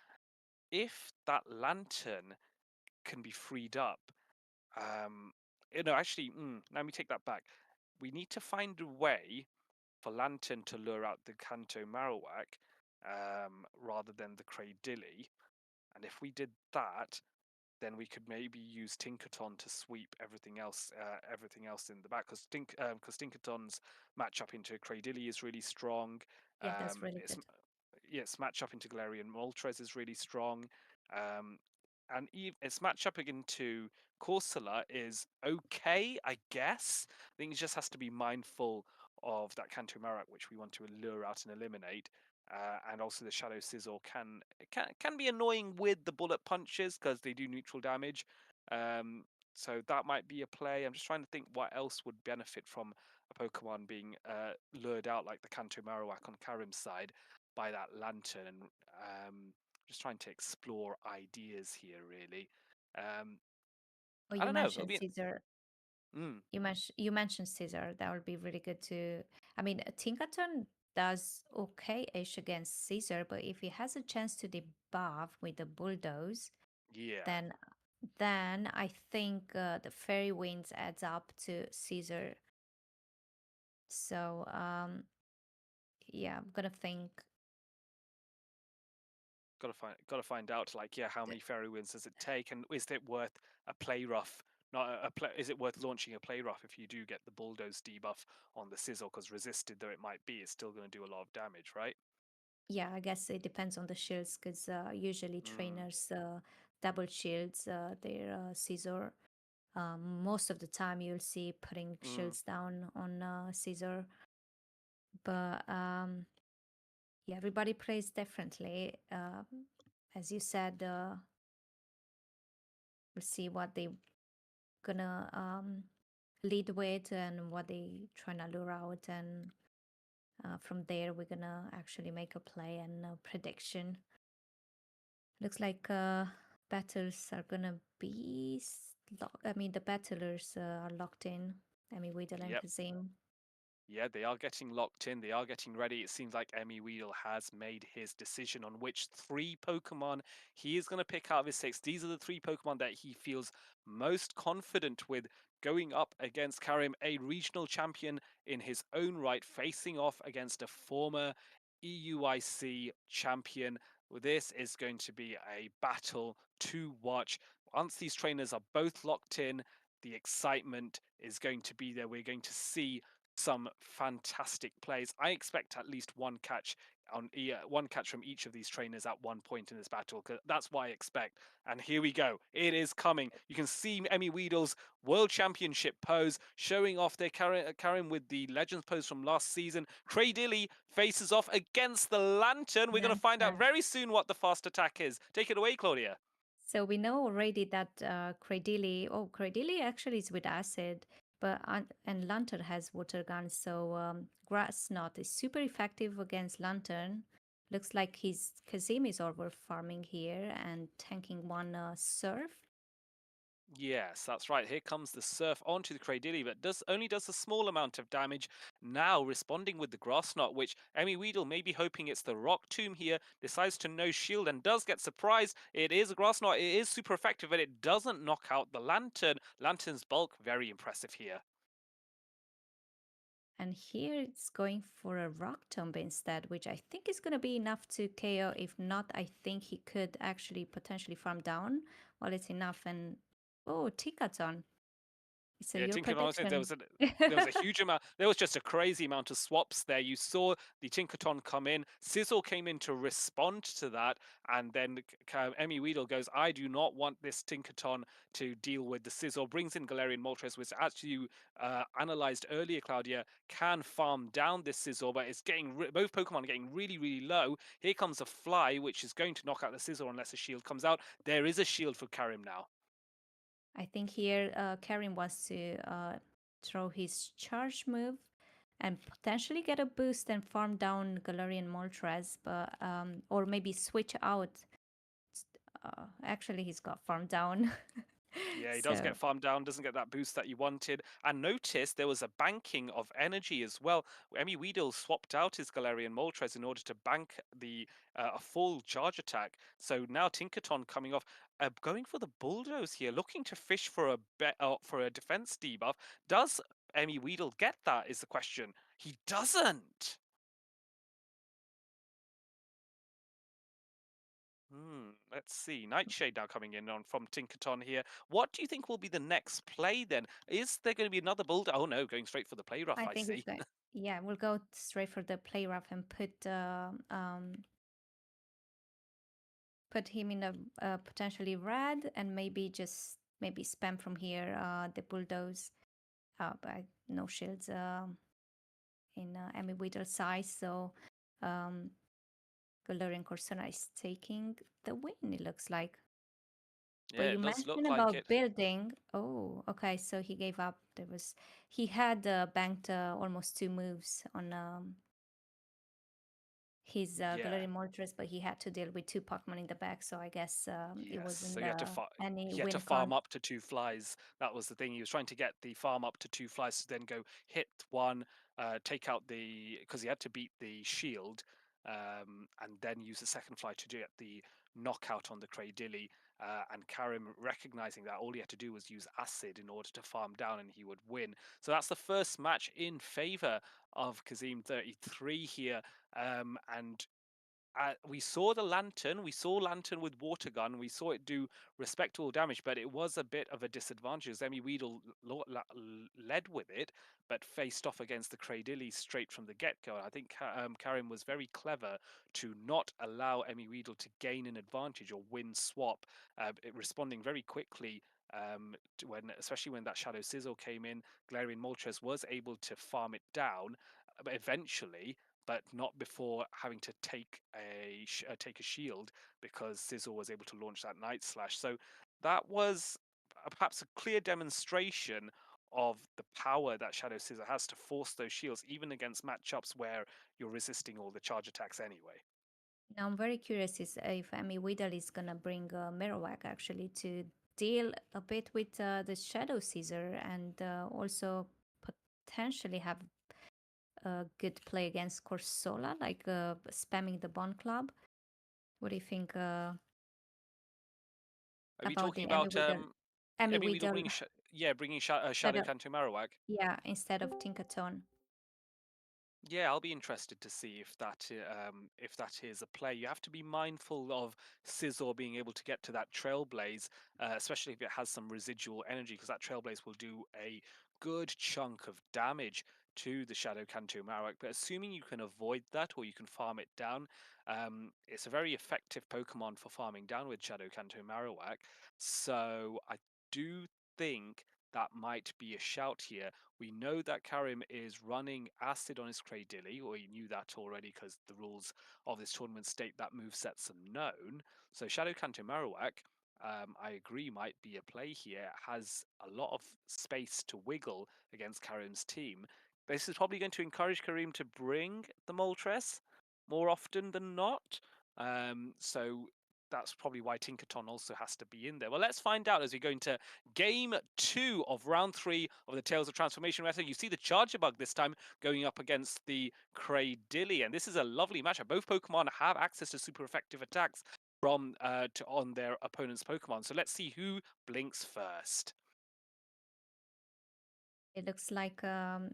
if that Lantern can be freed up, um, no, actually, let me take that back. We need to find a way for Lantern to lure out the Kanto Marowak rather than the Cradilly. And if we did that, then we could maybe use Tinkaton to sweep everything else in the back, because Tinkaton's matchup into Cradilly is really strong. Yeah, that's really It's good. its matchup into Galarian Moltres is really strong, um, and its matchup into Corsola is okay, I guess. I think it just has to be mindful of that Kanto Marak, which we want to lure out and eliminate. And also the Shadow Sizzle can be annoying with the bullet punches because they do neutral damage. Um, so that might be a play. I'm just trying to think what else would benefit from a Pokemon being lured out like the Kanto Marowak on Karim's side by that lantern, and just trying to explore ideas here really. Um, Oh, I you don't know. It'll mentioned be Caesar. mm, You mentioned Caesar. That would be really good to. I mean, Tinkerton does okay-ish against Caesar, but if he has a chance to debuff with the bulldoze, yeah. then I think the fairy winds adds up to Caesar. So yeah, I'm gonna think. Got to find out, like, yeah, how th- many fairy winds does it take, and is it worth a play rough? Not a play. Is it worth launching a play rough if you do get the bulldoze debuff on the sizzle? Because resisted though it might be, it's still going to do a lot of damage, right? Yeah, I guess it depends on the shields because usually Mm, trainers double shields their Caesar. Most of the time, you'll see putting mm. shields down on Caesar, but yeah, everybody plays differently. As you said, we'll see what they gonna lead with and what they trying to lure out, and from there we're gonna actually make a play and a prediction. Looks like battles are gonna be I mean, the battlers are locked in. I mean, Weedle and Yep. Kazim. Yeah, they are getting locked in. They are getting ready. It seems like Emmy Wheel has made his decision on which three Pokemon he is going to pick out of his six. These are the three Pokemon that he feels most confident with going up against Karim, a regional champion in his own right, facing off against a former EUIC champion. Well, this is going to be a battle to watch. Once these trainers are both locked in, the excitement is going to be there. We're going to see some fantastic plays. I expect at least one catch from each of these trainers at one point in this battle, because that's what I expect. And here we go. It is coming. You can see Emmy Weedle's World Championship pose showing off their Karim with the Legends pose from last season. Cradilly faces off against the Lantern. We're going to find out Lantern. very soon what the fast attack is. Take it away, Claudia. So we know already that Cradilly, oh, Cradilly actually is with acid. And Lantern has water gun, so Grass Knot is super effective against Lantern. Looks like his Kazim is over farming here and tanking one Surf. Yes, that's right. Here comes the surf onto the Cradilly, but does a small amount of damage. Now responding with the Grass Knot, which Emmy Weedle may be hoping it's the Rock Tomb here, decides to no shield and does get surprised. It is a Grass Knot. It is super effective, but it doesn't knock out the Lantern. Lantern's bulk, very impressive here. And here it's going for a Rock Tomb instead, which I think is going to be enough to KO. If not, I think he could actually potentially farm down. Well, it's enough. And oh, Tikaton. So Yeah, your Tinker honestly, prediction. there was a huge amount. There was just a crazy amount of swaps there. You saw the Tinkerton come in. Sizzle came in to respond to that, and then Emmy Weedle goes, "I do not want this Tinkerton to deal with the Sizzle." Brings in Galarian Moltres, which, as you analyzed earlier, Claudia, can farm down this Sizzle, but it's getting both Pokemon are getting really, really low. Here comes a Fly, which is going to knock out the Sizzle unless a shield comes out. There is a shield for Karim now. I think here Karim wants to throw his charge move and potentially get a boost and farm down Galarian Moltres, but or maybe switch out. Actually, he's got farm down. Yeah, he does So get farmed down, doesn't get that boost that you wanted. And notice there was a banking of energy as well. Emmy Weedle swapped out his Galarian Moltres in order to bank the a full charge attack. So now Tinkerton coming off, going for the bulldoze here, looking to fish for for a defense debuff. Does Emmy Weedle get that? Is the question. He doesn't. Let's see. Nightshade now coming in on from Tinkerton here. What do you think will be the next play then? Is there going to be another build? Oh no, going straight for the play rough, I I think it's see. going. Yeah, we'll go straight for the play rough and put him in a potentially red and maybe just maybe spam from here the bulldoze. But no shields in Emmy Weedle size, so um, Galarian Corsola is taking the win. It looks like. Yeah, But you it does mentioned look like about it. building. Oh, okay. So he gave up. He had banked almost two moves on his Yeah. Galarian Moltres, but he had to deal with two Pokemon in the back. So I guess it Yes, so wasn't any he had to win farm con. up to two flies. That was the thing. He was trying to get the farm up to two flies to then go hit one, take out the because he had to beat the shield, and then use the second fly to get the knockout on the Cradilly. And Karim recognizing that all he had to do was use acid in order to farm down, and he would win. So that's the first match in favor of Kazim 33 here, and we saw the lantern. We saw lantern with water gun. We saw it do respectable damage, but it was a bit of a disadvantage. Emmy Weedle led with it, but faced off against the Cradilly straight from the get-go. I think Karim was very clever to not allow Emmy Weedle to gain an advantage or win swap, responding very quickly. Especially when that Shadow Sizzle came in, Galarian Moltres was able to farm it down, but eventually, but not before having to take a shield because Sizzle was able to launch that Night Slash. So that was perhaps a clear demonstration of the power that Shadow Scissor has to force those shields, even against matchups where you're resisting all the charge attacks anyway. Now I'm very curious if Emmy Weedle is gonna bring Marowak actually to deal a bit with the Shadow Caesar and also potentially have a good play against Corsola, like spamming the Bond Club. What do you think Are we about talking the Emmy about Weedle? Emmy Emmy Weedle Weedle, bringing, bringing instead Shadow of, Canto Marowak? yeah, instead of Tinkaton. Yeah, I'll be interested to see if that is a play. You have to be mindful of Scizor being able to get to that Trailblaze, especially if it has some residual energy, because that Trailblaze will do a good chunk of damage to the Shadow Canto Marowak. But assuming you can avoid that or you can farm it down, it's a very effective Pokemon for farming down with Shadow Canto Marowak. So I do think that might be a shout here. We know that Karim is running acid on his Cradilly, or he knew that already because the rules of this tournament state that move sets are known. So Shadow Canto Marowak, I agree, might be a play here. Has a lot of space to wiggle against Karim's team. This is probably going to encourage Karim to bring the Moltres more often than not. So that's probably why Tinkerton also has to be in there. Well, let's find out as we go into game two of round three of the Tales of Transformation Wrestling. You see the Charger Bug this time going up against the Cradilly, and this is a lovely matchup. Both Pokemon have access to super effective attacks from on their opponent's Pokemon. So let's see who blinks first. It looks like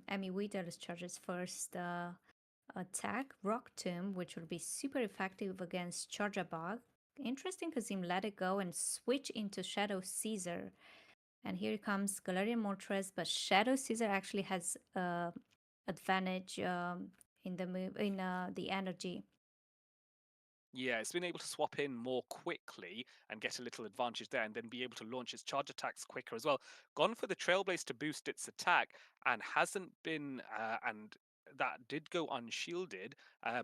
Emmy Weedle's charges first attack, Rock Tomb, which will be super effective against Charger Bug. Interesting because him let it go and switch into Shadow Caesar. And here comes Galarian Moltres, but Shadow Caesar actually has advantage in the move in the energy. Yeah, it's been able to swap in more quickly and get a little advantage there, and then be able to launch its charge attacks quicker as well. Gone for the Trailblaze to boost its attack, and hasn't been, and that did go unshielded,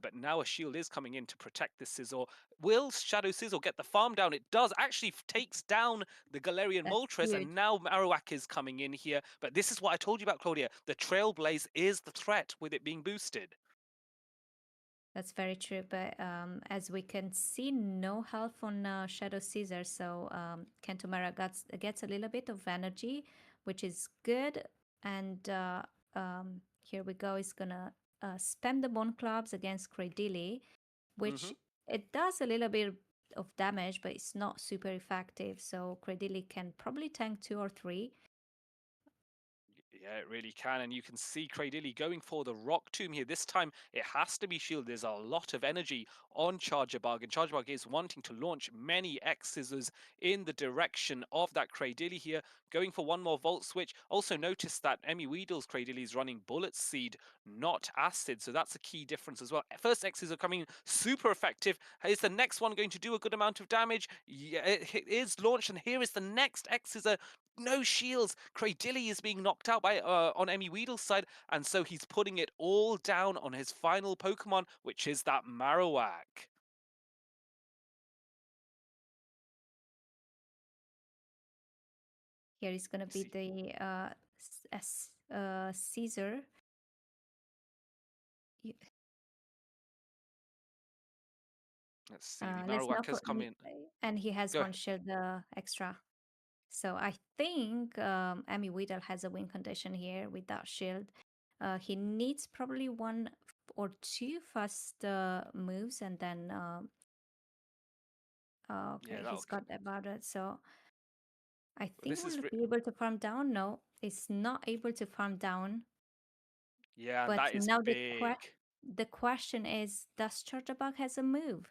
but now a shield is coming in to protect the Scizor. Will Shadow Scizor get the farm down? It does. Actually takes down the Galarian That's Moltres, huge. and now Marowak is coming in here. But this is what I told you about, Claudia. The Trailblaze is the threat with it being boosted. That's very true. But as we can see, no health on Shadow Caesar. So Kentomara gets a little bit of energy, which is good. And here we go. He's going to spam the Bone Clubs against Cradilly, which Hmm. it does a little bit of damage, but it's not super effective. So Cradilly can probably tank two or three. Yeah, it really can. And you can see Cradilly going for the Rock Tomb here. This time it has to be shielded. There's a lot of energy on Charger Bug, and Charger Bug is wanting to launch many X Scissors in the direction of that Cradilly here, going for one more Volt Switch. Also notice that Emmy Weedle's Cradilly is running Bullet Seed, not Acid, so that's a key difference as well. First X Scissor coming in super effective. Is the next one going to do a good amount of damage? Yeah, it is launched, and here is the next X Scissor. No shields. Cradilly is being knocked out by on Emmy Weedle's side, and so he's putting it all down on his final Pokemon, which is that Marowak. Here is going to You be see, the Caesar. Y- let's see. The let's Marowak not has come in. and he has Go. one shield extra. So I think Emmy Weedle has a win condition here with that shield. He needs probably one or two fast moves, and then Yeah, okay, that'll. he's got about it. So I think This is. we'll be able to farm down. No, it's not able to farm down. Yeah, and But that is now big. the question is, does Charjabug has a move?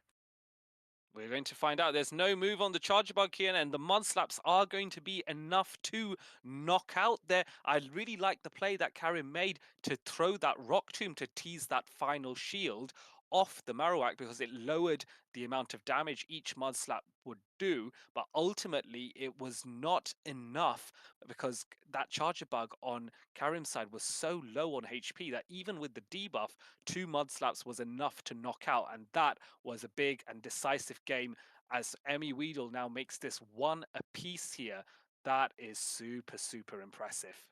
We're going to find out. There's no move on the Charger Bug here, and the Mud Slaps are going to be enough to knock out there. I really like the play that Karim made to throw that Rock Tomb to tease that final shield off the Marowak, because it lowered the amount of damage each Mud Slap would do, but ultimately it was not enough, because that Charger Bug on Karim's side was so low on HP that even with the debuff, two Mud Slaps was enough to knock out, and that was a big and decisive game as Emmy Weedle now makes this one apiece here. That is super, super impressive.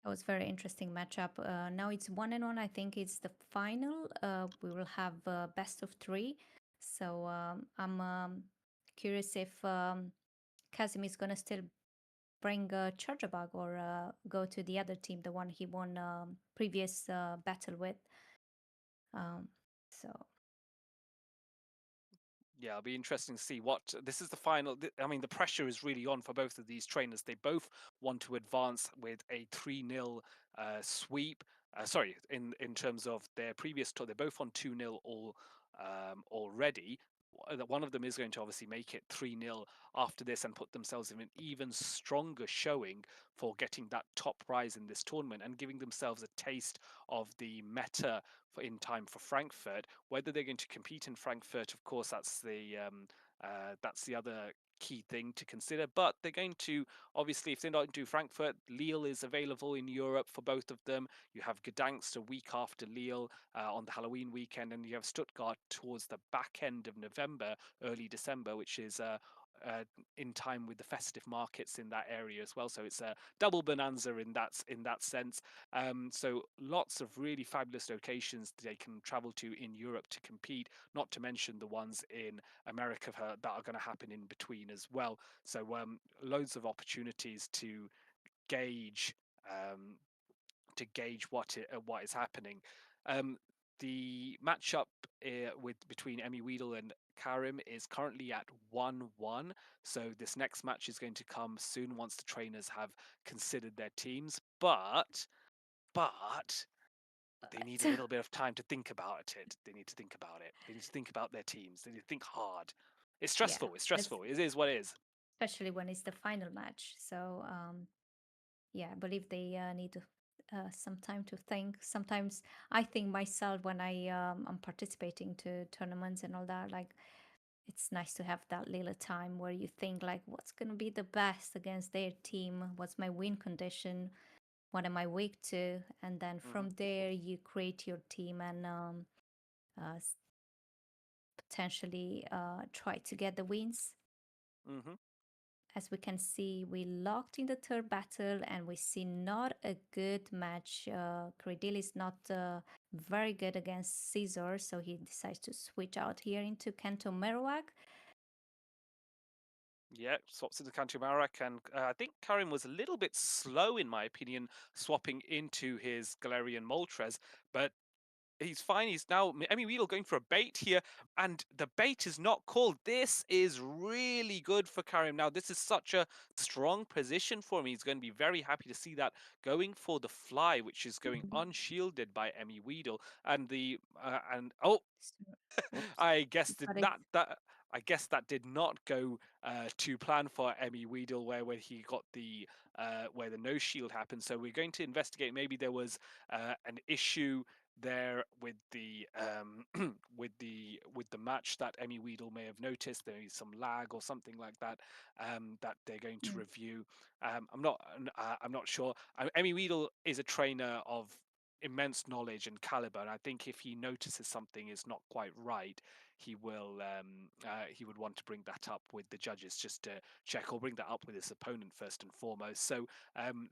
That was very interesting matchup. Now it's 1-1. I think it's the final. We will have best of three. So I'm curious if Kazim is gonna still bring a Charger Bug or go to the other team, the one he won previous battle with. Um, so Yeah, it'll be interesting to see what this is the final. I mean, the pressure is really on for both of these trainers. They both want to advance with a 3-0 sweep. Sorry, in terms of their previous tour, they're both on 2-0 already. One of them is going to obviously make it 3-0 after this and put themselves in an even stronger showing for getting that top prize in this tournament and giving themselves a taste of the meta in time for Frankfurt. Whether they're going to compete in Frankfurt, of course, that's That's the other key thing to consider. But they're going to, obviously, if they don't do Frankfurt, Lille is available in Europe for both of them. You have Gdansk a week after Lille on the Halloween weekend, and you have Stuttgart towards the back end of November, early December, which is uh, in time with the festive markets in that area as well. So it's a double bonanza in that sense. So lots of really fabulous locations they can travel to in Europe to compete. Not to mention the ones in America that are going to happen in between as well. So loads of opportunities gauge um, to gauge what is happening. Um, the matchup with between Emmy Weedle and Karim is currently at 1-1. So this next match is going to come soon once the trainers have considered their teams. But they need a But little bit of time to think about it. They need to think about it. They need to think about their teams. They need to think hard. It's yeah, stressful. It's it's stressful. It is what it is. especially when it's the final match. So yeah, I believe they need some time to think. Sometimes I think myself when I'm participating to tournaments and all that, like it's nice to have that little time where you think like, what's gonna be the best against their team? What's my win condition? What am I weak to? And then Hmm. from there, you create your team and potentially try to get the wins. Hmm. As we can see, we locked in the third battle and we see not a good match. Credil is not very good against Caesar, so he decides to switch out here into Kanto Marowak. Yeah, swaps into Kantumarak, and I think Karim was a little bit slow, in my opinion, swapping into his Galarian Moltres, but he's fine. He's now Emmy Weedle going for a bait here, and the bait is not called. This is really good for Karim. Now, this is such a strong position for him. He's going to be very happy to see that going for the fly, which is going unshielded by Emmy Weedle, and the and oh, So, oops, I guess did got it. that that I guess that did not go to plan for Emmy Weedle, where he got the where the no shield happened. So we're going to investigate. Maybe there was an issue there with the with the match that Emmy Weedle may have noticed. There is some lag or something like that that they're going to Mm, review. I'm not sure. Emmy Weedle is a trainer of immense knowledge and caliber. And I think if he notices something is not quite right, he would want to bring that up with the judges just to check, or bring that up with his opponent first and foremost. So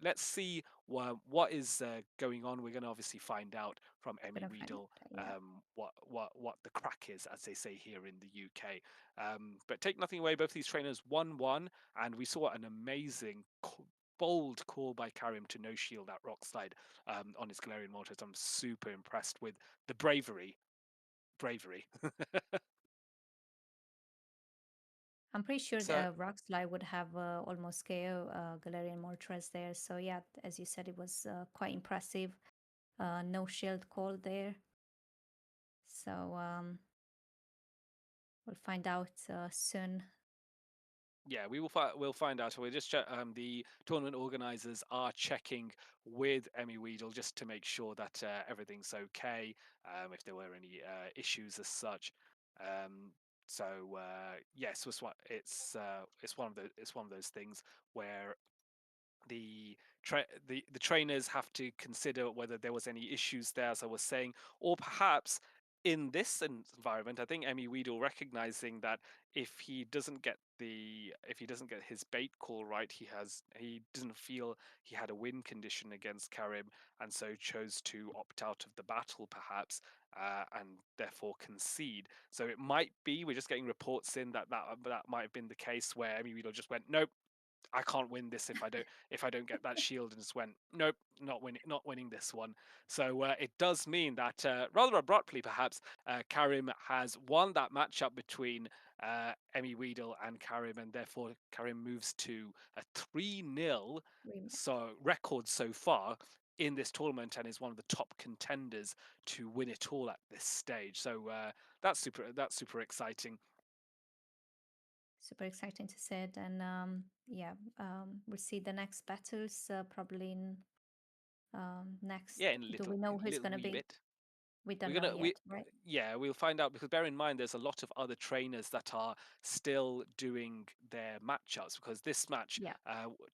let's see what is going on. We're going to obviously find out from Emmy gonna find Weedle it. Yeah. what the crack is, as they say here in the UK. But take nothing away, both these trainers 1-1, and we saw an amazing bold call by Karim to no shield that rock slide on his Galarian Mortars. I'm super impressed with the bravery. Bravery. I'm pretty sure So the Rockslide would have almost KO Galarian Moltres there. So yeah, as you said, it was quite impressive. No shield call there. So we'll find out soon. yeah, we'll find out. We'll just check. The tournament organizers are checking with Emmy Weedle just to make sure that everything's okay. If there were any issues as such. Um, so yes, it's one of those things where the trainers have to consider whether there was any issues there, as I was saying, or perhaps in this environment, I think Emmy Weedle recognizing that if he doesn't get his bait call right, he doesn't feel he had a win condition against Karim, and so chose to opt out of the battle, perhaps. And therefore concede. So it might be we're just getting reports in that might have been the case where Emmy Weedle just went, nope, I can't win this if I don't get that shield, and just went, nope, not winning this one. So it does mean that rather abruptly, perhaps, Karim has won that matchup between Emmy Weedle and Karim, and therefore Karim moves to a 3-0 record so far in this tournament, and is one of the top contenders to win it all at this stage. So that's super exciting. Super exciting to see it. And yeah, we'll see the next battles probably in next. Yeah, in Do we know a who it's little gonna wee be? bit. We don't We're know gonna we yet, right? Yeah, we'll find out because bear in mind there's a lot of other trainers that are still doing their matchups because this match Yeah,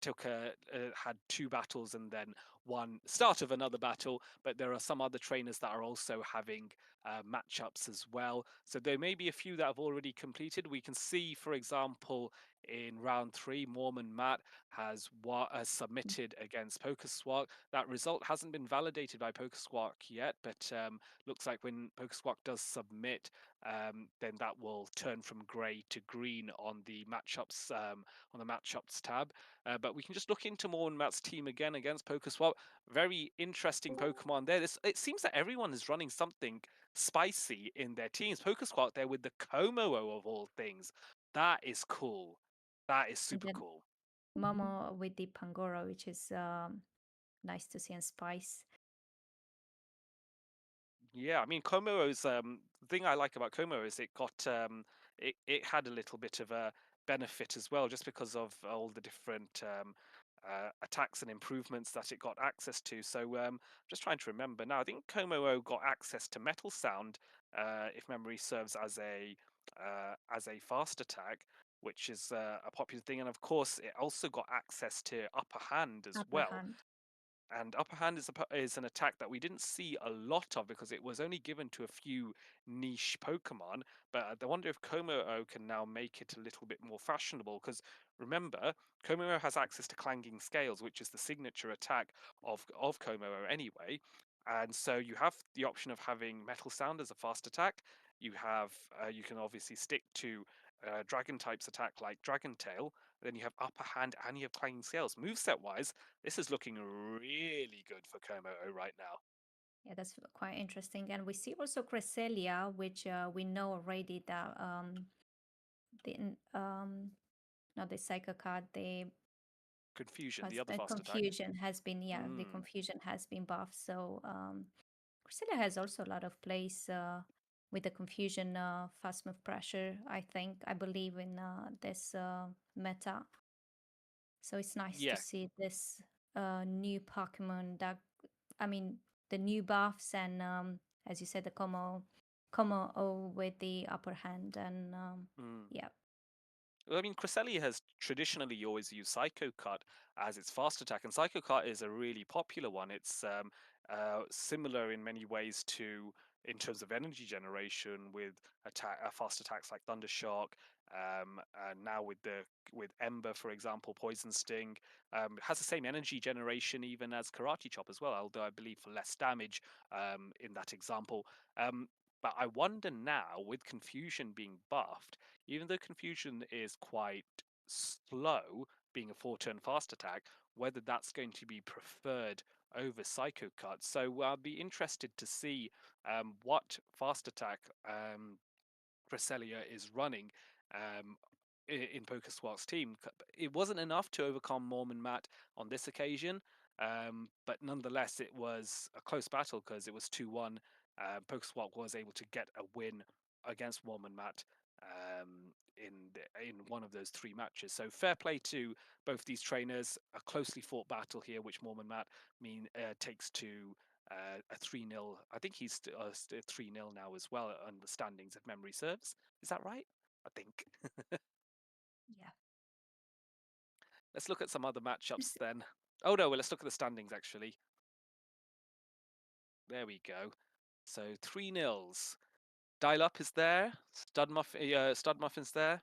took had two battles and then one start of another battle, but there are some other trainers that are also having matchups as well. So there may be a few that have already completed. We can see, for example, in round three, Mormon Matt has submitted against PokerSwag. That result hasn't been validated by PokerSwag yet, but looks like when PokerSquawk does submit, then that will turn from grey to green on the matchups tab. But we can just look into more on Matt's team again against PokerSwap. Very interesting Pokemon there. It seems that everyone is running something spicy in their teams. PokerSquawk there with the Komo of all things. That is cool. That is and super then cool. Momo with the Pangoro, which is nice to see, and Spice. Yeah, I mean Komo's the thing I like about Como is it had a little bit of a benefit as well, just because of all the different attacks and improvements that it got access to. So just trying to remember now, I think Como got access to Metal Sound, if memory serves, as a fast attack, which is a popular thing, and of course it also got access to Upper Hand as Upper well. hand. And Upper Hand is an attack that we didn't see a lot of because it was only given to a few niche Pokemon. But I wonder if Komo can now make it a little bit more fashionable. Because remember, Komo has access to Clanging Scales, which is the signature attack of Komo anyway. And so you have the option of having Metal Sound as a fast attack. You can obviously stick to Dragon types attack like Dragon Tail. Then you have Upper Hand and you have Clanging Scales. Moveset wise, this is looking really good for Komodo right now. Yeah, that's quite interesting. And we see also Cresselia, which we know already that the not the Psycho card, the Confusion, the what's other the fast attack. confusion has been, yeah, the Mm, confusion has been buffed. So Cresselia has also a lot of place with the confusion fast move pressure. I believe in this meta. So it's nice to yeah. see this new Pokemon that, I mean, the new buffs and, as you said, the Como O with the upper hand. And Mm. yeah, Well, I mean, Cresselia has traditionally always used Psycho Cut as its fast attack, and Psycho Cut is a really popular one. It's similar in many ways to, in terms of energy generation, with fast attacks like Thunder Shock, and now with Ember, for example, Poison Sting. It has the same energy generation even as Karate Chop as well, although I believe for less damage in that example. But I wonder now, with Confusion being buffed, even though Confusion is quite slow, being a four-turn fast attack, whether that's going to be preferred over Psycho Cut. So I'll be interested to see what fast attack Cresselia is running um, in PokerSwat's team. It wasn't enough to overcome Mormon Matt on this occasion, but nonetheless, it was a close battle because it was 2-1. PokerSwat was able to get a win against Mormon Matt in one of those three matches. So fair play to both these trainers. A closely fought battle here, which Mormon Matt takes to a 3-0. I think he's 3-0 now as well on the standings, if memory serves. Is that right? I think. yeah. Let's look at some other matchups Just, then. Oh no, well, let's look at the standings actually. There we go. So 3-0s. Dial Up is there. Stud Muffin's there.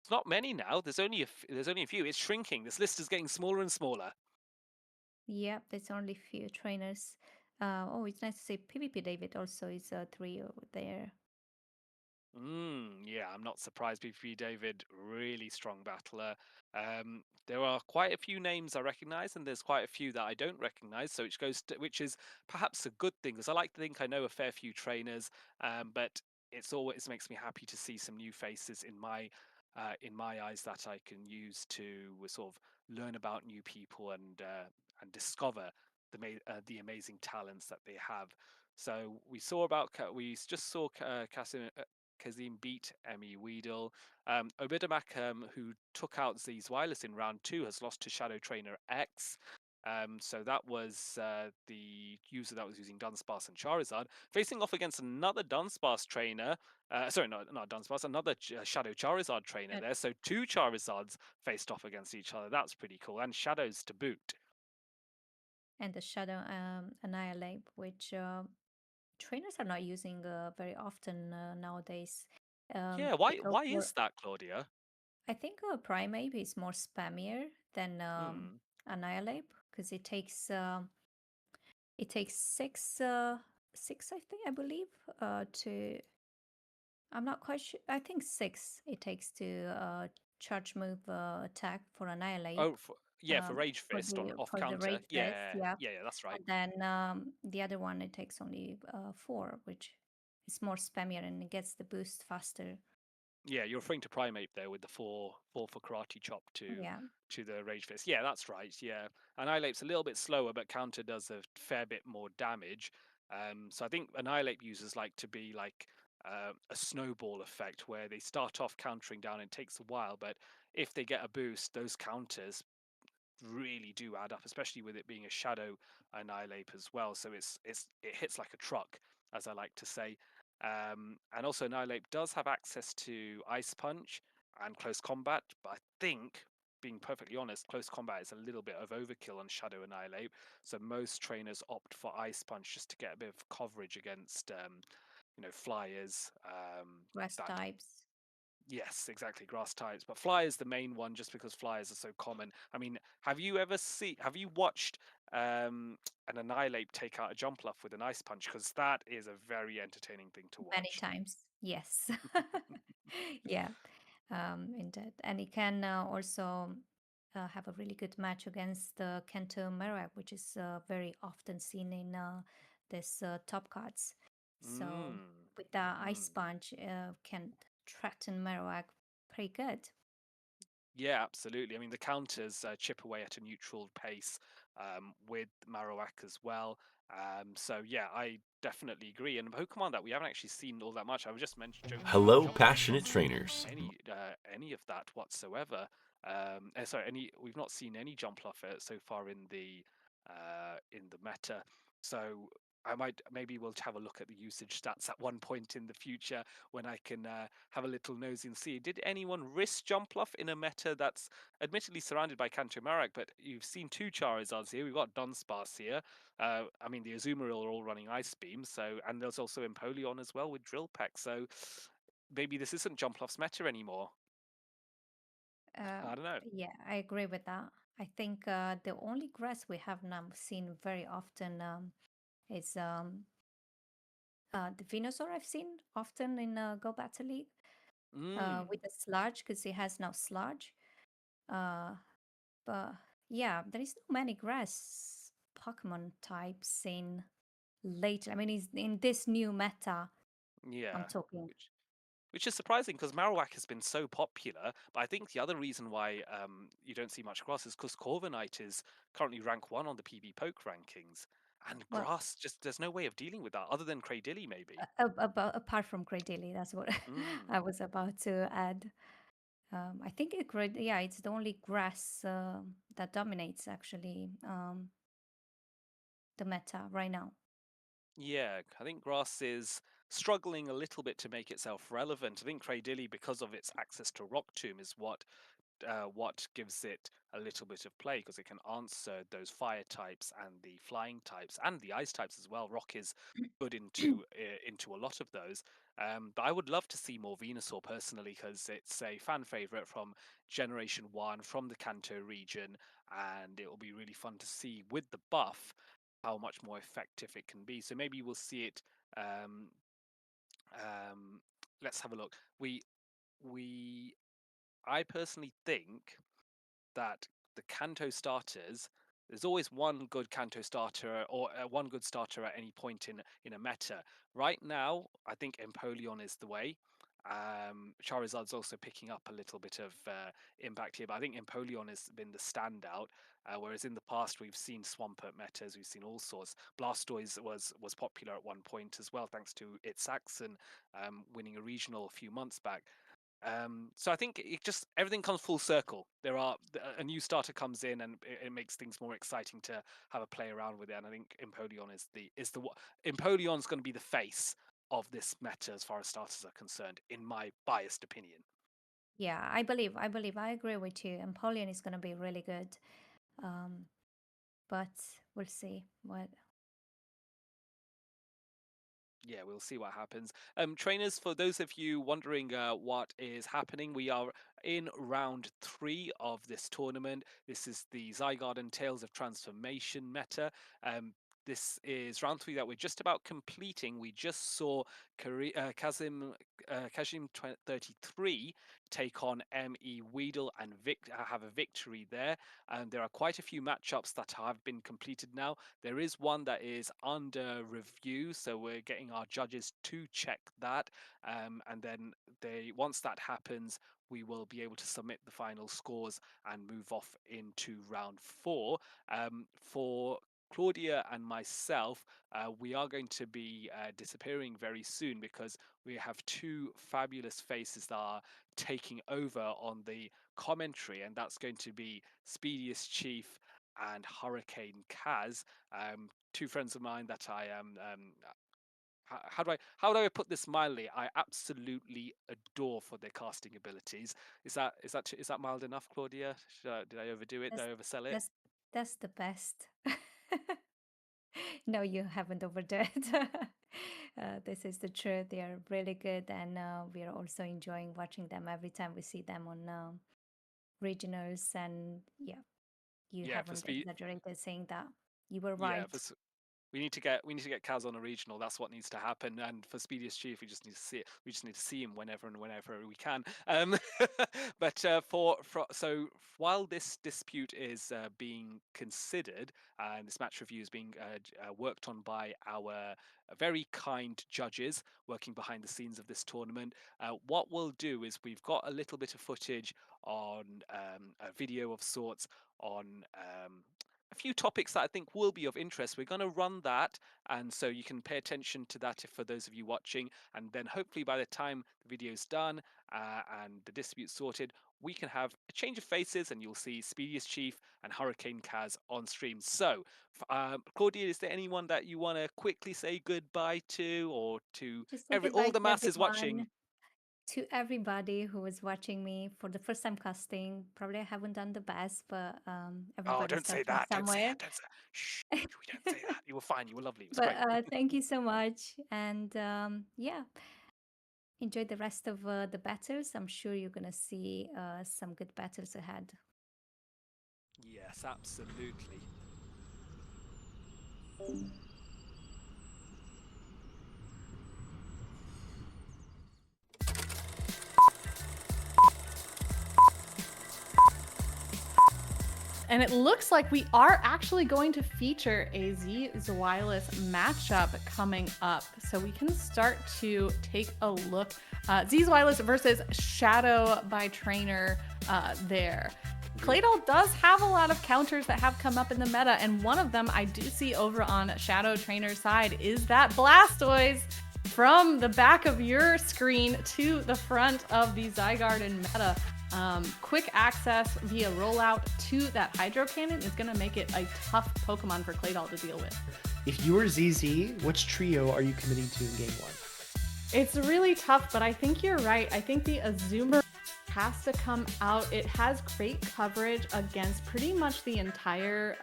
It's not many now. There's only a few. It's shrinking. This list is getting smaller and smaller. yeah, there's only few trainers. Oh, it's nice to say PvP David also is three over there. Yeah, I'm not surprised. BP David, really strong battler. There are quite a few names I recognise, and there's quite a few that I don't recognise. So which is perhaps a good thing, because I like to think I know a fair few trainers, but it's always makes me happy to see some new faces in my eyes that I can use to sort of learn about new people and discover the amazing talents that they have. So we just saw Kazim beat Emmy Weedle. Obidamak, who took out Z's Wireless in round two, has lost to Shadow Trainer X. So that was the user that was using Dunsparce and Charizard facing off against another Dunsparce trainer. Sorry, not Dunsparce, another Shadow Charizard trainer Uh, there. So two Charizards faced off against each other. That's pretty cool, and Shadows to boot. and the Shadow Annihilate, which trainers are not using very often nowadays. Yeah, They go why for, is that, Claudia? I think Primate is more spammier than Hmm. Annihilate because it takes six, I think, I believe, to. I'm not quite sure. I think six it takes to charge move attack for Annihilate. Oh, yeah, for Rage For Fist on off for the counter. Rage Fist, Yeah, yeah. yeah, yeah, that's right. And then the other one it takes only four, which is more spammier and it gets the boost faster. Yeah, you're referring to Primate there with the four for Karate Chop Yeah, to the Rage Fist. Yeah, that's right. Yeah, Annihilate's a little bit slower, but counter does a fair bit more damage. So I think Annihilate users like to be like a snowball effect where they start off countering down and it takes a while, but if they get a boost, those counters really do add up, especially with it being a shadow annihilate as well. So it hits like a truck, as I like to say. And also annihilate does have access to ice punch and close combat, but I think, being perfectly honest, close combat is a little bit of overkill on shadow annihilate. So most trainers opt for ice punch just to get a bit of coverage against flyers grass that types. Yes, exactly. Grass types, but fly is the main one just because flyers are so common. I mean, have you watched an Annihilate take out a Jumpluff with an Ice Punch? Because that is a very entertaining thing to Many watch. times, yes. Yeah, indeed. And it can also have a really good match against the Kanto Merak, which is very often seen in this top cards. So Mm, with the Ice mm. Punch, can threaten Merak pretty good. Yeah, absolutely. I mean, the counters chip away at a neutral pace with Marowak as well. So yeah, I definitely agree. And Pokemon that we haven't actually seen all that much. I was just joking about Hello, Jumpluff. We've not passionate seen trainers. any of that whatsoever. Sorry, any we've not seen any Jumpluff so far in the meta. So I might maybe we'll have a look at the usage stats at one point in the future when I can have a little nosy and see. Did anyone risk Jumpluff in a meta that's admittedly surrounded by Kantomarak, but you've seen two Charizards here. We've got Dunsparce here. I mean, the Azumarill are all running Ice Beam, so and there's also Empoleon as well with Drill Peck. So maybe this isn't Jumpluff's meta anymore. Uh, I don't know. yeah, I agree with that. I think the only grass we have now seen very often is the Venusaur I've seen often in Go Battle League with Mm. the Sludge because it has now Sludge. Uh, but yeah, there is no many grass Pokemon types in later. I mean, is in this new meta I'm Yeah. talking. Which which is surprising because Marowak has been so popular. But I think the other reason why you don't see much grass is because Corviknight is currently rank one on the PB Poke rankings. And Well, grass, just there's no way of dealing with that other than Cradilly, maybe. about apart from Great Daily, that's what Mm. I was about to add. I think yeah, it's the only grass that dominates actually the meta right now. Yeah, I think grass is struggling a little bit to make itself relevant. I think Cradilly, because of its access to Rock Tomb, is what gives it a little bit of play because it can answer those fire types and the flying types and the ice types as well. Rock is good into a lot of those. But I would love to see more Venusaur personally because it's a fan favorite from Generation One from the Kanto region, and it will be really fun to see with the buff how much more effective it can be. So maybe we'll see it. Um, um, let's have a look. We I personally think that the Kanto starters, there's always one good Kanto starter or one good starter at any point in a meta. Right now, I think Empoleon is the way. Charizard's also picking up a little bit of impact here, but I think Empoleon has been the standout. Whereas in the past we've seen Swampert metas, we've seen all sorts. Blastoise was popular at one point as well, thanks to its Saxon winning a regional a few months back. So I think it just everything comes full circle. A new starter comes in and it makes things more exciting to have a play around with it. And I think Empoleon Empoleon's going to be the face of this meta as far as starters are concerned, in my biased opinion. Yeah, I agree with you. Empoleon is going to be really good. Um, but we'll see what. Yeah, we'll see what happens. Trainers, for those of you wondering what is happening, we are in round 3 of this tournament. This is the Zygarden Tales of Transformation meta. This is round 3 that we're just about completing. We just saw Kazim 33 take on ME Weedle and have a victory there. And there are quite a few matchups that have been completed now. There is one that is under review, so we're getting our judges to check that. And then once that happens, we will be able to submit the final scores and move off into round 4. For Claudia and myself, we are going to be disappearing very soon because we have two fabulous faces that are taking over on the commentary, and that's going to be Speediest Chief and Hurricane Kaz, two friends of mine that I am. How do I put this mildly? I absolutely adore for their casting abilities. Is that mild enough, Claudia? Did I overdo it? Did That's I oversell it? that's that's the best. No, you haven't overdone it. This is the truth. They are really good, and we are also enjoying watching them every time we see them on regionals. And yeah, you Yeah, for haven't speed. exaggerated saying that. You were Yeah, right. we need to get Kaz on a regional. That's what needs to happen. And for Speediest Chief, we just need to see it. We just need to see him whenever we can. But while this dispute is being considered and this match review is being worked on by our very kind judges working behind the scenes of this tournament, what we'll do is we've got a little bit of footage on a video of sorts on a few topics that I think will be of interest. We're going to run that, and so you can pay attention to that if, for those of you watching. And then hopefully by the time the video's done and the dispute sorted, we can have a change of faces, and you'll see Speediest Chief and Hurricane Kaz on stream. So, Claudia, is there anyone that you want to quickly say goodbye to, or to Just say all goodbye the to masses watching? everyone, to everybody who was watching me for the first time casting. Probably I haven't done the best, but Oh, everybody don't say starts from that! Don't say somewhere. that! Don't say. Shh! We don't say that. You were fine. You were lovely. It was But great. thank you so much, and yeah, enjoy the rest of the battles. I'm sure you're gonna see some good battles ahead. Yes, absolutely. And it looks like we are actually going to feature a Z Zwilus matchup coming up. So we can start to take a look. Z Zwilus versus Shadow by Trainer there. Claydol does have a lot of counters that have come up in the meta, and one of them I do see over on Shadow Trainer's side is that Blastoise from the back of your screen to the front of the Zygarden meta. Quick access via rollout to that Hydro Cannon is going to make it a tough Pokemon for Claydol to deal with. If you were ZZ, which trio are you committing to in game 1? It's really tough, but I think you're right. I think the Azumarill has to come out. It has great coverage against pretty much the entire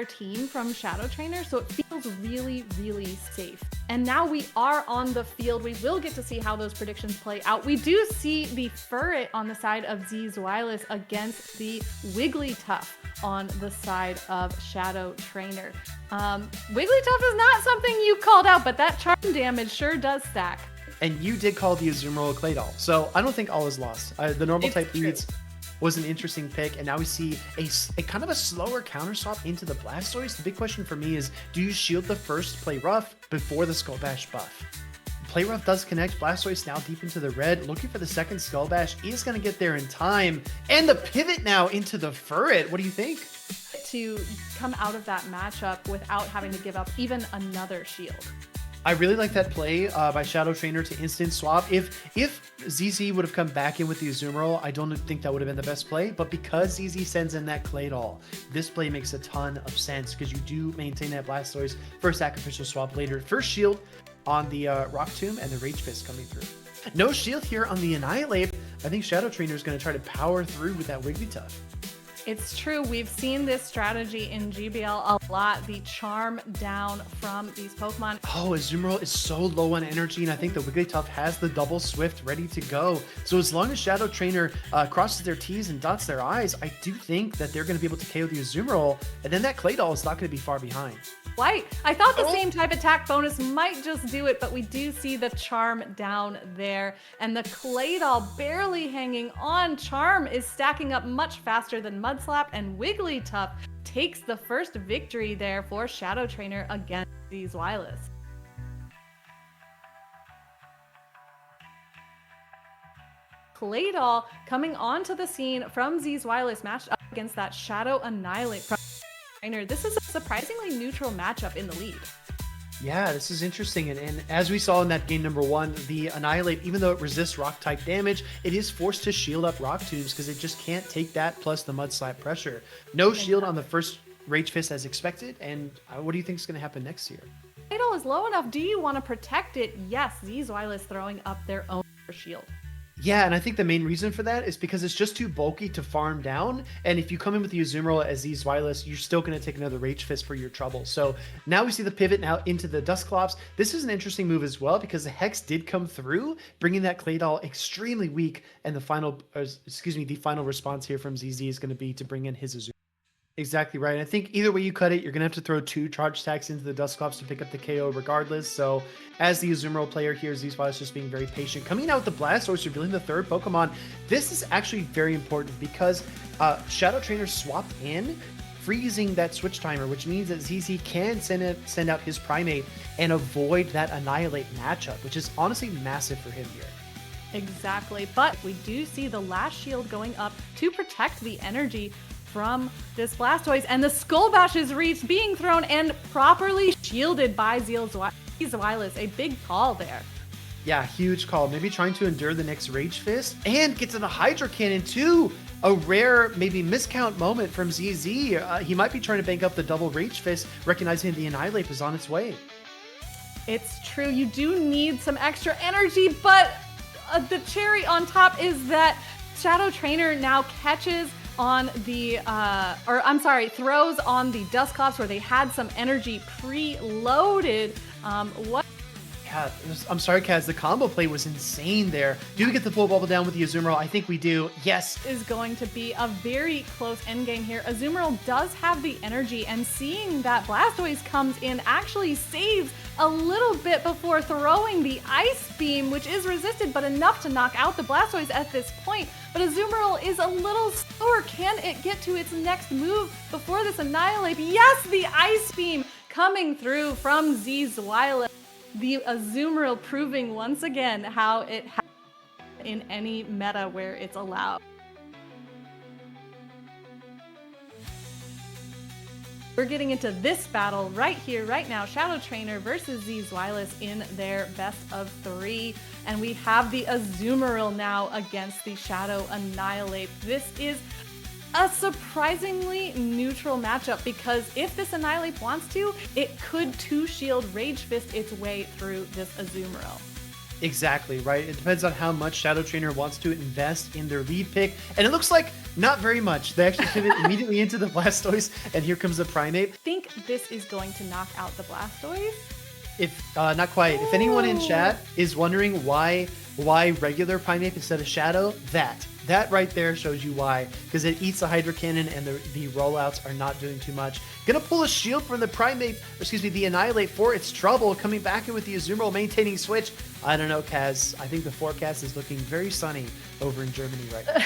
team from Shadow Trainer, so it feels really, really safe. And now we are on the field. We will get to see how those predictions play out. We do see the Furret on the side of Z Zwilus against the Wigglytuff on the side of Shadow Trainer. Wigglytuff is not something you called out, but that charm damage sure does stack. And you did call the Azumarill Claydol, so I don't think all is lost. The normal type leads was an interesting pick, and now we see a kind of a slower counter swap into the Blastoise. The big question for me is, do you shield the first Play Rough before the Skull Bash buff? Play Rough does connect. Blastoise now deep into the red, looking for the second Skull Bash. Is going to get there in time. And the pivot now into the Furret. What do you think? To come out of that matchup without having to give up even another shield. I really like that play by Shadow Trainer to instant swap. If ZZ would have come back in with the Azumarill, I don't think that would have been the best play. But because ZZ sends in that Claydol, this play makes a ton of sense because you do maintain that Blastoise for a sacrificial swap later. First shield on the Rock Tomb and the Rage Fist coming through. No shield here on the Annihilate. I think Shadow Trainer is going to try to power through with that Wigglytuff. It's true. We've seen this strategy in GBL a lot. The charm down from these Pokemon. Oh, Azumarill is so low on energy, and I think the Wigglytuff has the double Swift ready to go. So as long as Shadow Trainer crosses their T's and dots their I's, I do think that they're going to be able to KO the Azumarill, and then that Claydol is not going to be far behind. Right. I thought the same type attack bonus might just do it, but we do see the charm down there. And the Claydol barely hanging on. Charm is stacking up much faster than Mudslap, and Wigglytuff takes the first victory there for Shadow Trainer against Zygarden. Claydol coming onto the scene from Zygarden matched up against that Shadow Annihilate from Trainer. This is a surprisingly neutral matchup in the lead. Yeah, this is interesting. And as we saw in that game number 1, the Annihilate, even though it resists rock type damage, it is forced to shield up Rock Tubes because it just can't take that plus the Mud Slap pressure. No shield on the first Rage Fist as expected. And what do you think is going to happen next year? Claydol is low enough. Do you want to protect it? Yes, Zygarden is throwing up their own shield. Yeah, and I think the main reason for that is because it's just too bulky to farm down. And if you come in with the Azumarill as these Zygarden, you're still going to take another Rage Fist for your trouble. So now we see the pivot now into the Dusclops. This is an interesting move as well because the Hex did come through, bringing that Claydol extremely weak. And the final response here from ZZ is going to be to bring in his Azumarill. Exactly right. I think either way you cut it, you're going to have to throw 2 charge attacks into the Dusclops to pick up the KO regardless. So as the Azumarill player here, Zygarden is just being very patient. Coming out with the Blastoise, revealing the third Pokemon. This is actually very important because Shadow Trainer swapped in, freezing that switch timer, which means that ZZ can send out his Primate and avoid that Annihilate matchup, which is honestly massive for him here. Exactly. But we do see the last shield going up to protect the energy from this Blastoise, and the Skull Bash is reached, being thrown and properly shielded by Zygarden. A big call there. Yeah, huge call. Maybe trying to endure the next Rage Fist and get to the Hydro Cannon too. A rare, maybe miscount moment from ZZ. He might be trying to bank up the double Rage Fist, recognizing the Annihilate is on its way. It's true. You do need some extra energy, but the cherry on top is that Shadow Trainer now catches on the, throws on the Dusclops where they had some energy preloaded. Yeah, I'm sorry, Kaz. The combo play was insane there. Do we get the full bubble down with the Azumarill? I think we do. Yes. Is going to be a very close endgame here. Azumarill does have the energy, and seeing that Blastoise comes in actually saves a little bit before throwing the Ice Beam, which is resisted, but enough to knock out the Blastoise at this point. But Azumarill is a little slower. Can it get to its next move before this Annihilate? Yes, the Ice Beam coming through from Zygarden. The Azumarill proving once again how it happens in any meta where it's allowed. We're getting into this battle right here, right now. Shadow Trainer versus Zygarden in their best of 3. And we have the Azumarill now against the Shadow Annihilate. This is a surprisingly neutral matchup because if this Annihilate wants to, it could 2-shield Rage Fist its way through this Azumarill. Exactly, right? It depends on how much Shadow Trainer wants to invest in their lead pick. And it looks like not very much. They actually pivot immediately into the Blastoise, and here comes the Primate. I think this is going to knock out the Blastoise. If not quite. If anyone in chat is wondering why regular Primate instead of Shadow, that right there shows you why. Because it eats the Hydro Cannon and the rollouts are not doing too much. Gonna pull a shield from the Annihilate for its trouble. Coming back in with the Azumarill, maintaining switch. I don't know, Kaz. I think the forecast is looking very sunny over in Germany right now.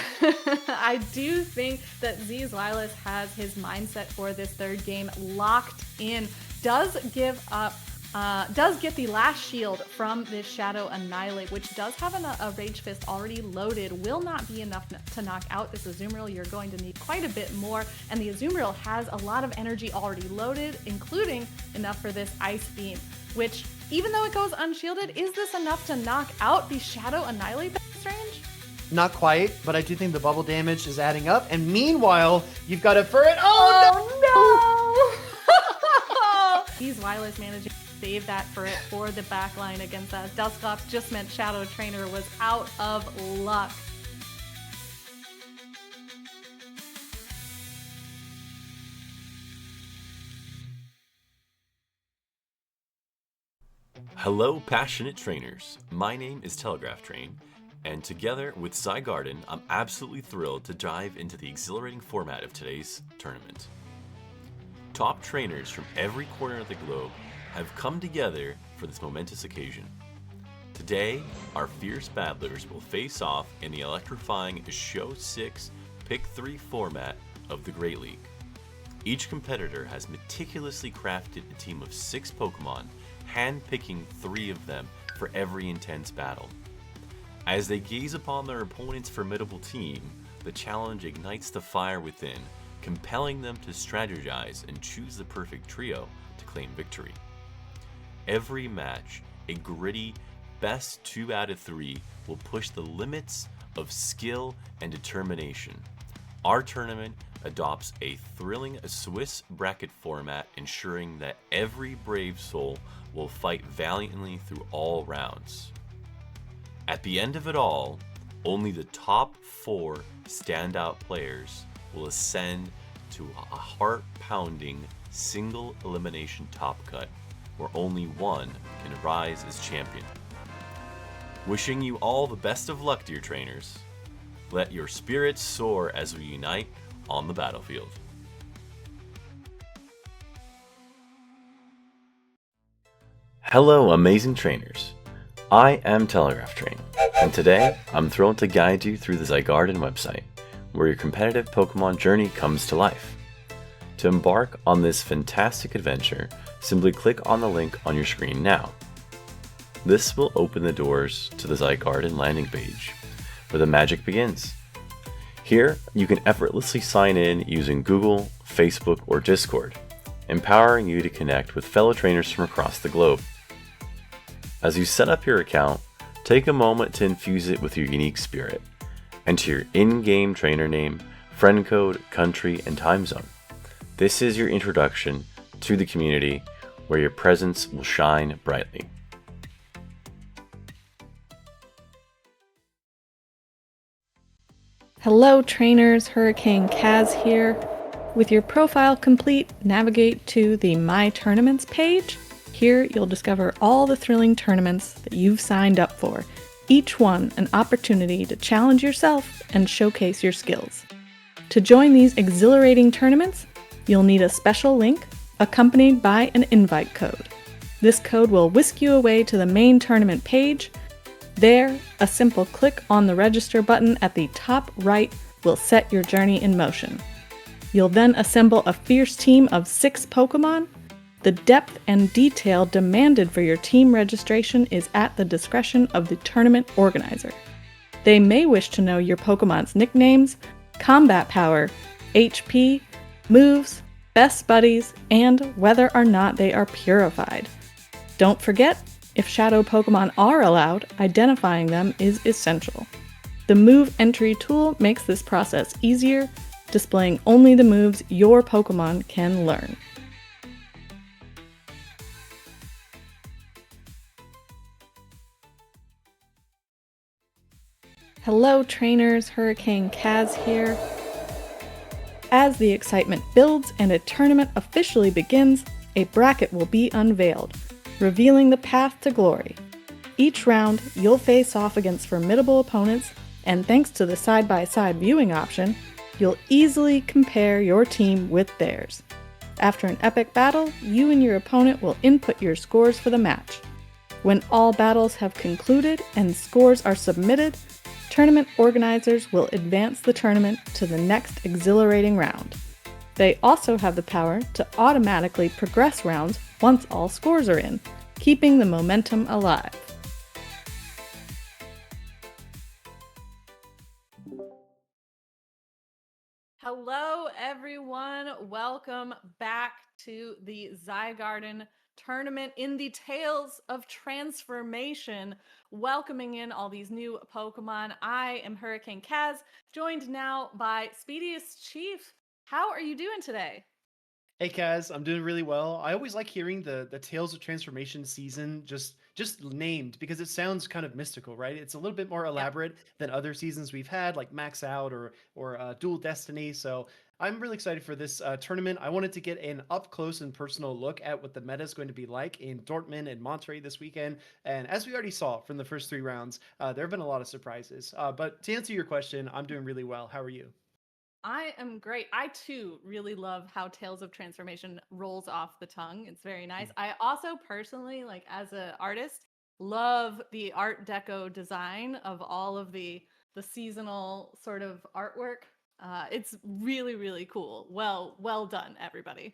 I do think that Zygarden has his mindset for this third game locked in. Does get the last shield from this Shadow Annihilate, which does have a Rage Fist already loaded. Will not be enough to knock out this Azumarill. You're going to need quite a bit more, and the Azumarill has a lot of energy already loaded, including enough for this Ice Beam, which Even though it goes unshielded, is this enough to knock out the Shadow Annihilate Strange? Not quite, but I do think the bubble damage is adding up. And meanwhile, you've got a Furret. Oh, no! These Wireless managing to save that for the backline against that. Dusclops just meant Shadow Trainer was out of luck. Hello, passionate trainers. My name is Telegraph Train, and together with Zygarden, I'm absolutely thrilled to dive into the exhilarating format of today's tournament. Top trainers from every corner of the globe have come together for this momentous occasion. Today, our fierce battlers will face off in the electrifying Show 6 Pick 3 format of the Great League. Each competitor has meticulously crafted a team of 6 Pokémon, hand-picking 3 of them for every intense battle. As they gaze upon their opponent's formidable team, the challenge ignites the fire within, compelling them to strategize and choose the perfect trio to claim victory. Every match, a gritty best 2 out of 3 will push the limits of skill and determination. Our tournament adopts a thrilling Swiss bracket format, ensuring that every brave soul will fight valiantly through all rounds. At the end of it all, only the top 4 standout players will ascend to a heart-pounding single elimination top cut, where only one can rise as champion. Wishing you all the best of luck, dear trainers. Let your spirits soar as we unite on the battlefield. Hello, amazing trainers. I am Telegraph Train, and today I'm thrilled to guide you through the Zygarden website, where your competitive Pokemon journey comes to life. To embark on this fantastic adventure, simply click on the link on your screen now. This will open the doors to the Zygarden landing page, where the magic begins. Here, you can effortlessly sign in using Google, Facebook, or Discord, empowering you to connect with fellow trainers from across the globe. As you set up your account, take a moment to infuse it with your unique spirit. Enter your in-game trainer name, friend code, country, and time zone. This is your introduction to the community, where your presence will shine brightly. Hello trainers, Hurricane Kaz here. With your profile complete, navigate to the My Tournaments page. Here you'll discover all the thrilling tournaments that you've signed up for, each one an opportunity to challenge yourself and showcase your skills. To join these exhilarating tournaments, you'll need a special link accompanied by an invite code. This code will whisk you away to the main tournament page. There, a simple click on the register button at the top right will set your journey in motion. You'll then assemble a fierce team of 6 Pokemon. The depth and detail demanded for your team registration is at the discretion of the tournament organizer. They may wish to know your Pokemon's nicknames, combat power, HP, moves, best buddies, and whether or not they are purified. Don't forget, if shadow Pokemon are allowed, identifying them is essential. The Move Entry tool makes this process easier, displaying only the moves your Pokemon can learn. Hello trainers, Hurricane Kaz here. As the excitement builds and a tournament officially begins, a bracket will be unveiled, revealing the path to glory. Each round, you'll face off against formidable opponents, and thanks to the side-by-side viewing option, you'll easily compare your team with theirs. After an epic battle, you and your opponent will input your scores for the match. When all battles have concluded and scores are submitted, tournament organizers will advance the tournament to the next exhilarating round. They also have the power to automatically progress rounds once all scores are in, keeping the momentum alive. Hello everyone, welcome back to the Zygarden tournament in the Tales of Transformation, welcoming in all these new Pokemon. I am Hurricane Kaz, joined now by Speediest Chief. How are you doing today? Hey Kaz, I'm doing really well. I always like hearing the Tales of Transformation season just named because it sounds kind of mystical, right? It's a little bit more Yeah. elaborate than other seasons we've had, like Max Out or Dual Destiny. So I'm really excited for this tournament. I wanted to get an up close and personal look at what the meta is going to be like in Dortmund and Monterrey this weekend. And as we already saw from the first 3 rounds, there have been a lot of surprises. But to answer your question, I'm doing really well. How are you? I am great. I too really love how Tales of Transformation rolls off the tongue. It's very nice. I also personally, like as an artist, love the Art Deco design of all of the seasonal sort of artwork. It's really really cool. Well done, everybody.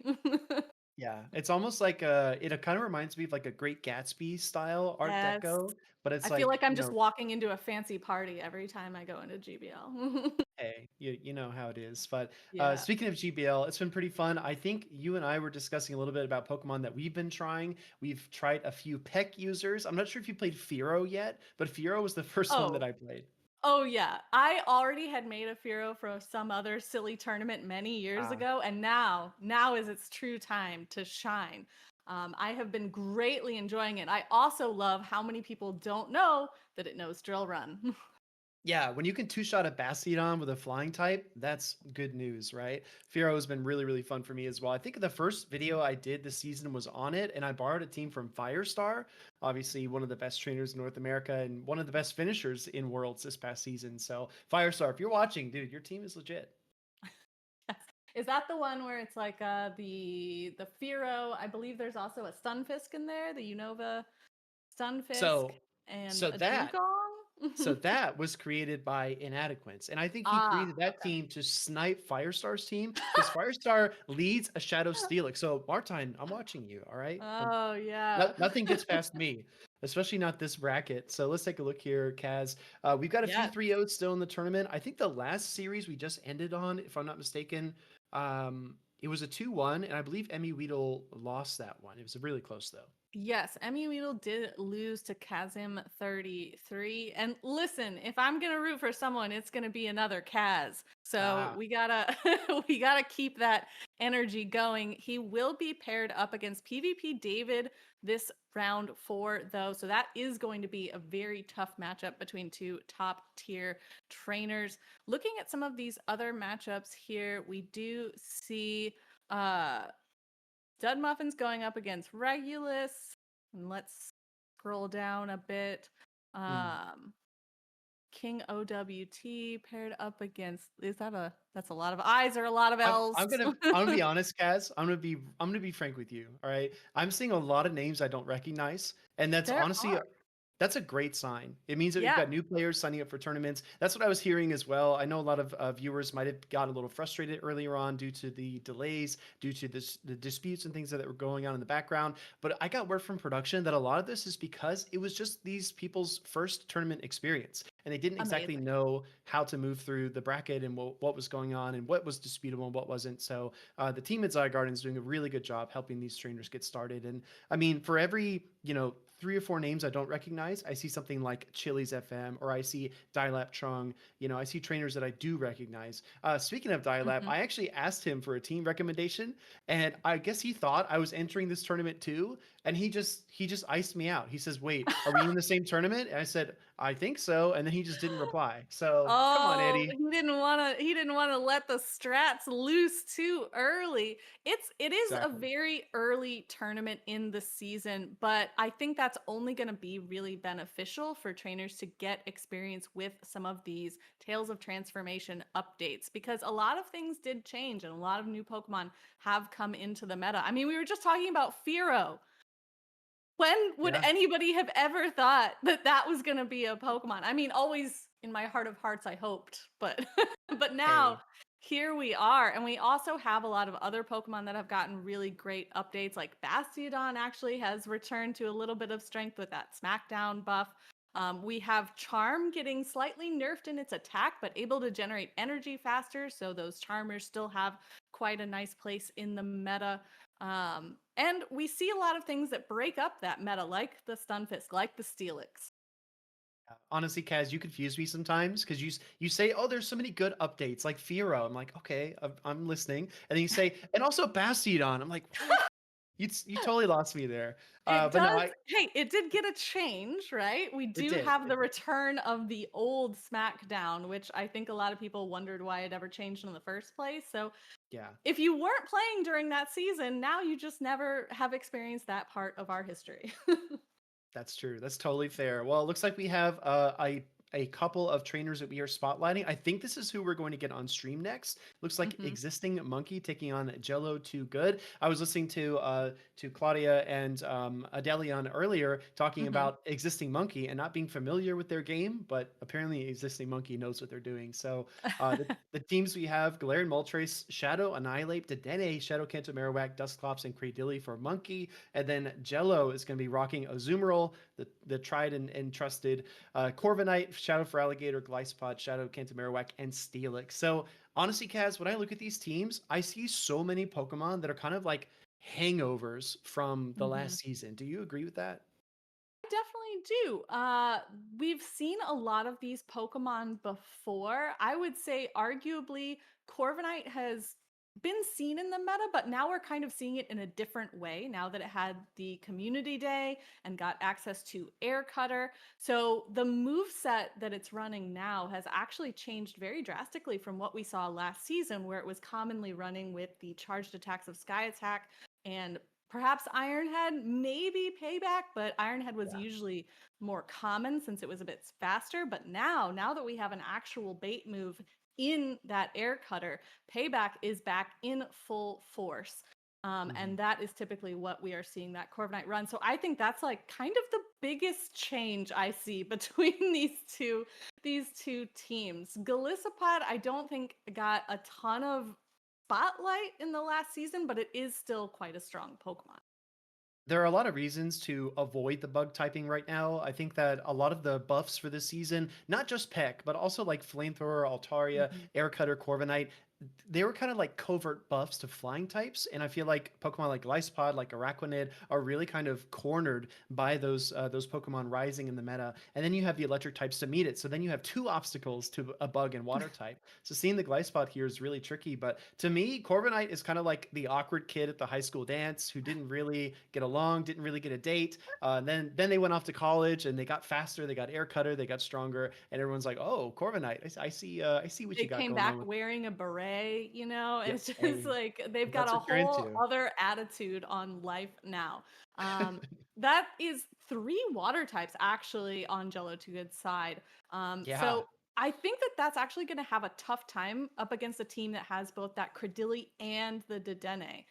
Yeah, it's almost like it kind of reminds me of like a Great Gatsby style Art Yes. Deco, but I it's feel like, like I'm just walking into a fancy party every time I go into GBL. hey, you know how it is. But Yeah. speaking of GBL, it's been pretty fun. I think you and I were discussing a little bit about Pokemon that we've been trying. We've tried a few Peck users. I'm not sure if you played Fearow yet, but Fearow was the first one that Oh, I played. Oh yeah, I already had made a Firo for some other silly tournament many years Ah, ago, and now is its true time to shine. I have been greatly enjoying it. I also love how many people don't know that it knows Drill Run. yeah, when you can two-shot a Bastiodon with a flying type, that's good news, right? Fearow has been really, really fun for me as well. I think the first video I did this season was on it, and I borrowed a team from Firestar, obviously one of the best trainers in North America and one of the best finishers in Worlds this past season. So Firestar, if you're watching, dude, your team is legit. Yes. Is that the one where it's like the Firo? I believe there's also a Stunfisk in there, the Unova Stunfisk, So, and so a that So Dugong. that was created by Inadequates. And I think he Ah, created that okay. team to snipe Firestar's team because Firestar leads a Shadow Steelix. So, Martine, I'm watching you, all right? Oh yeah. Nothing gets past me, especially not this bracket. So, let's take a look here, Kaz. We've got a few Yes. 3-0s still in the tournament. I think the last series we just ended on, if I'm not mistaken, it was a 2-1, and I believe Emmy Weedle lost that one. It was really close, though. Yes, Emmy Weedle did lose to Kazim 33. And listen, if I'm gonna root for someone, it's gonna be another Kaz. So Ah, we gotta we gotta keep that energy going. He will be paired up against PvP David this round 4, though. So that is going to be a very tough matchup between two top tier trainers. Looking at some of these other matchups here, we do see Dud Muffin's going up against Regulus. And let's scroll down a bit. mm. King OWT paired up against that's a lot of I's or a lot of I'm L's. I'm gonna I'm gonna be honest, Kaz. I'm gonna be frank with you. All right, I'm seeing a lot of names I don't recognize, and that's There honestly are. that's a great sign. It means that we've Yeah, got new players signing up for tournaments. That's what I was hearing as well. I know a lot of viewers might have got a little frustrated earlier on due to the delays, due to the disputes and things that were going on in the background. But I got word from production that a lot of this is because it was just these people's first tournament experience, and they didn't exactly amazing. know how to move through the bracket and what was going on and what was disputable and what wasn't. So the team at Zygarden is doing a really good job helping these trainers get started. And I mean, for every 3 or 4 names I don't recognize, I see something like Chili's FM or I see Dilap Chung. I see trainers that I do recognize. Speaking of Dilap, Mhm. I actually asked him for a team recommendation, and I guess he thought I was entering this tournament too, and he just iced me out. He says, "Wait, are we in the same tournament?" And I said, "I think so," and then he just didn't reply. So come on, Oh, Eddie. he didn't want to let the strats loose too early. It is a Exactly. very early tournament in the season, but I think that's only going to be really beneficial for trainers to get experience with some of these Tales of Transformation updates because a lot of things did change and a lot of new Pokemon have come into the meta. I mean, we were just talking about Fearow. When would Yeah. anybody have ever thought that that was going to be a Pokemon? I mean, always in my heart of hearts, I hoped, but but now Hey. here we are, and we also have a lot of other Pokemon that have gotten really great updates. Like Bastiodon actually has returned to a little bit of strength with that Smackdown buff. We have Charm getting slightly nerfed in its attack, but able to generate energy faster. So those Charmers still have quite a nice place in the meta. And we see a lot of things that break up that meta, like the Stunfisk, like the Steelix. Honestly, Kaz, you confuse me sometimes because you say, "Oh, there's so many good updates like Firo." I'm like, "Okay, I'm listening," and then you say, "And also Bastiodon." I'm like, "What?" You totally lost me there. It But no, does. Hey, it did get a change, right? We it do did. have It the did. return of the old SmackDown, which I think a lot of people wondered why it ever changed in the first place. So Yeah. if you weren't playing during that season, now you just never have experienced that part of our history. That's true. That's totally fair. Well, it looks like we have a couple of trainers that we are spotlighting. I think this is who we're going to get on stream next. Looks like Mhm. Existing Monkey taking on Jello Too Good. I was listening to Claudia and Adelion earlier talking Mhm. about Existing Monkey and not being familiar with their game, but apparently Existing Monkey knows what they're doing. So the teams we have: Galarian Moltres, Shadow Annihilate, Dedenne, Shadow Kanto Marowak, Dusclops, and Cradilly for Monkey. And then Jello is going to be rocking Azumarill, the tried and trusted Corviknight, Shadow for Alligator, Glycepod, Shadow Cantamarowak, and Steelix. So honestly, Kaz, when I look at these teams, I see so many Pokemon that are kind of like hangovers from the Mhm. last season. Do you agree with that? Definitely do. We've seen a lot of these Pokemon before. I would say, arguably, Corviknight has been seen in the meta, but now we're kind of seeing it in a different way now that it had the community day and got access to Air Cutter. So the move set that it's running now has actually changed very drastically from what we saw last season, where it was commonly running with the charged attacks of Sky Attack and perhaps Ironhead, maybe Payback, but Ironhead was Yeah. usually more common since it was a bit faster. But now that we have an actual bait move in that Air Cutter, Payback is back in full force. Mhm. And that is typically what we are seeing that Corviknight run. So I think that's like kind of the biggest change I see between these two teams. Golisopod, I don't think got a ton of spotlight in the last season, but it is still quite a strong Pokemon. There are a lot of reasons to avoid the bug typing right now. I think that a lot of the buffs for this season, not just Peck, but also like Flamethrower, Altaria, Mhm. Air Cutter, Corviknight, they were kind of like covert buffs to flying types, and I feel like Pokemon like Glycepod, like Araquanid, are really kind of cornered by those Pokemon rising in the meta. And then you have the electric types to meet it, so then you have two obstacles to a bug and water type. So seeing the Glycepod here is really tricky. But to me, Corviknight is kind of like the awkward kid at the high school dance who didn't really get along, didn't really get a date. Then they went off to college and they got faster, they got Air Cutter, they got stronger, and everyone's like, "Oh, Corviknight, I see what They you got came going back on with." wearing a beret, and Yep. it's just Hey, like they've if got that's a what you're whole into. other attitude on life now. Um, that is three water types actually on Jello Too Good's side. Yeah. So I think that that's actually going to have a tough time up against a team that has both that Cradilly and the Dedenne.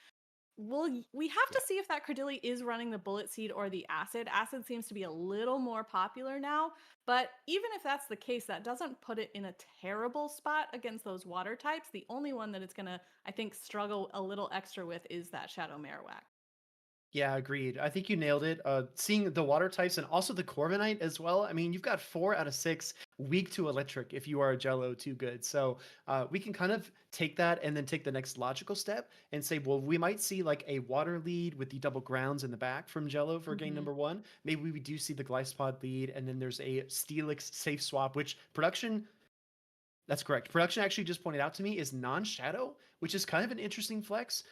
Well, we have Yeah. to see if that Cradilly is running the Bullet Seed or the Acid. Acid seems to be a little more popular now, but even if that's the case, that doesn't put it in a terrible spot against those water types. The only one that it's going to, I think, struggle a little extra with is that Shadow Marowak. Yeah, agreed. I think you nailed it. Seeing the water types and also the Corviknight as well. I mean, you've got 4 out of 6 weak to electric if you are a Jello Too Good. So we can kind of take that and then take the next logical step and say, well, we might see like a water lead with the double grounds in the back from Jello for game Mhm. number 1. Maybe we do see the Glycepod lead, and then there's a Steelix safe swap, which production. That's correct. Production actually just pointed out to me is non-shadow, which is kind of an interesting flex.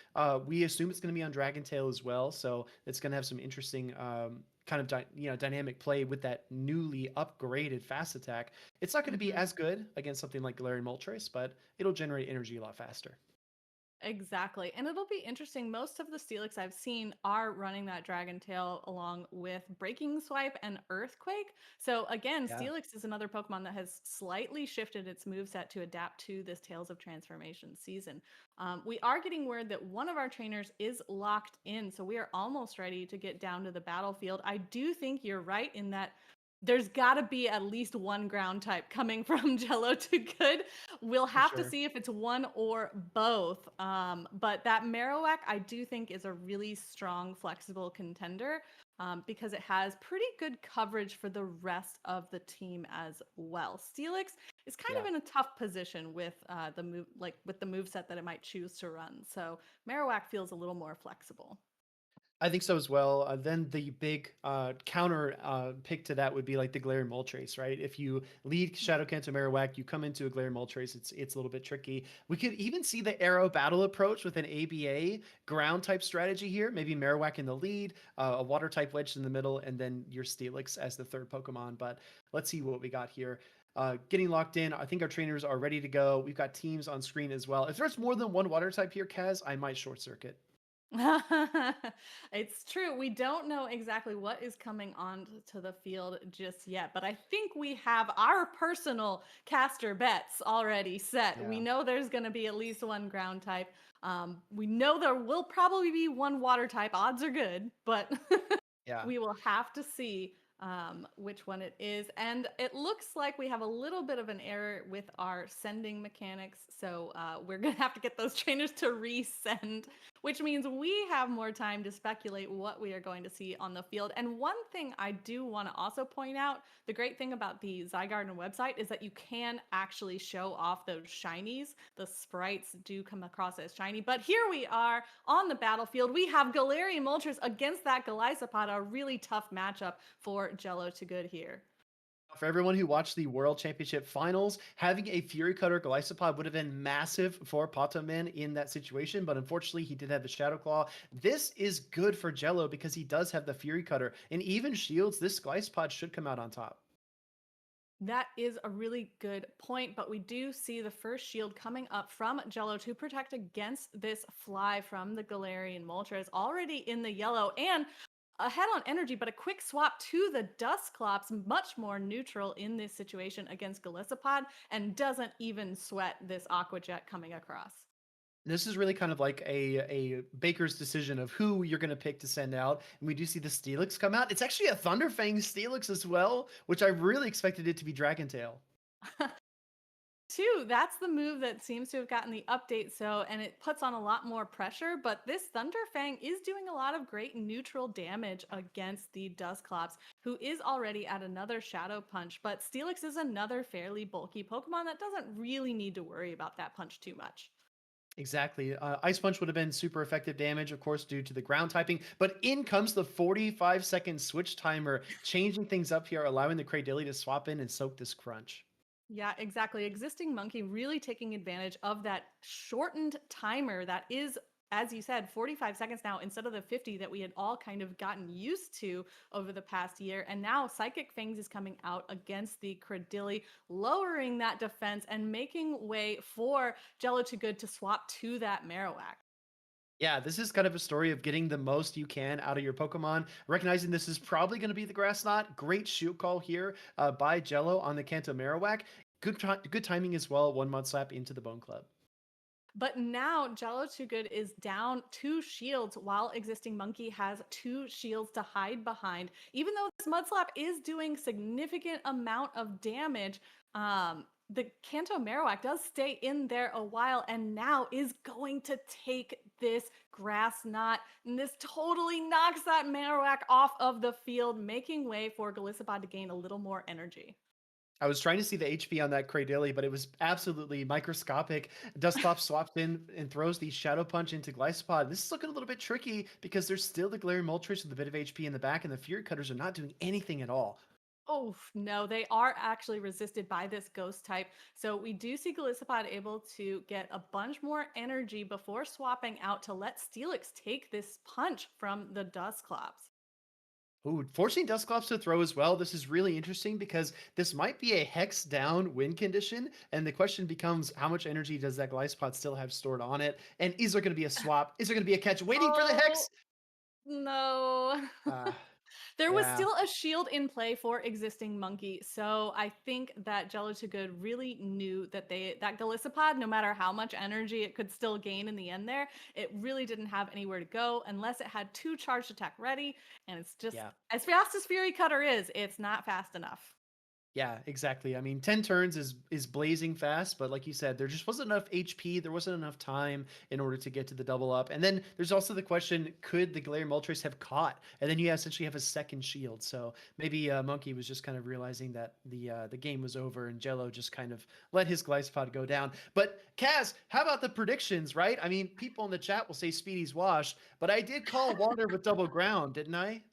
We assume it's going to be on Dragon Tail as well, so it's going to have some interesting kind of dynamic play with that newly upgraded fast attack. It's not going to be Mhm. as good against something like Galarian Moltres, but it'll generate energy a lot faster. Exactly. And it'll be interesting. Most of the Steelix I've seen are running that Dragon Tail along with Breaking Swipe and Earthquake. So again, Yeah. Steelix is another Pokemon that has slightly shifted its moveset to adapt to this Tales of Transformation season. We are getting word that one of our trainers is locked in, so we are almost ready to get down to the battlefield. I do think you're right in that there's got to be at least one ground type coming from Jello to Good. We'll For have to sure. see if it's one or both. But that Marowak, I do think, is a really strong, flexible contender because it has pretty good coverage for the rest of the team as well. Steelix is kind of Yeah. in a tough position with the move, like with the move set that it might choose to run. So Marowak feels a little more flexible. I think so as well. Then the big counter pick to that would be like the Galarian Moltres, right? If you lead Shadow Kanto Marowak, you come into a Galarian Moltres, it's a little bit tricky. We could even see the arrow battle approach with an ABA ground type strategy here. Maybe Marowak in the lead, a water type wedge in the middle, and then your Steelix as the third Pokemon. But let's see what we got here. Getting locked in. I think our trainers are ready to go. We've got teams on screen as well. If there's more than one water type here, Kaz, I might short circuit. It's true. We don't know exactly what is coming onto the field just yet, but I think we have our personal caster bets already set. We Yeah. know there's going to be at least one ground type. We know there will probably be one water type. Odds are good, but Yeah. we will have to see which one it is. And it looks like we have a little bit of an error with our sending mechanics. So we're going to have to get those trainers to resend, which means we have more time to speculate what we are going to see on the field. And one thing I do want to also point out, the great thing about the Zygarden website is that you can actually show off those shinies. The sprites do come across as shiny, but here we are on the battlefield. We have Galarian Moltres against that Golisopod, a really tough matchup for Jello to good here. For everyone who watched the World Championship Finals, having a Fury Cutter Golisopod would have been massive for Potoman in that situation, but unfortunately he did have the Shadow Claw. This is good for Jello because he does have the Fury Cutter, and even shields, this Golisopod should come out on top. That is a really good point, but we do see the first shield coming up from Jello to protect against this fly from the Galarian Moltres, already in the yellow and ahead on energy, but a quick swap to the Dusclops, much more neutral in this situation against Golisopod, and doesn't even sweat this Aqua Jet coming across. This is really kind of like a Baker's decision of who you're going to pick to send out. And we do see the Steelix come out. It's actually a Thunderfang Steelix as well, which I really expected it to be Dragon Tail. Two, that's the move that seems to have gotten the update, and it puts on a lot more pressure, but this Thunderfang is doing a lot of great neutral damage against the Dusclops, who is already at another Shadow Punch, but Steelix is another fairly bulky Pokemon that doesn't really need to worry about that punch too much. Exactly. Ice Punch would have been super effective damage, of course, due to the ground typing. But in comes the 45-second switch timer, changing things up here, allowing the Cradilly to swap in and soak this crunch. Yeah, exactly. Existing Monkey really taking advantage of that shortened timer that is, as you said, 45 seconds now instead of the 50 that we had all kind of gotten used to over the past year. And now Psychic Fangs is coming out against the Cradilly, lowering that defense and making way for Jello to Good to swap to that Marowak. Yeah, this is kind of a story of getting the most you can out of your Pokemon, recognizing this is probably going to be the Grass Knot. Great shoot call here by Jello on the Kanto Marowak. Good timing as well. One Mud Slap into the Bone Club. But now Jello Too Good is down 2 shields while Existing Monkey has 2 shields to hide behind. Even though this Mud Slap is doing significant amount of damage, the Kanto Marowak does stay in there a while and now is going to take this Grass Knot. And this totally knocks that Marowak off of the field, making way for Golisopod to gain a little more energy. I was trying to see the HP on that Cradilly, but it was absolutely microscopic. Dusclops swaps in and throws the Shadow Punch into Gliscopod. This is looking a little bit tricky because there's still the Galarian Moltres with a bit of HP in the back, and the Fury Cutters are not doing anything at all. Oh, no, they are actually resisted by this ghost type. So we do see Golisopod able to get a bunch more energy before swapping out to let Steelix take this punch from the Dusclops. Ooh, forcing Dusclops to throw as well. This is really interesting because this might be a Hex down win condition. And the question becomes, how much energy does that Gliscopod still have stored on it? And is there going to be a swap? Is there going to be a catch waiting for the Hex? No. Uh, There was yeah. still a shield in play for Existing Monkey, so I think that Jello Too Good really knew that that Golisopod, no matter how much energy it could still gain in the end there, it really didn't have anywhere to go unless it had 2 charged attack ready, and it's just Yeah. as fast as Fury Cutter is, it's not fast enough. Yeah, exactly. I mean, 10 turns is blazing fast, but like you said, there just wasn't enough HP. There wasn't enough time in order to get to the double up. And then there's also the question, could the Galarian Moltres have caught? And then you essentially have a second shield. So maybe Monkey was just kind of realizing that the game was over and Jello just kind of let his Glycepod go down. But Kaz, how about the predictions, right? I mean, people in the chat will say Speedy's washed, but I did call Water with double ground, didn't I?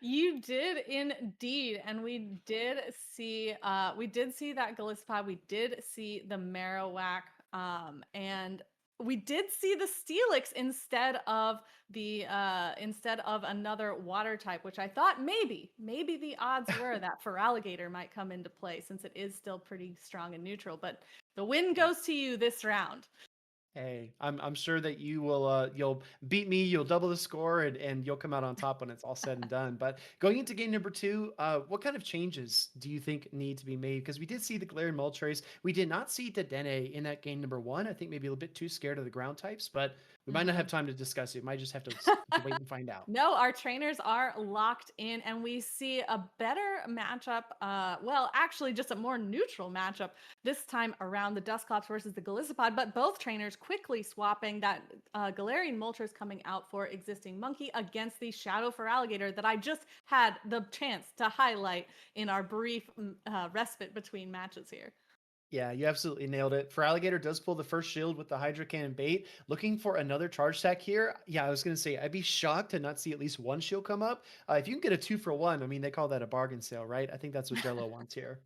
You did indeed, and we did see that Gillespie, we did see the Marowak, and we did see the Steelix instead of another water type, which I thought maybe the odds were that Feraligatr might come into play since it is still pretty strong and neutral. But the win goes to you this round. Hey, I'm sure that you will you'll beat me, you'll double the score, and you'll come out on top when it's all said and done. But going into game number two, what kind of changes do you think need to be made? Because we did see the Galarian Moltres. We did not see Dedenne in that game number one. I think maybe a little bit too scared of the ground types, but we might not have time to discuss it. We might just have to wait and find out. No, our trainers are locked in, and we see a better matchup. Well, actually, just a more neutral matchup this time around, the Dusclops versus the Golisopod. But both trainers quickly swapping that Galarian Moltres coming out for Existing Monkey against the Shadow Feraligatr that I just had the chance to highlight in our brief respite between matches here. Yeah, you absolutely nailed it. For Alligator does pull the first shield with the Hydro Cannon bait. Looking for another charge stack here. Yeah, I was going to say, I'd be shocked to not see at least one shield come up. If you can get a 2-for-1, I mean, they call that a bargain sale, right? I think that's what Jello wants here.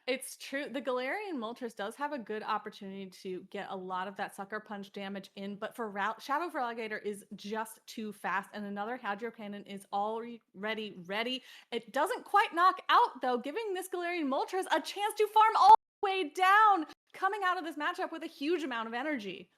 It's true. The Galarian Moltres does have a good opportunity to get a lot of that sucker punch damage in, but for Shadow Feraligatr is just too fast, and another Hydro Cannon is already ready. It doesn't quite knock out, though, giving this Galarian Moltres a chance to farm all the way down, coming out of this matchup with a huge amount of energy.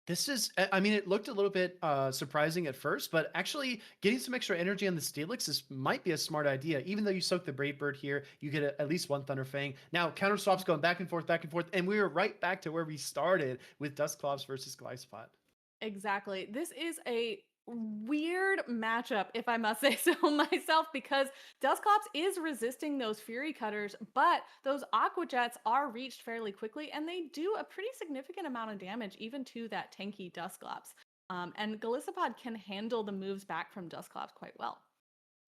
This is, I mean, it looked a little bit surprising at first, but actually getting some extra energy on the Steelix might be a smart idea. Even though you soak the Brave Bird here, you get at least one Thunder Fang. Now, counter swaps going back and forth, and we were right back to where we started with Dusclops versus Glycepod. Exactly. This is a weird matchup, if I must say so myself, because Dusclops is resisting those Fury Cutters, but those Aqua Jets are reached fairly quickly, and they do a pretty significant amount of damage, even to that tanky Dusclops. And Golisopod can handle the moves back from Dusclops quite well.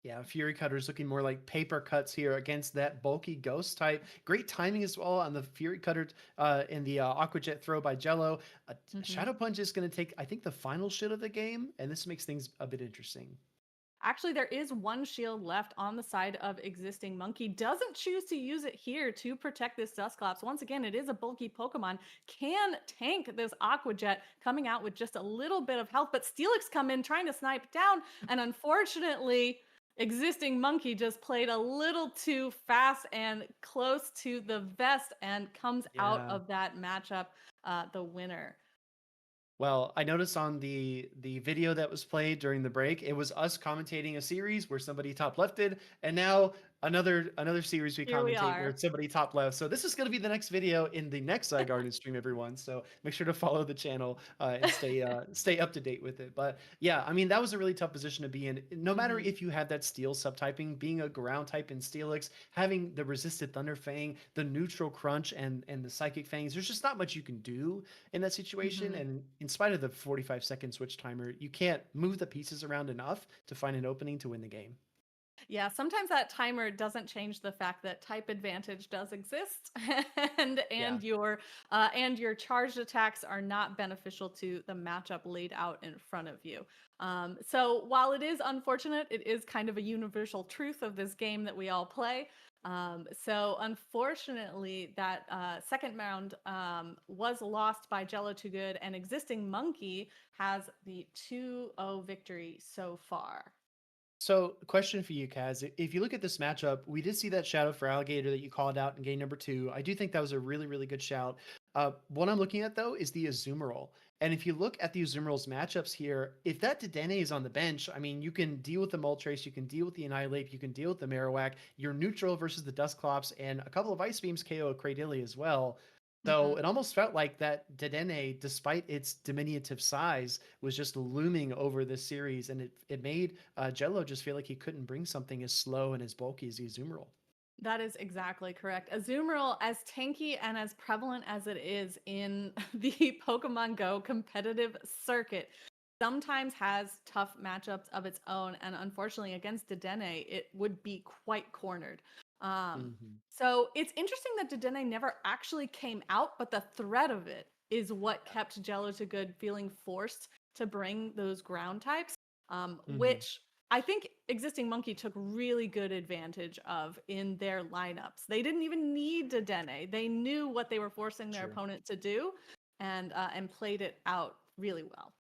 Yeah, Fury Cutter's looking more like paper cuts here against that bulky Ghost type. Great timing as well on the Fury Cutter in the Aqua Jet throw by Jello. Shadow Punch is going to take, I think, the final shit of the game, and this makes things a bit interesting. Actually, there is one shield left on the side of Existing Monkey. Doesn't choose to use it here to protect this Dusclops. Once again, it is a bulky Pokemon. Can tank this Aqua Jet coming out with just a little bit of health, but Steelix come in trying to snipe down, and unfortunately, Existing Monkey just played a little too fast and close to the vest and comes out Yeah. of that matchup the winner. Well, I noticed on the video that was played during the break, it was us commentating a series where somebody top lefted, and now another series we Here we commentate where are. somebody top left. So this is going to be the next video in the next Zygarden stream, everyone. So make sure to follow the channel and stay up to date with it. But yeah, I mean that was a really tough position to be in. No matter if you have that steel subtyping, being a ground type in Steelix, having the resisted Thunder Fang, the neutral Crunch, and the Psychic Fangs, there's just not much you can do in that situation. And in spite of the 45-second switch timer, you can't move the pieces around enough to find an opening to win the game. Yeah, sometimes that timer doesn't change the fact that type advantage does exist, and Yeah. and your charged attacks are not beneficial to the matchup laid out in front of you. So while it is unfortunate, it is kind of a universal truth of this game that we all play. So unfortunately, that second round was lost by Jello Too Good, and Existing Monkey has the 2-0 victory so far. So, question for you, Kaz. If you look at this matchup, we did see that Shadow for Alligator that you called out in game number two. I do think that was a really, really good shout. What I'm looking at, though, is the Azumarill. And if you look at the Azumarill's matchups here, if that Dedenne is on the bench, I mean, you can deal with the Moltres, you can deal with the Annihilate, you can deal with the Marowak, you're neutral versus the Dusclops, and a couple of Ice Beams KO a Cradily as well. So it almost felt like that Dedenne, despite its diminutive size, was just looming over this series, and it made Jello just feel like he couldn't bring something as slow and as bulky as the Azumarill. That is exactly correct. Azumarill, as tanky and as prevalent as it is in the Pokemon Go competitive circuit, sometimes has tough matchups of its own. And unfortunately, against Dedenne, it would be quite cornered. Hmm. So it's interesting that Dedenne never actually came out, but the threat of it is what kept Jello to Good feeling forced to bring those ground types, Hmm. which I think Existing Monkey took really good advantage of in their lineups. They didn't even need Dedenne. They knew what they were forcing their True. opponent to do, and played it out really well.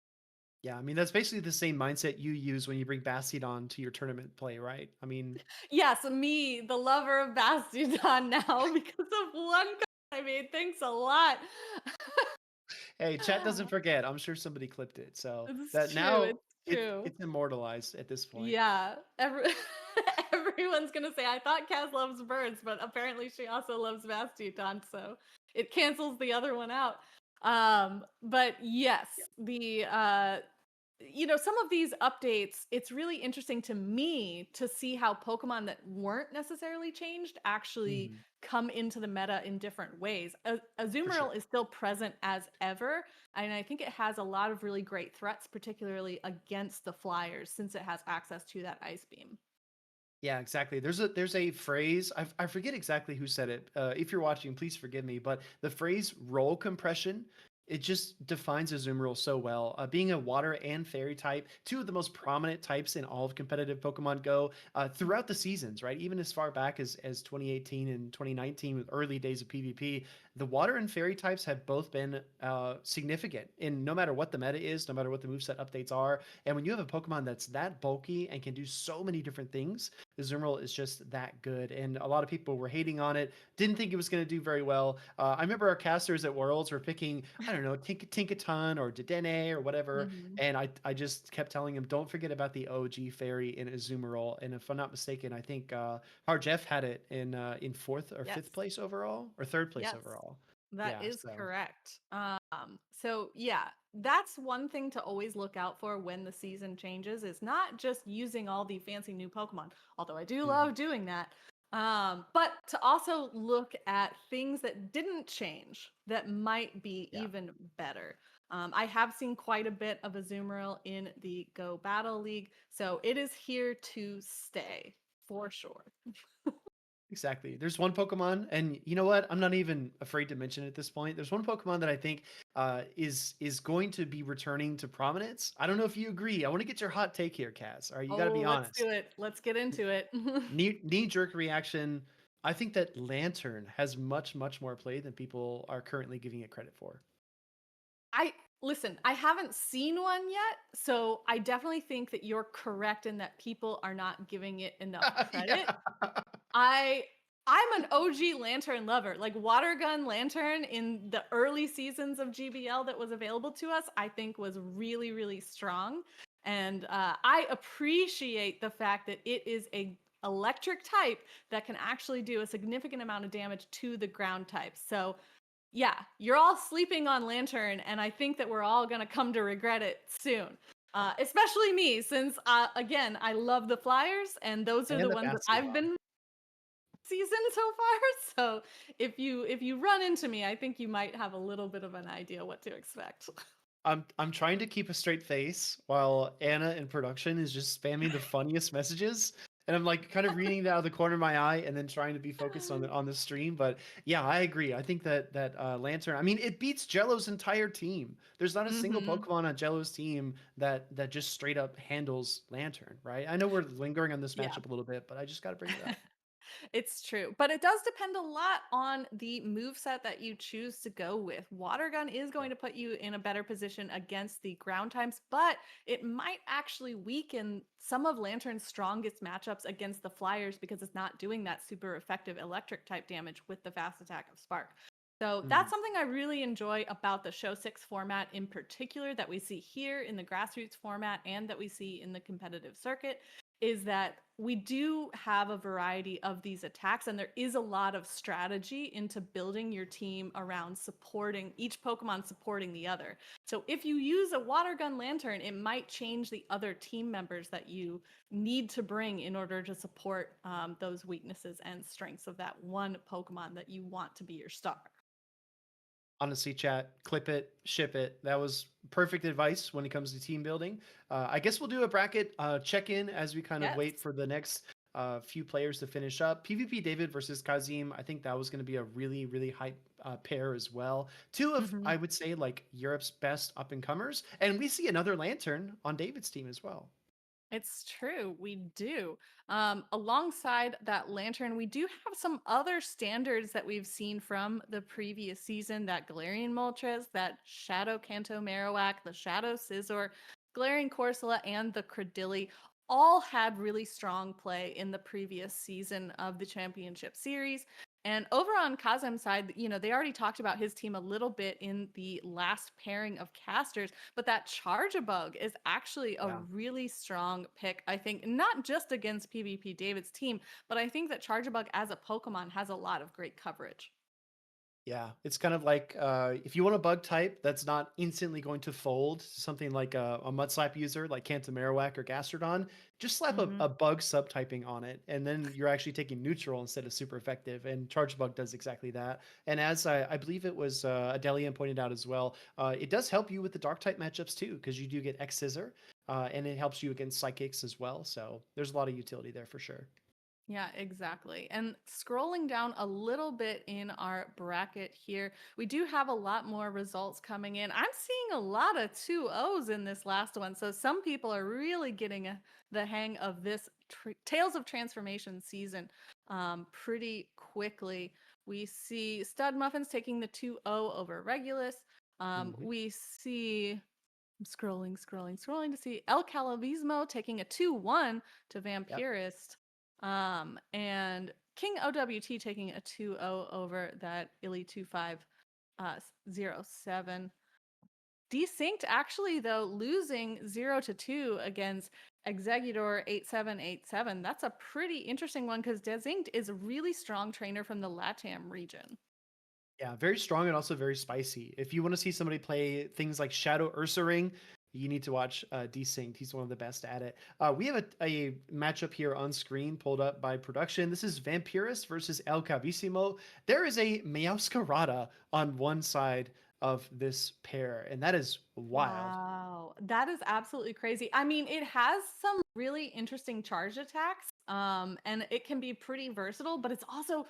Yeah, I mean that's basically the same mindset you use when you bring Bastiodon to your tournament play, right? I mean, Yes, me, the lover of Bastiodon now because of one card I made. Thanks a lot. hey, chat doesn't forget. I'm sure somebody clipped it, so that It's true. now It's true. it's immortalized at this point. Yeah. Everyone's gonna say, I thought Kaz loves birds, but apparently she also loves Bastiodon, so it cancels the other one out. But yes, some of these updates, it's really interesting to me to see how Pokemon that weren't necessarily changed actually Hmm. come into the meta in different ways. For Azumarill sure. is still present as ever, and I think it has a lot of really great threats, particularly against the Flyers, since it has access to that Ice Beam. Yeah, exactly. There's a phrase I forget exactly who said it. If you're watching, please forgive me, but the phrase "roll compression" it just defines Azumarill so well. Being a water and fairy type, two of the most prominent types in all of competitive Pokemon Go throughout the seasons, right? Even as far back as 2018 and 2019, with early days of PvP, the water and fairy types have both been significant in no matter what the meta is, no matter what the moveset updates are. And when you have a Pokemon that's that bulky and can do so many different things, Azumarill is just that good, and a lot of people were hating on it. Didn't think it was going to do very well. I remember our casters at Worlds were picking, I don't know, Tinkaton or Dedenne or whatever, Mm-hmm. and I just kept telling him, don't forget about the OG fairy in Azumarill. And if I'm not mistaken, I think Jeff had it in fourth or Yes. fifth place overall, or third place Yes. overall. That Yeah, is so. correct. So yeah, that's one thing to always look out for when the season changes is not just using all the fancy new Pokemon, although I do Mhm. love doing that. But to also look at things that didn't change that might be Yeah. even better. I have seen quite a bit of Azumarill in the Go Battle League, so it is here to stay for sure. Exactly. There's one Pokemon, and you know what? I'm not even afraid to mention it at this point. There's one Pokemon that I think is going to be returning to prominence. I don't know if you agree. I want to get your hot take here, Kaz. All right, you got to Oh, be let's do honest. it. Let's get into it. Knee jerk reaction. I think that Lantern has much more play than people are currently giving it credit for. I listen, I haven't seen one yet, so I definitely think that you're correct in that people are not giving it enough credit. Yeah. I I'm an OG Lantern lover. Like Water Gun Lantern in the early seasons of GBL that was available to us, I think was really strong. And I appreciate the fact that it is a electric type that can actually do a significant amount of damage to the ground types. So yeah, you're all sleeping on Lantern, and I think that we're all gonna come to regret it soon. Especially me, since again, I love the Flyers, and those are And the the ones that I've Bastiodon. been season so far. So if you run into me, I think you might have a little bit of an idea what to expect. I'm trying to keep a straight face while Anna in production is just spamming the funniest messages. And I'm like kind of reading it out of the corner of my eye and then trying to be focused on the stream. But yeah, I agree. I think that Lantern, I mean, it beats Jello's entire team. There's not a single Hmm. Pokemon on Jello's team that just straight up handles Lantern, right? I know we're lingering on this Yeah. matchup a little bit, but I just got to bring it up. It's true, but it does depend a lot on the move set that you choose to go with. Water Gun is Yeah. going to put you in a better position against the ground types, but it might actually weaken some of Lantern's strongest matchups against the Flyers because it's not doing that super effective electric type damage with the fast attack of Spark. So that's Mhm. something I really enjoy about the Show 6 format in particular that we see here in the grassroots format and that we see in the competitive circuit is that we do have a variety of these attacks, and there is a lot of strategy into building your team around supporting each Pokemon supporting the other. So if you use a water gun lantern, it might change the other team members that you need to bring in order to support those weaknesses and strengths of that one Pokemon that you want to be your star. Honestly, chat, clip it, ship it. That was perfect advice when it comes to team building. I guess we'll do a bracket check in as we kind of wait Yes. for the next few players to finish up. PvP David versus Kazim. I think that was going to be a really, really hype pair as well. Two of, Mhm. I would say, like Europe's best up and comers. And we see another Lantern on David's team as well. It's true, we do. Alongside that lantern, we do have some other standards that we've seen from the previous season: that Galarian Moltres, that Shadow Kanto Marowak, the Shadow Scizor, Galarian Corsola, and the Credilli. All had really strong play in the previous season of the championship series. And over on Kazem's side, they already talked about his team a little bit in the last pairing of casters, but that Charge-a-Bug is actually a Yeah. really strong pick, I think, not just against PvP David's team, but I think that Charge-a-Bug as a Pokemon has a lot of great coverage. Yeah, it's kind of like if you want a bug type that's not instantly going to fold, something like a Mud Slap user like Cantamarowak or Gastrodon, just slap Mhm. a bug subtyping on it, and then you're actually taking neutral instead of super effective. And Charge Bug does exactly that. And as I believe it was Adelian pointed out as well, it does help you with the dark type matchups too, because you do get X Scissor, and it helps you against psychics as well. So there's a lot of utility there for sure. Yeah, exactly. And scrolling down a little bit in our bracket here, we do have a lot more results coming in. I'm seeing a lot of 2-0s in this last one. So some people are really getting the hang of this Tales of Transformation season pretty quickly. We see Stud Muffins taking the 2-0 over Regulus. Mhm. We see, I'm scrolling to see El Calavismo taking a 2-1 to Yep. Vampirist. And King OWT taking a 2-0 over that Illy 2507. Desynced actually though losing 0-2 against Executor 8787. That's a pretty interesting one because Desynced is a really strong trainer from the LATAM region. Yeah, very strong and also very spicy. If you want to see somebody play things like Shadow Ursaring, you need to watch Desynced. He's one of the best at it. We have a matchup here on screen pulled up by production. This is Vampirus versus El Cavissimo. There is a Meowscarada on one side of this pair, and that is wild. Wow, that is absolutely crazy. I mean, it has some really interesting charge attacks, and it can be pretty versatile, but it's also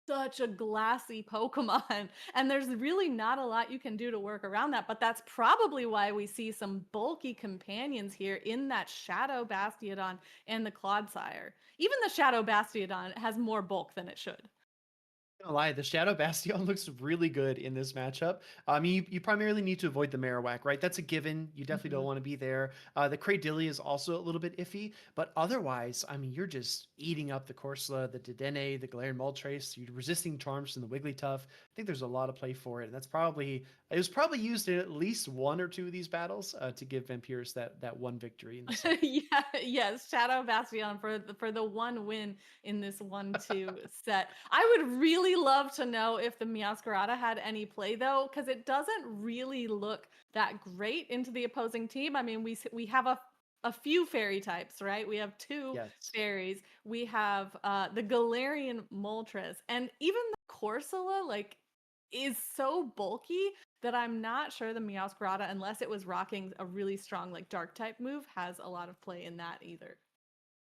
such a glassy Pokemon, and there's really not a lot you can do to work around that. But that's probably why we see some bulky companions here in that Shadow Bastiodon and the Clodsire. Even the Shadow Bastiodon has more bulk than it should. Gonna lie, the Shadow Bastion looks really good in this matchup. I mean, you primarily need to avoid the Marowak, right? That's a given. You definitely don't Mhm. want to be there. The Cradilly is also a little bit iffy, but otherwise, I mean, you're just eating up the Corsola, the Dedenne, the Galarian Moltres. You're resisting charms from the Wigglytuff. I think there's a lot of play for it, and it was probably used in at least one or two of these battles to give Vampirus that one victory in the set. Yeah, yes, Shadow Bastion for the one win in this 1-2 set. I would really love to know if the Meowscarada had any play though, because it doesn't really look that great into the opposing team. I mean, we have a few fairy types, right? We have two Yes. fairies. We have the Galarian Moltres, and even the Corsola like is so bulky that I'm not sure the Meowscarada, unless it was rocking a really strong like dark type move, has a lot of play in that either.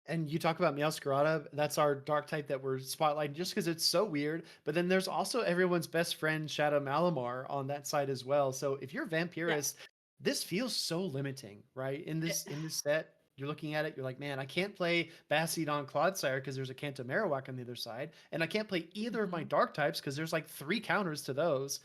And you talk about Meowscarada, that's our dark type that we're spotlighting just because it's so weird. But then there's also everyone's best friend, Shadow Malamar, on that side as well. So if you're Yeah. Vampirist, this feels so limiting, right? In this set, you're looking at it, you're like, man, I can't play Bastiodon Clodsire because there's a Kanto Marowak on the other side, and I can't play either of my Mhm. dark types because there's like three counters to those.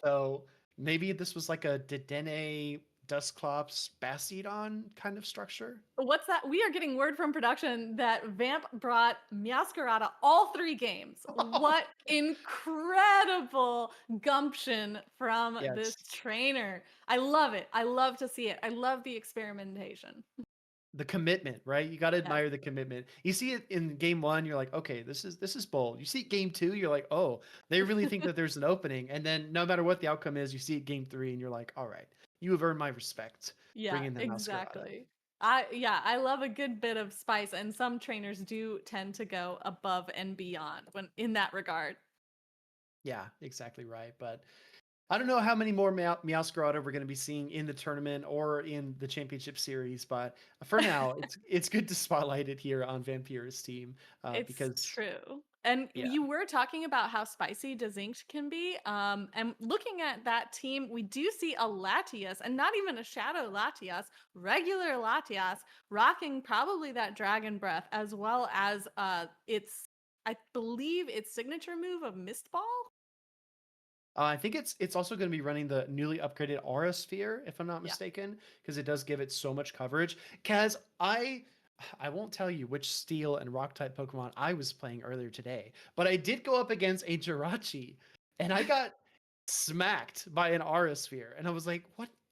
So maybe this was like a Dedenne, Dusclops, Bastiodon kind of structure. What's that? We are getting word from production that Vamp brought Meowscarada all three games. What incredible gumption from this Yes. trainer. I love it. I love to see it. I love the experimentation. the commitment, right? You got to Yes. admire the commitment. You see it in game one, you're like, okay, this is bold. You see it game two, you're like, oh, they really think that there's an opening. And then no matter what the outcome is, you see it game three, and you're like, all right, you have earned my respect. Yeah, Bring in the masquerade. exactly. I love a good bit of spice, and some trainers do tend to go above and beyond when in that regard. Yeah, exactly right. But I don't know how many more Meowscarada we're going to be seeing in the tournament or in the championship series, but for now, it's good to spotlight it here on Vampira's team It's because true. And yeah. you were talking about how spicy Dezinct can be. And looking at that team, we do see a Latias, and not even a Shadow Latias, regular Latias, rocking probably that Dragon Breath, as well as I believe, its signature move of Mist Ball. I think it's also going to be running the newly upgraded Aura Sphere, if I'm not Yeah. mistaken, because it does give it so much coverage. Kaz, I won't tell you which Steel and Rock type Pokemon I was playing earlier today, but I did go up against a Jirachi, and I got smacked by an Aura Sphere, and I was like,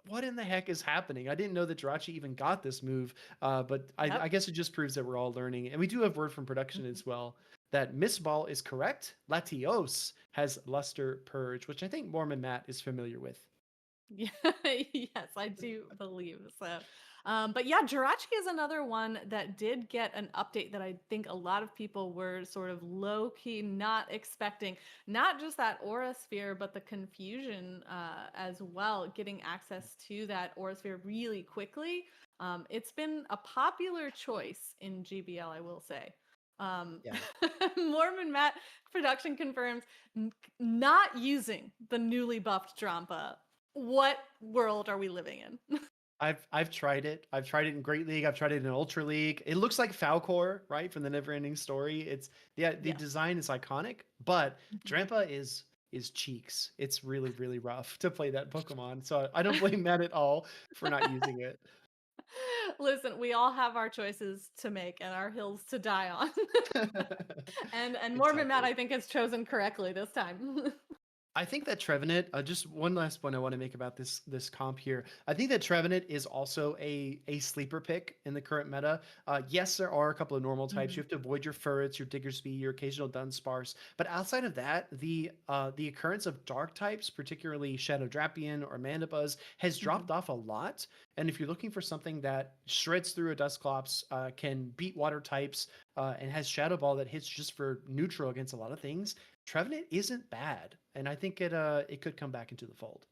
what in the heck is happening? I didn't know that Jirachi even got this move, but I Yep. guess it just proves that we're all learning, and we do have word from production as well that Miss Ball is correct. Latios has Luster Purge, which I think Mormon Matt is familiar with. Yeah, yes, I do believe so. But yeah, Jirachi is another one that did get an update that I think a lot of people were sort of low key not expecting. Not just that Aura Sphere, but the confusion as well, getting access to that Aura Sphere really quickly. It's been a popular choice in GBL, I will say. Um, Yeah. Mormon Matt production confirms not using the newly buffed Drampa. What world are we living in? I've tried it. I've tried it in Great League. I've tried it in Ultra League. It looks like Falcor, right, from the Neverending Story. It's the Yeah. design is iconic, but Mhm. Drampa is cheeks. It's really really rough to play that Pokemon. So I don't blame Matt at all for not using it. Listen, we all have our choices to make and our hills to die on. And Mormon Matt, Exactly. I think, has chosen correctly this time. I think that Trevenant, just one last point I want to make about this comp here. I think that Trevenant is also a sleeper pick in the current meta. Yes, there are a couple of normal types. You Mhm. have to avoid your Furrets, your Diggersby, your occasional Dunsparce. But outside of that, the occurrence of dark types, particularly Shadow Drapion or Mandibuzz, has dropped Mhm. off a lot. And if you're looking for something that shreds through a Dusclops, can beat water types, and has Shadow Ball that hits just for neutral against a lot of things, Trevenant isn't bad, and I think it could come back into the fold.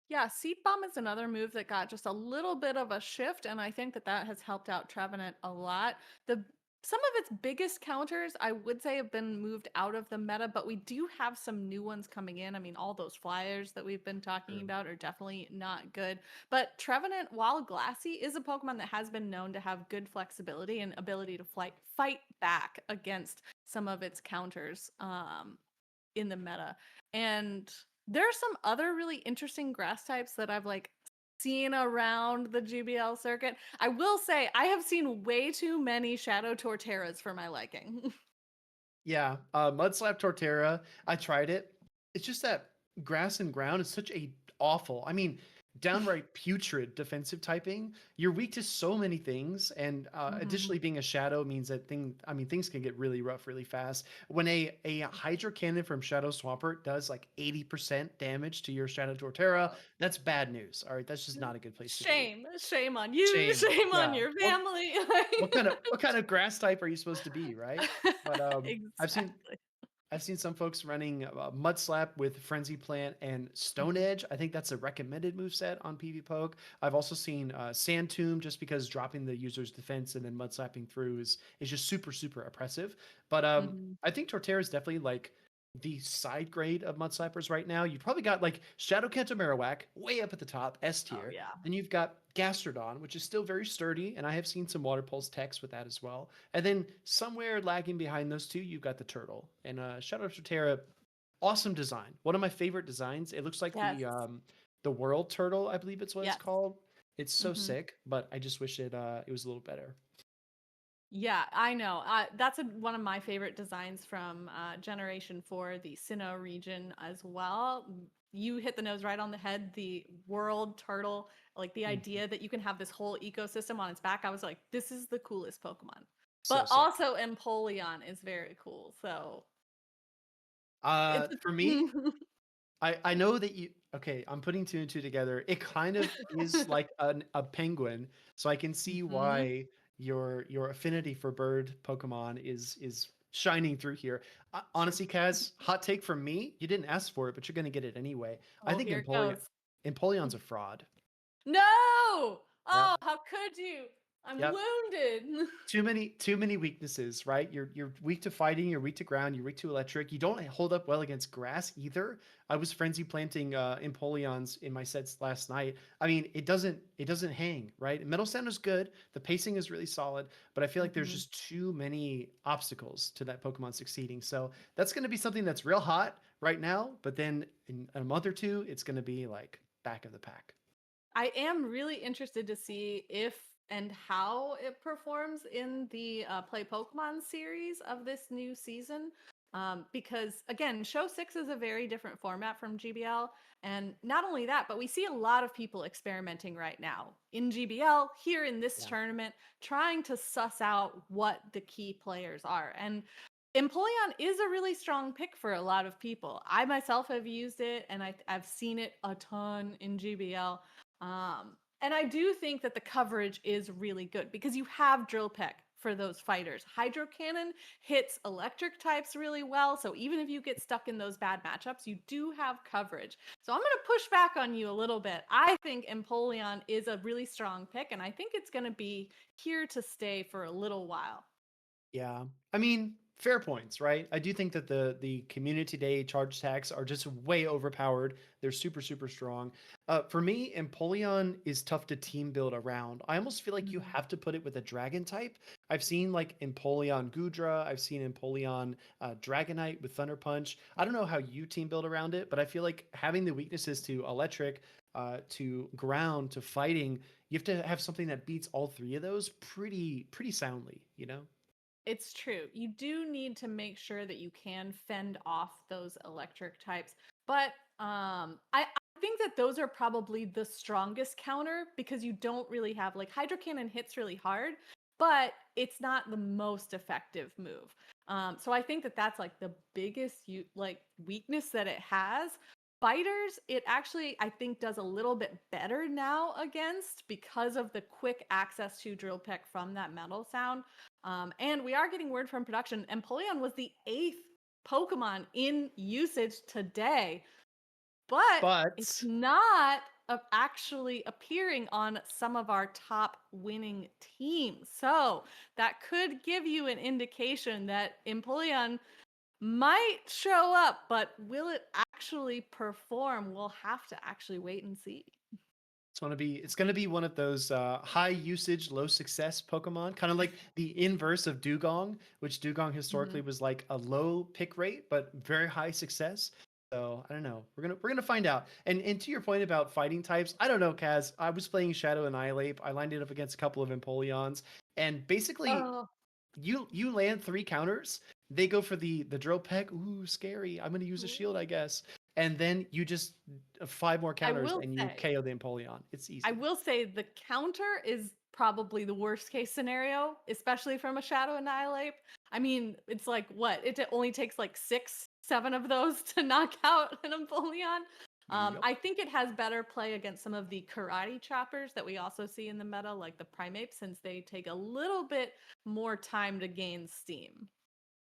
Yeah, Seed Bomb is another move that got just a little bit of a shift, and I think that that has helped out Trevenant a lot. The Some of its biggest counters, I would say, have been moved out of the meta, but we do have some new ones coming in. I mean, all those flyers that we've been talking Sure. about are definitely not good. But Trevenant, while glassy, is a Pokemon that has been known to have good flexibility and ability to fight back against some of its counters. In the meta. And there are some other really interesting grass types that I've like seen around the GBL circuit. I will say I have seen way too many Shadow Torterras for my liking. Yeah, Mudslap Torterra. I tried it. It's just that grass and ground is such a awful. I mean, downright putrid defensive typing. You're weak to so many things, and Mhm. additionally, being a shadow means that things can get really rough really fast. When a Hydro Cannon from Shadow Swampert does like 80% damage to your Shadow Torterra, that's bad news. All right, that's just not a good place to be. Shame on you, Shame. shame on Yeah. your What family. what kind of grass type are you supposed to be, right? But I've seen Exactly. I've seen some folks running Mud Slap with Frenzy Plant and Stone Mhm. Edge. I think that's a recommended move set on PvPoke. I've also seen Sand Tomb just because dropping the user's defense and then Mud Slapping through is just super, super oppressive. But Mhm. I think Torterra is definitely like the side grade of Mud Slappers right now. You probably got like Shadow Kanto Marowak way up at the top, S Oh tier. yeah. Then you've got Gastrodon, which is still very sturdy, and I have seen some Water Pulse techs with that as well. And then somewhere lagging behind those two, you've got the turtle. And Shadow of Terra, awesome design. One of my favorite designs. It looks like Yes. the world turtle, I believe it's what it's Yes. called. It's so Mhm. sick, but I just wish it was a little better. Yeah, I know. That's one of my favorite designs from Generation 4, the Sinnoh region as well. you hit the nose right on the head. The world turtle, like the idea that you can have this whole ecosystem on its back, I was like, this is the coolest Pokemon. So But sick. also Empoleon is very cool. So it's For me, I know that you. Okay, I'm putting two and two together. It kind of is like a penguin, so I can see Mhm. why your affinity for bird Pokemon is shining through here. Honestly, Kaz, hot take from me. You didn't ask for it, but you're gonna get it anyway. I Oh, think here it goes. Empoleon's a fraud. No! Yep. Oh, how could you? I'm Yep. wounded. Too many weaknesses, right? You're weak to fighting, you're weak to ground, you're weak to electric. You don't hold up well against grass either. I was frenzy planting Empoleons in my sets last night. I mean, it doesn't hang, right? Metal Sound is good, the pacing is really solid, but I feel like there's Mhm. just too many obstacles to that Pokemon succeeding. So that's going to be something that's real hot right now, but then in a month or two, it's going to be like back of the pack. I am really interested to see if and how it performs in the Play Pokemon series of this new season. Because again, Show 6 is a very different format from GBL. And not only that, but we see a lot of people experimenting right now in GBL, here in this Yeah. tournament, trying to suss out what the key players are. And Empoleon is a really strong pick for a lot of people. I myself have used it and I've seen it a ton in GBL. And I do think that the coverage is really good because you have Drill Peck for those fighters. Hydro Cannon hits electric types really well. So even if you get stuck in those bad matchups, you do have coverage. So I'm going to push back on you a little bit. I think Empoleon is a really strong pick, and I think it's going to be here to stay for a little while. Yeah. I mean, fair points, right? I do think that the community day charge attacks are just way overpowered. They're super, super strong. For me, Empoleon is tough to team build around. I almost feel like you Mhm. have to put it with a dragon type. I've seen like Empoleon Gudra. I've seen Empoleon Dragonite with Thunder Punch. I don't know how you team build around it, but I feel like having the weaknesses to electric, to ground, to fighting, you have to have something that beats all three of those pretty soundly, you know? It's true. You do need to make sure that you can fend off those electric types. But I think that those are probably the strongest counter because you don't really have like Hydro Cannon hits really hard, but it's not the most effective move. So I think that that's like the biggest like weakness that it has. Fighters, it actually I think does a little bit better now against because of the quick access to Drill Peck from that metal sound. And we are getting word from production. Empoleon was the 8th Pokemon in usage today, but it's But not actually appearing on some of our top winning teams. So that could give you an indication that Empoleon might show up, but will it actually perform? We'll have to actually wait and see. it's gonna be one of those high usage, low success Pokemon, kind of like the inverse of Dugong, which Dugong historically Mhm. was like a low pick rate but very high success. So I don't know. We're gonna find out. And to your point about fighting types, I don't know, Kaz. I was playing Shadow Annihilate. I lined it up against a couple of Empoleons, and basically Oh, you land three counters. They go for the drill peck. Ooh, scary. I'm gonna use a shield, I guess. And then you just five more I counters will and you say. KO the Empoleon. It's I easy. will say the counter is probably the worst case scenario, especially from a Shadow Annihilate. I mean, it's like what? It only takes like 6, 7 of those to knock out an Empoleon. Yep. I think it has better play against some of the karate choppers that we also see in the meta, like the Primeape, since they take a little bit more time to gain steam.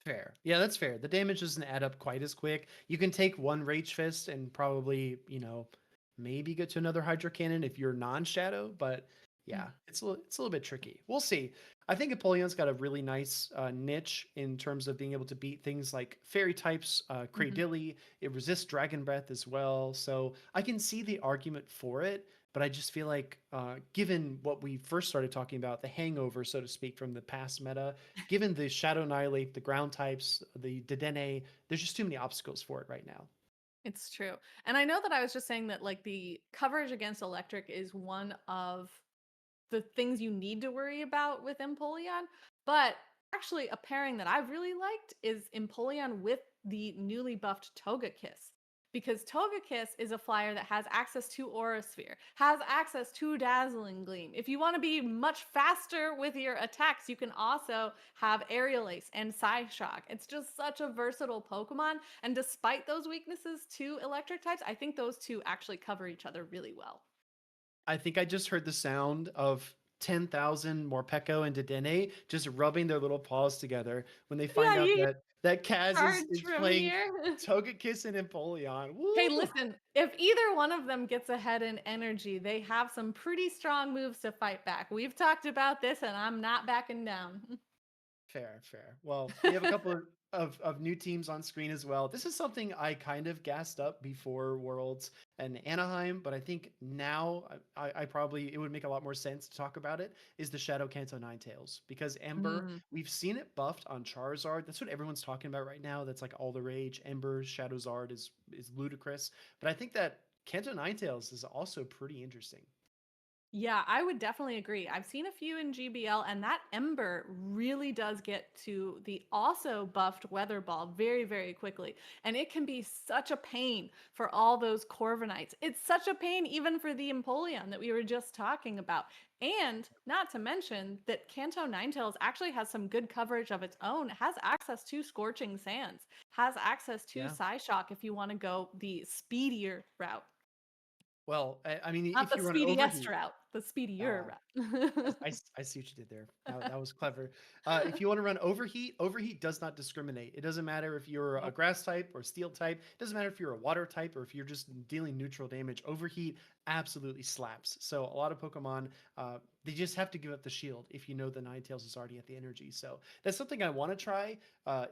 Fair. Yeah, that's fair. The damage doesn't add up quite as quick. You can take one Rage Fist and probably, maybe get to another Hydro Cannon if you're non-Shadow, but yeah, it's a little bit tricky. We'll see. I think Empoleon's got a really nice niche in terms of being able to beat things like fairy types, Mhm. Cradilly. It resists Dragon Breath as well, so I can see the argument for it. But I just feel like, given what we first started talking about, the hangover, so to speak, from the past meta, given the Shadow Annihilate, the ground types, the Dedenne, there's just too many obstacles for it right now. It's true. And I know that I was just saying that like the coverage against electric is one of the things you need to worry about with Empoleon. But actually, a pairing that I've really liked is Empoleon with the newly buffed Togekiss. because Togekiss is a flyer that has access to Aura Sphere, has access to Dazzling Gleam. If you want to be much faster with your attacks, you can also have Aerial Ace and Psyshock. It's just such a versatile Pokemon, and despite those weaknesses to electric types, I think those two actually cover each other really well. I think I just heard the sound of 10,000 Morpeko and Dedenne just rubbing their little paws together when they find Yeah, out you that Kaz charge is from playing here. Togekiss and Empoleon. Hey, Woo! listen, if either one of them gets ahead in energy, they have some pretty strong moves to fight back. We've talked about this, and I'm not backing down. Fair, fair. Well, we have a couple of new teams on screen as well. This is something I kind of gassed up before Worlds and Anaheim, but I think now I probably it would make a lot more sense to talk about it. Is the Shadow Kanto Ninetales because Ember Mm. we've seen it buffed on Charizard. That's what everyone's talking about right now. That's like all the rage. Ember Shadow Zard is ludicrous, but I think that Kanto Ninetales is also pretty interesting. Yeah, I would definitely agree. I've seen a few in GBL, and that Ember really does get to the also buffed Weather Ball very, very quickly. And it can be such a pain for all those Corviknights. It's such a pain even for the Empoleon that we were just talking about. And not to mention that Kanto Ninetales actually has some good coverage of its own, has access to Scorching Sands, has access to Yeah. Psyshock if you want to go the speedier route. Well, I mean, Not if the you run speediest overheat. route, the speedier Ah, route. I see what you did there. That was clever. If you want to run overheat, overheat does not discriminate. It doesn't matter if you're a Nope. grass type or steel type. It doesn't matter if you're a water type or if you're just dealing neutral damage. Overheat absolutely slaps. So a lot of Pokemon, they just have to give up the shield if you know the Ninetales is already at the energy. So that's something I want to try.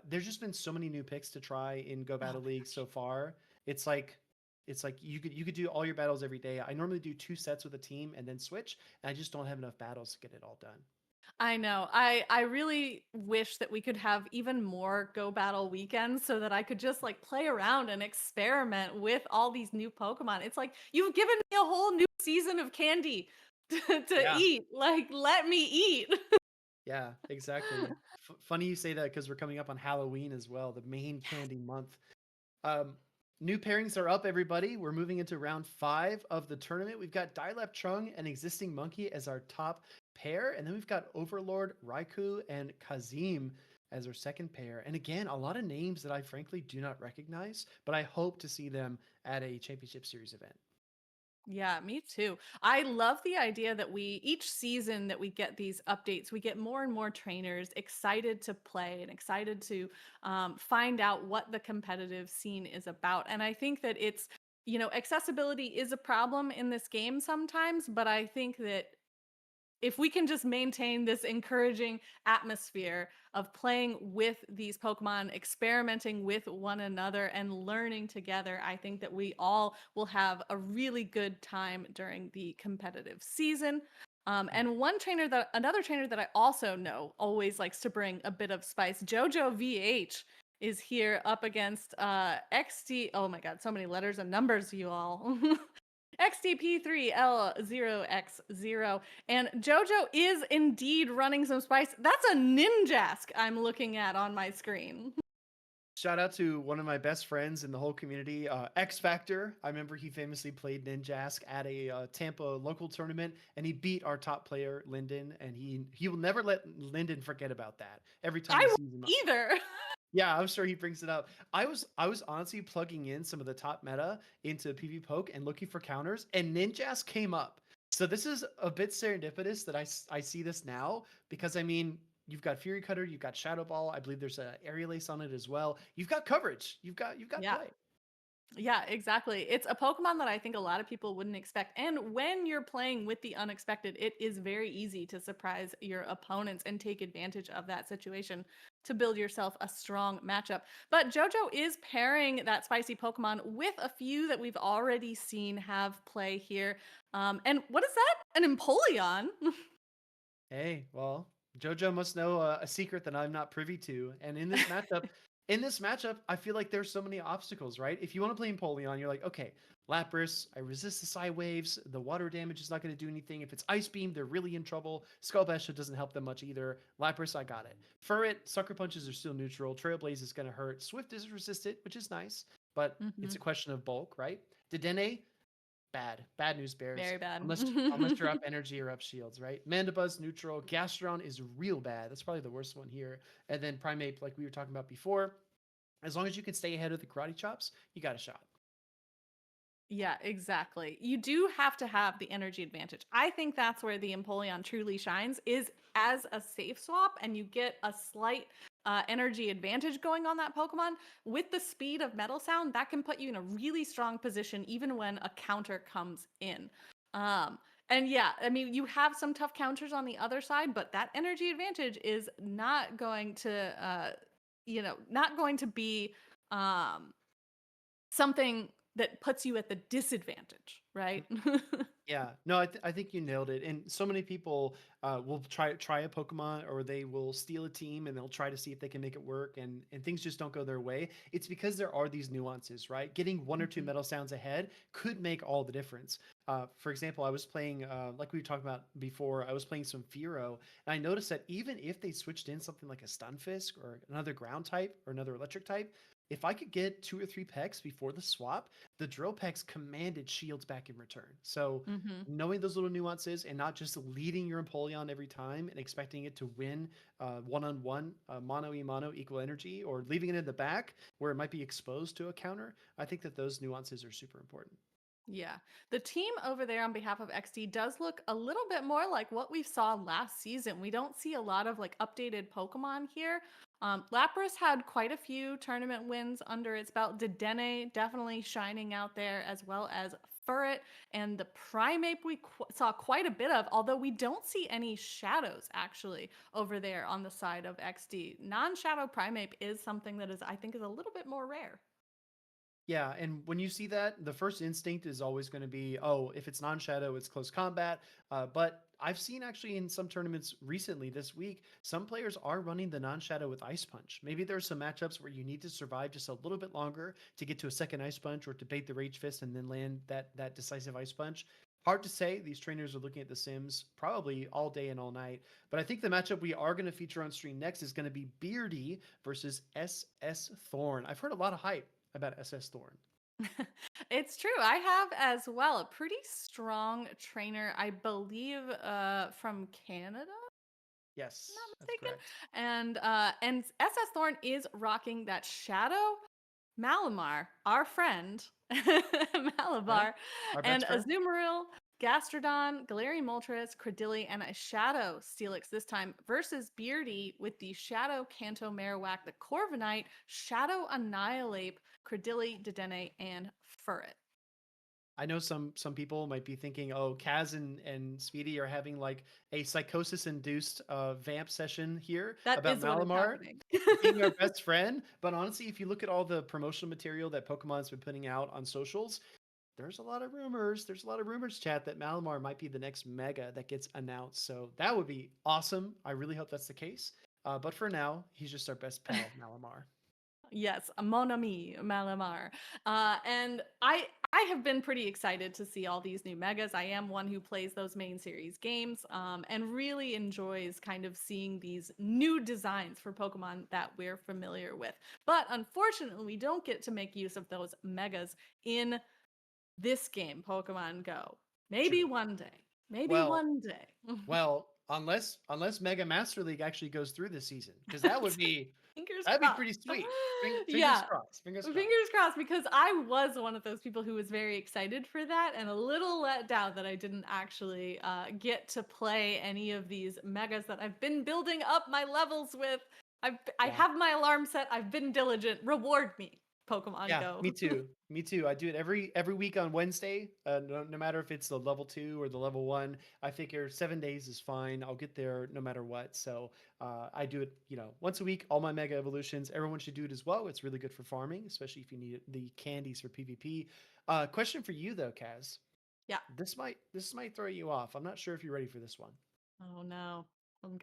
There's just been so many new picks to try in Go Oh Battle my League gosh. so far. It's like you could do all your battles every day. I normally do 2 sets with a team and then switch, and I just don't have enough battles to get it all done. I know. I really wish that we could have even more Go Battle weekends so that I could just like play around and experiment with all these new Pokemon. It's like you've given me a whole new season of candy to Yeah, eat. Like, let me eat. yeah, exactly. Funny you say that because we're coming up on Halloween as well, the main candy month. Um, New pairings are up, everybody. We're moving into round 5 of the tournament. We've got Dilap Chung and Existing Monkey as our top pair, and then we've got Overlord, Raikou, and Kazim as our second pair. And again, a lot of names that I frankly do not recognize, but I hope to see them at a championship series event. Yeah, me too. I love the idea that each season that we get these updates, we get more and more trainers excited to play and excited to find out what the competitive scene is about. And I think that accessibility is a problem in this game sometimes, but I think that if we can just maintain this encouraging atmosphere of playing with these Pokemon, experimenting with one another, and learning together, I think that we all will have a really good time during the competitive season. And another trainer that I also know always likes to bring a bit of spice, JoJo VH, is here up against XT. Oh my God, so many letters and numbers, you all. XTP3L0X0. And JoJo is indeed running some spice. That's a Ninjask I'm looking at on my screen. Shout out to one of my best friends in the whole community, X Factor. I remember he famously played Ninjask at a Tampa local tournament, and he beat our top player, Lyndon. And he will never let Lyndon forget about that. Every time I he won't sees him, either. yeah, I'm sure he brings it up. I was honestly plugging in some of the top meta into PvPoke and looking for counters, and Ninjas came up. So this is a bit serendipitous that I see this now because I mean you've got Fury Cutter, you've got Shadow Ball. I believe there's a Aerial Ace on it as well. You've got coverage. You've got Yeah. play. Yeah, exactly. It's a Pokemon that I think a lot of people wouldn't expect. And when you're playing with the unexpected, it is very easy to surprise your opponents and take advantage of that situation to build yourself a strong matchup. But JoJo is pairing that spicy Pokemon with a few that we've already seen have play here. And what is that? An Empoleon? Hey, well, JoJo must know a secret that I'm not privy to. And in this matchup, I feel like there's so many obstacles, right? If you want to play Empoleon, you're like, okay, Lapras, I resist the Psy Waves. The water damage is not going to do anything. If it's Ice Beam, they're really in trouble. Skull Bastion doesn't help them much either. Lapras, I got it. Furret, Sucker Punches are still neutral. Trailblaze is going to hurt. Swift is resisted, which is nice. but it's Hmm. a question of bulk, right? Dedenne, bad news bears. Very bad. Unless you're up energy or up shields, right? Mandibuzz neutral. Gastrodon is real bad. That's probably the worst one here. And then Primeape, like we were talking about before, as long as you can stay ahead of the karate chops, you got a shot. Yeah, exactly. You do have to have the energy advantage. I think that's where the Empoleon truly shines is as a safe swap, and you get a slight energy advantage going on that Pokemon. With the speed of Metal Sound, that can put you in a really strong position even when a counter comes in. Um, and yeah, I mean, you have some tough counters on the other side, but that energy advantage is not going to, not going to be um, something that puts you at the disadvantage, right? Yeah, no, I think you nailed it. And so many people will try a Pokemon, or they will steal a team and they'll try to see if they can make it work, and things just don't go their way. It's because there are these nuances, right? Getting one or two Mhm. Metal Sounds ahead could make all the difference. For example, I was playing, like we talked about before, I was playing some Fearow, and I noticed that even if they switched in something like a Stunfisk or another ground type or another electric type, if I could get 2 or 3 pecks before the swap, the drill pecks commanded shields back in return. So Mhm. knowing those little nuances and not just leading your Empoleon every time and expecting it to win one-on-one, mono e mono equal energy, or leaving it in the back where it might be exposed to a counter, I think that those nuances are super important. Yeah. The team over there on behalf of XD does look a little bit more like what we saw last season. We don't see a lot of like updated Pokemon here. Lapras had quite a few tournament wins under its belt. Dedenne definitely shining out there, as well as Furret and the Primeape we saw quite a bit of, although we don't see any shadows actually over there on the side of XD. Non-shadow Primeape is something that I think is a little bit more rare. Yeah, and when you see that, the first instinct is always going to be, oh, if it's non-shadow, it's close combat. But I've seen actually in some tournaments recently this week, some players are running the non-shadow with Ice Punch. Maybe there's some matchups where you need to survive just a little bit longer to get to a second Ice Punch, or to bait the Rage Fist and then land that decisive Ice Punch. Hard to say. These trainers are looking at the Sims probably all day and all night. But I think the matchup we are going to feature on stream next is going to be Beardy versus SS Thorn. I've heard a lot of hype about SS Thorn. It's true. I have as well a pretty strong trainer, I believe, from Canada, Yes, not that's mistaken. correct. And SS Thorn is rocking that shadow. Malamar, our friend, Yeah, Malabar, our and best friend. Azumarill, Gastrodon, Galarian Moltres, Credilli, and a Shadow Steelix this time versus Beardy with the Shadow Kanto Marowak, the Corviknight, Shadow Annihilate, Credilli, Dedenne, and Furret. I know some people might be thinking, oh, Kaz and Speedy are having like a psychosis-induced vamp session here That about is what is Malamar happening. being our best friend. But honestly, if you look at all the promotional material that Pokemon's been putting out on socials, there's a lot of rumors. There's a lot of rumors, chat, that Malamar might be the next Mega that gets announced. So that would be awesome. I really hope that's the case. But for now, he's just our best pal, Malamar. Yes, mon ami, Malamar. And I have been pretty excited to see all these new megas. I am one who plays those main series games and really enjoys kind of seeing these new designs for Pokemon that we're familiar with. But unfortunately, we don't get to make use of those megas in this game, Pokemon Go. Maybe True. one day. Maybe Well, one day. well, unless Mega Master League actually goes through this season, because that would be Fingers that'd be crossed. pretty sweet. Fingers Yeah. crossed. Fingers crossed. Fingers crossed, because I was one of those people who was very excited for that and a little let down that I didn't actually get to play any of these megas that I've been building up my levels with. I Yeah. have my alarm set. I've been diligent. Reward me, Pokemon Yeah, Go. me too. Me too. I do it every week on Wednesday. No matter if it's the level 2 or the level 1. I figure 7 days is fine. I'll get there no matter what. So I do it, once a week. All my Mega Evolutions. Everyone should do it as well. It's really good for farming, especially if you need the candies for PvP. Question for you though, Kaz. Yeah. This might throw you off. I'm not sure if you're ready for this one. Oh no.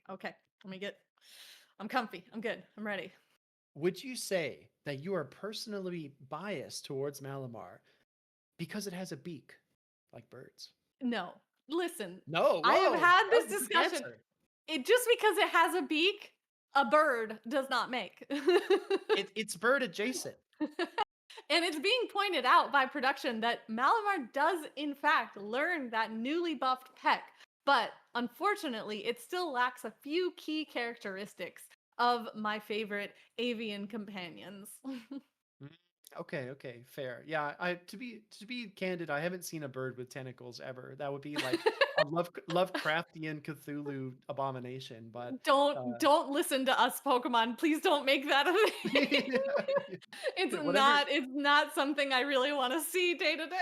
Okay. I'm comfy. I'm good. I'm ready. Would you say that you are personally biased towards Malamar because it has a beak, like birds? No. Listen, No, I have whoa, had that this was a quick discussion. answer. It just because it has a beak, a bird does not make. It's bird adjacent. And it's being pointed out by production that Malamar does, in fact, learn that newly buffed Peck, but unfortunately, it still lacks a few key characteristics of my favorite avian companions. Mm, okay, fair. Yeah, I to be candid, I haven't seen a bird with tentacles ever. That would be like a Lovecraftian Cthulhu abomination, but Don't listen to us, Pokemon. Please don't make that a thing. whatever. It's not something I really want to see day to day.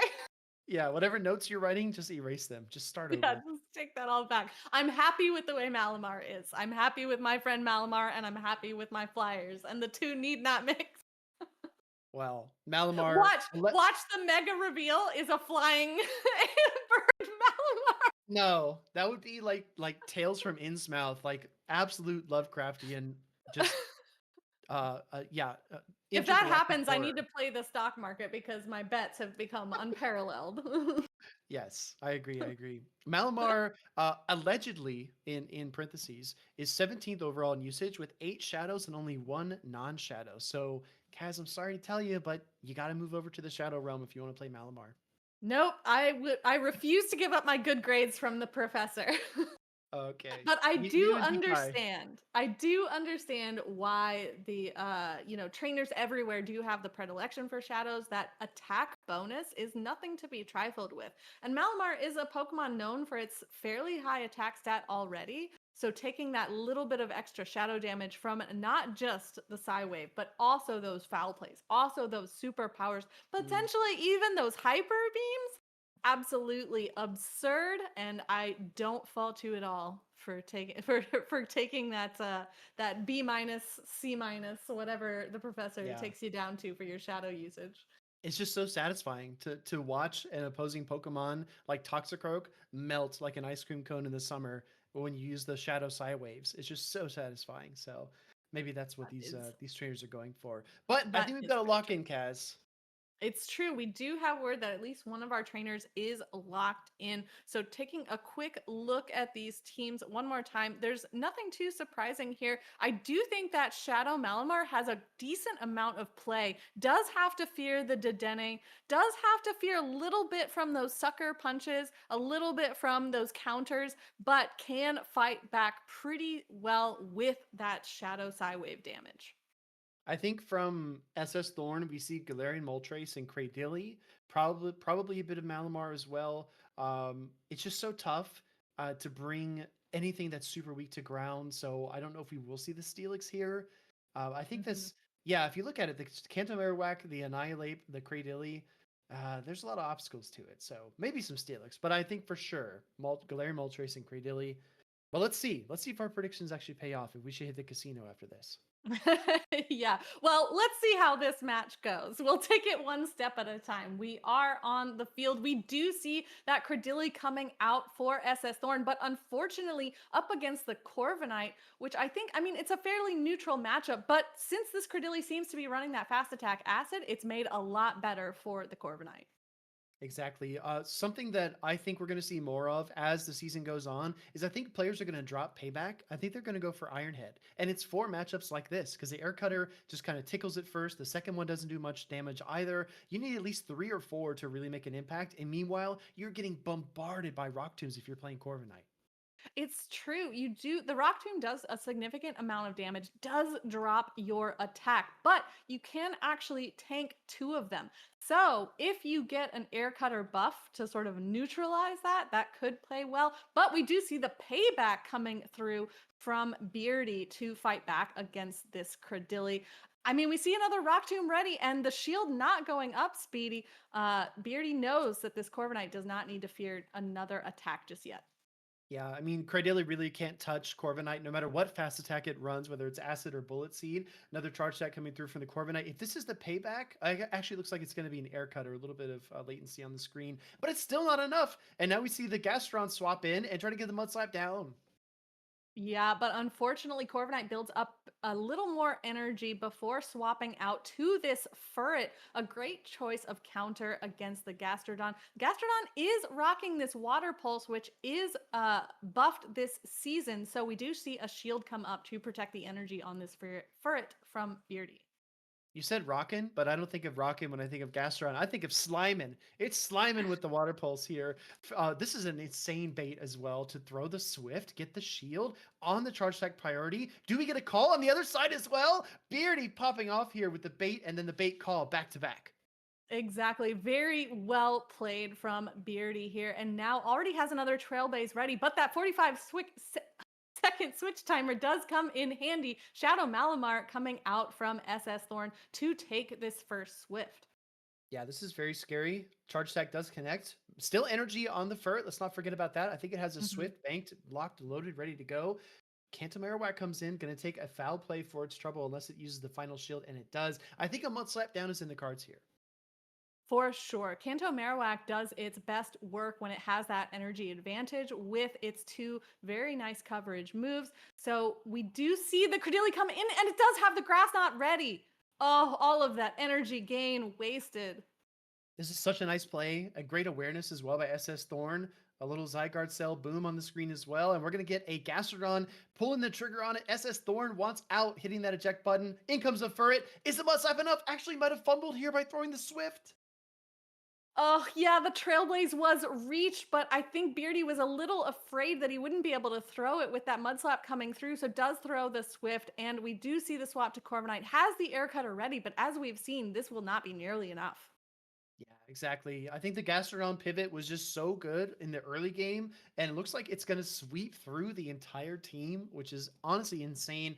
Yeah, whatever notes you're writing, just erase them. Just start Yeah, over. just take that all back. I'm happy with the way Malamar is. I'm happy with my friend Malamar, and I'm happy with my Flyers, and the two need not mix. Well, Malamar. Watch the mega reveal is a flying bird Malamar. No, that would be like Tales from Innsmouth, like absolute Lovecraftian. Just yeah, If that intergalactic happens, I need horror. to play the stock market because my bets have become unparalleled. Yes, I agree. I agree. Malamar, allegedly, in parentheses, is 17th overall in usage with 8 shadows and only 1 non-shadow. So, Kaz, I'm sorry to tell you, but you got to move over to the Shadow Realm if you want to play Malamar. Nope, I refuse to give up my good grades from the professor. Okay. But I You do and Deepai. understand. I do understand why the trainers everywhere do have the predilection for shadows. That attack bonus is nothing to be trifled with. And Malamar is a Pokemon known for its fairly high attack stat already. So taking that little bit of extra shadow damage from not just the Psy-Wave, but also those foul plays, also those superpowers, Mm. potentially even those hyper beams, absolutely absurd, and I don't fault you at all for taking for taking that B minus, C minus, whatever the professor Yeah. takes you down to for your shadow usage. It's just so satisfying to watch an opposing Pokemon like Toxicroak melt like an ice cream cone in the summer when you use the Shadow Psy waves. It's just so satisfying. So maybe that's what That is these trainers are going for. But I that think we've is got a very lock true. in, Kaz. It's true. We do have word that at least one of our trainers is locked in. So, taking a quick look at these teams one more time, there's nothing too surprising here. I do think that Shadow Malamar has a decent amount of play, does have to fear the Dedenne, does have to fear a little bit from those sucker punches, a little bit from those counters, but can fight back pretty well with that Shadow Psy-Wave damage. I think from SS Thorn we see Galarian Moltres and Cradily, probably a bit of Malamar as well. It's just so tough to bring anything that's super weak to ground. So I don't know if we will see the Steelix here. I think Mhm. this, yeah, if you look at it, the Kanto Marowak, the Annihilate, the Cradily, there's a lot of obstacles to it. So maybe some Steelix, but I think for sure Galarian Moltres and Cradily. But let's see. Let's see if our predictions actually pay off. If we should hit the casino after this. Yeah. Well, let's see how this match goes. We'll take it one step at a time. We are on the field. We do see that Credilli coming out for SS Thorn, but unfortunately up against the Corviknight, which I mean, it's a fairly neutral matchup, but since this Credilli seems to be running that fast attack acid, it's made a lot better for the Corviknight. Exactly. Something that I think we're going to see more of as the season goes on is I think players are going to drop payback. I think they're going to go for Ironhead. And it's for matchups like this because the Air Cutter just kind of tickles it first. The second one doesn't do much damage either. You need at least 3 or 4 to really make an impact. And meanwhile, you're getting bombarded by Rock Tombs if you're playing Corviknight. It's true. You do. The Rock Tomb does a significant amount of damage, does drop your attack, but you can actually tank 2 of them. So if you get an Air Cutter buff to sort of neutralize that, that could play well. But we do see the payback coming through from Beardy to fight back against this Credilli. I mean, we see another Rock Tomb ready and the shield not going up, Speedy. Beardy knows that this Corviknight does not need to fear another attack just yet. Yeah, I mean, Cradily really can't touch Corviknight no matter what fast attack it runs, whether it's Acid or Bullet Seed. Another charge attack coming through from the Corviknight. If this is the payback, it actually looks like it's going to be an Air Cutter, a little bit of latency on the screen, but it's still not enough. And now we see the Gastron swap in and try to get the Mud Slap down. Yeah, but unfortunately, Corviknight builds up a little more energy before swapping out to this Furret. A great choice of counter against the Gastrodon. Gastrodon is rocking this Water Pulse, which is buffed this season. So we do see a shield come up to protect the energy on this Furret from Beardy. You said Rockin', but I don't think of Rockin' when I think of Gastron. I think of Slimin'. It's Slimin' with the Water Pulse here. This is an insane bait as well to throw the Swift, get the shield on the charge attack priority. Do we get a call on the other side as well? Beardy popping off here with the bait and then the bait call back to back. Exactly. Very well played from Beardy here. And now already has another Trailblaze ready, but that 45-second switch timer does come in handy. Shadow Malamar coming out from SS Thorn to take this first Swift. Yeah, this is very scary. Charge stack does connect. Still energy on the Furt. Let's not forget about that. I think it has a Swift banked, locked, loaded, ready to go. Cantamarowak comes in, going to take a foul play for its trouble unless it uses the final shield, and it does. I think a Mud Slap down is in the cards here. For sure. Kanto Marowak does its best work when it has that energy advantage with its two very nice coverage moves. So we do see the Credilli come in, and it does have the Grass Knot ready. Oh, all of that energy gain wasted. This is such a nice play. A great awareness as well by SS Thorn. A little Zygarde cell boom on the screen as well. And we're going to get a Gastrodon pulling the trigger on it. SS Thorn wants out, hitting that eject button. In comes a Furret. Is the Mud Slap enough? Actually might have fumbled here by throwing the Swift. Oh, yeah, the Trailblaze was reached, but I think Beardy was a little afraid that he wouldn't be able to throw it with that Mud Slap coming through, so does throw the Swift, and we do see the swap to Corviknight. Has the Air Cutter ready, but as we've seen, this will not be nearly enough. Yeah, exactly. I think the Gastrodon pivot was just so good in the early game, and it looks like it's going to sweep through the entire team, which is honestly insane.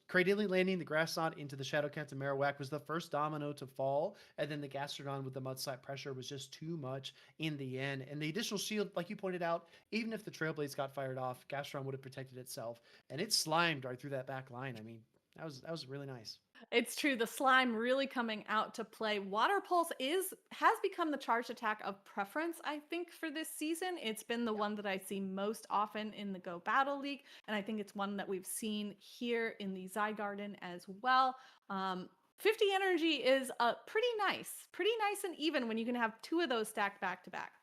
Cradily landing the Grass Knot into the Shadow Captain Marowak was the first domino to fall, and then the Gastrodon with the Mud Slap pressure was just too much in the end. And the additional shield, like you pointed out, even if the Trailblaze got fired off, Gastrodon would have protected itself, and it slimed right through that back line. I mean, that was really nice. It's true. The slime really coming out to play. Water Pulse has become the charged attack of preference, I think, for this season. It's been the one that I see most often in the Go Battle League, and I think it's one that we've seen here in the Zygarden as well. 50 energy is pretty nice and even when you can have two of those stacked back to back.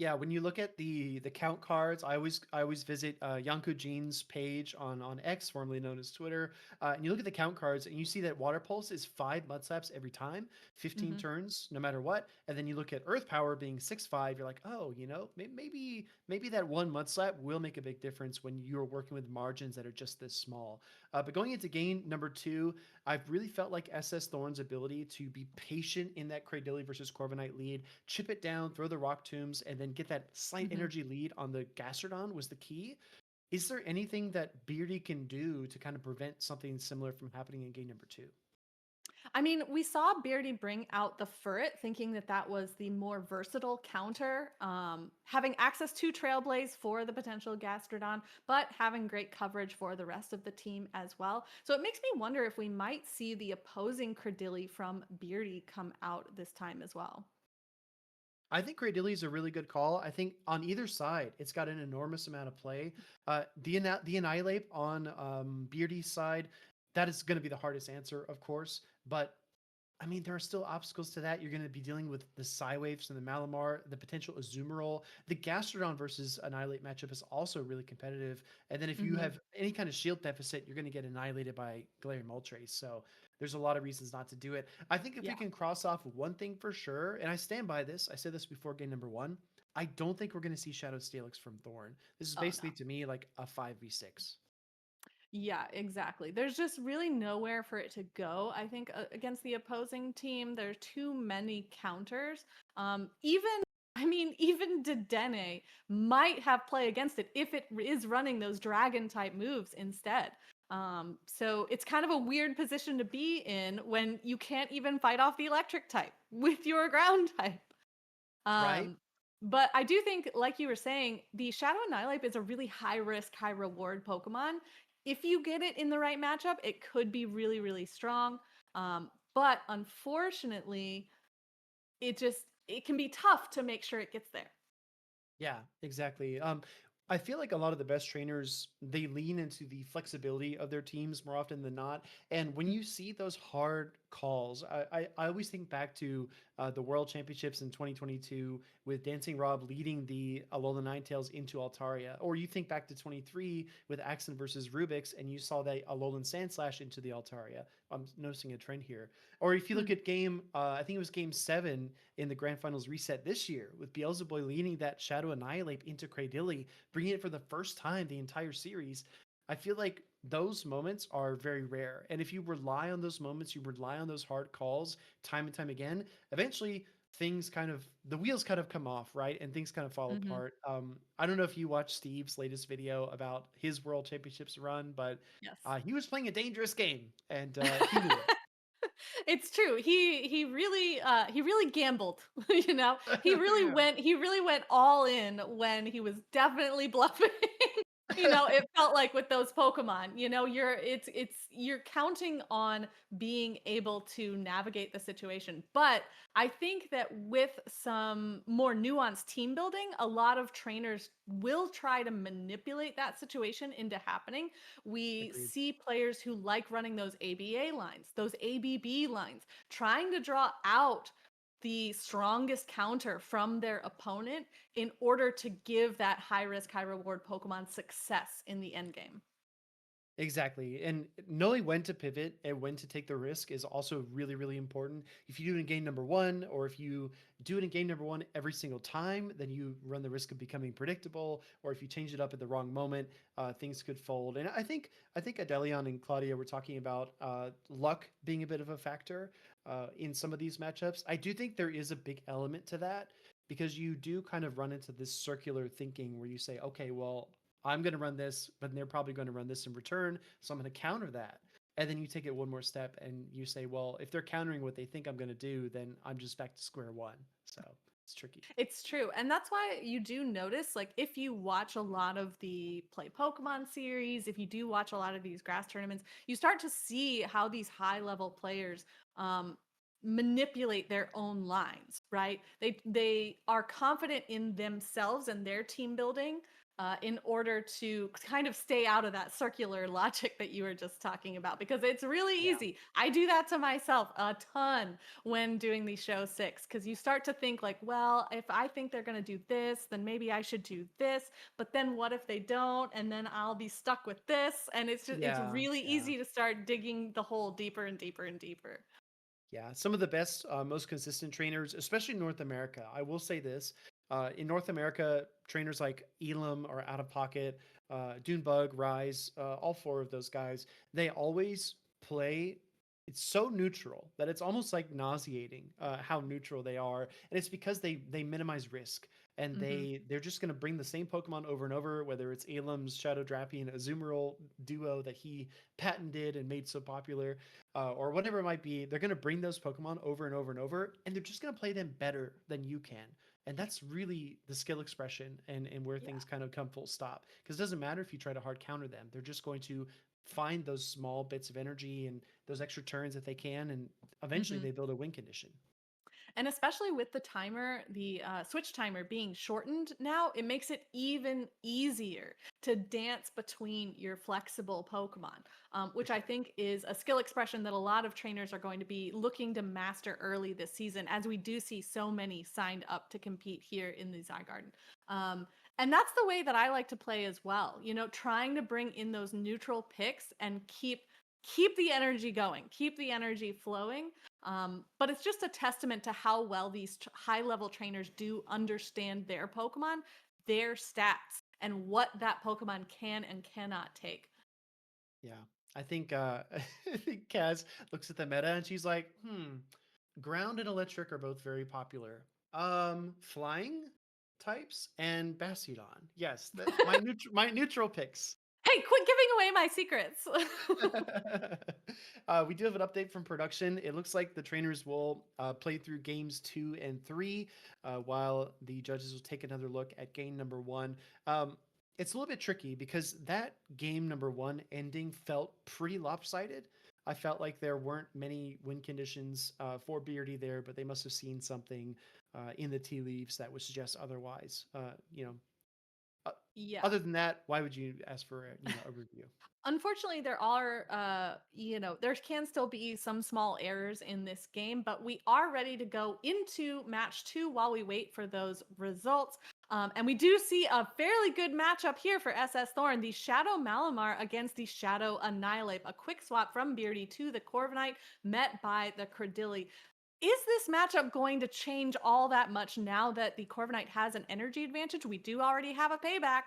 Yeah, when you look at the count cards, I always visit Yanko Jean's page on X, formerly known as Twitter, and you look at the count cards and you see that Water Pulse is 5 Mud Slaps every time, 15 turns, no matter what. And then you look at Earth Power being 6/5. You're like, oh, maybe that one Mud Slap will make a big difference when you're working with margins that are just this small. But going into game number 2, I've really felt like SS Thorn's ability to be patient in that Cradilli versus Corviknight lead, chip it down, throw the Rock Tombs, and then get that slight energy lead on the Gastrodon was the key. Is there anything that Beardy can do to kind of prevent something similar from happening in game number 2? I mean, we saw Beardy bring out the Furret, thinking that that was the more versatile counter, having access to Trailblaze for the potential Gastrodon, but having great coverage for the rest of the team as well. So it makes me wonder if we might see the opposing Cradilli from Beardy come out this time as well. I think Cradilli is a really good call. I think on either side, it's got an enormous amount of play. The Annihilate on Beardy's side, that is going to be the hardest answer, of course. But I mean, there are still obstacles to that. You're going to be dealing with the Psywaves and the Malamar, the potential Azumarill. The Gastrodon versus Annihilate matchup is also really competitive. And then if you have any kind of shield deficit, you're going to get annihilated by Galarian Moltres. So there's a lot of reasons not to do it. I think if we can cross off one thing for sure, and I stand by this, I said this before game number 1, I don't think we're going to see Shadow Steelix from Thorn. This is basically, to me, like a 5v6. Yeah, exactly. There's just really nowhere for it to go. I think against the opposing team, there are too many counters. Even Dedenne might have play against it if it is running those dragon type moves instead. So it's kind of a weird position to be in when you can't even fight off the electric type with your ground type. Right? But I do think, like you were saying, the Shadow Annihilate is a really high risk, high reward Pokemon. If you get it in the right matchup, it could be really, really strong. But unfortunately, it can be tough to make sure it gets there. Yeah, exactly. I feel like a lot of the best trainers, they lean into the flexibility of their teams more often than not. And when you see those hard calls, I always think back to the World Championships in 2022 with Dancing Rob leading the Alola Ninetales into Altaria. Or you think back to 23 with Axon versus Rubik's and you saw that Alolan Sandslash into the Altaria. I'm noticing a trend here. Or if you look at I think it was game 7 in the Grand Finals reset this year, with Beelzebub leading that Shadow Annihilate into Cradilly, bringing it for the first time the entire series. I feel like those moments are very rare. And if you rely on those moments, you rely on those hard calls time and time again, eventually the wheels kind of come off, right? And things kind of fall Mm-hmm. apart. I don't know if you watched Steve's latest video about his World Championships run, but Yes. he was playing a dangerous game, and he knew It's true. He really gambled, you know. it. Yeah. He really went all in when he was definitely bluffing. It felt like with those Pokemon, you're counting on being able to navigate the situation. But I think that with some more nuanced team building, a lot of trainers will try to manipulate that situation into happening. We Agreed. see players who like running those ABA lines, those ABB lines, trying to draw out the strongest counter from their opponent in order to give that high risk, high reward Pokemon success in the end game. Exactly. And knowing when to pivot and when to take the risk is also really, really important. If you do it in game number 1, or if you do it in game number 1 every single time, then you run the risk of becoming predictable. Or if you change it up at the wrong moment, things could fold. And I think Adelion and Claudia were talking about luck being a bit of a factor in some of these matchups. I do think there is a big element to that, because you do kind of run into this circular thinking where you say, okay, well, I'm going to run this, but they're probably going to run this in return. So I'm going to counter that. And then you take it one more step and you say, well, if they're countering what they think I'm going to do, then I'm just back to square one. So it's tricky. It's true. And that's why you do notice, like, if you watch a lot of the Play Pokemon series, if you do watch a lot of these grass tournaments, you start to see how these high level players manipulate their own lines, right? They are confident in themselves and their team building in order to kind of stay out of that circular logic that you were just talking about, because it's really Yeah. easy. I do that to myself a ton when doing these show 6, because you start to think like, well, if I think they're going to do this, then maybe I should do this, but then what if they don't, and then I'll be stuck with this, and it's Yeah. really Yeah. easy to start digging the hole deeper and deeper and deeper. Yeah, some of the best, most consistent trainers, especially in North America. I will say this: in North America, trainers like Elam or Out of Pocket, Dunebug, Rise, all 4 of those guys, they always play. It's so neutral that it's almost like nauseating how neutral they are, and it's because they minimize risk, and Hmm. they're just going to bring the same Pokemon over and over, whether it's Elam's Shadow Drappy and Azumarill duo that he patented and made so popular, or whatever it might be. They're going to bring those Pokemon over and over and over, and they're just going to play them better than you can. And that's really the skill expression, and where Yeah. things kind of come full stop. Because it doesn't matter if you try to hard counter them, they're just going to find those small bits of energy and those extra turns that they can, and eventually Hmm. they build a win condition. And especially with the timer, the switch timer being shortened now, it makes it even easier to dance between your flexible Pokemon, For which I sure. think is a skill expression that a lot of trainers are going to be looking to master early this season, as we do see so many signed up to compete here in the Zygarden. And that's the way that I like to play as well. Trying to bring in those neutral picks and keep the energy going, keep the energy flowing. But it's just a testament to how well these high level trainers do understand their Pokemon, their stats, and what that Pokemon can and cannot take. Yeah. I think I think Kaz looks at the meta and she's like, ground and electric are both very popular. Flying types and Bastiodon. Yes, that my neutral picks. Hey, quit giving away my secrets. We do have an update from production. It looks like the trainers will play through games 2 and 3, while the judges will take another look at game number 1. It's a little bit tricky because that game number 1 ending felt pretty lopsided. I felt like there weren't many win conditions for Beardy there, but they must have seen something in the tea leaves that would suggest otherwise. Yeah. Other than that, why would you ask for a review? Unfortunately, there are, there can still be some small errors in this game, but we are ready to go into match 2 while we wait for those results. And we do see a fairly good matchup here for SS Thorn, the Shadow Malamar against the Shadow Annihilate. A quick swap from Beardy to the Corviknight, met by the Cradilly. Is this matchup going to change all that much now that the Corviknight has an energy advantage? We do already have a payback.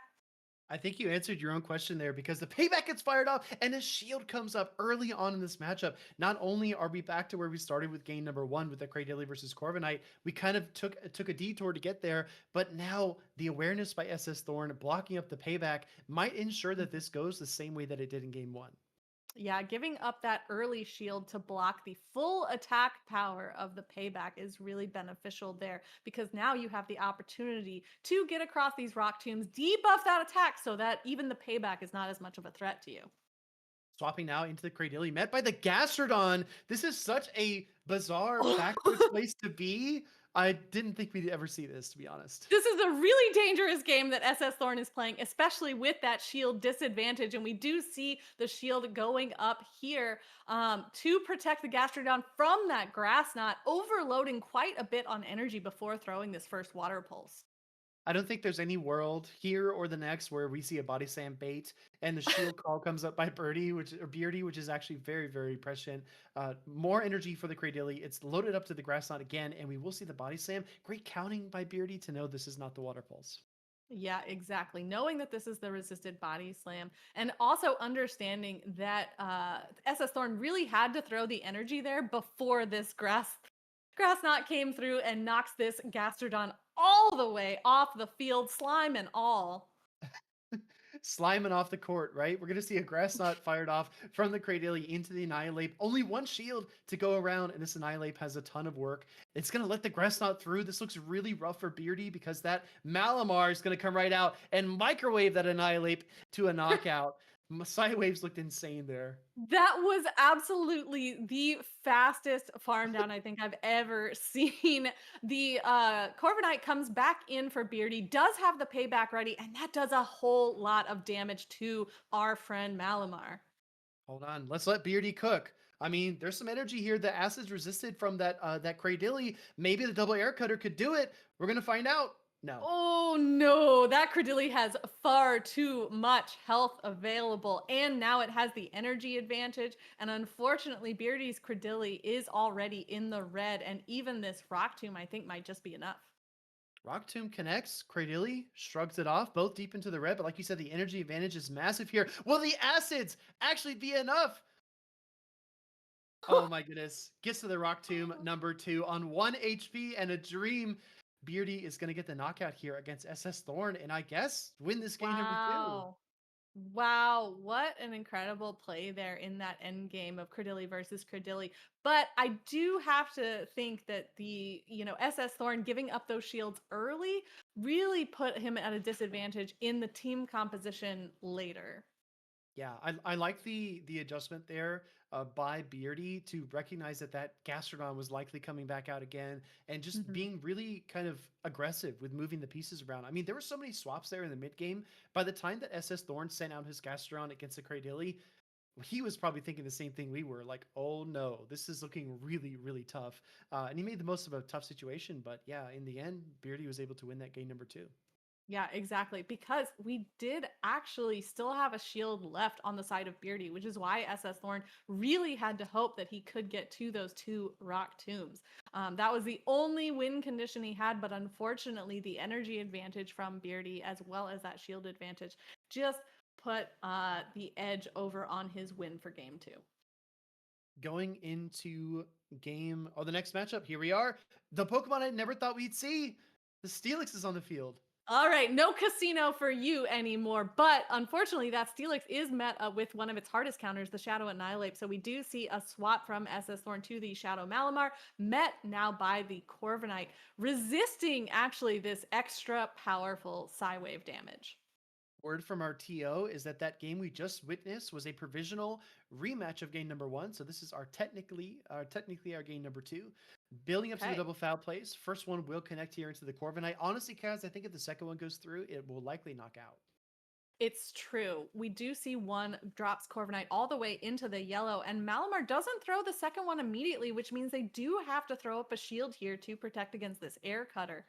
I think you answered your own question there because the payback gets fired off and a shield comes up early on in this matchup. Not only are we back to where we started with game number 1 with the Cradilly versus Corviknight, we kind of took a detour to get there, but now the awareness by SS Thorn blocking up the payback might ensure that this goes the same way that it did in game 1. Yeah, giving up that early shield to block the full attack power of the payback is really beneficial there, because now you have the opportunity to get across these rock tombs, debuff that attack so that even the payback is not as much of a threat to you. Swapping now into the Cradilly, met by the Gastrodon. This is such a bizarre backwards place to be. I didn't think we'd ever see this, to be honest. This is a really dangerous game that SS Thorn is playing, especially with that shield disadvantage. And we do see the shield going up here to protect the Gastrodon from that grass knot, overloading quite a bit on energy before throwing this first water pulse. I don't think there's any world here or the next where we see a body slam bait and the shield call comes up by Beardy, which is actually very, very prescient. More energy for the Cradilly. It's loaded up to the grass knot again, and we will see the body slam. Great counting by Beardy to know this is not the water pulse. Yeah, exactly. Knowing that this is the resisted body slam, and also understanding that SS Thorn really had to throw the energy there before this grass knot came through and knocks this Gastrodon all the way off the field, slime and all. Sliming off the court, right? We're going to see a grass knot fired off from the Cradilly into the Annihilate. Only one shield to go around, and this Annihilate has a ton of work. It's going to let the grass knot through. This looks really rough for Beardy because that Malamar is going to come right out and microwave that Annihilate to a knockout. Sidewaves looked insane there. That was absolutely the fastest farm down I think I've ever seen. The Corviknight comes back in for Beardy, does have the payback ready, and that does a whole lot of damage to our friend Malamar. Hold on, let's let Beardy cook. I mean, there's some energy here. The acid's resisted from that Cradilly. Maybe the double air cutter could do it. We're gonna find out. No. Oh no, that Cradilly has far too much health available, and now it has the energy advantage. And unfortunately, Beardy's Cradilly is already in the red, and even this Rock Tomb I think might just be enough. Rock Tomb connects. Cradilly shrugs it off, both deep into the red. But like you said, the energy advantage is massive here. Will the acids actually be enough? Oh my goodness. Gets to the Rock Tomb number 2 on 1 HP and a dream. Beardy is going to get the knockout here against SS Thorn, and I guess win this game number 2. Wow, what an incredible play there in that end game of Cradilly versus Cradilly. But I do have to think that the, SS Thorn giving up those shields early really put him at a disadvantage in the team composition later. Yeah, I like the adjustment there by Beardy to recognize that Gastrodon was likely coming back out again and just Mhm. being really kind of aggressive with moving the pieces around. I mean, there were so many swaps there in the mid game. By the time that SS Thorn sent out his Gastrodon against the Cradilly, he was probably thinking the same thing we were, like, oh no, this is looking really, really tough. And he made the most of a tough situation. But yeah, in the end, Beardy was able to win that game number 2. Yeah, exactly. Because we did actually still have a shield left on the side of Beardy, which is why SS Thorn really had to hope that he could get to those 2 rock tombs. That was the only win condition he had, but unfortunately, the energy advantage from Beardy, as well as that shield advantage, just put the edge over on his win for game 2. Going into the next matchup, here we are. The Pokemon I never thought we'd see. The Steelix is on the field. All right, no casino for you anymore. But unfortunately, that Steelix is met with one of its hardest counters, the Shadow Annihilate. So we do see a swap from SS Thorn to the Shadow Malamar, met now by the Corviknight, resisting actually this extra powerful Psywave damage. Word from our TO is that game we just witnessed was a provisional rematch of game number 1. So this is technically our game number 2. Building up to the double foul plays. First one will connect here into the Corviknight. Honestly, Kaz, I think if the second one goes through, it will likely knock out. It's true. We do see one drops Corviknight all the way into the yellow, and Malamar doesn't throw the second one immediately, which means they do have to throw up a shield here to protect against this air cutter.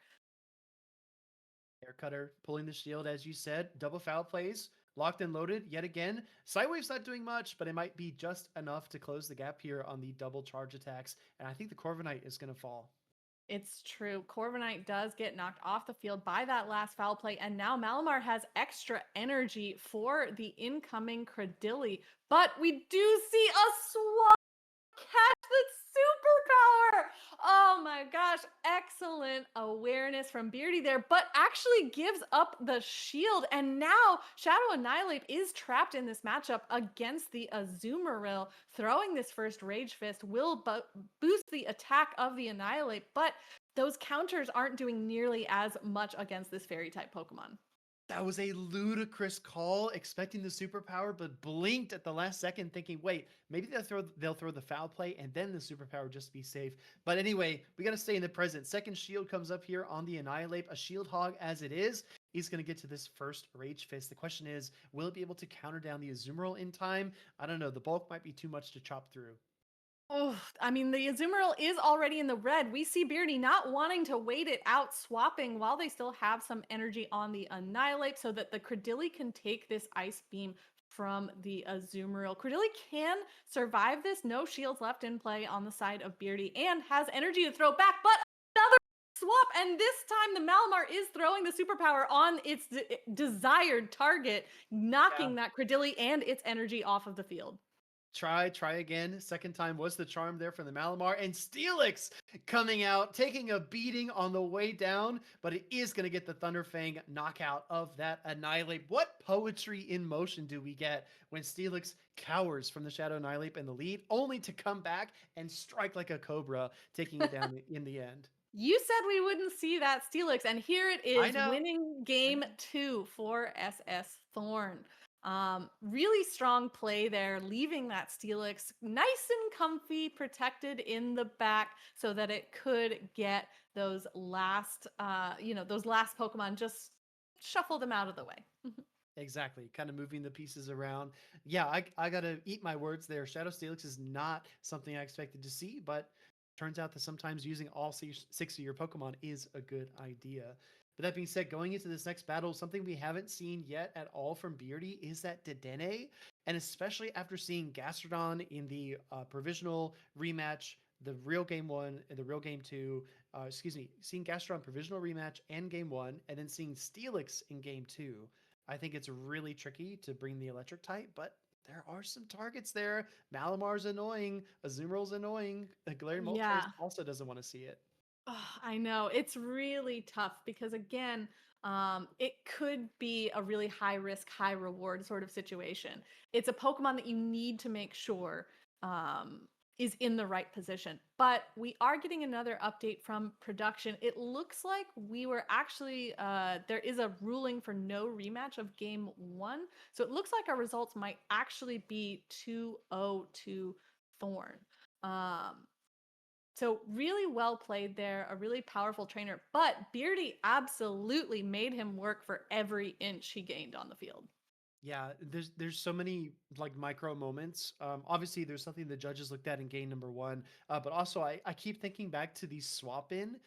Air cutter pulling the shield, as you said. Double foul plays, locked and loaded yet again. Sidewave's not doing much, but it might be just enough to close the gap here on the double charge attacks. And I think the Corviknight is going to fall. It's true. Corviknight does get knocked off the field by that last foul play, and now Malamar has extra energy for the incoming Cradilly. But we do see a swap catch the superpower. Oh my gosh, excellent awareness from Beardy there, but actually gives up the shield. And now Shadow Annihilate is trapped in this matchup against the Azumarill. Throwing this first Rage Fist will boost the attack of the Annihilate, but those counters aren't doing nearly as much against this fairy type Pokemon. That was a ludicrous call, expecting the superpower, but blinked at the last second, thinking, "Wait, maybe they'll throw the foul play and then the superpower just to be safe." But anyway, we got to stay in the present. Second shield comes up here on the Annihilate, a shield hog as it is. He's going to get to this first Rage Fist. The question is, will it be able to counter down the Azumarill in time? I don't know. The bulk might be too much to chop through. Oh, I mean, the Azumarill is already in the red. We see Beardy not wanting to wait it out, swapping while they still have some energy on the Annihilate so that the Cradilly can take this Ice Beam from the Azumarill. Cradilly can survive this, no shields left in play on the side of Beardy, and has energy to throw back, but another swap, and this time the Malamar is throwing the superpower on its desired target, knocking that Cradilly and its energy off of the field. Try again. Second time was the charm there from the Malamar. And Steelix coming out, taking a beating on the way down, but it is going to get the Thunderfang knockout of that Annihilate. What poetry in motion do we get when Steelix cowers from the Shadow Annihilate in the lead, only to come back and strike like a cobra, taking it down in the end? You said we wouldn't see that Steelix, and here it I is, know. winning game 2 for SS Thorn. Really strong play there, leaving that Steelix nice and comfy, protected in the back so that it could get those last, those last Pokemon, just shuffle them out of the way. Exactly. Kind of moving the pieces around. Yeah, I got to eat my words there. Shadow Steelix is not something I expected to see, but turns out that sometimes using all six of your Pokemon is a good idea. But that being said, going into this next battle, something we haven't seen yet at all from Beardy is that Dedenne. And especially after seeing Gastrodon in the provisional rematch, the real game 1 and the real game 2, seeing Gastrodon provisional rematch and game 1, and then seeing Steelix in game 2. I think it's really tricky to bring the electric type, but there are some targets there. Malamar's annoying. Azumarill's annoying. Galarian Moltres Yeah. also doesn't want to see it. Oh, I know. It's really tough because, again, it could be a really high risk, high reward sort of situation. It's a Pokemon that you need to make sure is in the right position. But we are getting another update from production. It looks like we were actually, there is a ruling for no rematch of game 1. So it looks like our results might actually be 2-0 to Thorn. So really well played there, a really powerful trainer, but Beardy absolutely made him work for every inch he gained on the field. Yeah, there's so many like micro moments. Obviously, there's something the judges looked at in game number 1, but also I keep thinking back to the swap in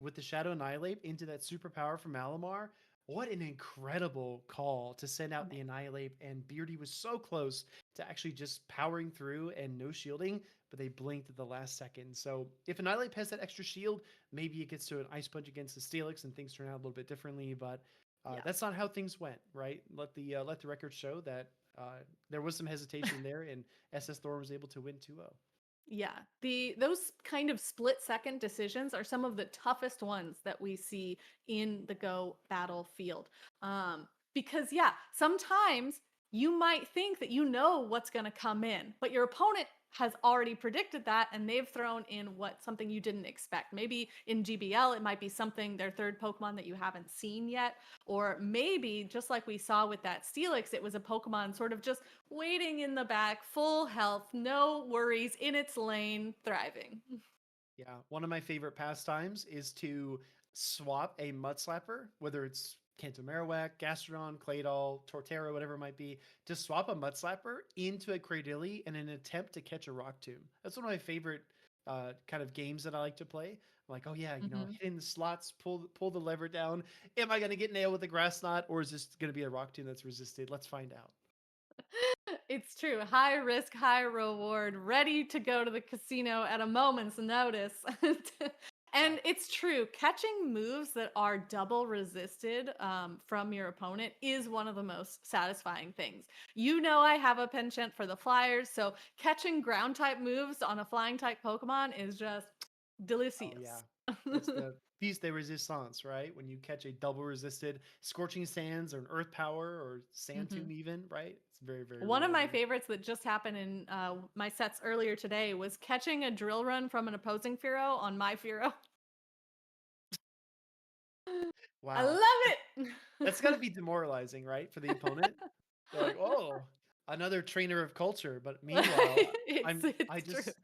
with the Shadow Annihilate into that superpower from Malamar. What an incredible call to send out the Annihilate, and Beardy was so close to actually just powering through and no shielding, but they blinked at the last second. So if Annihilate has that extra shield, maybe it gets to an Ice Punch against the Steelix and things turn out a little bit differently, but that's not how things went, right? Let the record show that there was some hesitation there, and SS Thor was able to win 2-0. Yeah, those kind of split-second decisions are some of the toughest ones that we see in the Go battlefield. Because yeah, sometimes you might think that you know what's going to come in, but your opponent has already predicted that and they've thrown in something you didn't expect. Maybe in GBL it might be something, their third Pokemon that you haven't seen yet, or maybe just like we saw with that Steelix, it was a Pokemon sort of just waiting in the back, full health, no worries, in its lane, thriving. Yeah, one of my favorite pastimes is to swap a Mud Slapper, whether it's Kanto Marowak, Gastrodon, Claydol, Torterra, whatever it might be, to swap a Mudslapper into a Cradily in an attempt to catch a Rock Tomb. That's one of my favorite kind of games that I like to play. I'm like, oh yeah, hitting the slots, pull the lever down. Am I gonna get nailed with a Grass Knot, or is this gonna be a Rock Tomb that's resisted? Let's find out. It's true. High risk, high reward, ready to go to the casino at a moment's notice. And it's true. Catching moves that are double resisted from your opponent is one of the most satisfying things. You know, I have a penchant for the flyers, so catching ground type moves on a flying type Pokemon is just Oh yeah, delicious. that's the piece de resistance, right? When you catch a double resisted Scorching Sands or an Earth Power or Sand Mhm. Tomb, even, right? It's very, very One of my rewarding. favorites that just happened in my sets earlier today was catching a drill run from an opposing Firo on my Firo. I Wow, love that's got to it. be demoralizing, right, for the opponent? They're like, oh, another trainer of culture, but meanwhile, I it's true. just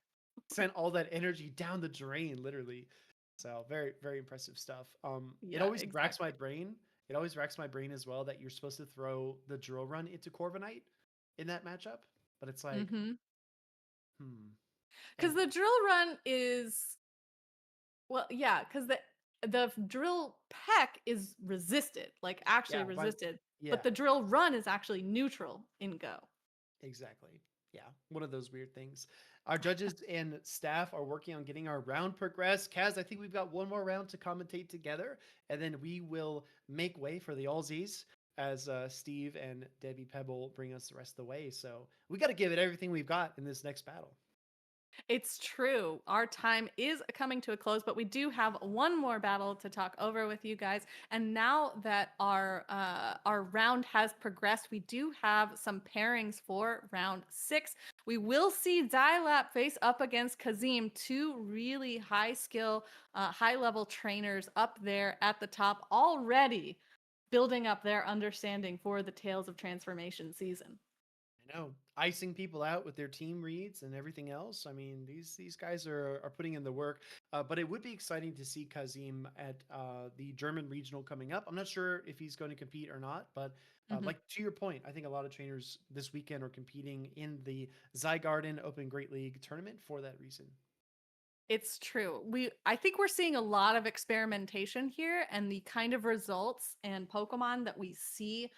sent all that energy down the drain, literally. So very, very impressive stuff. It Yeah, always racks my exactly. brain. It always racks my brain as well that you're supposed to throw the drill run into Corviknight in that matchup, but it's like, Mhm. hmm. Cuz And the drill run is well, yeah, cuz the drill peck is resisted, like actually yeah, but resisted, but yeah, the drill run is actually neutral in Go. exactly. Yeah, one of those weird things. Our judges and staff are working on getting our round progressed. Kaz, I think we've got one more round to commentate together, and then we will make way for the Allsies as Steve and Debbie Pebble bring us the rest of the way. So we got to give it everything we've got in this next battle. It's true. Our time is coming to a close, but we do have one more battle to talk over with you guys. And now that our round has progressed, we do have some pairings for round 6. We will see Dialap face up against Kazim, two really high skill, high level trainers up there at the top already, building up their understanding for the Tales of Transformation season. I know, icing people out with their team reads and everything else. I mean, these guys are putting in the work. But it would be exciting to see Kazim at the German regional coming up. I'm not sure if he's going to compete or not, but like to your point, I think a lot of trainers this weekend are competing in the Zygarden Open Great League tournament for that reason. It's true. I think we're seeing a lot of experimentation here, and the kind of results and Pokemon that we see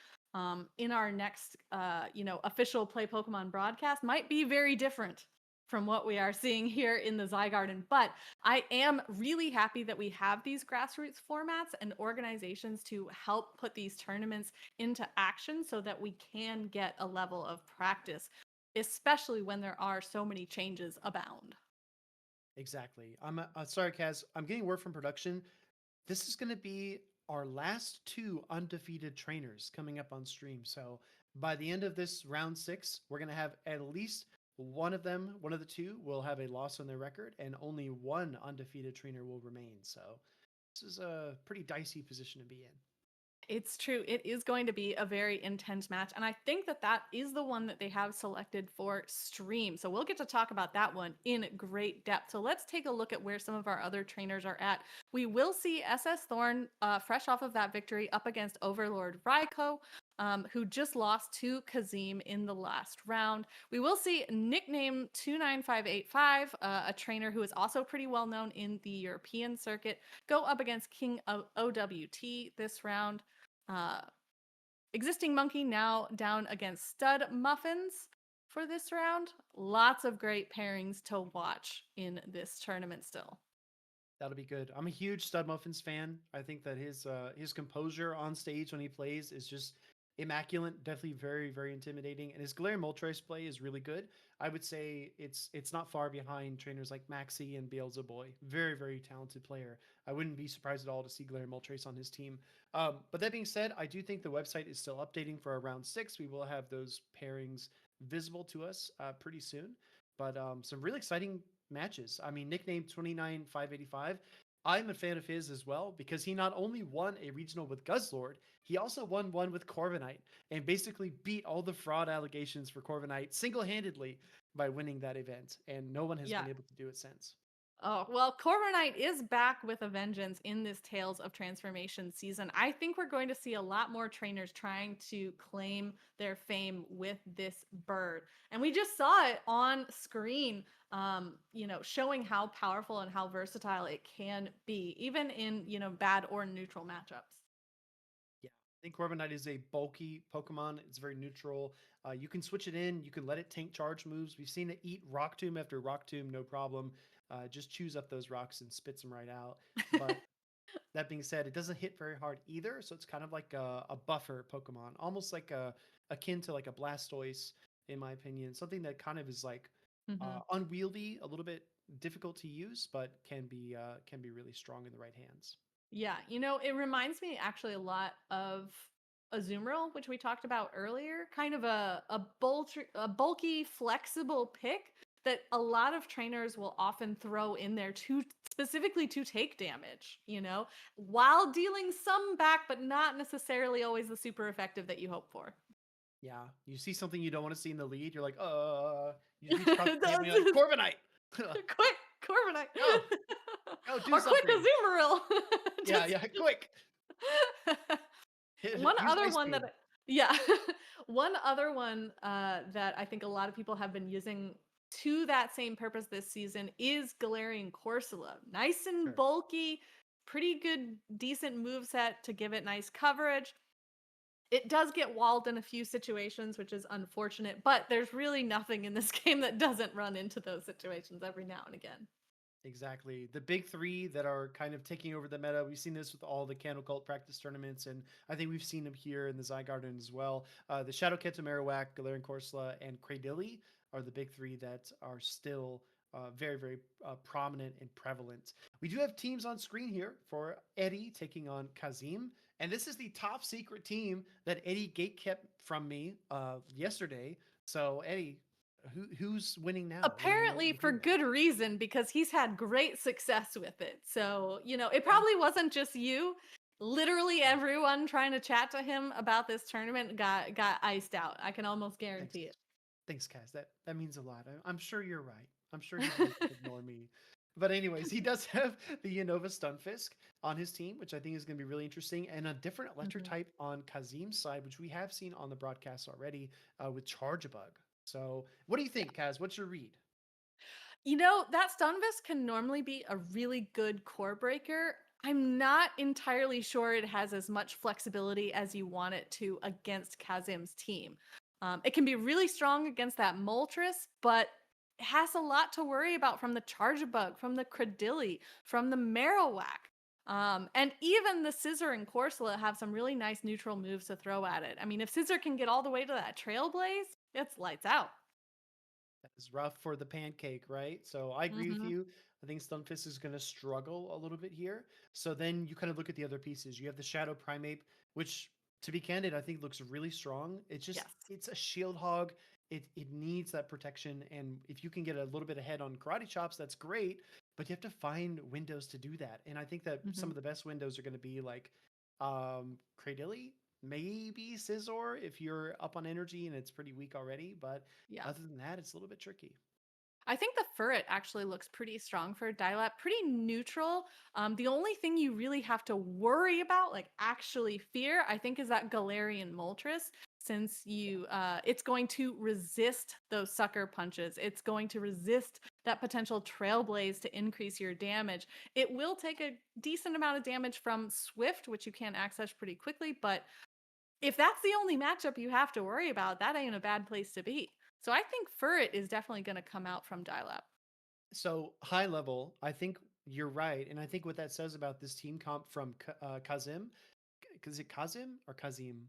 in our next official Play Pokemon broadcast might be very different from what we are seeing here in the Zygarden. But I am really happy that we have these grassroots formats and organizations to help put these tournaments into action so that we can get a level of practice, especially when there are so many changes abound. Exactly. I'm sorry, Kaz. I'm getting word from production. This is going to be our last two undefeated trainers coming up on stream. So by the end of this round 6, we're going to have at least one of them, one of the two, will have a loss on their record, and only one undefeated trainer will remain. So this is a pretty dicey position to be in. It's true. It is going to be a very intense match. And I think that that is the one that they have selected for stream. So we'll get to talk about that one in great depth. So let's take a look at where some of our other trainers are at. We will see SS Thorn, fresh off of that victory, up against Overlord Raiko, who just lost to Kazim in the last round. We will see nickname 29585, a trainer who is also pretty well known in the European circuit, go up against King of OWT this round. Uh, Existing Monkey now down against Stud Muffins for this round. Lots of great pairings to watch in this tournament still. That'll be good. I'm a huge Stud Muffins fan. I think that his composure on stage when he plays is just immaculate. Definitely very, very intimidating. And his Galarian Moltres play is really good. I would say it's not far behind trainers like Maxi and Beelzeboy. Very, very talented player. I wouldn't be surprised at all to see Galarian Moltres on his team. But that being said, I do think the website is still updating for round 6. We will have those pairings visible to us pretty soon. But some really exciting matches. I mean, nicknamed 29585. I'm a fan of his as well because he not only won a regional with Guzzlord, he also won one with Corviknight and basically beat all the fraud allegations for Corviknight single-handedly by winning that event. And no one has Yeah. been able to do it since. Oh, well, Corviknight is back with a vengeance in this Tales of Transformation season. I think we're going to see a lot more trainers trying to claim their fame with this bird. And we just saw it on screen, showing how powerful and how versatile it can be, even in, bad or neutral matchups. Yeah, I think Corviknight is a bulky Pokemon. It's very neutral. You can switch it in. You can let it tank charge moves. We've seen it eat Rock Tomb after Rock Tomb, no problem. Just chews up those rocks and spits them right out. But that being said, it doesn't hit very hard either, so it's kind of like a buffer Pokemon, almost like akin to like a Blastoise, in my opinion. Something that kind of is like Mhm. unwieldy, a little bit difficult to use, but can be really strong in the right hands. Yeah, it reminds me actually a lot of Azumarill, which we talked about earlier. Kind of a bulky, flexible pick that a lot of trainers will often throw in there to specifically to take damage, while dealing some back, but not necessarily always the super effective that you hope for. Yeah, you see something you don't want to see in the lead, you're like, you reach across the table, you're like, Corviknight, Quick, Corviknight, go, go, do or quick something. Azumarill. Yeah, Just yeah, quick. one Use other Ice one Beam. that yeah, one other one that I think a lot of people have been using to that same purpose this season is Galarian Corsola. Nice and Sure. bulky, pretty good, decent move set to give it nice coverage. It does get walled in a few situations, which is unfortunate, but there's really nothing in this game that doesn't run into those situations every now and again. Exactly. The big three that are kind of taking over the meta. We've seen this with all the Candle Cult practice tournaments, and I think we've seen them here in the Zygarden as well. The Shadow Kenta, Marowak, Galarian Corsola, and Cradily are the big three that are still very, very prominent and prevalent. We do have teams on screen here for Eddie taking on Kazim, and this is the top secret team that Eddie gatekept from me yesterday. So, Eddie, who's winning now? What do Apparently you for hear? good reason, because he's had great success with it. So, it probably wasn't just you. Literally everyone trying to chat to him about this tournament got iced out. I can almost Thanks. guarantee it. Thanks, Kaz. That means a lot. I'm sure you're right. I'm sure he didn't just ignore me. But anyways, he does have the Unova Stunfisk on his team, which I think is going to be really interesting, and a different electric Mhm. type on Kazim's side, which we have seen on the broadcast already with Charge-a-Bug. So, what do you think, Kaz? What's your read? That Stunvis can normally be a really good core breaker. I'm not entirely sure it has as much flexibility as you want it to against Kazim's team. It can be really strong against that Moltres, but it has a lot to worry about from the Charge-a-Bug, from the Cradily, from the Marowak. And even the Scissor and Corsola have some really nice neutral moves to throw at it. I mean, if Scissor can get all the way to that Trailblaze, it's lights out. That is rough for the pancake, right? So I agree with Hmm. you. I think Stunfisk is going to struggle a little bit here. So then you kind of look at the other pieces. You have the Shadow Primate, which, to be candid, I think looks really strong. Yes. It's a shield hog. It needs that protection, and if you can get a little bit ahead on karate chops, that's great. But you have to find windows to do that, and I think that some Hmm. of the best windows are going to be like Cradily, maybe Scizor if you're up on energy and it's pretty weak already. But Yeah. other than that, it's a little bit tricky. I think the Furret actually looks pretty strong for Dialab, pretty neutral. The only thing you really have to worry about, like actually fear, I think is that Galarian Moltres, since it's going to resist those sucker punches. It's going to resist that potential Trailblaze to increase your damage. It will take a decent amount of damage from Swift, which you can access pretty quickly, but if that's the only matchup you have to worry about, that ain't a bad place to be. So I think Furret is definitely going to come out from Dialab. So high level, I think you're right, and I think what that says about this team comp from Kazim, is it Kazim or Kazim?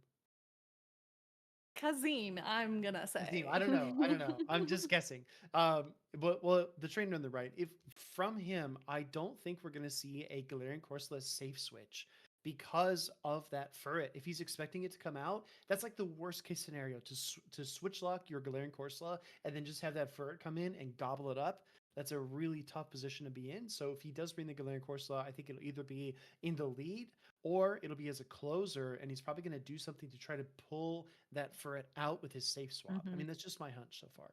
Kazim, I'm gonna Kazim. say. I don't know. I don't know. I'm just guessing. But well, the trainer on the right. If from him, I don't think we're going to see a Galarian Corsola safe switch because of that Furret. If he's expecting it to come out, that's like the worst case scenario to switch lock your Galarian Corsola and then just have that Furret come in and gobble it up. That's a really tough position to be in. So if he does bring the Galarian Corsola, I think it'll either be in the lead or it'll be as a closer, and he's probably going to do something to try to pull that Furret out with his safe swap. I Mhm. mean, that's just my hunch so far.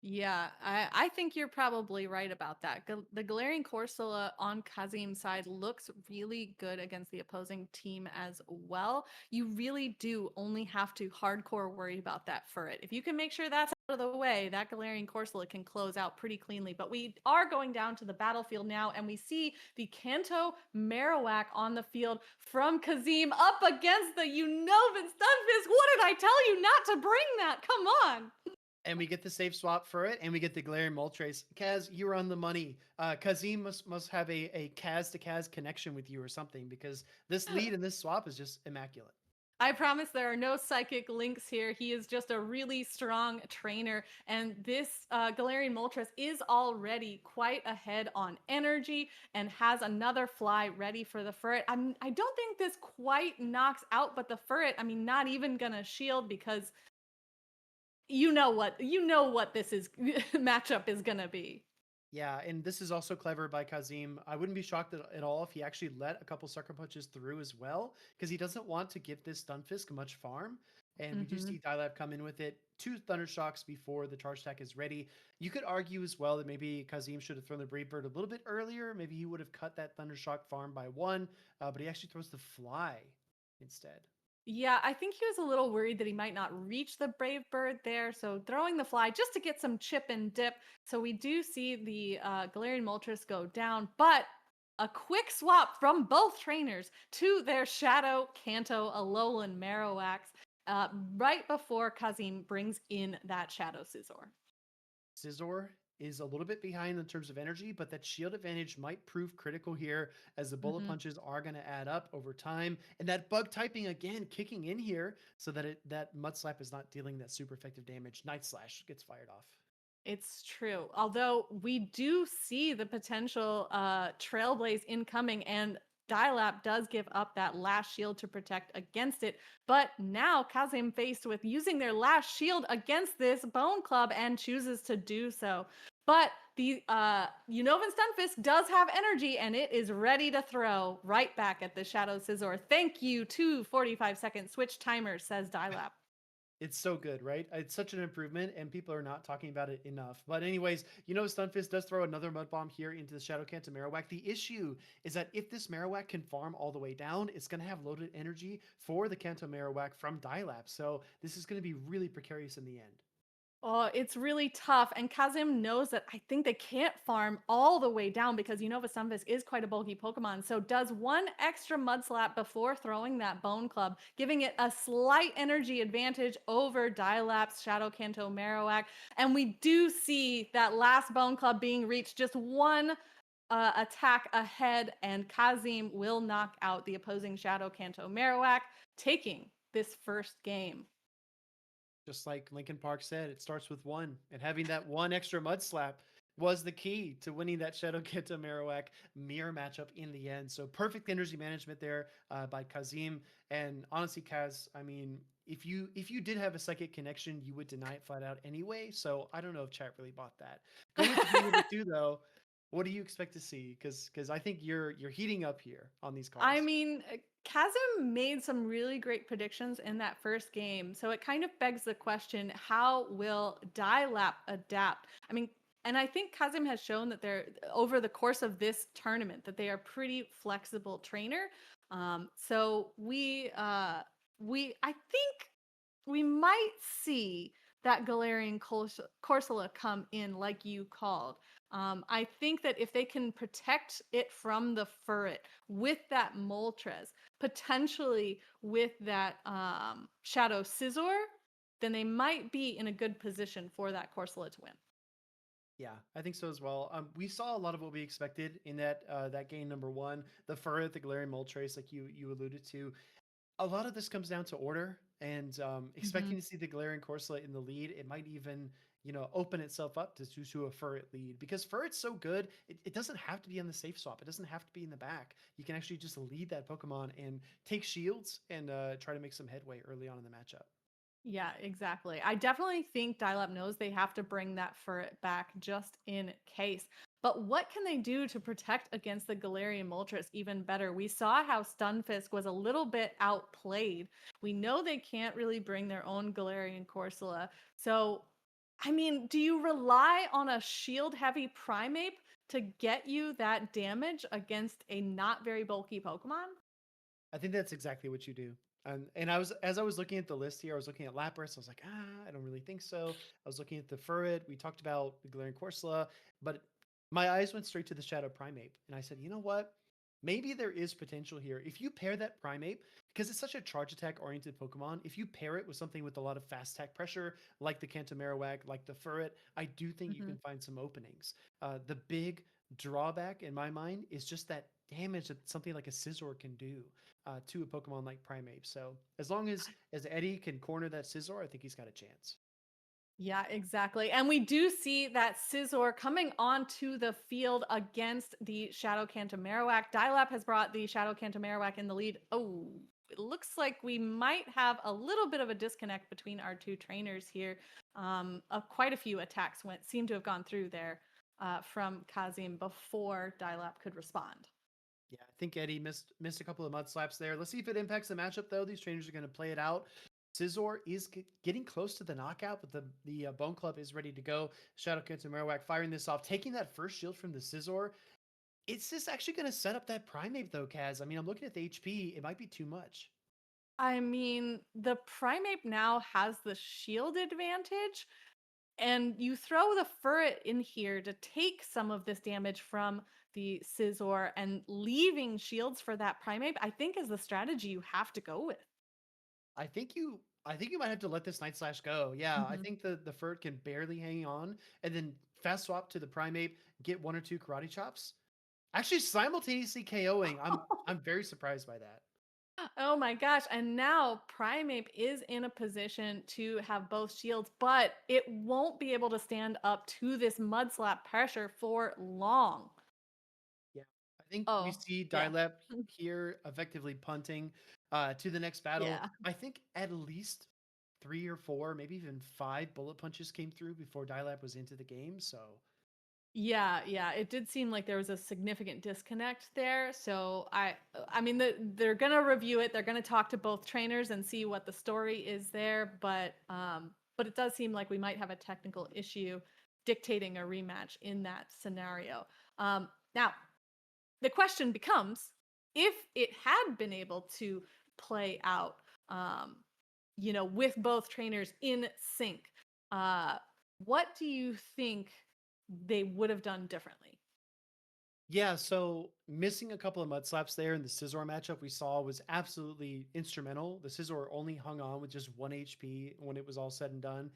Yeah, I think you're probably right about that. The Galarian Corsola on Kazim's side looks really good against the opposing team as well. You really do only have to hardcore worry about that Furret. If you can make sure that's out of the way, that Galarian Corsola can close out pretty cleanly. But we are going down to the battlefield now, and we see the Kanto Marowak on the field from Kazim up against the Unova Stunfisk. What did I tell you not to bring that? Come on. And we get the safe swap for it, and we get the Galarian Moltres. Kaz, you're on the money. Kazim must have a Kaz to Kaz connection with you or something, because this lead and this swap is just immaculate. I promise there are no psychic links here. He is just a really strong trainer. And this Galarian Moltres is already quite ahead on energy and has another fly ready for the Furret. I don't think this quite knocks out, but the Furret, I mean, not even going to shield because you know what this is matchup is going to be. Yeah, and this is also clever by Kazim. I wouldn't be shocked at all if he actually let a couple sucker punches through as well, because he doesn't want to give this Stunfisk much farm. And we do see Dilab come in with it. 2 Thunder Shocks before the charge attack is ready. You could argue as well that maybe Kazim should have thrown the Brave Bird a little bit earlier. Maybe he would have cut that Thunder Shock farm by 1, but he actually throws the Fly instead. Yeah, I think he was a little worried that he might not reach the Brave Bird there, so throwing the Fly just to get some chip and dip. So we do see the Galarian Moltres go down, but a quick swap from both trainers to their Shadow Kanto Alolan Marowaks right before Kazim brings in that Shadow Scizor. Scizor is a little bit behind in terms of energy, but that shield advantage might prove critical here as the bullet punches are going to add up over time. And that bug typing again kicking in here so that that Mud Slap is not dealing that super effective damage. Night Slash gets fired off. It's true. Although we do see the potential Trailblaze incoming, and Dialap does give up that last shield to protect against it. But now Kazim faced with using their last shield against this Bone Club and chooses to do so. But the Unovan Stunfisk does have energy, and it is ready to throw right back at the Shadow Scizor. Thank you to 45-second switch timer, says Dialap. It's so good, right? It's such an improvement, and people are not talking about it enough. But anyways, Stunfisk does throw another Mud Bomb here into the Shadow Kanto Marowak. The issue is that if this Marowak can farm all the way down, it's going to have loaded energy for the Kanto Marowak from Dilap. So this is going to be really precarious in the end. Oh, it's really tough. And Kazim knows that I think they can't farm all the way down because Unova Stunfisk is quite a bulky Pokemon. So does one extra Mud Slap before throwing that Bone Club, giving it a slight energy advantage over Dialap's Shadow Kanto Marowak. And we do see that last Bone Club being reached just one attack ahead, and Kazim will knock out the opposing Shadow Kanto Marowak, taking this first game. Just like Lincoln Park said, it starts with 1. And having that 1 extra Mud Slap was the key to winning that Shadow Kanto Marowak mirror matchup in the end. So perfect energy management there by Kazim. And honestly, Kaz, I mean, if you did have a psychic connection, you would deny it flat out anyway. So I don't know if chat really bought that. Going to game number 2, though. What do you expect to see? Because I think you're heating up here on these cards. I mean, Chasm made some really great predictions in that first game. So it kind of begs the question, how will Dialap adapt? I mean, and I think Kazim has shown that they're over the course of this tournament that they are pretty flexible trainer. So I think we might see that Galarian Corsola come in like you called. I think that if they can protect it from the Furret with that Moltres, potentially with that Shadow Scizor, then they might be in a good position for that Corsola to win. Yeah, I think so as well. We saw a lot of what we expected in that game number 1, the Furret, the Galarian Moltres, like you alluded to. A lot of this comes down to order, and expecting to see the Galarian Corsola in the lead. It might even open itself up to a Furret lead, because Furret's so good. It doesn't have to be on the safe swap. It doesn't have to be in the back. You can actually just lead that Pokemon and take shields and try to make some headway early on in the matchup. Yeah, exactly. I definitely think Dialab knows they have to bring that Furret back just in case. But what can they do to protect against the Galarian Moltres even better? We saw how Stunfisk was a little bit outplayed. We know they can't really bring their own Galarian Corsola. So I mean, do you rely on a shield-heavy Primeape to get you that damage against a not very bulky Pokemon? I think that's exactly what you do. And as I was looking at the list here, I was looking at Lapras. I was like, I don't really think so. I was looking at the Furret. We talked about the Galarian Corsola, but my eyes went straight to the Shadow Primeape, and I said, you know what? Maybe there is potential here. If you pair that Primeape, because it's such a charge attack oriented Pokemon, if you pair it with something with a lot of fast attack pressure, like the Kanto-Marowak, like the Furret, I do think you can find some openings. The big drawback in my mind is just that damage that something like a Scizor can do to a Pokemon like Primeape. So as long as Eddie can corner that Scizor, I think he's got a chance. Yeah, exactly. And we do see that Scizor coming onto the field against the Shadow Marowak. Dialab has brought the Shadow Marowak in the lead. Oh, it looks like we might have a little bit of a disconnect between our two trainers here. Quite a few attacks seem to have gone through there from Kazim before Dialab could respond. Yeah, I think Eddie missed a couple of mud slaps there. Let's see if it impacts the matchup, though. These trainers are going to play it out. Scizor is getting close to the knockout, but the Bone Club is ready to go. Shadow Cancer Marowak firing this off, taking that first shield from the Scizor. It's just actually going to set up that Primeape, though, Kaz. I mean, I'm looking at the HP. It might be too much. I mean, the Primeape now has the shield advantage, and you throw the Furret in here to take some of this damage from the Scizor and leaving shields for that Primeape, I think is the strategy you have to go with. I think you might have to let this Night Slash go. Yeah, I Mhm. think the Furt can barely hang on, and then fast swap to the Primeape, get one or two karate chops. Actually, simultaneously KOing. I'm very surprised by that. Oh my gosh. And now Primeape is in a position to have both shields, but it won't be able to stand up to this mud slap pressure for long. Yeah, I think we Oh, see yeah. Dilep here effectively punting to the next battle. Yeah. I think at least 3 or 4, maybe even 5 bullet punches came through before Dilep was into the game. So Yeah, it did seem like there was a significant disconnect there. So I mean they're going to review it. They're going to talk to both trainers and see what the story is there, but it does seem like we might have a technical issue dictating a rematch in that scenario. Now the question becomes, if it had been able to play out um with both trainers in sync, uh what do you think they would have done differently? yeah, so missing a couple of mud slaps there in the Scizor matchup we saw was absolutely instrumental. The Scizor only hung on with just 1 HP when it was all said and done.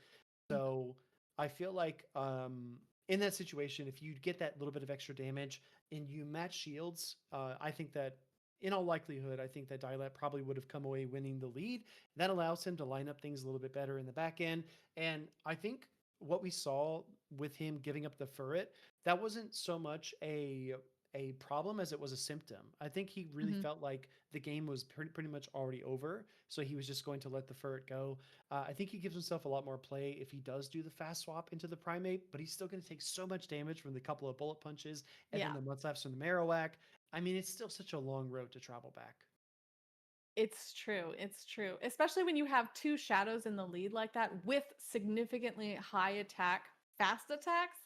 So I feel like in that situation, if you get that little bit of extra damage and you match shields, I think that in all likelihood, I think that Dialab probably would have come away winning the lead. That allows him to line up things a little bit better in the back end. And I think what we saw with him giving up the Furret, that wasn't so much a problem as it was a symptom. I think he really Mhm. felt like the game was pretty much already over, so he was just going to let the Furret go. I think he gives himself a lot more play if he does do the fast swap into the Primeape, but he's still going to take so much damage from the couple of bullet punches and then Yeah. the mud slaps from the Marowak. I mean, it's still such a long road to travel back. It's true. It's true. Especially when you have two shadows in the lead like that with significantly high attack, fast attacks.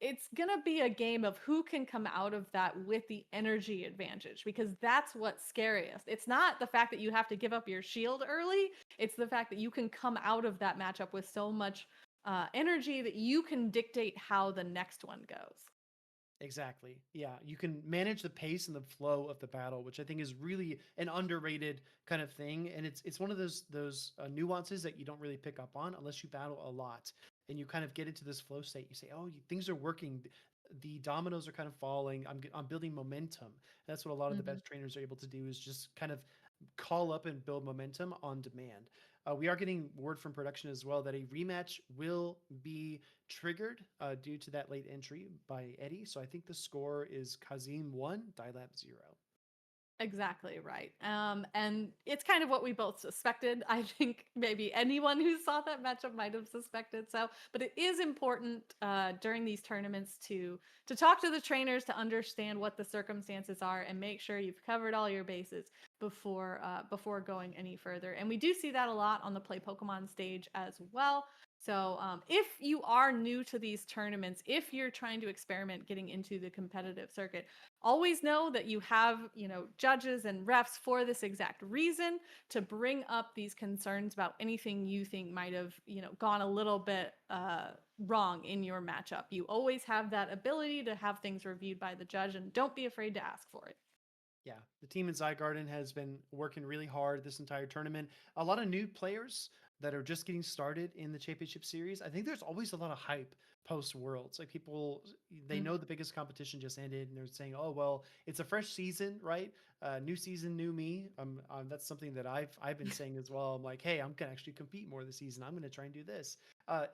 It's going to be a game of who can come out of that with the energy advantage, because that's what's scariest. It's not the fact that you have to give up your shield early, it's the fact that you can come out of that matchup with so much energy that you can dictate how the next one goes. Exactly. Yeah, you can manage the pace and the flow of the battle, which I think is really an underrated kind of thing. And it's one of those nuances that you don't really pick up on unless you battle a lot, and you kind of get into this flow state. You say, "Oh, things are working. The dominoes are kind of falling. I'm building momentum." That's what a lot of the Mhm. best trainers are able to do is just kind of call up and build momentum on demand. We are getting word from production as well that a rematch will be triggered due to that late entry by Eddie. So I think the score is Kazim 1, Dilab 0. Exactly right. And it's kind of what we both suspected. I think maybe anyone who saw that matchup might have suspected. So, but it is important during these tournaments to talk to the trainers to understand what the circumstances are and make sure you've covered all your bases before going any further. And we do see that a lot on the Play Pokemon stage as well. So, if you are new to these tournaments, if you're trying to experiment getting into the competitive circuit, always know that you have, judges and refs for this exact reason, to bring up these concerns about anything you think might have, gone a little bit wrong in your matchup. You always have that ability to have things reviewed by the judge, and don't be afraid to ask for it. Yeah, the team in Zygarden has been working really hard this entire tournament. A lot of new players that are just getting started in the championship series. I think there's always a lot of hype post Worlds. Like people, they know the biggest competition just ended, and they're saying, "Oh well, it's a fresh season, right? New season, new me." That's something that I've been saying as well. I'm like, "Hey, I'm gonna actually compete more this season. I'm gonna try and do this."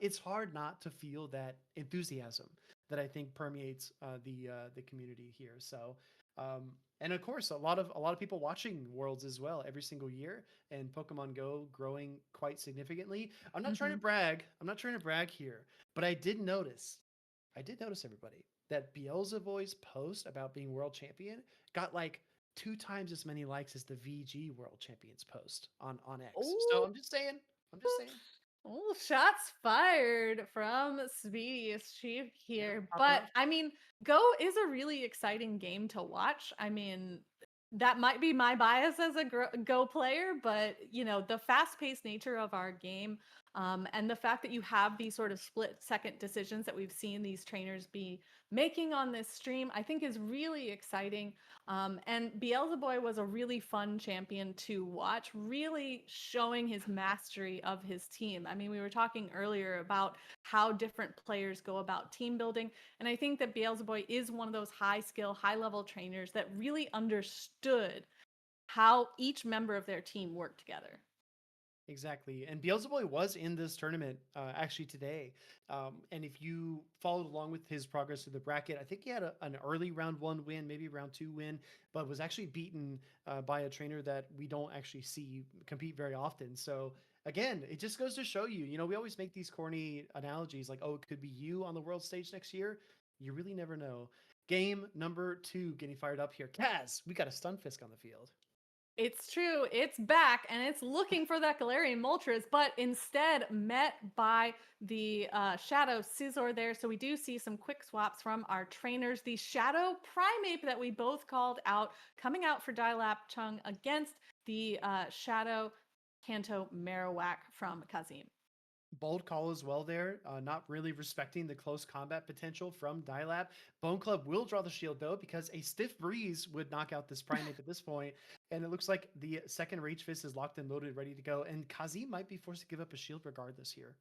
It's hard not to feel that enthusiasm that I think permeates the community here. So. And of course, a lot of people watching Worlds as well every single year, and Pokemon Go growing quite significantly. I'm not trying to Mhm. brag. I'm not trying to brag here, but I did notice. I did notice everybody that Beelzebub's post about being world champion got like 2 times as many likes as the VG World Champions post on X. So Oh, I'm just saying. I'm just saying. oh, shots fired from Speediest Chief Yeah, here. popping But off. I mean, Go is a really exciting game to watch. I mean, that might be my bias as a Go player, but the fast-paced nature of our game, and the fact that you have these sort of split-second decisions that we've seen these trainers be making on this stream, I think is really exciting. And Beelzebub was a really fun champion to watch, really showing his mastery of his team. I mean, we were talking earlier about how different players go about team building. And I think that Beelzebub is one of those high skill, high level trainers that really understood how each member of their team worked together. Exactly. And Beelzebub was in this tournament actually today. And if you followed along with his progress through the bracket, I think he had an early round 1 win, maybe round 2 win, but was actually beaten by a trainer that we don't actually see compete very often. So again, it just goes to show you, we always make these corny analogies like, oh, it could be you on the world stage next year. You really never know. Game number 2 getting fired up here. Kaz, we got a Stunfisk on the field. It's true. It's back and it's looking for that Galarian Moltres, but instead met by the Shadow Scizor there. So we do see some quick swaps from our trainers. The Shadow Primeape that we both called out coming out for Dilap Chung against the Shadow Kanto Marowak from Kazim. Bold call as well there, not really respecting the close combat potential from Dilap. Bone Club will draw the shield though, because a stiff breeze would knock out this Primeape at this point, and it looks like the second Rage Fist is locked and loaded, ready to go, and Kazi might be forced to give up a shield regardless here.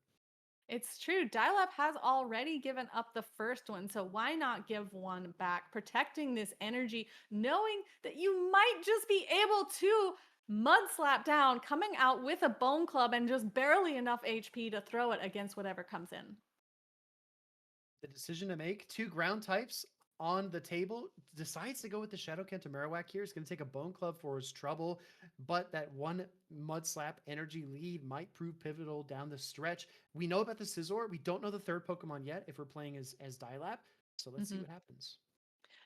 It's true. Dial-Up has already given up the first one, so why not give one back? Protecting this energy, knowing that you might just be able to mud slap down, coming out with a Bone Club and just barely enough HP to throw it against whatever comes in. The decision to make, 2 ground types on the table, decides to go with the Shadow Kent Marowak here. It's going to take a Bone Club for his trouble, but that one Mud Slap energy lead might prove pivotal down the stretch. We know about the Scizor. We don't know the third Pokemon yet if we're playing as Dilap. So let's see what happens.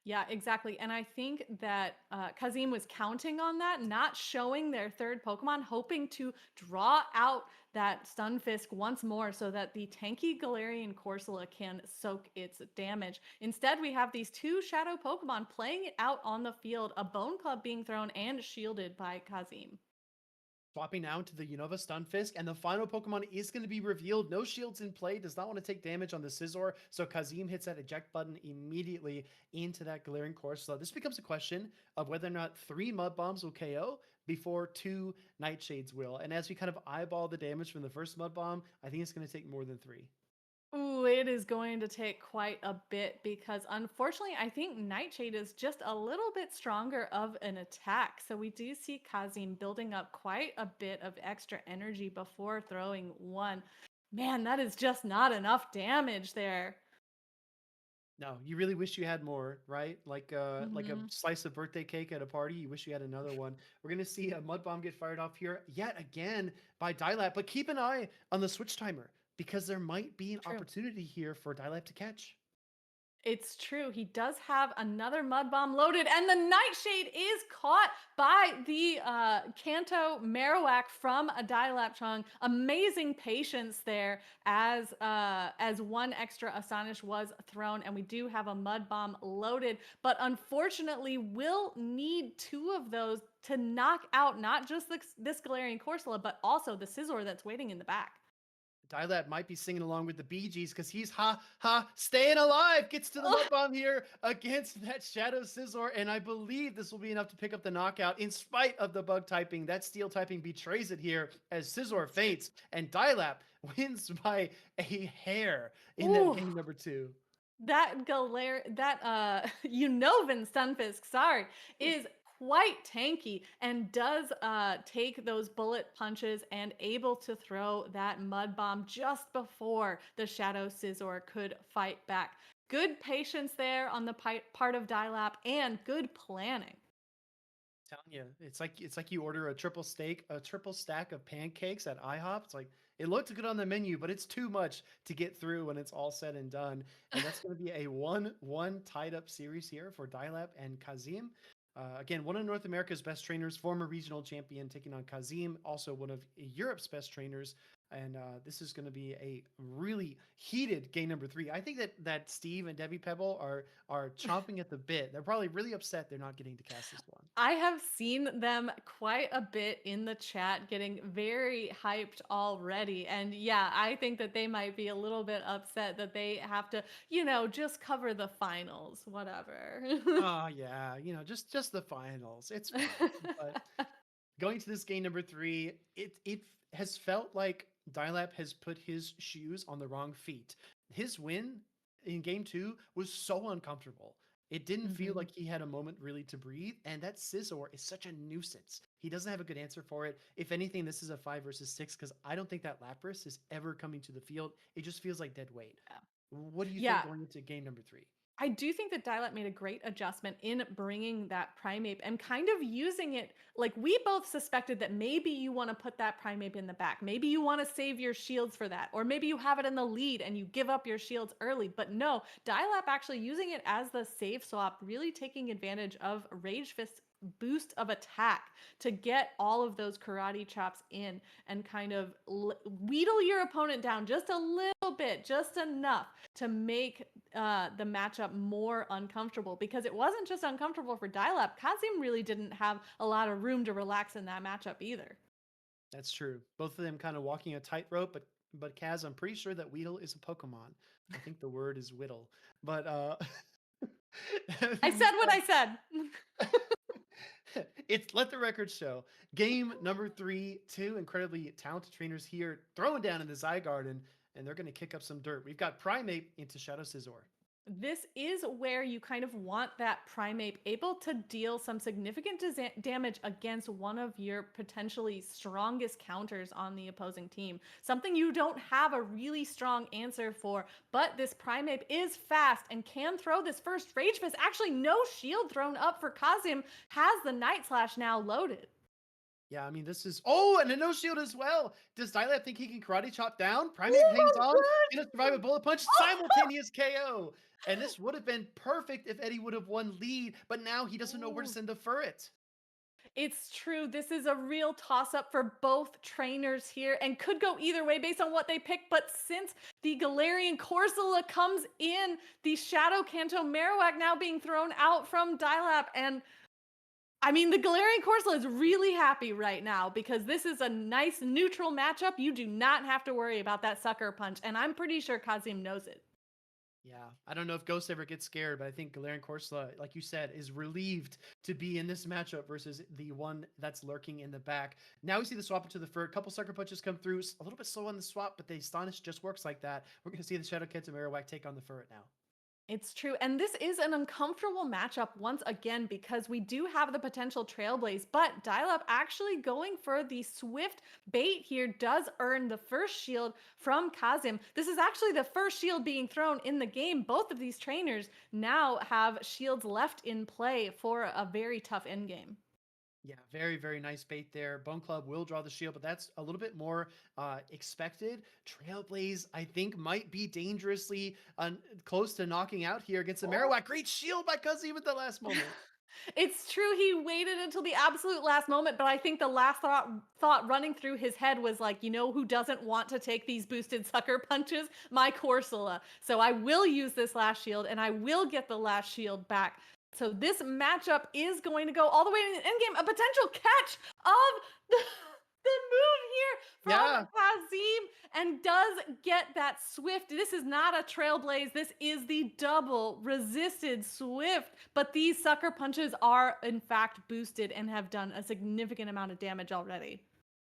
Yeah, exactly. And I think that Kazim was counting on that, not showing their third Pokemon, hoping to draw out that Stunfisk once more so that the tanky Galarian Corsola can soak its damage. Instead, we have these 2 Shadow Pokemon playing it out on the field, a Bone Club being thrown and shielded by Kazim. Swapping now to the Unova Stunfisk, and the final Pokemon is going to be revealed. No shields in play, does not want to take damage on the Scizor, so Kazim hits that eject button immediately into that Galarian Corsola. This becomes a question of whether or not 3 Mud Bombs will KO before 2 Nightshades will. And as we kind of eyeball the damage from the first Mud Bomb, I think it's going to take more than 3. Ooh, it is going to take quite a bit because unfortunately, I think Nightshade is just a little bit stronger of an attack. So we do see Kazim building up quite a bit of extra energy before throwing one. Man, that is just not enough damage there. No, you really wish you had more, right? Like a Mhm. slice of birthday cake at a party. You wish you had another one. We're gonna see a mud bomb get fired off here yet again by Dilap, but keep an eye on the switch timer because there might be an True. opportunity here for Dilap to catch. It's true. He does have another mud bomb loaded, and the Nightshade is caught by the Kanto Marowak from a Dialapchung. Amazing patience there as one extra Astonish was thrown, and we do have a mud bomb loaded. But unfortunately, we'll need two of those to knock out not just this Galarian Corsola, but also the Scizor that's waiting in the back. Dialab might be singing along with the Bee Gees because he's staying alive. Gets to the mud bomb here against that Shadow Scizor, and I believe this will be enough to pick up the knockout in spite of the bug typing. That steel typing betrays it here as Scizor faints, and Dialab wins by a hair in that game number 2. That Unova Stunfisk, sorry, is quite tanky and does take those bullet punches and able to throw that mud bomb just before the Shadow Scizor could fight back. Good patience there on the part of Dialap and good planning. Telling you, it's like you order a triple stack of pancakes at IHOP. It's like it looked good on the menu, but it's too much to get through when it's all said and done. And that's going to be a 1-1 tied up series here for Dialab and Kazim. Again, one of North America's best trainers, former regional champion, taking on Kazim, also one of Europe's best trainers. And this is going to be a really heated game number 3. I think that Steve and Debbie Pebble are chomping at the bit. They're probably really upset they're not getting to cast this one. I have seen them quite a bit in the chat getting very hyped already. And yeah, I think that they might be a little bit upset that they have to, just cover the finals, whatever. Oh yeah, just the finals. It's fine. But going to this game number 3, it has felt like Dialab has put his shoes on the wrong feet. His win in game 2 was so uncomfortable. It didn't feel like he had a moment really to breathe, and that Scizor is such a nuisance. He doesn't have a good answer for it. If anything, this is a 5 versus 6 because I don't think that Lapras is ever coming to the field. It just feels like dead weight. Yeah. What do you Yeah. think going into game number 3? I do think that Dialab made a great adjustment in bringing that Primeape and kind of using it. Like, we both suspected that maybe you want to put that Primeape in the back. Maybe you want to save your shields for that. Or maybe you have it in the lead and you give up your shields early. But no, Dialab actually using it as the save swap, really taking advantage of Rage Fist's boost of attack to get all of those karate chops in and kind of wheedle your opponent down just a little bit, just enough to make the matchup more uncomfortable, because it wasn't just uncomfortable for Dialab. Kazim really didn't have a lot of room to relax in that matchup either. That's true. Both of them kind of walking a tightrope, but Kaz, I'm pretty sure that Weedle is a Pokemon. I think the word is Whittle. But I said what I said. It's let the record show. Game number 3, 2 incredibly talented trainers here throwing down in the Zygarden, and they're going to kick up some dirt. We've got Primeape into Shadow Scizor. This is where you kind of want that Primeape able to deal some significant damage against one of your potentially strongest counters on the opposing team. Something you don't have a really strong answer for, but this Primeape is fast and can throw this first Rage Fist. Actually, no shield thrown up for Kazim, has the Night Slash now loaded. Yeah, I mean, this is... Oh, and a no shield as well. Does Dialab think he can karate chop down? Primeape hangs on. Gonna survive a bullet punch. Simultaneous KO. And this would have been perfect if Eddie would have won lead, but now he doesn't know where to send the Furret. It's true. This is a real toss-up for both trainers here and could go either way based on what they pick. But since the Galarian Corsola comes in, the Shadow Kanto Marowak now being thrown out from Dialab, and I mean, the Galarian Corsola is really happy right now because this is a nice neutral matchup. You do not have to worry about that sucker punch, and I'm pretty sure Kazim knows it. Yeah, I don't know if Ghost ever gets scared, but I think Galarian Corsola, like you said, is relieved to be in this matchup versus the one that's lurking in the back. Now we see the swap into the fur. A couple sucker punches come through. A little bit slow on the swap, but the Astonish just works like that. We're going to see the Shadow Kanto Marowak take on the Furret now. It's true. And this is an uncomfortable matchup once again because we do have the potential Trailblaze, but Dialab actually going for the Swift bait here does earn the first shield from Kazim. This is actually the first shield being thrown in the game. Both of these trainers now have shields left in play for a very tough endgame. Yeah, very, very nice bait there. Bone Club will draw the shield, but that's a little bit more expected. Trailblaze, I think, might be dangerously close to knocking out here against the Marowak. Great shield by Cuzzy with the last moment. It's true he waited until the absolute last moment, but I think the last thought running through his head was like, you know who doesn't want to take these boosted sucker punches? My Corsola. So I will use this last shield and I will get the last shield back. So this matchup is going to go all the way to the end game. A potential catch of the move here Yeah. from Kazim, and does get that Swift. This is not a Trailblaze. This is the double resisted Swift. But these sucker punches are in fact boosted and have done a significant amount of damage already.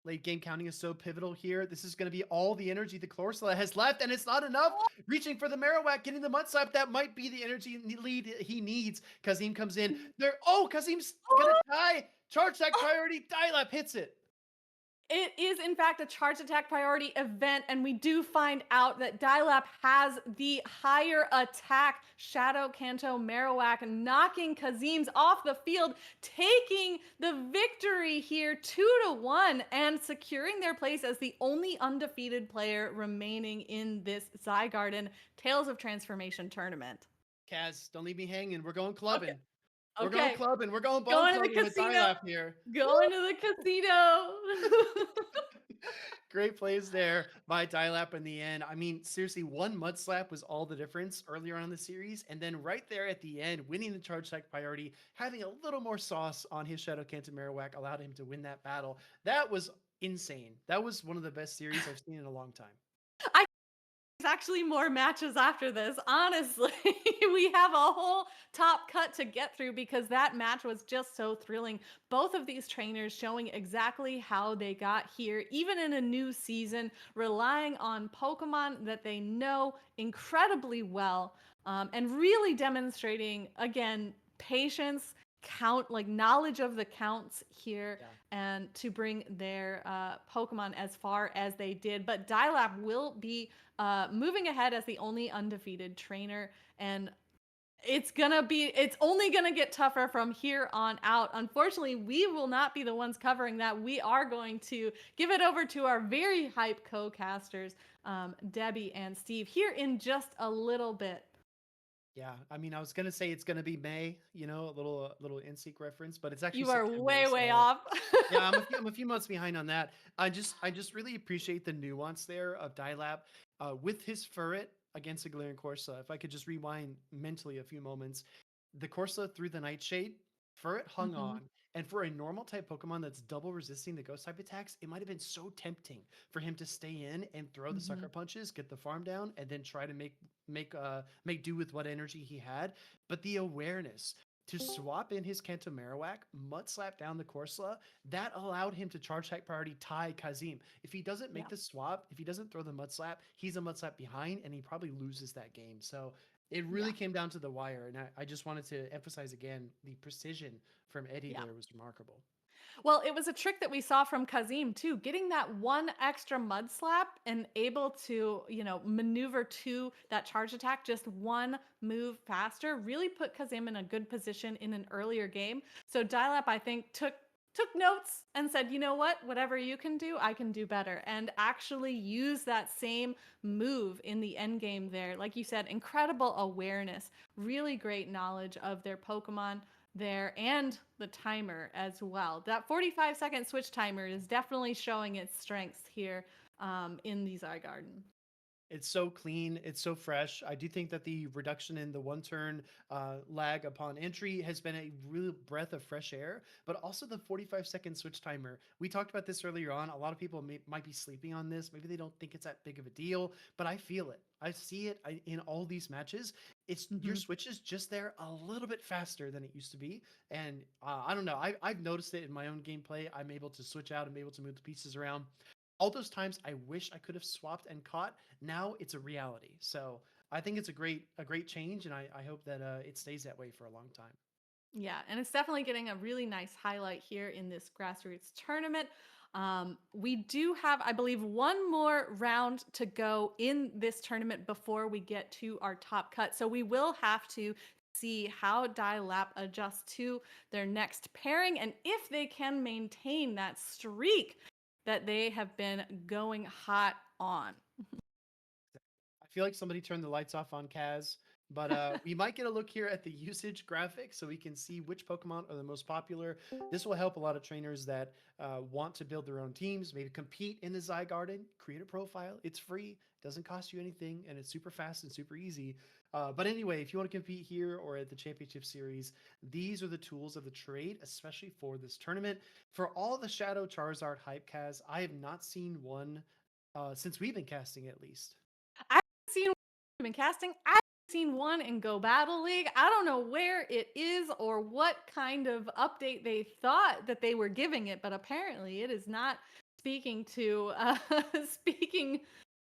Late game counting is so pivotal here. This is going to be all the energy the Corsola has left, and it's not enough. Reaching for the Marowak, getting the Mud Slap. That might be the energy lead he needs. Kazim comes in. There. Oh, Kazim's going to die. Charge attack priority. Dialap hits it. It is, in fact, a charge attack priority event, and we do find out that Dialap has the higher attack. Shadow Kanto Marowak knocking Kazim's off the field, taking the victory here 2-1 and securing their place as the only undefeated player remaining in this Zygarden Tales of Transformation tournament. Kaz, don't leave me hanging. We're going clubbing. Okay. We're going clubbing. We're going bone Going to the clubbing with casino. Dialap here. Going to the casino. Great plays there by Dialap in the end. I mean, seriously, one Mud Slap was all the difference earlier on in the series. And then right there at the end, winning the charge attack priority, having a little more sauce on his Shadow Kanto Marowak allowed him to win that battle. That was insane. That was one of the best series I've seen in a long time. There's actually more matches after this. Honestly, we have a whole top cut to get through because that match was just so thrilling. Both of these trainers showing exactly how they got here, even in a new season, relying on Pokemon that they know incredibly well, and really demonstrating, again, patience, knowledge of the counts here, and to bring their Pokemon as far as they did. But Dialap will be moving ahead as the only undefeated trainer, and it's only gonna get tougher from here on out. Unfortunately, we will not be the ones covering that. We are going to give it over to our very hype co-casters, Debbie and Steve, here in just a little bit. Yeah, I mean, I was gonna say it's gonna be May, a little NSYNC reference, but it's actually You are September, way so off. yeah, I'm a few months behind on that. I just really appreciate the nuance there of Dialap with his Furret against a Galarian Corsa. If I could just rewind mentally a few moments, the Corsa through the Nightshade, Furret hung on, and for a normal type Pokemon that's double resisting the Ghost type attacks, it might have been so tempting for him to stay in and throw the sucker punches, get the farm down, and then try to make do with what energy he had. But the awareness to swap in his Kanto Marowak, Mud Slap down the Corsola, that allowed him to charge type priority tie Kazim. If he doesn't make the swap, if he doesn't throw the Mud Slap, he's a Mud Slap behind and he probably loses that game. So it really came down to the wire. And I just wanted to emphasize again, the precision from Eddie there was remarkable. Well, it was a trick that we saw from Kazim too, getting that one extra Mud Slap and able to, maneuver to that charge attack just one move faster, really put Kazim in a good position in an earlier game. So Dialap, I think, took notes and said, you know what, whatever you can do, I can do better, and actually use that same move in the end game there. Like you said, incredible awareness, really great knowledge of their Pokemon there, and the timer as well. That 45-second switch timer is definitely showing its strengths here in the Zygarden. It's so clean. It's so fresh. I do think that the reduction in the one turn lag upon entry has been a real breath of fresh air, but also the 45-second switch timer. We talked about this earlier on. A lot of people might be sleeping on this. Maybe they don't think it's that big of a deal, but I feel it. I see it in all these matches. It's your switch is just there a little bit faster than it used to be. And I don't know. I've noticed it in my own gameplay. I'm able to switch out. I'm able to move the pieces around. All those times I wish I could have swapped and caught, now it's a reality. So I think it's a great change, and I hope that it stays that way for a long time. Yeah, and it's definitely getting a really nice highlight here in this grassroots tournament. We do have, I believe, one more round to go in this tournament before we get to our top cut. So we will have to see how Dialap adjusts to their next pairing and if they can maintain that streak that they have been going hot on. I feel like somebody turned the lights off on Kaz, but we might get a look here at the usage graphic so we can see which Pokemon are the most popular. This will help a lot of trainers that want to build their own teams, maybe compete in the Zygarden, create a profile. It's free, doesn't cost you anything, and it's super fast and super easy. But anyway, if you want to compete here or at the Championship Series, these are the tools of the trade, especially for this tournament. For all the Shadow Charizard hype, Kaz, I have not seen one since we've been casting at least. I haven't seen one in casting. I haven't seen one in Go Battle League. I don't know where it is or what kind of update they thought that they were giving it, but apparently it is not speaking to speaking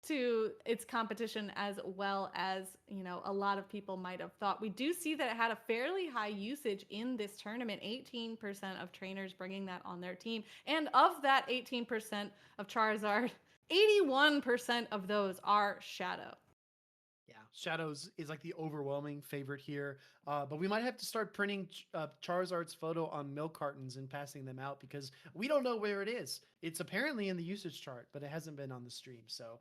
to its competition as well as a lot of people might have thought. We do see that it had a fairly high usage in this tournament, 18% of trainers bringing that on their team, and of that 18% of Charizard, 81% of those are Shadow. Yeah, Shadows is like the overwhelming favorite here. But we might have to start printing Charizard's photo on milk cartons and passing them out because we don't know where it is. It's apparently in the usage chart, but it hasn't been on the stream. So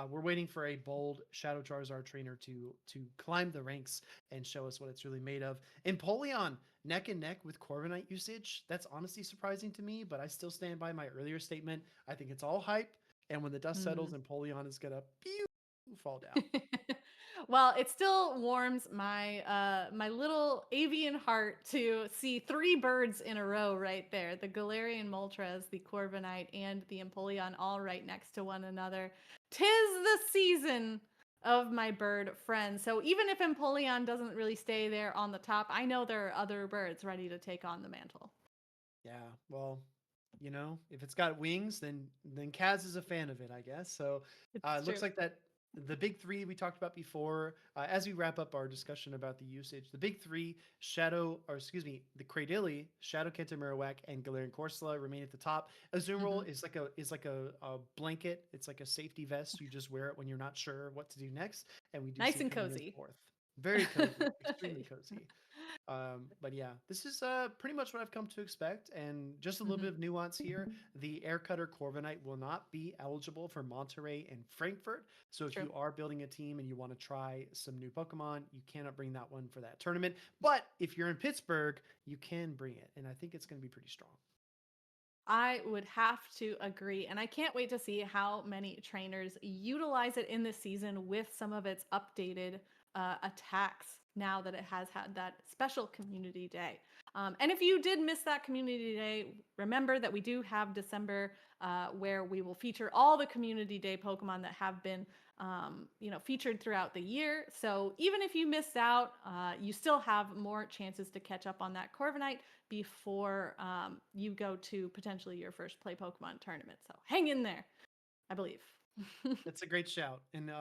we're waiting for a bold Shadow Charizard trainer to climb the ranks and show us what it's really made of. Empoleon, neck and neck with Corviknight usage. That's honestly surprising to me, but I still stand by my earlier statement. I think it's all hype. And when the dust settles, Empoleon is going to fall down. Well, it still warms my my little avian heart to see three birds in a row right there. The Galarian Moltres, the Corviknight, and the Empoleon all right next to one another. 'Tis the season of my bird friends. So even if Empoleon doesn't really stay there on the top, I know there are other birds ready to take on the mantle. Yeah, well, if it's got wings, then Kaz is a fan of it, I guess. So It's it true. looks like that the big three we talked about before. As we wrap up our discussion about the usage, the big three, the Cradilly, Shadow Kenta Marowak, and Galarian Corsola remain at the top. Azumarill is like a blanket. It's like a safety vest. You just wear it when you're not sure what to do next. And we do Nice see and coming in cozy. fourth. Very cozy, extremely cozy. But yeah, this is pretty much what I've come to expect. And just a little bit of nuance here. The Air Cutter Corviknight will not be eligible for Monterey and Frankfurt. So if True. you are building a team and you want to try some new Pokemon, you cannot bring that one for that tournament. But if you're in Pittsburgh, you can bring it. And I think it's going to be pretty strong. I would have to agree. And I can't wait to see how many trainers utilize it in this season with some of its updated attacks now that it has had that special community day. And if you did miss that community day, remember that we do have December where we will feature all the community day Pokemon that have been featured throughout the year. So even if you missed out, you still have more chances to catch up on that Corviknight before you go to potentially your first Play Pokemon tournament. So hang in there, I believe. That's a great shout. And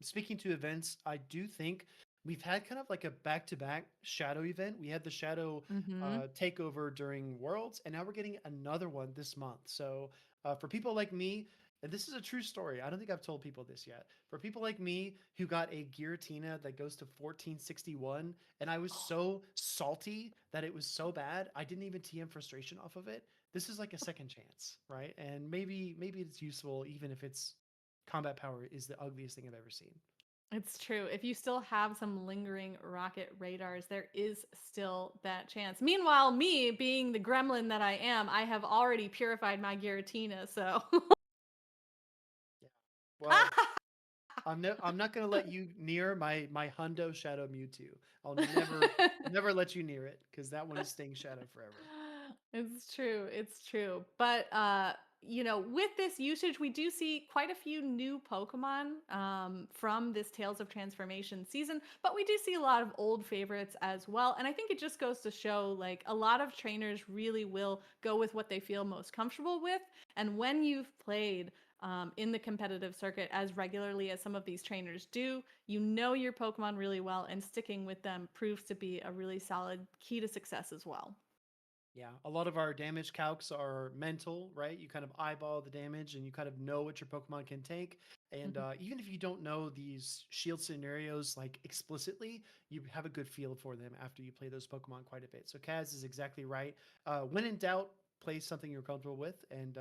speaking to events, I do think we've had kind of like a back-to-back shadow event. We had the shadow Mm-hmm. takeover during Worlds, and now we're getting another one this month. So for people like me, and this is a true story. I don't think I've told people this yet. For people like me who got a Giratina that goes to 1461, and I was so salty that it was so bad, I didn't even TM frustration off of it. This is like a second chance, right? And maybe it's useful even if its combat power is the ugliest thing I've ever seen. It's true. If you still have some lingering rocket radars, there is still that chance. Meanwhile, me being the gremlin that I am, I have already purified my Giratina, so Yeah. Well, I'm not gonna let you near my Hundo Shadow Mewtwo. I'll never let you near it because that one is staying Shadow forever. It's true. It's true. But with this usage, we do see quite a few new Pokemon from this Tales of Transformation season, but we do see a lot of old favorites as well. And I think it just goes to show like a lot of trainers really will go with what they feel most comfortable with. And when you've played in the competitive circuit as regularly as some of these trainers do, you know your Pokemon really well, and sticking with them proves to be a really solid key to success as well. Yeah, a lot of our damage calcs are mental, right? You kind of eyeball the damage and you kind of know what your Pokemon can take. And Mhm. even if you don't know these shield scenarios like explicitly, you have a good feel for them after you play those Pokemon quite a bit. So Kaz is exactly right. When in doubt, play something you're comfortable with and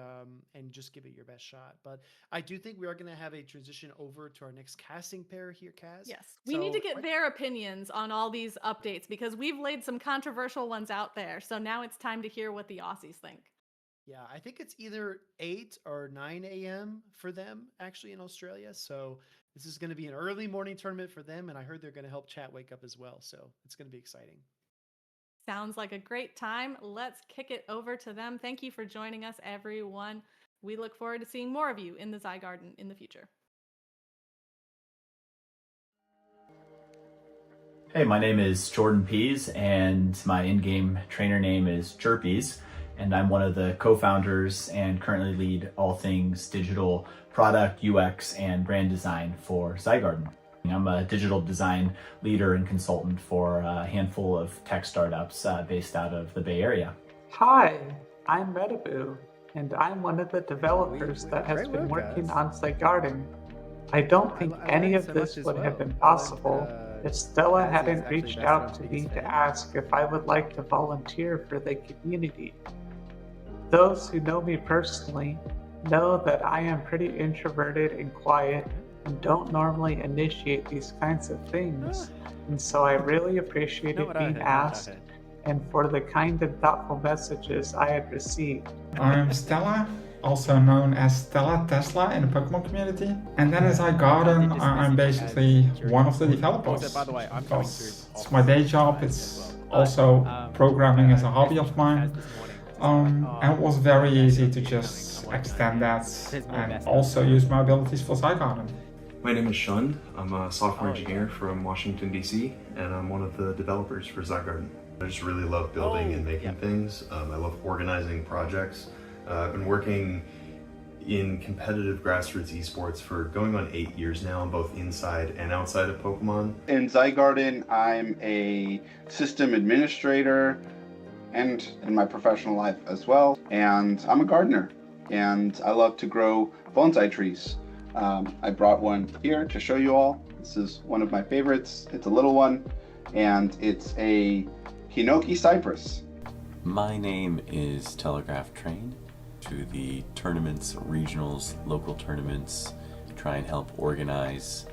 just give it your best shot. But I do think we are going to have a transition over to our next casting pair here, Kaz. Yes, we need to So get their opinions on all these updates because we've laid some controversial ones out there. So now it's time to hear what the Aussies think. yeah, I think it's either 8 or 9 a.m. for them actually in Australia. So this is going to be an early morning tournament for them. And I heard they're going to help chat wake up as well. So it's going to be exciting. Sounds like a great time. Let's kick it over to them. Thank you for joining us, everyone. We look forward to seeing more of you in the Zygarden in the future. Hey, my name is Jordan Pease, and my in-game trainer name is Jerpies, and I'm one of the co-founders and currently lead all things digital product, UX, and brand design for Zygarden. I'm a digital design leader and consultant for a handful of tech startups based out of the Bay Area. Hi, I'm Metaboo, and I'm one of the developers that has been working on Zygarden. I don't think any of this would have been possible if Stella hadn't reached out to me to ask if I would like to volunteer for the community. Those who know me personally know that I am pretty introverted and quiet and don't normally initiate these kinds of things, and so I really appreciated being asked and for the kind and thoughtful messages I had received. I'm Stella, also known as Stella Tesla in the Pokemon community. And then as Zygarden, I'm basically one of the developers. Because it's my day job, it's also programming as a hobby of mine. And it was very easy to just extend that and also use my abilities for Zygarden. My name is Shund. I'm a software engineer from Washington, D.C., and I'm one of the developers for Zygarden. I just really love building and making things. I love organizing projects. I've been working in competitive grassroots esports for going on 8 years now, both inside and outside of Pokemon. In Zygarden, I'm a system administrator and in my professional life as well. And I'm a gardener, and I love to grow bonsai trees. I brought one here to show you all. This is one of my favorites. It's a little one, and it's a Hinoki cypress. My name is Telegraph Train. To the tournaments, regionals, local tournaments, try and help organize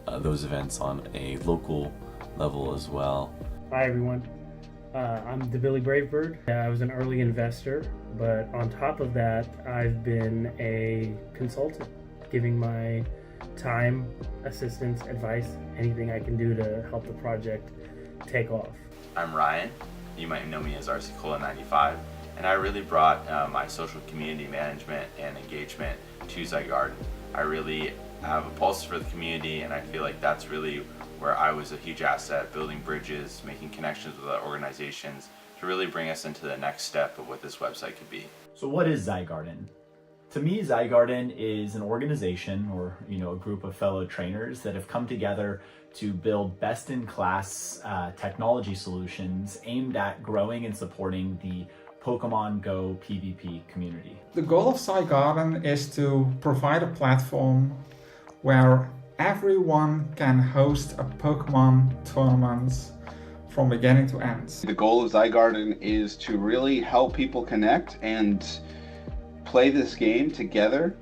those events on a local level as well. Hi everyone, I'm the Billy Bravebird. I was an early investor, but on top of that, I've been a consultant, giving my time, assistance, advice, anything I can do to help the project take off. I'm Ryan. You might know me as RCCola95, and I really brought my social community management and engagement to Zygarden. I really have a pulse for the community, and I feel like that's really where I was a huge asset, building bridges, making connections with other organizations to really bring us into the next step of what this website could be. So what is Zygarden? To me, Zygarden is an organization or a group of fellow trainers that have come together to build best-in-class technology solutions aimed at growing and supporting the Pokemon GO PvP community. The goal of Zygarden is to provide a platform where everyone can host a Pokemon tournament from beginning to end. The goal of Zygarden is to really help people connect and play this game together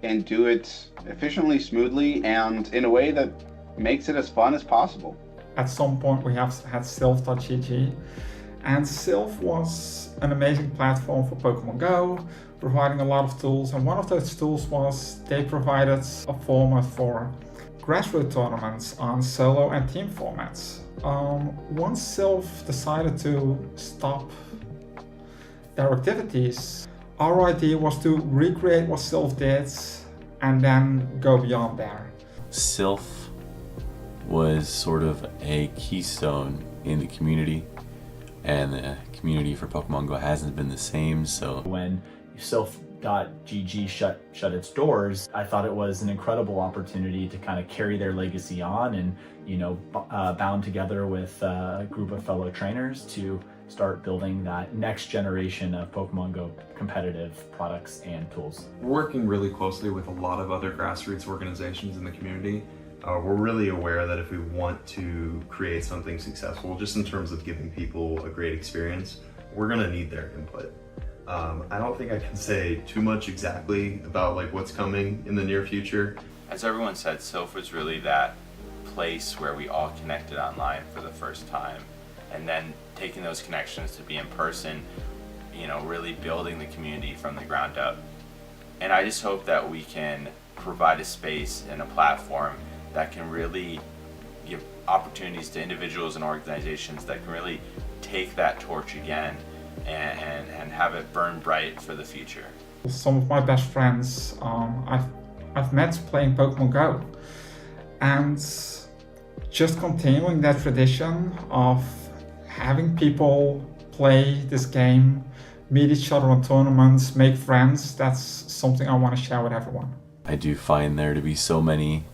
and do it efficiently, smoothly, and in a way that makes it as fun as possible. At some point we have had Sylph.gg, and Sylph was an amazing platform for Pokemon GO, providing a lot of tools, and one of those tools was they provided a format for grassroots tournaments on solo and team formats. Once Sylph decided to stop their activities, our idea was to recreate what Sylph did and then go beyond there. Sylph was sort of a keystone in the community, and the community for Pokemon GO hasn't been the same, so when Sylph.gg shut its doors, I thought it was an incredible opportunity to kind of carry their legacy on and bound together with a group of fellow trainers to start building that next generation of Pokemon Go competitive products and tools. We're working really closely with a lot of other grassroots organizations in the community. We're really aware that if we want to create something successful, just in terms of giving people a great experience, we're gonna need their input. I don't think I can say too much exactly about like what's coming in the near future. As everyone said, Sylph was really that place where we all connected online for the first time, and then taking those connections to be in person, you know, really building the community from the ground up. And I just hope that we can provide a space and a platform that can really give opportunities to individuals and organizations that can really take that torch again and have it burn bright for the future. Some of my best friends I've met playing Pokemon Go, and just continuing that tradition of having people play this game, meet each other on tournaments, make friends, that's something I want to share with everyone. I do find there to be so many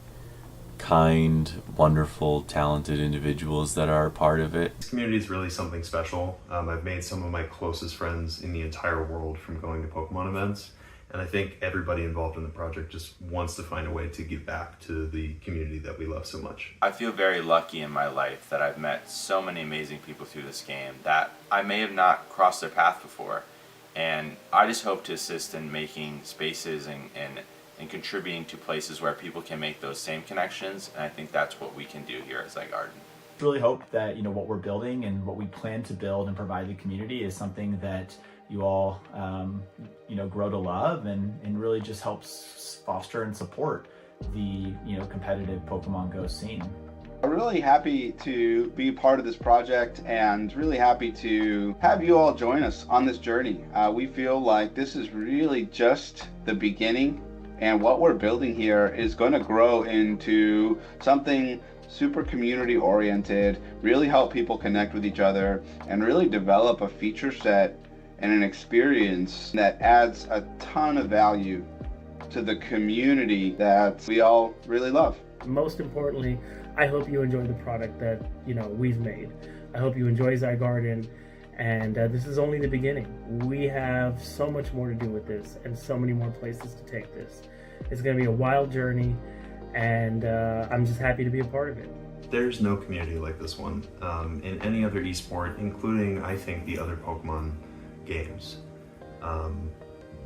kind, wonderful, talented individuals that are a part of it. This community is really something special. I've made some of my closest friends in the entire world from going to Pokemon events, and I think everybody involved in the project just wants to find a way to give back to the community that we love so much. I feel very lucky in my life that I've met so many amazing people through this game that I may have not crossed their path before, and I just hope to assist in making spaces and contributing to places where people can make those same connections, and I think that's what we can do here at Zygarden. Really hope that what we're building and what we plan to build and provide the community is something that you all grow to love and really just helps foster and support the competitive Pokemon Go scene. I'm really happy to be part of this project and really happy to have you all join us on this journey. We feel like this is really just the beginning, and what we're building here is going to grow into something super community oriented, really help people connect with each other, and really develop a feature set and an experience that adds a ton of value to the community that we all really love. Most importantly, I hope you enjoy the product that we've made. I hope you enjoy Zygarden, and this is only the beginning. We have so much more to do with this and so many more places to take this. It's going to be a wild journey, and I'm just happy to be a part of it. There's no community like this one in any other esport, including, I think, the other Pokemon games.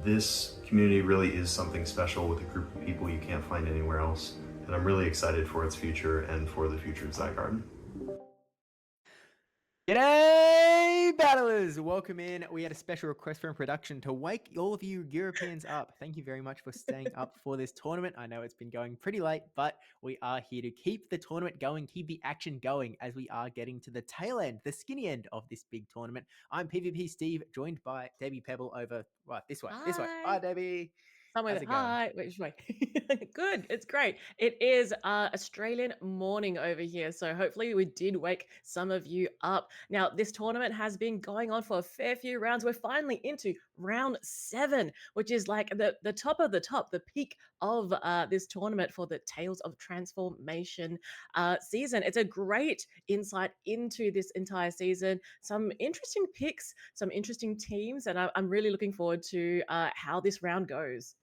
This community really is something special with a group of people you can't find anywhere else, and I'm really excited for its future and for the future of Zygarden. G'day, battlers! Welcome in. We had a special request from production to wake all of you Europeans up. Thank you very much for staying up for this tournament. I know it's been going pretty late, but we are here to keep the tournament going, keep the action going as we are getting to the tail end, the skinny end of this big tournament. I'm PvP Steve, joined by Debbie Pebble over this way. Hi, Debbie. Somewhere hi, which way? Good, it's great. It is Australian morning over here, so hopefully we did wake some of you up. Now, this tournament has been going on for a fair few rounds. We're finally into round 7, which is like the top of the top, the peak of this tournament for the Tales of Transformation season. It's a great insight into this entire season. Some interesting picks, some interesting teams, and I'm really looking forward to how this round goes.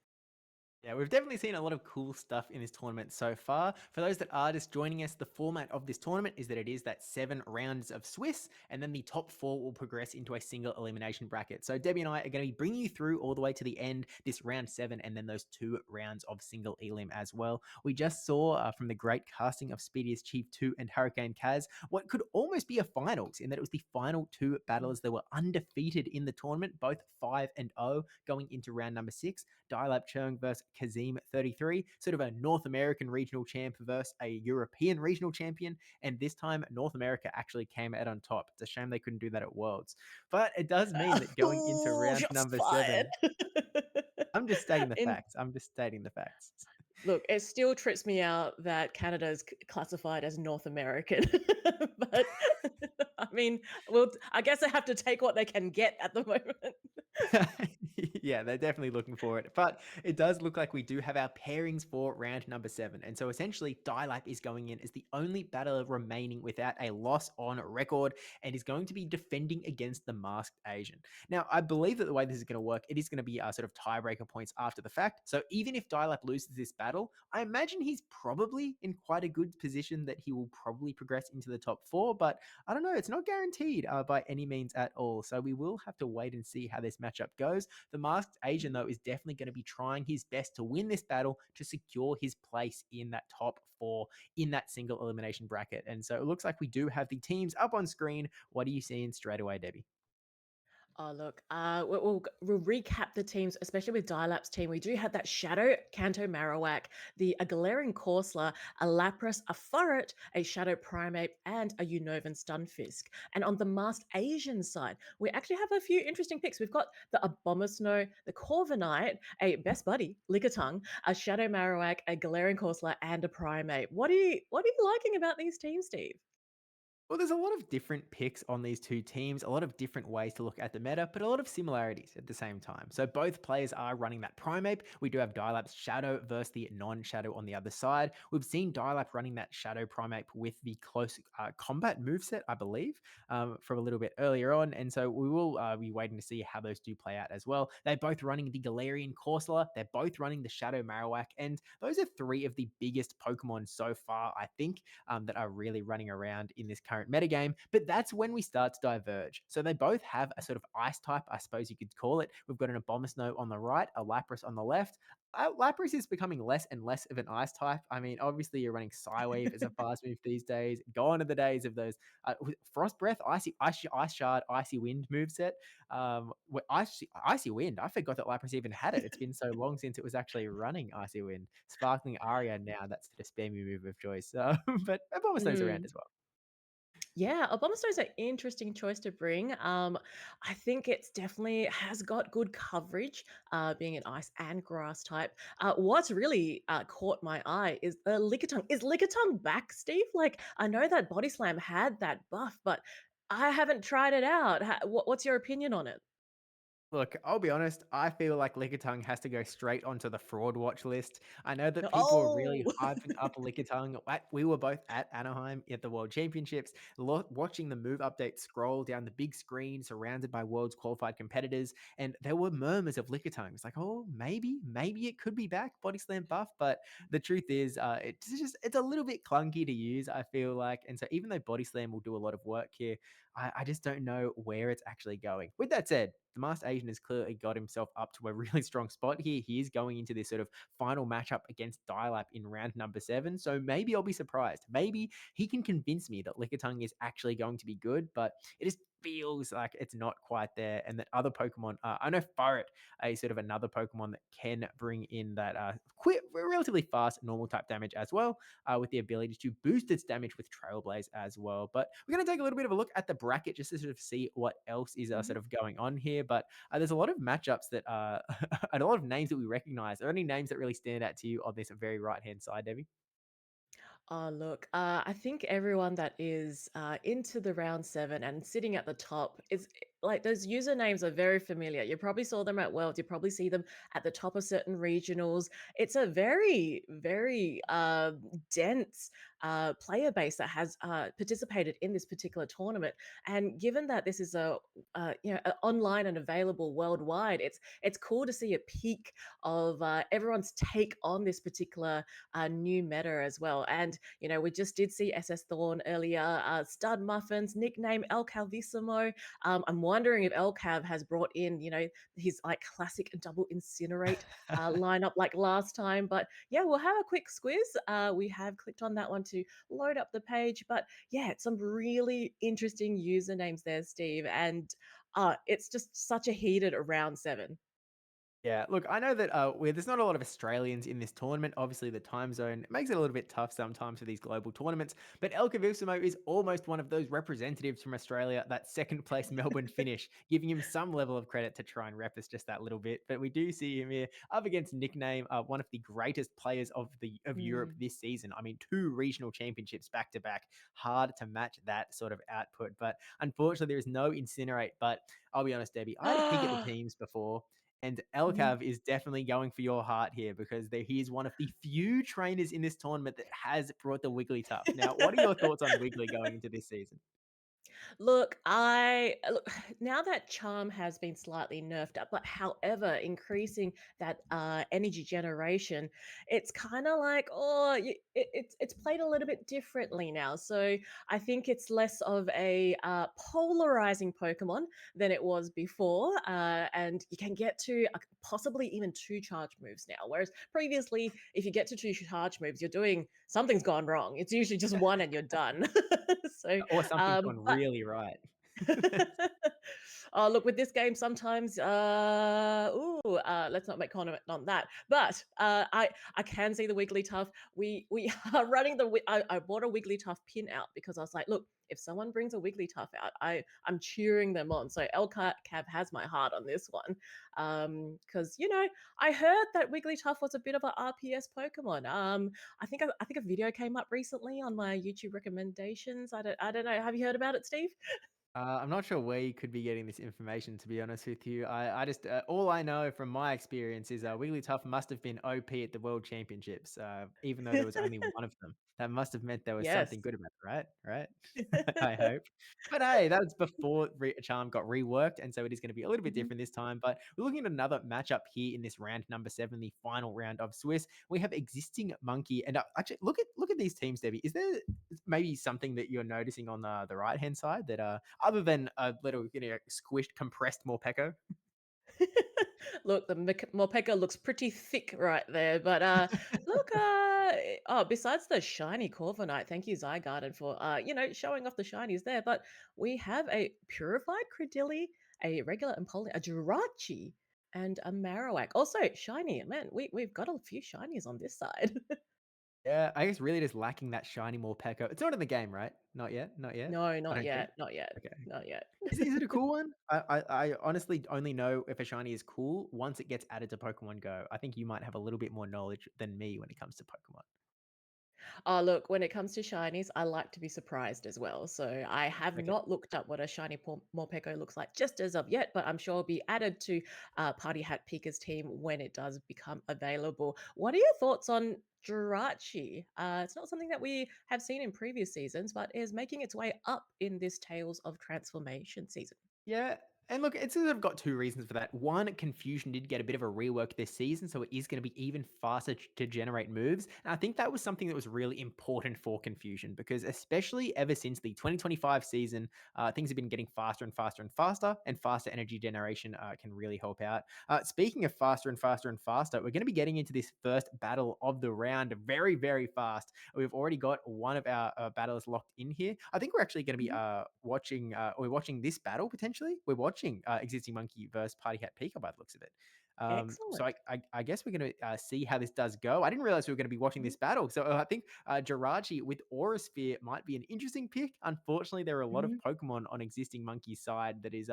Yeah, we've definitely seen a lot of cool stuff in this tournament so far. For those that are just joining us, the format of this tournament is that it is that 7 rounds of Swiss, and then the top 4 will progress into a single elimination bracket. So Debbie and I are going to be bringing you through all the way to the end, this round 7, and then those 2 rounds of single elim as well. We just saw from the great casting of Speediest Chief 2 and Hurricane Kaz what could almost be a finals, in that it was the final 2 battlers that were undefeated in the tournament, both 5-0 going into round number 6. Dial-Up Chung versus Kazim 33, sort of a North American regional champ versus a European regional champion, and this time North America actually came out on top. It's a shame they couldn't do that at Worlds, but it does mean that going into round number 7, I'm just stating the facts. Look, it still trips me out that Canada is classified as North American, but I mean, well, I guess they have to take what they can get at the moment. Yeah, they're definitely looking for it. But it does look like we do have our pairings for round number 7. And so essentially, Dialab is going in as the only battler remaining without a loss on record and is going to be defending against the Masked Asian. Now, I believe that the way this is going to work, it is going to be sort of tiebreaker points after the fact. So even if Dialab loses this battle, I imagine he's probably in quite a good position that he will probably progress into the top 4. But I don't know, it's not guaranteed by any means at all. So we will have to wait and see how this matchup goes. The Masked Asian, though, is definitely going to be trying his best to win this battle to secure his place in that top 4 in that single elimination bracket. And so it looks like we do have the teams up on screen. What are you seeing straight away, Debbie? Oh, look, we'll recap the teams, especially with Dialap's team. We do have that Shadow, Kanto Marowak, the a Galarian Corsola, a Lapras, a Furret, a Shadow Primate, and a Unnovan Stunfisk. And on the Masked Asian side, we actually have a few interesting picks. We've got the Abomasnow, the Corviknight, a Best Buddy, Lickitung, a Shadow Marowak, a Galarian Corsola, and a Primate. What are you liking about these teams, Steve? Well, there's a lot of different picks on these two teams, a lot of different ways to look at the meta, but a lot of similarities at the same time. So both players are running that Primeape. We do have Dialap's Shadow versus the non-Shadow on the other side. We've seen Dialap running that Shadow Primeape with the close combat moveset, I believe, from a little bit earlier on. And so we will be waiting to see how those do play out as well. They're both running the Galarian Corsola. They're both running the Shadow Marowak. And those are 3 of the biggest Pokemon so far, I think, that are really running around in this current metagame, but that's when we start to diverge. So they both have a sort of ice type, I suppose you could call it. We've got an Abomasnow on the right, a Lapras on the left. Lapras is becoming less and less of an ice type. I mean, obviously you're running Psywave as a fast move these days. Gone are the days of those Frost Breath, Ice Shard, Icy Wind moveset. Icy Wind. I forgot that Lapras even had it. It's been so long since it was actually running Icy Wind. Sparkling Aria now. That's the spammy move of choice. But Abomasnow's around Mm. as well. Yeah, Abomasnow is an interesting choice to bring. I think it's definitely has got good coverage, being an ice and grass type. What's really caught my eye is Lickitung. Is Lickitung back, Steve? Like, I know that Body Slam had that buff, but I haven't tried it out. What's your opinion on it? Look, I'll be honest, I feel like Lickitung has to go straight onto the fraud watch list. I know that people are really Oh, hyping up Lickitung. We were both at Anaheim at the World Championships, watching the move update scroll down the big screen surrounded by world's qualified competitors, and there were murmurs of Lickitung. It's like, oh, maybe it could be back, Body Slam buff, but the truth is, it's a little bit clunky to use, I feel like. And so even though Body Slam will do a lot of work here, I just don't know where it's actually going. With that said, the Masked Asian has clearly got himself up to a really strong spot here. He is going into this sort of final matchup against Dialap in round number 7. So maybe I'll be surprised. Maybe he can convince me that Lickitung is actually going to be good, but it just feels like it's not quite there. And that other Pokemon, I know Furret is sort of another Pokemon that can bring in that relatively fast normal type damage as well, with the ability to boost its damage with Trailblaze as well. But we're going to take a little bit of a look at the bracket just to sort of see what else is sort of going on here. But there's a lot of matchups that and a lot of names that we recognize. Are there any names that really stand out to you on this very right hand side, Debbie? oh, look, I think everyone that is into the round 7 and sitting at the top is like those usernames are very familiar. You probably saw them at Worlds. You probably see them at the top of certain regionals. It's a very, very dense player base that has participated in this particular tournament. And given that this is online and available worldwide, it's cool to see a peak of everyone's take on this particular new meta as well. And we just did see SS Thorn earlier, Stud Muffins, nickname El Calvissimo. I'm wondering if El Cav has brought in, his like classic double incinerate lineup like last time. But yeah, we'll have a quick squiz. We have clicked on that one to load up the page. But yeah, some really interesting usernames there, Steve. And it's just such a heated round 7. Yeah, look, I know that there's not a lot of Australians in this tournament. Obviously, the time zone makes it a little bit tough sometimes for these global tournaments. But El Cavusimo is almost one of those representatives from Australia, that second place Melbourne finish, giving him some level of credit to try and rep us just that little bit. But we do see him here up against Nickname, one of the greatest players of Europe Mm. this season. I mean, 2 regional championships back to back. Hard to match that sort of output. But unfortunately, there is no Incinerate. But I'll be honest, Debbie, I had a peek at the teams before. And Mhm. Elcav is definitely going for your heart here because he is one of the few trainers in this tournament that has brought the Wigglytuff. Now, what are your thoughts on Wiggly going into this season? Look, look now that charm has been slightly nerfed up, but however, increasing that energy generation, it's kind of like it's played a little bit differently now. So I think it's less of a polarizing Pokemon than it was before, and you can get to possibly even two charge moves now. Whereas previously, if you get to two charge moves, you're doing something's gone wrong. It's usually just one and you're done. So, Or something's gone but really right. oh, look, with this game, sometimes, let's not make comment on that. But I can see the Wigglytuff. We are running I bought a Wigglytuff pin out because I was like, look, if someone brings a Wigglytuff out, I'm cheering them on. So Cab has my heart on this one, because I heard that Wigglytuff was a bit of a RPS Pokemon. I think a video came up recently on my YouTube recommendations. I don't know. Have you heard about it, Steve? I'm not sure where you could be getting this information, to be honest with you. I just, all I know from my experience is Wigglytuff must have been OP at the World Championships, even though there was only one of them. That must have meant there was Yes. something good about it, right? Right? I hope. But hey, that was before Charm got reworked, and so it is going to be a little bit Mhm. different this time. But we're looking at another matchup here in this round number 7, the final round of Swiss. We have Existing Monkey, and actually look at these teams, Debbie. Is there maybe something that you're noticing on the right hand side that other than a little squished compressed Morpeko? Look, the Morpeko looks pretty thick right there, but look, besides the shiny Corviknight, thank you Zygarden for showing off the shinies there. But we have a purified Credilli, a regular Empoleon, a Jirachi, and a Marowak. Also shiny, man. We've got a few shinies on this side. Yeah, I guess really just lacking that shiny Morpeko. It's not in the game, right? Not yet, not yet. No, I not don't think. yet, not yet, Okay. not yet. Is it a cool one? I honestly only know if a shiny is cool once it gets added to Pokemon Go. I think you might have a little bit more knowledge than me when it comes to Pokemon. Oh, look, when it comes to shinies, I like to be surprised as well. So I have Okay. not looked up what a shiny Morpeko looks like just as of yet, but I'm sure it'll be added to Party Hat Pika's team when it does become available. What are your thoughts on Jirachi? It's not something that we have seen in previous seasons, but is making its way up in this Tales of Transformation season. Yeah, and look, it's sort of got two reasons for that. One, Confusion did get a bit of a rework this season, so it is going to be even faster to generate moves. And I think that was something that was really important for Confusion because, especially ever since the 2025 season, things have been getting faster and faster and faster, and faster energy generation can really help out. Speaking of faster and faster and faster, we're going to be getting into this first battle of the round very, very fast. We've already got one of our battlers locked in here. I think we're actually going to be we're watching this battle potentially. We're watching Existing Monkey versus Party Hat Pika by the looks of it. So Excellent. I guess we're going to see how this does go. I didn't realize we were going to be watching this battle. So I think Jirachi with Aura Sphere might be an interesting pick. Unfortunately, there are a lot of Mhm. Pokemon on Existing Monkey's side that is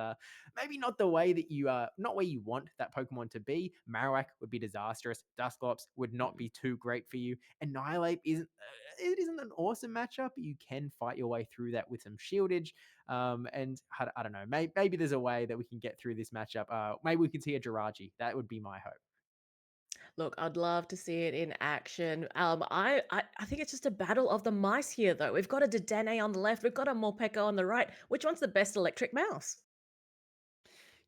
maybe not the way that not where you want that Pokemon to be. Marowak would be disastrous. Dusclops would not be too great for you. Annihilate isn't an awesome matchup, but you can fight your way through that with some shieldage. And I don't know, maybe there's a way that we can get through this matchup. Maybe we can see a Jirachi. That would be my hope. Look, I'd love to see it in action. I think it's just a battle of the mice here, though. We've got a Dedenne on the left, we've got a Morpeko on the right. Which one's the best electric mouse?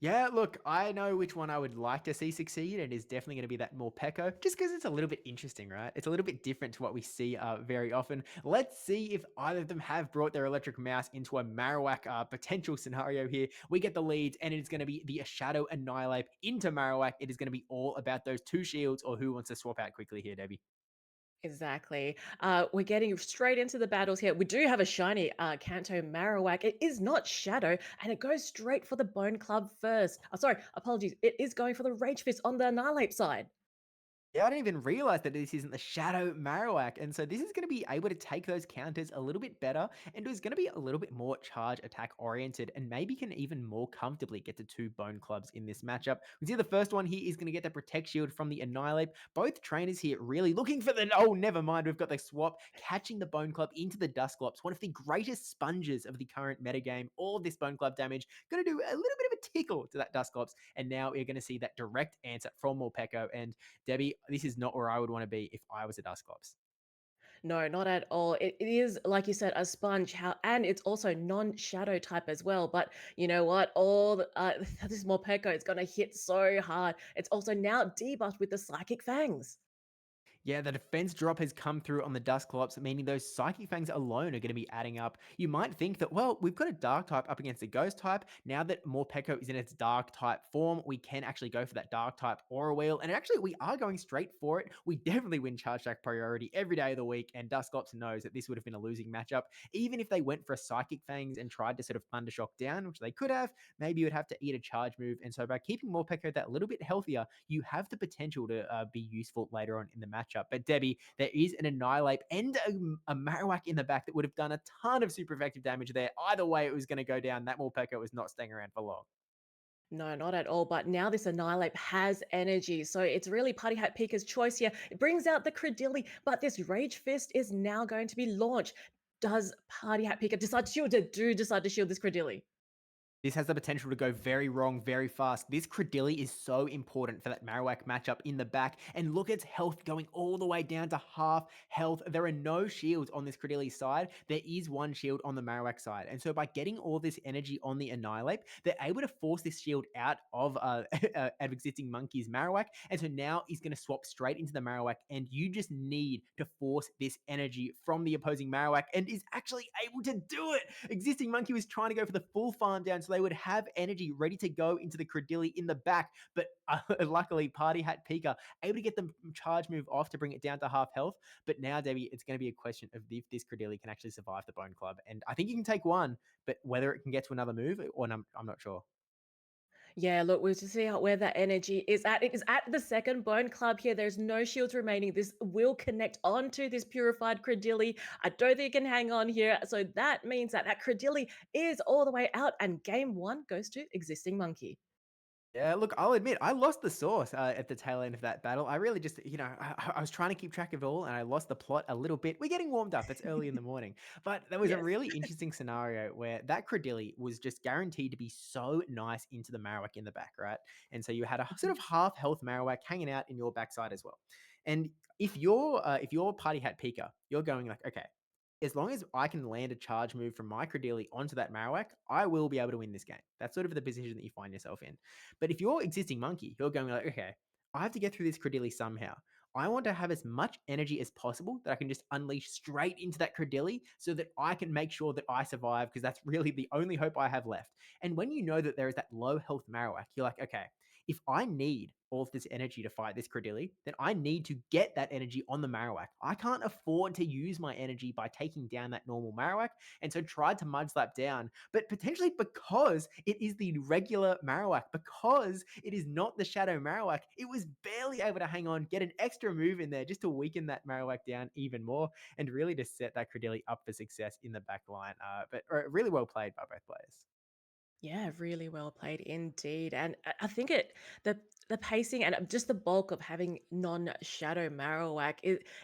Yeah, look, I know which one I would like to see succeed, and it's definitely going to be that Morpeko, just because it's a little bit interesting, right? It's a little bit different to what we see very often. Let's see if either of them have brought their electric mouse into a Marowak potential scenario here. We get the leads, and it's going to be the Shadow Annihilate into Marowak. It is going to be all about those two shields, or who wants to swap out quickly here, Debbie. Exactly. We're getting straight into the battles here. We do have a shiny Kanto Marowak. It is not Shadow, and it goes straight for the Bone Club first. Oh, sorry, apologies. It is going for the Rage Fist on the Annihilate side. Yeah, I didn't even realize that this isn't the Shadow Marowak. And so this is going to be able to take those counters a little bit better and is going to be a little bit more charge attack oriented and maybe can even more comfortably get to two Bone Clubs in this matchup. We see the first one here is going to get the Protect Shield from the Annihilate. Both trainers here really looking for the... Oh, never mind. We've got the swap, catching the Bone Club into the Dusclops, one of the greatest sponges of the current metagame. All of this Bone Club damage. Going to do a little bit of a tickle to that Dusclops. And now we're going to see that direct answer from Morpeko. And Debbie, this is not where I would want to be if I was a Dusclops. No, not at all. It is, like you said, a sponge. And it's also non-shadow type as well. But you know what? This Morpeko is going to hit so hard. It's also now debuffed with the Psychic Fangs. Yeah, the defense drop has come through on the Dusclops, meaning those Psychic Fangs alone are going to be adding up. You might think that, well, we've got a Dark type up against a Ghost type. Now that Morpeko is in its Dark type form, we can actually go for that Dark type Aura Wheel. And actually, we are going straight for it. We definitely win Charge Attack priority every day of the week. And Dusclops knows that this would have been a losing matchup. Even if they went for a Psychic Fangs and tried to sort of Thundershock down, which they could have, maybe you would have to eat a charge move. And so by keeping Morpeko that little bit healthier, you have the potential to be useful later on in the matchup. But Debbie, there is an Annihilate and a Marowak in the back that would have done a ton of super effective damage there. Either way, it was going to go down. That Morpeko was not staying around for long. No, not at all. But now this Annihilate has energy. So it's really Party Hat Pika's choice here. It brings out the Credilli, but this Rage Fist is now going to be launched. Does Party Hat Pika decide to shield it? Do decide to shield this Credilli? This has the potential to go very wrong very fast. This Credilli is so important for that Marowak matchup in the back. And look at its health going all the way down to half health. There are no shields on this Credilli side. There is one shield on the Marowak side. And so by getting all this energy on the Annihilate, they're able to force this shield out of existing Monkey's Marowak. And so now he's going to swap straight into the Marowak. And you just need to force this energy from the opposing Marowak and is actually able to do it. Existing Monkey was trying to go for the full farm down, so they would have energy ready to go into the Credilli in the back. But luckily, Party Hat Pika able to get the charge move off to bring it down to half health. But now, Debbie, it's going to be a question of if this Credilli can actually survive the Bone Club. And I think you can take one, but whether it can get to another move, or I'm not sure. Yeah, look, we'll just see where that energy is at. It is at the second Bone Club here. There's no shields remaining. This will connect onto this purified Credilli. I don't think it can hang on here. So that means that that Credilli is all the way out, and game one goes to Existing Monkey. Yeah, look, I'll admit, I lost the source at the tail end of that battle. I really just, I was trying to keep track of it all and I lost the plot a little bit. We're getting warmed up. It's early in the morning. But there was a Yes. really interesting scenario where that Credilli was just guaranteed to be so nice into the Marowak in the back, right? And so you had a sort of half health Marowak hanging out in your backside as well. And if you're Party Hat Pika, you're going like, okay, as long as I can land a charge move from my Credilli onto that Marowak, I will be able to win this game. That's sort of the position that you find yourself in. But if you're Existing Monkey, you're going like, okay, I have to get through this Credilli somehow. I want to have as much energy as possible that I can just unleash straight into that Credilli so that I can make sure that I survive, because that's really the only hope I have left. And when you know that there is that low health Marowak, you're like, okay, if I need all of this energy to fight this Credilli, then I need to get that energy on the Marowak. I can't afford to use my energy by taking down that normal Marowak, and so tried to mudslap down, but potentially because it is the regular Marowak, because it is not the Shadow Marowak, it was barely able to hang on, get an extra move in there just to weaken that Marowak down even more, and really to set that Credilli up for success in the back line. But really well played by both players. Yeah, really well played indeed. And I think the pacing and just the bulk of having non-Shadow Marowak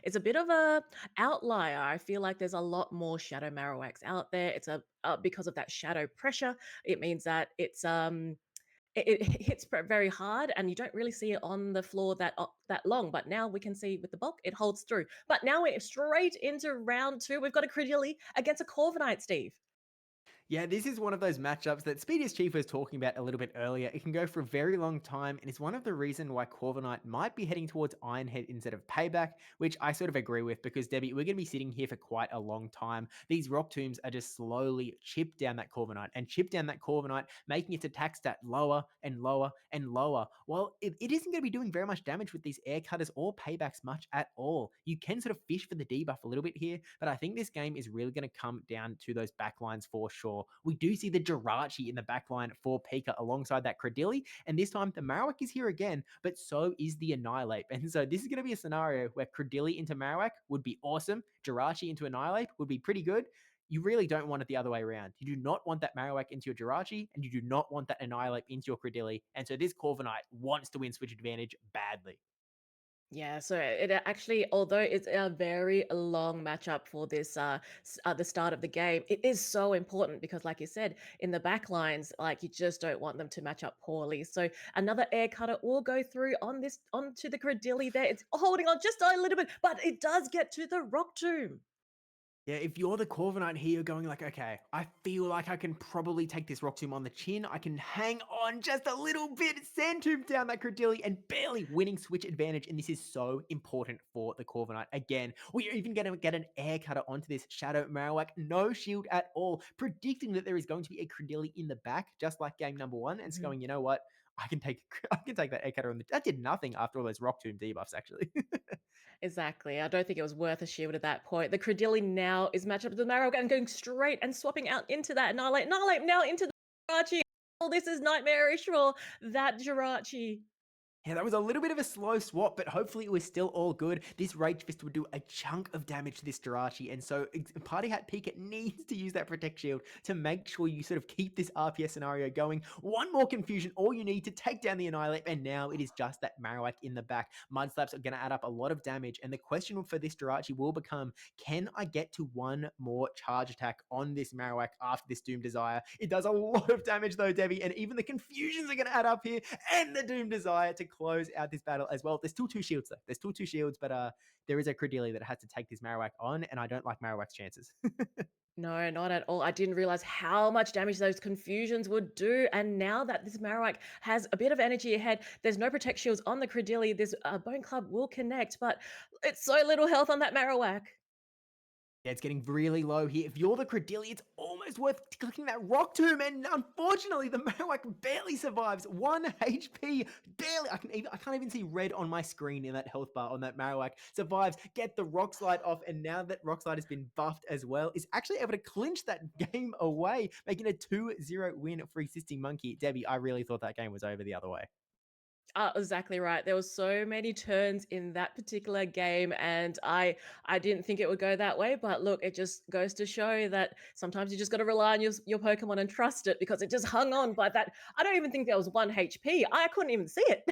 is a bit of a outlier. I feel like there's a lot more Shadow Marowaks out there. It's because of that shadow pressure. It means that it hits very hard, and you don't really see it on the floor that long. But now we can see with the bulk, it holds through. But now we're straight into round two. We've got a Credilli against a Corviknight, Steve. Yeah, this is one of those matchups that Speediest Chief was talking about a little bit earlier. It can go for a very long time, and it's one of the reasons why Corviknight might be heading towards Ironhead instead of Payback, which I sort of agree with, because, Debbie, we're going to be sitting here for quite a long time. These Rock Tombs are just slowly chip down that Corviknight and chip down that Corviknight, making its attack stat lower and lower and lower. Well, it isn't going to be doing very much damage with these Air Cutters or Paybacks much at all. You can sort of fish for the debuff a little bit here, but I think this game is really going to come down to those backlines for sure. We do see the Jirachi in the backline for Pika alongside that Credilli, and this time the Marowak is here again, but so is the Annihilate. And so this is going to be a scenario where Credilli into Marowak would be awesome, Jirachi into Annihilate would be pretty good. You really don't want it the other way around. You do not want that Marowak into your Jirachi, and you do not want that Annihilate into your Credilli. And so this Corviknight wants to win Switch Advantage badly. Yeah, so it actually, although it's a very long matchup for this the start of the game, it is so important because, like you said, in the back lines, like you just don't want them to match up poorly. So another air cutter will go through on this onto the Credilli there. It's holding on just a little bit, but it does get to the Rock Tomb. Yeah, if you're the Corviknight here, you're going like, okay, I feel like I can probably take this Rock Tomb on the chin. I can hang on just a little bit, Sand Tomb down that Credilli, and barely winning switch advantage. And this is so important for the Corviknight. Again, we're even going to get an air cutter onto this Shadow Marowak. No shield at all, predicting that there is going to be a Credilli in the back, just like game number one, and it's Mhm. going, you know what? I can take that air cutter on the. That did nothing after all those Rock Tomb debuffs, actually. Exactly. I don't think it was worth a shield at that point. The Credilli now is matched up with the Marrow and going straight and swapping out into that Annihilate. Annihilate now into the Jirachi. Oh, this is nightmarish for that Jirachi. Yeah, that was a little bit of a slow swap, but hopefully it was still all good. This Rage Fist would do a chunk of damage to this Jirachi, and so Party Hat Pika needs to use that Protect Shield to make sure you sort of keep this RPS scenario going. One more confusion, all you need to take down the Annihilate, and now it is just that Marowak in the back. Mud Slaps are going to add up a lot of damage, and the question for this Jirachi will become, can I get to one more charge attack on this Marowak after this Doom Desire? It does a lot of damage though, Debbie, and even the confusions are going to add up here, and the Doom Desire to close out this battle as well. There's still two shields though. There's still two shields, but there is a Credilli that has to take this Marowak on, and I don't like Marowak's chances. No, not at all. I didn't realize how much damage those confusions would do. And now that this Marowak has a bit of energy ahead, there's no Protect Shields on the Credilli. This Bone Club will connect, but it's so little health on that Marowak. Yeah, it's getting really low here. If you're the Credilli, it's almost worth clicking that Rock Tomb, and unfortunately, the Marowak barely survives. 1 HP, barely. I can't even see red on my screen in that health bar on that Marowak. Survives, get the Rock Slide off, and now that Rock Slide has been buffed as well, is actually able to clinch that game away, making a 2-0 win for Existing Monkey. Debbie, I really thought that game was over the other way. Exactly right. There were so many turns in that particular game, and I didn't think it would go that way. But look, it just goes to show that sometimes you just got to rely on your Pokemon and trust it because it just hung on by that. I don't even think there was 1 HP. I couldn't even see it.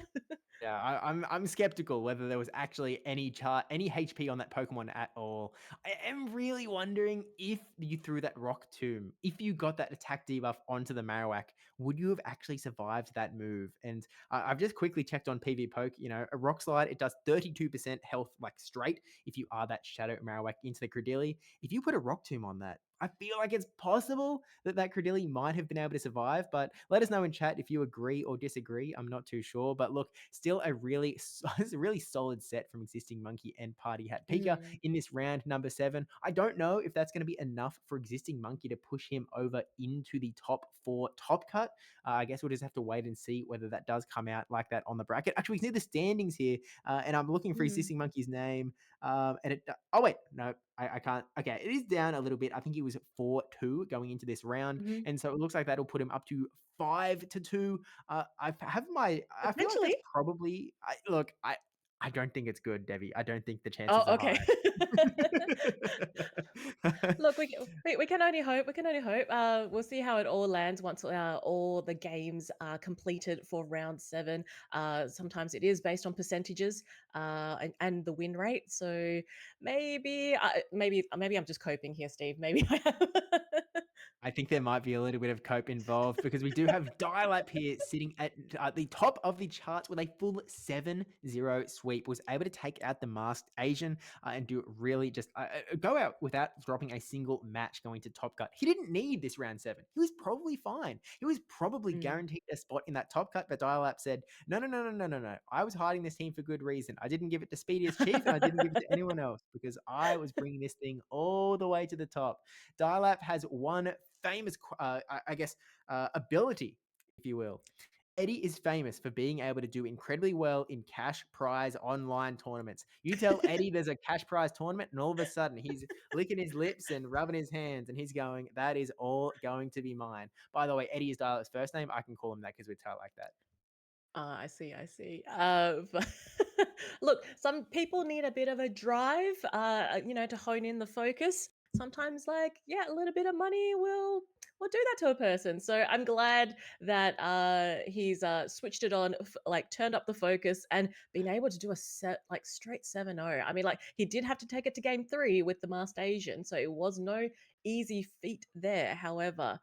Yeah, I'm skeptical whether there was actually any HP on that Pokemon at all. I am really wondering if you threw that Rock Tomb, if you got that attack debuff onto the Marowak, would you have actually survived that move? And I've just quickly checked on PV Poke. You know, a Rock Slide, it does 32% health like straight if you are that Shadow Marowak into the Credilli. If you put a Rock Tomb on that, I feel like it's possible that Credilli might have been able to survive, but let us know in chat if you agree or disagree. I'm not too sure, but look, still a really, it's a really solid set from Existing Monkey and Party Hat Pika Mm. in this round number 7. I don't know if that's going to be enough for Existing Monkey to push him over into the top 4 top cut. I guess we'll just have to wait and see whether that does come out like that on the bracket. Actually, we can see the standings here, and I'm looking for Mhm. Existing Monkey's name. And it, oh wait, no, I can't. Okay, it is down a little bit. I think he was 4-2 going into this round, Mhm. and so it looks like that'll put him up to 5-2. I feel like that's Potentially. probably. I don't think it's good, Debbie. I don't think the Oh, chances are okay. high. Look, we can only hope. We can only hope. We'll see how it all lands once all the games are completed for round 7. Sometimes it is based on percentages and the win rate. So maybe I'm just coping here, Steve. Maybe I am. I think there might be a little bit of cope involved because we do have Dial-Up here sitting at the top of the charts with a full 7-0 sweep. Was able to take out the Masked Asian and do really just go out without dropping a single match going to Top Cut. He didn't need this round 7. He was probably fine. He was probably Mm. guaranteed a spot in that Top Cut, but Dial-Up said, no, no, no, no, no, no, no. I was hiding this team for good reason. I didn't give it to Speediest Chief and I didn't give it to anyone else because I was bringing this thing all the way to the top. Dial-Up has one famous, ability, if you will. Eddie is famous for being able to do incredibly well in cash prize online tournaments. You tell Eddie there's a cash prize tournament, and all of a sudden he's licking his lips and rubbing his hands, and he's going, "That is all going to be mine." By the way, Eddie is Dial-Up's first name. I can call him that because we tell like that. I see, I see. But look, some people need a bit of a drive, to hone in the focus. sometimes like yeah, a little bit of money will do that to a person. So I'm glad that he's switched it on, like turned up the focus and been able to do a set like straight 7-0. I mean, like he did have to take it to game 3 with the masked Asian, so it was no easy feat there. However,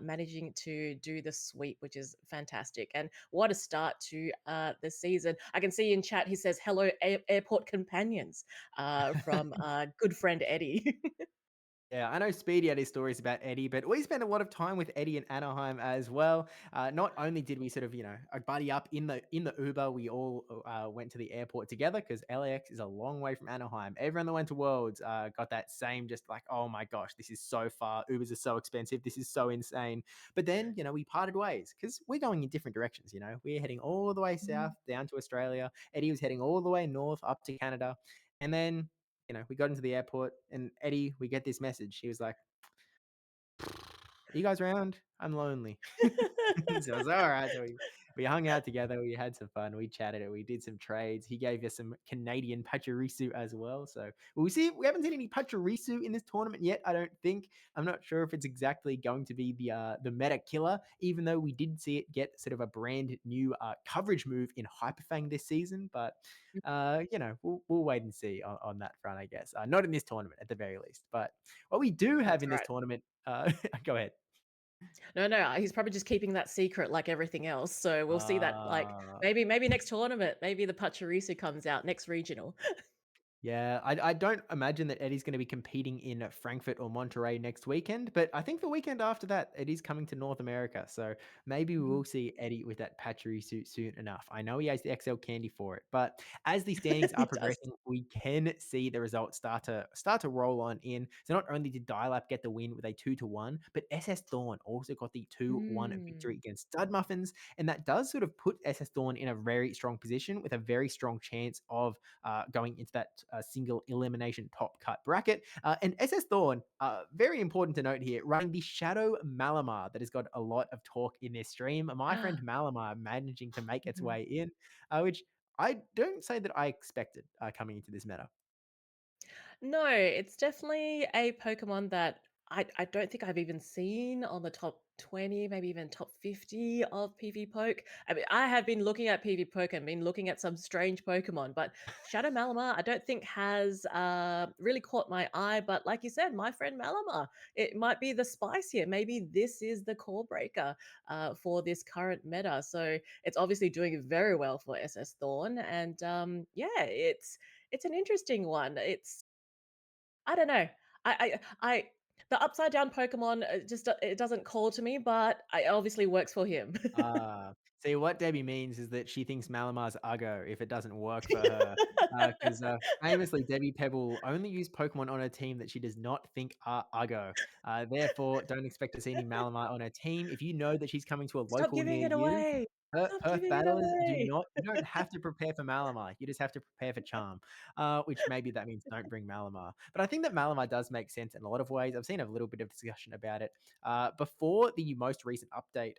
managing to do the sweep, which is fantastic. And what a start to the season. I can see in chat he says, hello, airport companions, from good friend Eddie. Yeah, I know Speedy had his stories about Eddie, but we spent a lot of time with Eddie in Anaheim as well. Not only did we sort of, buddy up in the Uber, we all went to the airport together because LAX is a long way from Anaheim. Everyone that went to Worlds got that same, just like, oh my gosh, this is so far. Ubers are so expensive. This is so insane. But then, we parted ways because we're going in different directions. We're heading all the way south down to Australia. Eddie was heading all the way north up to Canada, and then we got into the airport and Eddie, we get this message. He was like, "Are you guys around? I'm lonely." So I was all right. So we hung out together. We had some fun. We chatted. We did some trades. He gave us some Canadian Pachirisu as well. So we'll see. We haven't seen any Pachirisu in this tournament yet. I don't think. I'm not sure if it's exactly going to be the meta killer. Even though we did see it get sort of a brand new coverage move in Hyperfang this season, but we'll wait and see on that front. I guess not in this tournament at the very least. But what we do have That's in this right. tournament. Go ahead. No, he's probably just keeping that secret like everything else. So we'll see that like Uh, maybe next tournament, maybe the Pachirisu comes out next regional. Yeah, I don't imagine that Eddie's going to be competing in Frankfurt or Monterrey next weekend, but I think the weekend after that, Eddie's coming to North America. So maybe we will see Eddie with that Patchery suit soon enough. I know he has the XL candy for it, but as the standings He are does. progressing, we can see the results start to roll on in. So not only did Dial-Up get the win with a 2-1, but SS Thorn also got the 2-1 victory against Stud Muffins, and that does sort of put SS Thorn in a very strong position with a very strong chance of going into that single elimination top cut bracket. And SS Thorn, very important to note here, running the Shadow Malamar that has got a lot of talk in this stream. My friend Malamar managing to make its way in, which I don't say that I expected coming into this meta. No, it's definitely a Pokemon that I don't think I've even seen on the top 20, maybe even top 50 of PV Poke. I mean, I have been looking at PV Poke and been looking at some strange Pokemon, but Shadow Malamar I don't think has really caught my eye. But like you said, my friend Malamar, it might be the spice here. Maybe this is the core breaker for this current meta. So it's obviously doing very well for SS Thorn, and yeah, it's an interesting one. I don't know. I the upside down Pokemon just it doesn't call to me, but it obviously works for him. See, what Debbie means is that she thinks Malamar's Uggo if it doesn't work for her. Because famously, Debbie Pebble only used Pokemon on her team that she does not think are Uggo. Therefore, don't expect to see any Malamar on her team. If you know that she's coming to a Stop local giving near it you, away. Stop Perth giving it battlers away. you don't have to prepare for Malamar. You just have to prepare for Charm, which maybe that means don't bring Malamar. But I think that Malamar does make sense in a lot of ways. I've seen a little bit of discussion about it. Before the most recent update,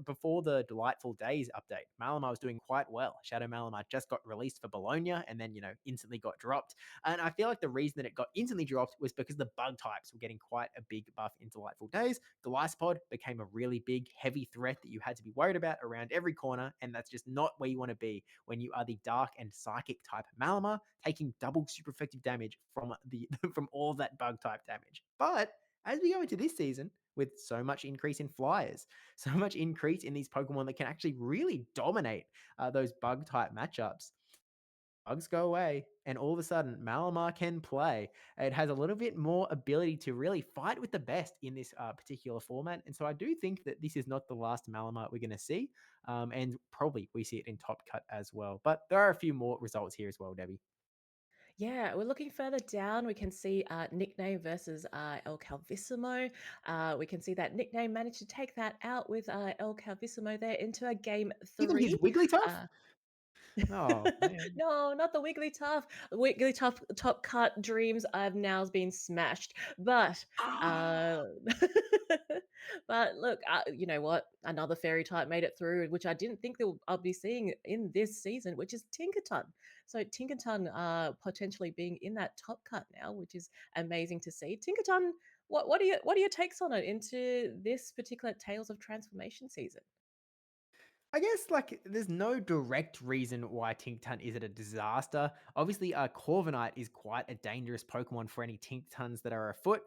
before the Delightful Days update, Malamar was doing quite well. Shadow Malamar just got released for Bologna and then, instantly got dropped. And I feel like the reason that it got instantly dropped was because the bug types were getting quite a big buff in Delightful Days. Golisopod became a really big, heavy threat that you had to be worried about around every corner, and that's just not where you want to be when you are the Dark and Psychic type Malamar, taking double super effective damage from from all of that bug type damage. But as we go into this season, with so much increase in flyers, so much increase in these Pokemon that can actually really dominate those bug type matchups, bugs go away, and all of a sudden, Malamar can play. It has a little bit more ability to really fight with the best in this particular format. And so I do think that this is not the last Malamar we're going to see. And probably we see it in Top Cut as well. But there are a few more results here as well, Debbie. Yeah, we're looking further down. We can see Nickname versus El Calvissimo. We can see that Nickname managed to take that out with El Calvissimo there into a game Even his 3. Wigglytuff? Uh, Oh, man. no, not the Wigglytuff. Wigglytuff top cut dreams have now been smashed. But uh But look, you know what? Another fairy type made it through, which I didn't think I'll be seeing in this season, which is Tinkerton. So Tinkerton potentially being in that top cut now, which is amazing to see. Tinkerton, what are your takes on it into this particular Tales of Transformation season? I guess like there's no direct reason why Tinkton is at a disaster. Obviously, Corviknight is quite a dangerous Pokemon for any Tinktons that are afoot.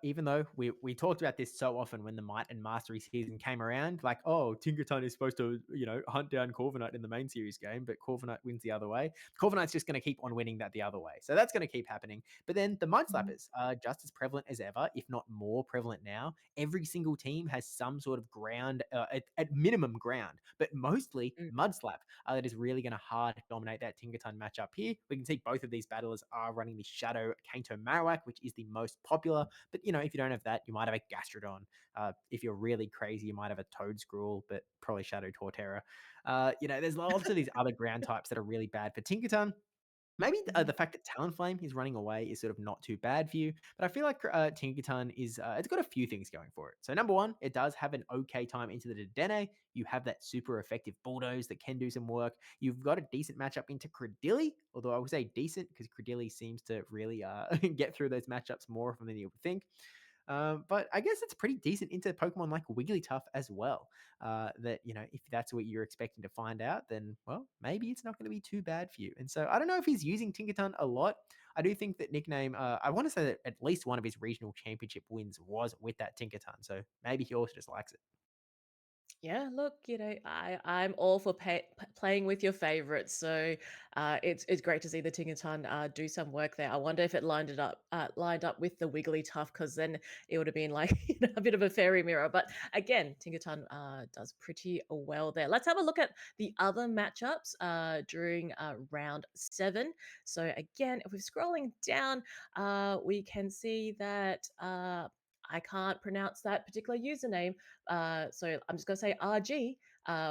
Even though we talked about this so often when the Might and Mastery season came around, like Tinkerton is supposed to hunt down Corviknight in the main series game, but Corviknight wins the other way. Corviknight's just going to keep on winning that the other way, so that's going to keep happening. But then the Mud Slappers are just as prevalent as ever, if not more prevalent now. Every single team has some sort of ground, at minimum ground, but mostly Mud Slap that is really going to hard dominate that Tinkerton matchup here. We can see both of these battlers are running the Shadow Kanto Marowak, which is the most popular. But, if you don't have that, you might have a Gastrodon. If you're really crazy, you might have a Toedscruel, but probably Shadow Torterra. There's lots of these other ground types that are really bad for Tinkerton. Maybe the fact that Talonflame is running away is sort of not too bad for you, but I feel like Tinkerton is it's got a few things going for it. So number one, it does have an okay time into the Dedenne. You have that super effective Bulldoze that can do some work. You've got a decent matchup into Credilli, although I would say decent because Credilli seems to really get through those matchups more often than you would think. But I guess it's pretty decent into Pokemon like Wigglytuff as well. That, if that's what you're expecting to find out, then, well, maybe it's not going to be too bad for you. And so I don't know if he's using Tinkerton a lot. I do think that nickname, I want to say that at least one of his regional championship wins was with that Tinkerton. So maybe he also just likes it. Yeah, look, I'm all for playing with your favorites. So it's great to see the Tinkerton do some work there. I wonder if it lined up with the Wigglytuff, because then it would have been like a bit of a fairy mirror. But again, Tinkerton does pretty well there. Let's have a look at the other matchups during round 7. So again, if we're scrolling down, we can see that. I can't pronounce that particular username, so I'm just going to say RG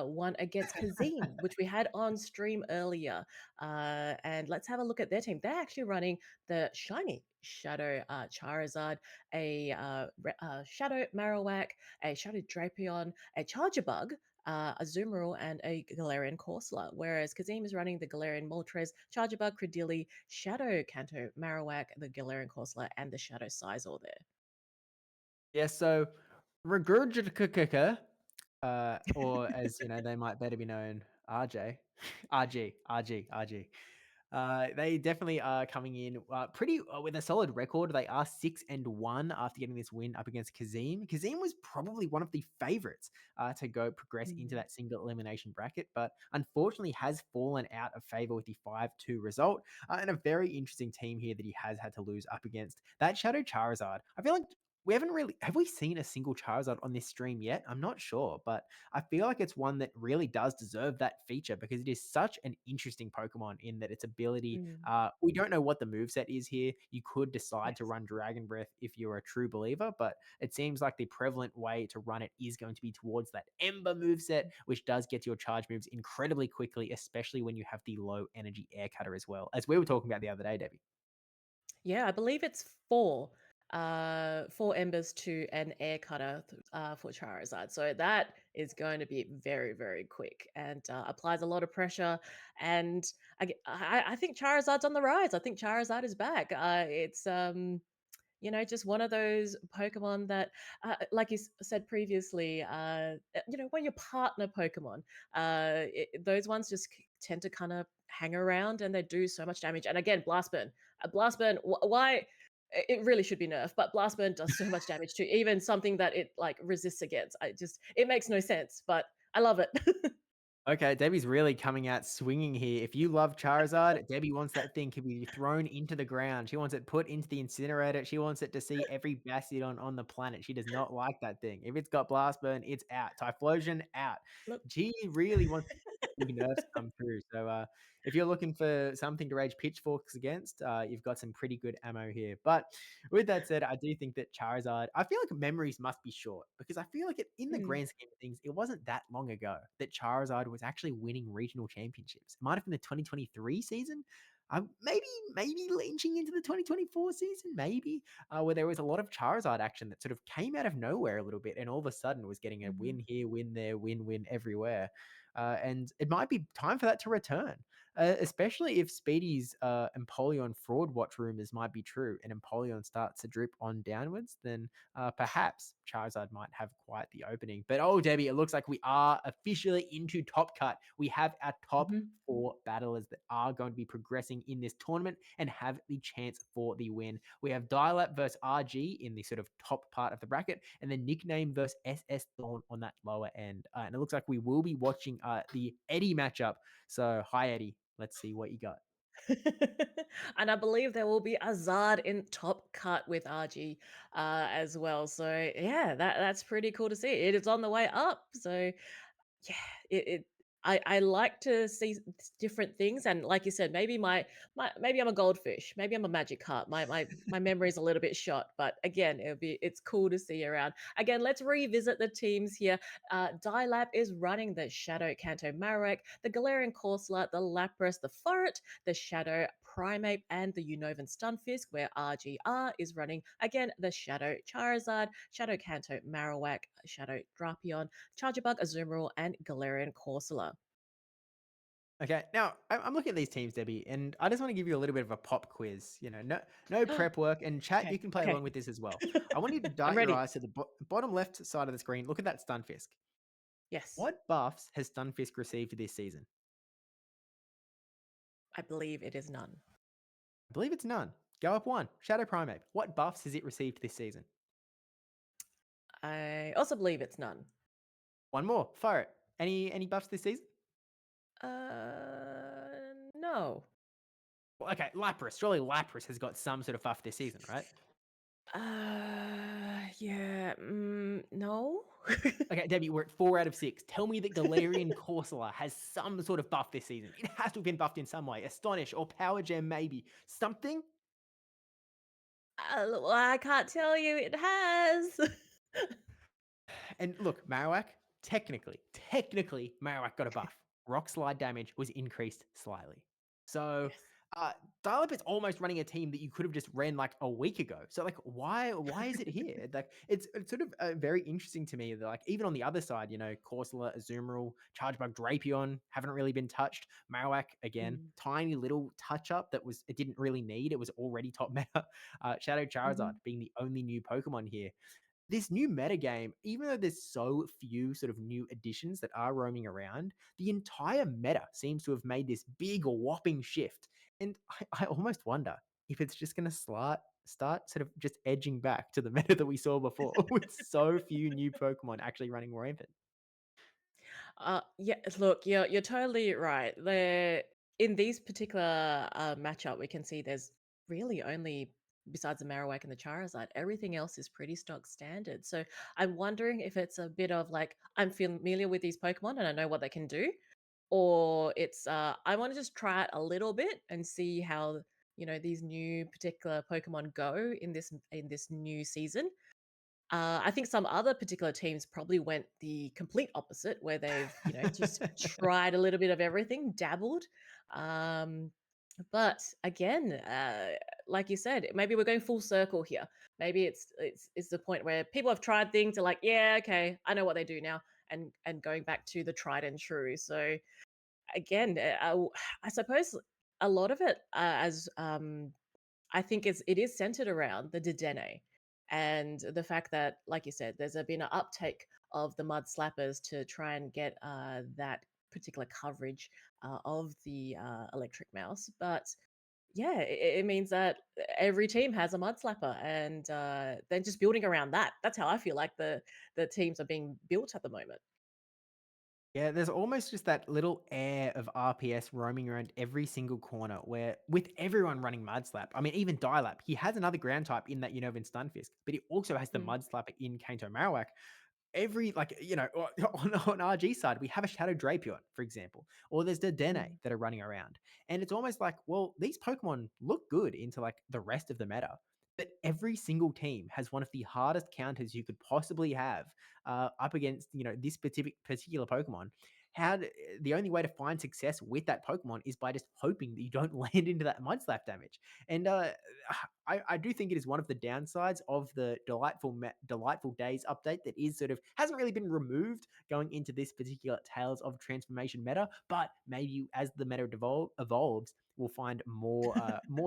won against Kazim, which we had on stream earlier. And let's have a look at their team. They're actually running the shiny Shadow Charizard, a Shadow Marowak, a Shadow Drapion, a Charjabug, a Azumarill, and a Galarian Corsola, whereas Kazim is running the Galarian Moltres, Charjabug, Credilli, Shadow Kanto Marowak, the Galarian Corsola, and the Shadow Sizor there. Yeah, so Regurgitica, or as they might better be known, RJ, RG. They definitely are coming in pretty with a solid record. They are 6-1 after getting this win up against Kazim. Kazim was probably one of the favorites to go progress into that single elimination bracket, but unfortunately has fallen out of favor with the 5-2 result. And a very interesting team here that he has had to lose up against. That Shadow Charizard, I feel like have we seen a single Charizard on this stream yet? I'm not sure, but I feel like it's one that really does deserve that feature because it is such an interesting Pokemon in that its ability, we don't know what the moveset is here. You could decide to run Dragon Breath if you're a true believer, but it seems like the prevalent way to run it is going to be towards that Ember moveset, which does get your charge moves incredibly quickly, especially when you have the low energy Air Cutter as well, as we were talking about the other day, Debbie. Yeah, I believe it's 4 embers to an air cutter for Charizard. So that is going to be very, very quick and applies a lot of pressure. And I think Charizard's on the rise. I think Charizard is back. It's just one of those Pokemon that, like you said previously, when your partner Pokemon, those ones just tend to kind of hang around and they do so much damage. And again, Blast Burn. Blast Burn, why? It really should be nerfed, but Blast Burn does so much damage to even something that it like resists against. It makes no sense, but I love it. Okay, Debbie's really coming out swinging here. If you love Charizard, Debbie wants that thing to be thrown into the ground. She wants it put into the incinerator. She wants it to see every Bastiodon on the planet. She does not like that thing. If it's got Blast Burn, it's out. Typhlosion, out. Look. She really wants big nerfs come through. So if you're looking for something to rage pitchforks against, you've got some pretty good ammo here. But with that said, I do think that Charizard, I feel like memories must be short because I feel like in the grand scheme of things, it wasn't that long ago that Charizard was actually winning regional championships. It might have been the 2023 season. maybe leeching into the 2024 season, maybe where there was a lot of Charizard action that sort of came out of nowhere a little bit, and all of a sudden was getting a win here, win there, win everywhere. And it might be time for that to return, especially if Speedy's Empoleon fraud watch rumors might be true and Empoleon starts to drip on downwards, then perhaps Charizard might have quite the opening. But oh, Debbie, it looks like we are officially into Top Cut. We have our top 4 battlers that are going to be progressing in this tournament and have the chance for the win. We have Dialab versus RG in the sort of top part of the bracket, and then Nickname versus SS Thorn on that lower end. And it looks like we will be watching the Eddie matchup. So, hi, Eddie. Let's see what you got. And I believe there will be a Zard in Top Cut with RG as well. So yeah, that's pretty cool to see. It is on the way up. So yeah, I like to see different things, and like you said, maybe I'm a goldfish, maybe I'm a magic carp. My memory is a little bit shot, but again, it's cool to see around. Again, let's revisit the teams here. Dialab is running the Shadow Kanto Marowak, the Galarian Corsola, the Lapras, the Forest, the Shadow Primeape, and the Unovan Stunfisk, where RGR is running again the Shadow Charizard, Shadow Kanto Marowak, Shadow Drapion, Charjabug, Azumarill, and Galarian Corsola. Okay, now I'm looking at these teams, Debbie, and I just want to give you a little bit of a pop quiz. No prep work, and chat, you can play along with this as well. I want you to dart your ready. eyes to the bottom left side of the screen. Look at that Stunfisk. Yes. What buffs has Stunfisk received this season? I believe it is none. I believe it's none. Go up 1. Shadow Primeape. What buffs has it received this season? I also believe it's none. 1 more. Fire it. Any buffs this season? No. Well, okay, Lapras. Surely Lapras has got some sort of buff this season, right? Yeah. No. Okay, Debbie, we're at 4 out of 6. Tell me that Galarian Corsola has some sort of buff this season. It has to have been buffed in some way. Astonish or Power Gem, maybe. Something? Well, I can't tell you. It has. And look, Marowak, technically, Marowak got a buff. Rock slide damage was increased slightly. So, Dial-Up is almost running a team that you could have just ran like a week ago. So, like, why is it here? Like, it's sort of very interesting to me that, like, even on the other side, Corsola, Azumarill, Chargebug, Drapion haven't really been touched. Marowak, again, tiny little touch up that it didn't really need. It was already top meta. Shadow Charizard being the only new Pokemon here. This new metagame, even though there's so few sort of new additions that are roaming around, the entire meta seems to have made this big whopping shift. And I almost wonder if it's just going to start sort of just edging back to the meta that we saw before with so few new Pokemon actually running rampant. Yeah, look, you're totally right. In these particular matchup, we can see there's really only, besides the Marowak and the Charizard, everything else is pretty stock standard. So I'm wondering if it's a bit of like, I'm familiar with these Pokemon and I know what they can do, or it's I want to just try it a little bit and see how these new particular Pokemon go in this new season. I think some other particular teams probably went the complete opposite, where they've just tried a little bit of everything, dabbled. But again, like you said, maybe we're going full circle here. Maybe it's the point where people have tried things, are like, yeah, okay, I know what they do now, and going back to the tried and true. So again, I suppose a lot of it, as I think it is centered around the Dedenne and the fact that, like you said, been an uptake of the Mud Slappers to try and get that particular coverage of the Electric Mouse. But yeah, it means that every team has a Mud Slapper, and then just building around that. That's how I feel like the teams are being built at the moment. Yeah, there's almost just that little air of RPS roaming around every single corner where, with everyone running Mudslap, I mean, even Dialap, he has another ground type in that Unovan Stunfisk, but he also has the Mudslapper in Kanto Marowak. On RG side, we have a Shadow Drapion, for example, or there's the Dene that are running around. And it's almost like, well, these Pokemon look good into like the rest of the meta. But every single team has one of the hardest counters you could possibly have up against, this particular Pokemon. the only way to find success with that Pokemon is by just hoping that you don't land into that Mud Slap damage. And I do think it is one of the downsides of the Delightful Days update that is sort of hasn't really been removed going into this particular Tales of Transformation meta, but maybe as the meta evolves, we'll find more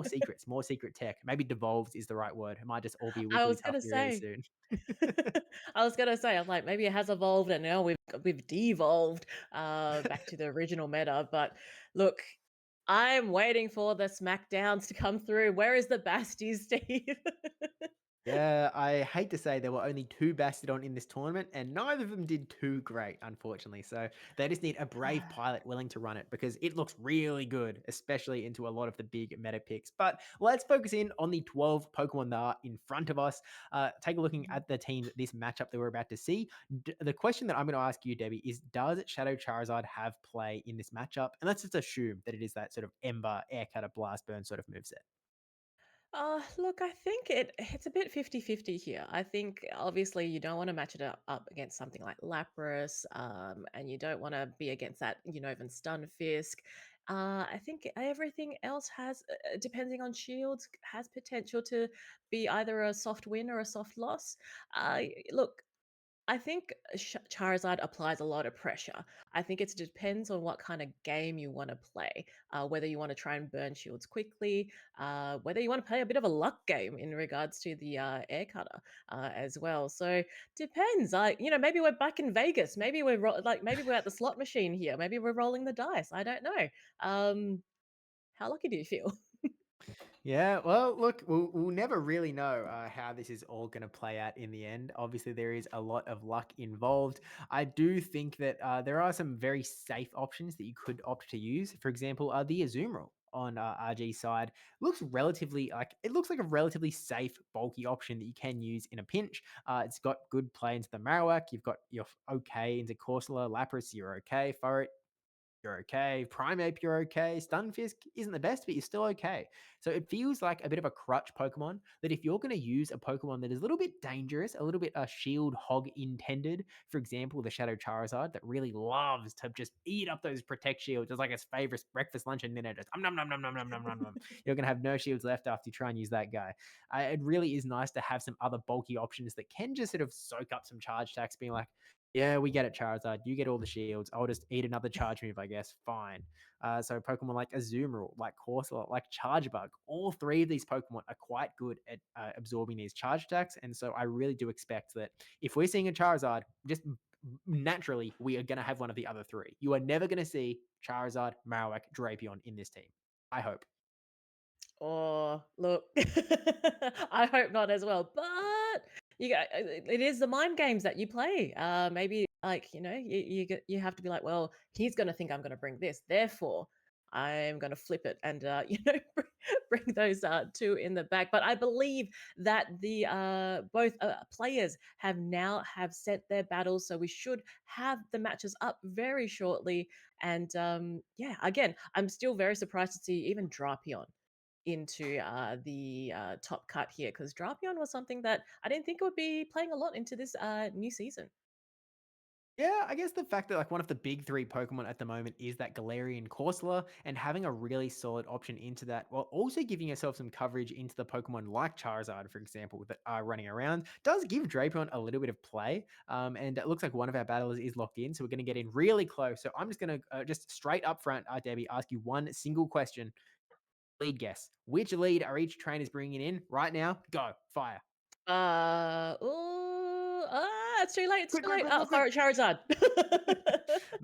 secrets, more secret tech. Maybe devolves is the right word. It might just all be a I was Wigglytuff gonna here really say. soon. I was gonna say, I'm like, maybe it has evolved and now we've devolved back to the original meta. But look, I'm waiting for the Smackdowns to come through. Where is the Basties, Steve? Yeah, I hate to say there were only 2 Bastodon in this tournament, and neither of them did too great, unfortunately. So they just need a brave pilot willing to run it because it looks really good, especially into a lot of the big meta picks. But let's focus in on the 12 Pokemon that are in front of us. Take a looking at the teams, this matchup that we're about to see. The question that I'm going to ask you, Debbie, is does Shadow Charizard have play in this matchup? And let's just assume that it is that sort of Ember, Air Cutter, Blast Burn sort of moveset. Look, I think it's a bit 50-50 here. I think obviously you don't want to match it up against something like Lapras, and you don't want to be against that, even Stunfisk. I think everything else has, depending on shields, has potential to be either a soft win or a soft loss. Look, I think Charizard applies a lot of pressure. I think it depends on what kind of game you want to play, whether you want to try and burn shields quickly, whether you want to play a bit of a luck game in regards to the air cutter as well. So depends. Maybe we're back in Vegas. Maybe maybe we're at the slot machine here. Maybe we're rolling the dice. I don't know. How lucky do you feel? Yeah, well, look, we'll never really know how this is all going to play out in the end. Obviously, there is a lot of luck involved. I do think that there are some very safe options that you could opt to use. For example, the Azumarill on RG side looks it looks like a relatively safe, bulky option that you can use in a pinch. It's got good play into the Marowak. You've got your okay into Corsola, Lapras, you're okay for it. You're okay. Primeape, you're okay. Stunfisk isn't the best, but you're still okay. So it feels like a bit of a crutch Pokemon that if you're going to use a Pokemon that is a little bit dangerous, a little bit shield hog intended, for example, the Shadow Charizard that really loves to just eat up those protect shields. It's like its favorite breakfast, lunch, and dinner. Just nom nom nom nom nom nom nom nom. You're going to have no shields left after you try and use that guy. It really is nice to have some other bulky options that can just sort of soak up some charge attacks, being like, yeah, we get it, Charizard. You get all the shields. I'll just eat another charge move, I guess. Fine. So Pokemon like Azumarill, like Corsola, like Chargebug, all 3 of these Pokemon are quite good at absorbing these charge attacks. And so I really do expect that if we're seeing a Charizard, just naturally, we are going to have one of the other 3. You are never going to see Charizard, Marowak, Drapion in this team. I hope. Oh, look, I hope not as well. But it is the mind games that you play. Maybe you have to be like, well, he's going to think I'm going to bring this, therefore I'm going to flip it and bring those 2 in the back. But I believe that the both players have set their battles, so we should have the matches up very shortly. And again, I'm still very surprised to see even Drapion into the top cut here, because Drapion was something that I didn't think would be playing a lot into this new season. Yeah, I guess the fact that like one of the big 3 Pokemon at the moment is that Galarian Corsola, and having a really solid option into that, while also giving yourself some coverage into the Pokemon like Charizard, for example, that are running around, does give Drapion a little bit of play. And it looks like one of our battlers is locked in, so we're going to get in really close. So I'm just going to just straight up front, Debbie, ask you one single question. Lead guess. Which lead are each trainers bringing in right now? Go, fire. It's too late. It's Quick, too quick, late. quick, quick, quick. Charizard.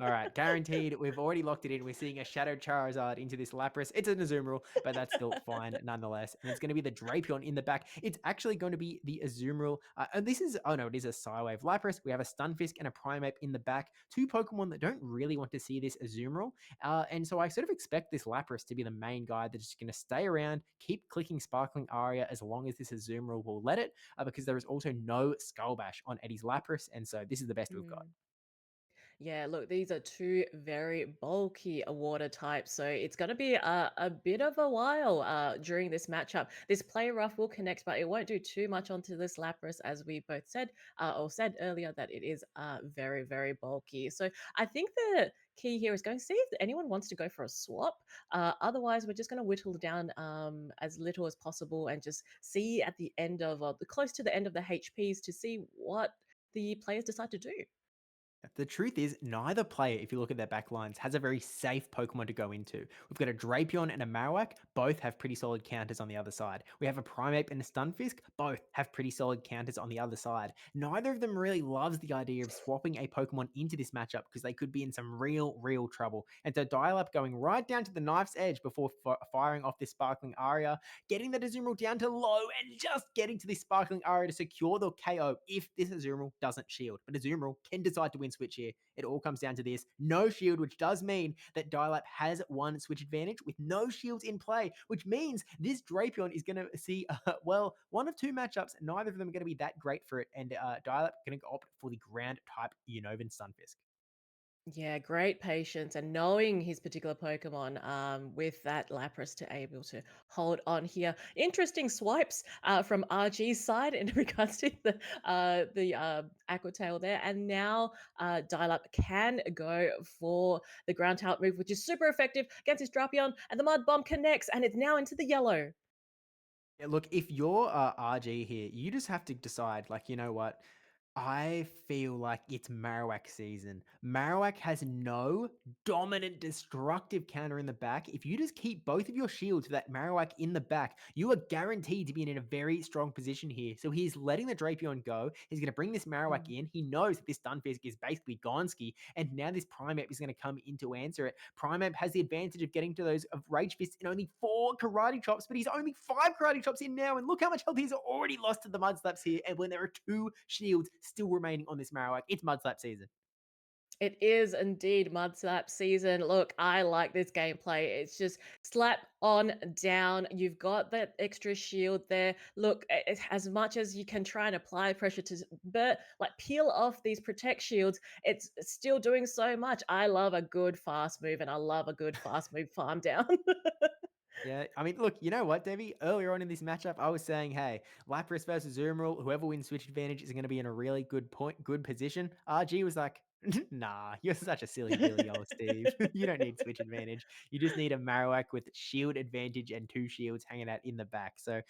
All right, guaranteed. We've already locked it in. We're seeing a Shadow Charizard into this Lapras. It's an Azumarill, but that's still fine nonetheless. And it's going to be the Drapion in the back. It's actually going to be the Azumarill. And this is, oh no, it is a Psywave Lapras. We have a Stunfisk and a Primeape in the back. 2 Pokemon that don't really want to see this Azumarill. And so I sort of expect this Lapras to be the main guy that's just going to stay around, keep clicking Sparkling Aria as long as this Azumarill will let it, because there is also no Skull Bash on Eddie's Lapras. And so this is the best we've got. Yeah, look, these are 2 very bulky water types, so it's going to be a bit of a while during this matchup. This play rough will connect, but it won't do too much onto this Lapras, as we both said, or said earlier, that it is very, very bulky. So I think the key here is going to see if anyone wants to go for a swap. Otherwise, we're just going to whittle down as little as possible and just see at the end of the close to the end of the HPs to see what the players decide to do. The truth is, neither player, if you look at their backlines, has a very safe Pokemon to go into. We've got a Drapion and a Marowak, both have pretty solid counters on the other side. We have a Primeape and a Stunfisk, both have pretty solid counters on the other side. Neither of them really loves the idea of swapping a Pokemon into this matchup because they could be in some real trouble. And so Dial-Up going right down to the knife's edge before firing off this Sparkling Aria, getting that Azumarill down to low and just getting to this Sparkling Aria to secure the KO if this Azumarill doesn't shield. But Azumarill can decide to win switch here. It all comes down to this. No shield, which does mean that Dial-Up has one switch advantage with no shields in play, which means this Drapion is going to see, well, one of two matchups. Neither of them are going to be that great for it. And Dial-Up going to opt for the ground type Unova Stunfisk. Yeah, great patience and knowing his particular Pokemon with that Lapras to able to hold on here. Interesting swipes from RG's side in regards to the Aqua Tail there. And now Dial-Up can go for the ground type move, which is super effective against his Drapion. And the Mud Bomb connects and it's now into the yellow. Yeah, look, if you're RG here, you just have to decide, like, you know what? I feel like it's Marowak season. Marowak has no dominant destructive counter in the back. If you just keep both of your shields with that Marowak in the back, you are guaranteed to be in a very strong position here. So he's letting the Drapion go. He's going to bring this Marowak in. He knows that this Stunfisk is basically Gonski, and now this Primeape is going to come in to answer it. Primeape has the advantage of getting to those Rage Fists in only 4 Karate Chops, but he's only 5 Karate Chops in now, and look how much health he's already lost to the Mud Slaps here, and when there are 2 shields still remaining on this Marowak, it's Mudslap season. It is indeed Mud Slap season. Look, I like this gameplay. It's just slap on down. You've got that extra shield there. Look, as much as you can try and apply pressure to peel off these protect shields, it's still doing so much. I love a good fast move and I love a good fast move farm down. Yeah, I mean, look, you know what, Debbie? Earlier on in this matchup, I was saying, hey, Lapras versus Zoomerl, whoever wins switch advantage is going to be in a really good position. RG was like, nah, you're such a silly Billy, old Steve. You don't need switch advantage. You just need a Marowak with shield advantage and 2 shields hanging out in the back. So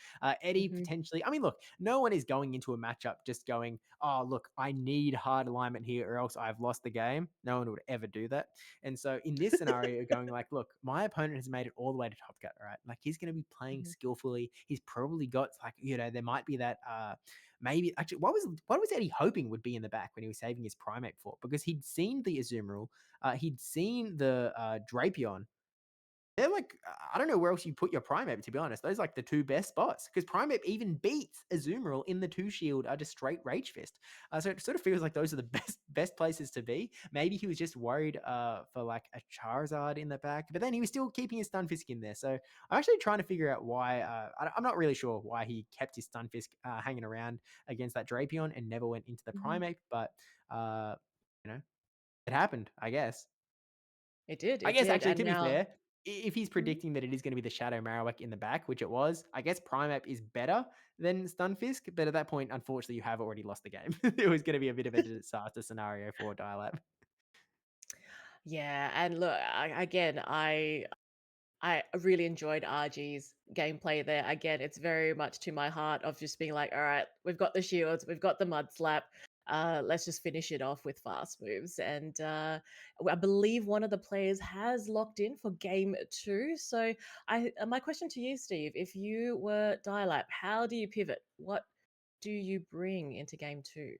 Eddie potentially, I mean, look, no one is going into a matchup just going, oh, look, I need hard alignment here or else I've lost the game. No one would ever do that. And so in this scenario, going like, look, my opponent has made it all the way to top cut, right? Like he's going to be playing skillfully. He's probably got like, you know, there might be that maybe actually what was Eddie hoping would be in the back when he was saving his Primeape for? Because he'd seen the Azumarill, he'd seen the Drapion. They're like, I don't know where else you put your Primeape, to be honest. Those are like the 2 best spots because Primeape even beats Azumarill in the 2 shield, just straight Rage Fist. So it sort of feels like those are the best places to be. Maybe he was just worried for like a Charizard in the back, but then he was still keeping his Stunfisk in there. So I'm actually trying to figure out why. I'm not really sure why he kept his Stunfisk hanging around against that Drapion and never went into the Primeape, but you know, it happened, I guess. It did. I It guess did. actually, And to be now. fair, if he's predicting that it is going to be the Shadow Marowak in the back, which it was, I guess Primeape is better than Stunfisk. But at that point, unfortunately, you have already lost the game. It was going to be a bit of a disaster scenario for Dial-Up. Yeah, and look, I really enjoyed RG's gameplay there. Again, it's very much to my heart of just being like, all right, we've got the shields, we've got the mud slap. Let's just finish it off with fast moves. And I believe one of the players has locked in for game 2. So my question to you, Steve, if you were Dial-Up, how do you pivot? What do you bring into game 2?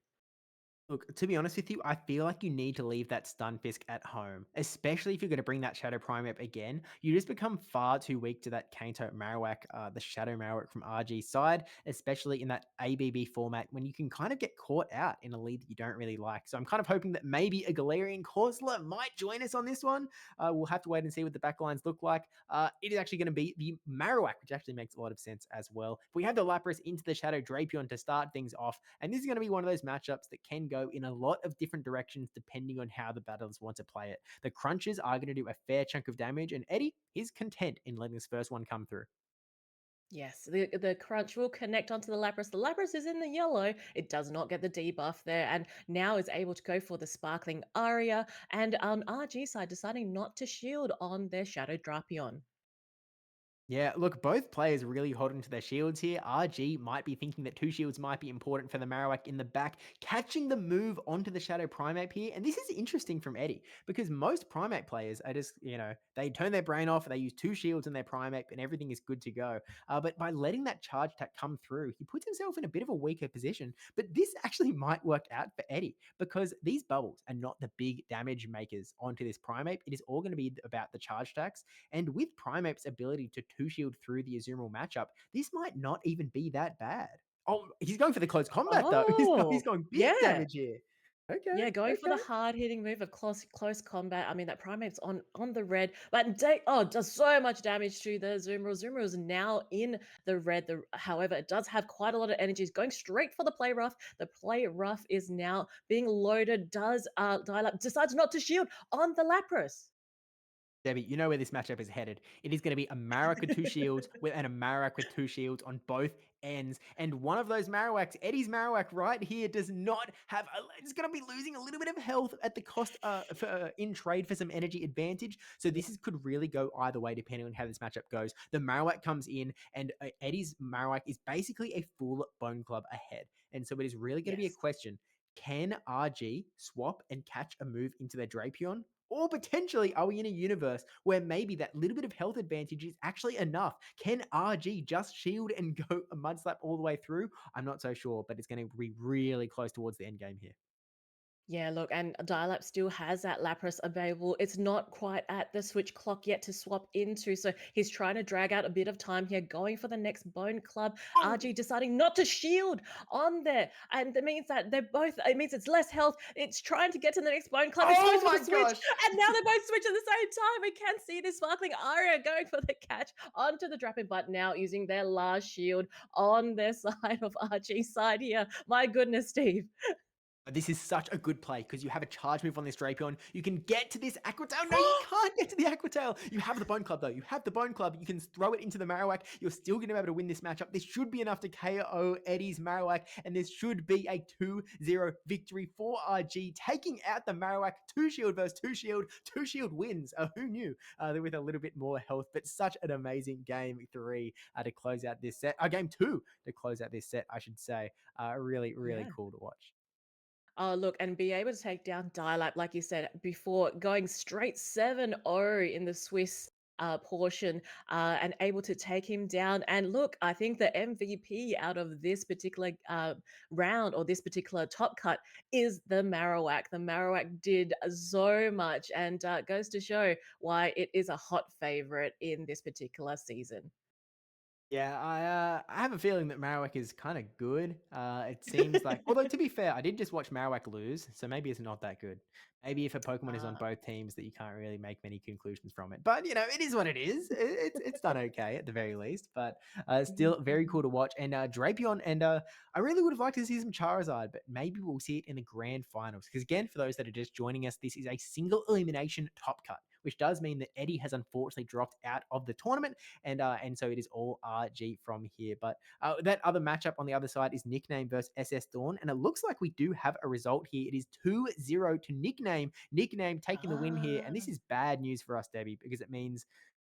Look, to be honest with you, I feel like you need to leave that Stunfisk at home, especially if you're going to bring that Shadow Primeape again. You just become far too weak to that Kanto Marowak, the Shadow Marowak from RG's side, especially in that ABB format when you can kind of get caught out in a lead that you don't really like. So I'm kind of hoping that maybe a Galarian Corsola might join us on this one. We'll have to wait and see what the backlines look like. It is actually going to be the Marowak, which actually makes a lot of sense as well. We have the Lapras into the Shadow Drapion to start things off, and this is going to be one of those matchups that can go in a lot of different directions depending on how the battles want to play it. The crunches are going to do a fair chunk of damage, and Eddie is content in letting this first one come through. Yes, the crunch will connect onto the Lapras. The Lapras is in the yellow. It does not get the debuff there, and now is able to go for the Sparkling Aria. And on RG side, deciding not to shield on their Shadow Drapion. Yeah, look, both players really hold into their shields here. RG might be thinking that 2 shields might be important for the Marowak in the back, catching the move onto the Shadow Primate here. And this is interesting from Eddie, because most Primate players are just, they turn their brain off, they use 2 shields in their Primate, and everything is good to go. But by letting that charge attack come through, he puts himself in a bit of a weaker position. But this actually might work out for Eddie, because these bubbles are not the big damage makers onto this Primate. It is all going to be about the charge attacks. And with Primape's ability to 2-shield through the Azumarill matchup, this might not even be that bad. Oh, he's going for the close combat, though. He's Oh, going big yeah. damage here. Okay, Yeah, going for the okay. hard-hitting move of close combat. I mean, that Primate's on the red, but does so much damage to the Azumarill. Azumarill is now in the red. However, it does have quite a lot of energy. It's going straight for the play rough. The play rough is now being loaded. Does dial up decides not to shield on the Lapras. Debbie, you know where this matchup is headed. It is going to be a Marowak with 2 shields and a Marowak with 2 shields on both ends. And one of those Marowaks, Eddie's Marowak right here, does not have... it's going to be losing a little bit of health at the cost in trade for some energy advantage. So this could really go either way depending on how this matchup goes. The Marowak comes in and Eddie's Marowak is basically a full Bone Club ahead. And so it is really going to be a question. Can RG swap and catch a move into their Drapion? Or potentially, are we in a universe where maybe that little bit of health advantage is actually enough? Can RG just shield and go a mud slap all the way through? I'm not so sure, but it's going to be really close towards the end game here. Yeah, look, and Dial-Up still has that Lapras available. It's not quite at the switch clock yet to swap into, so he's trying to drag out a bit of time here, going for the next Bone Club. RG deciding not to shield on there, and that means that it means it's less health. It's trying to get to the next Bone Club. It's Oh going for my the switch, gosh! and now they both switch at the same time. We can see this Sparkling Aria going for the catch onto the Drapping, but now using their last shield on their side of RG's side here. My goodness, Steve. This is such a good play because you have a charge move on this Drapion. You can get to this Aqua Tail. No, you can't get to the Aqua Tail. You have the Bone Club, though. You have the Bone Club. You can throw it into the Marowak. You're still going to be able to win this matchup. This should be enough to KO Eddie's Marowak, and this should be a 2-0 victory for RG, taking out the Marowak. 2 shield versus 2 shield. 2 shield wins. Who knew? With a little bit more health, but such an amazing game 3 to close out this set. Game 2 to close out this set, I should say. Really, really Yeah. cool to watch. Oh, look, and be able to take down Dial-Up, like you said before, going straight 7-0 in the Swiss portion and able to take him down. And look, I think the MVP out of this particular round or this particular top cut is the Marowak. The Marowak did so much and goes to show why it is a hot favorite in this particular season. Yeah, I have a feeling that Marowak is kind of good. It seems like, although to be fair, I did just watch Marowak lose, so maybe it's not that good. Maybe if a Pokemon is on both teams, that you can't really make many conclusions from it. But it is what it is. It's done okay at the very least. But still very cool to watch. And Drapion, and I really would have liked to see some Charizard, but maybe we'll see it in the grand finals. Because again, for those that are just joining us, this is a single elimination top cut, which does mean that Eddie has unfortunately dropped out of the tournament, and so it is all RG from here. But that other matchup on the other side is Nickname versus SS Dawn, and it looks like we do have a result here. It is 2-0 to Nickname. Nickname taking the win here, and this is bad news for us, Debbie, because it means,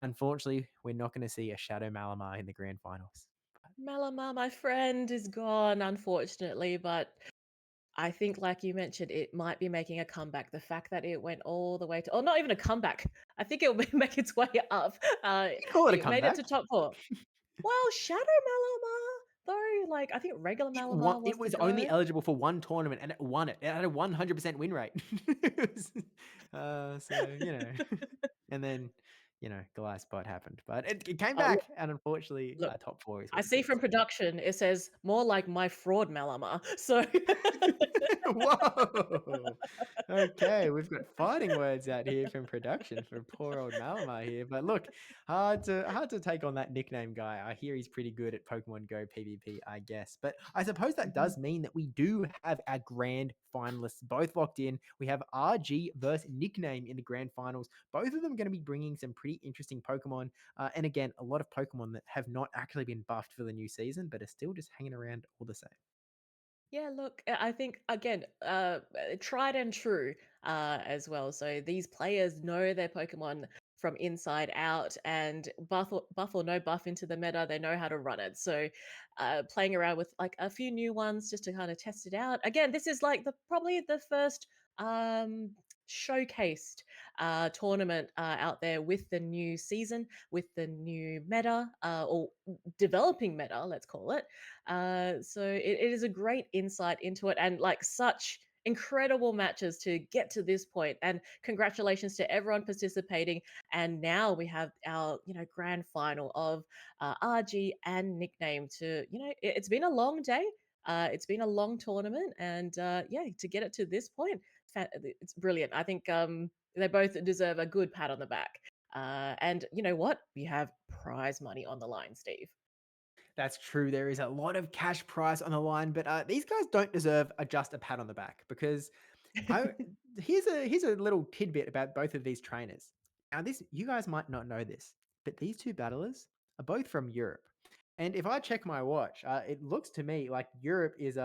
unfortunately, we're not going to see a Shadow Malamar in the grand finals. Malamar, my friend, is gone, unfortunately, but I think, like you mentioned, it might be making a comeback. The fact that it went all the way to, not even a comeback. I think it will make its way up. You can call it a It made it comeback. to top 4. Well, Shadow Malamar, though, like I think regular Malamar was It was the only go. eligible for one tournament, and it won it. It had a 100% win rate. And then, Goliath Spot happened. But it came Look, back, and unfortunately, look, top 4 is I what it see is. from production, it says more like my fraud Malamar. So Whoa! Okay, we've got fighting words out here from production for poor old Malamar here. But look, hard to take on that nickname guy. I hear he's pretty good at Pokemon Go PvP, I guess. But I suppose that does mean that we do have our grand finalists both locked in. We have RG versus Nickname in the grand finals. Both of them going to be bringing some pretty interesting Pokemon. And again, a lot of Pokemon that have not actually been buffed for the new season, but are still just hanging around all the same. Yeah, look, I think again, tried and true as well. So these players know their Pokemon from inside out, and buff or no buff into the meta, they know how to run it. So playing around with like a few new ones just to kind of test it out. Again, this is like the probably the first um showcased tournament out there with the new season, with the new meta, or developing meta, let's call it. So it is a great insight into it, and like such incredible matches to get to this point. And congratulations to everyone participating. And now we have our grand final of RG and Nickname. To it's been a long day. It's been a long tournament, and yeah, to get it to this point, it's brilliant. I think they both deserve a good pat on the back. And you know what? We have prize money on the line, Steve. That's true. There is a lot of cash prize on the line, but these guys don't deserve just a pat on the back because I here's a little tidbit about both of these trainers. Now, this you guys might not know this, but these two battlers are both from Europe. And if I check my watch, it looks to me like Europe is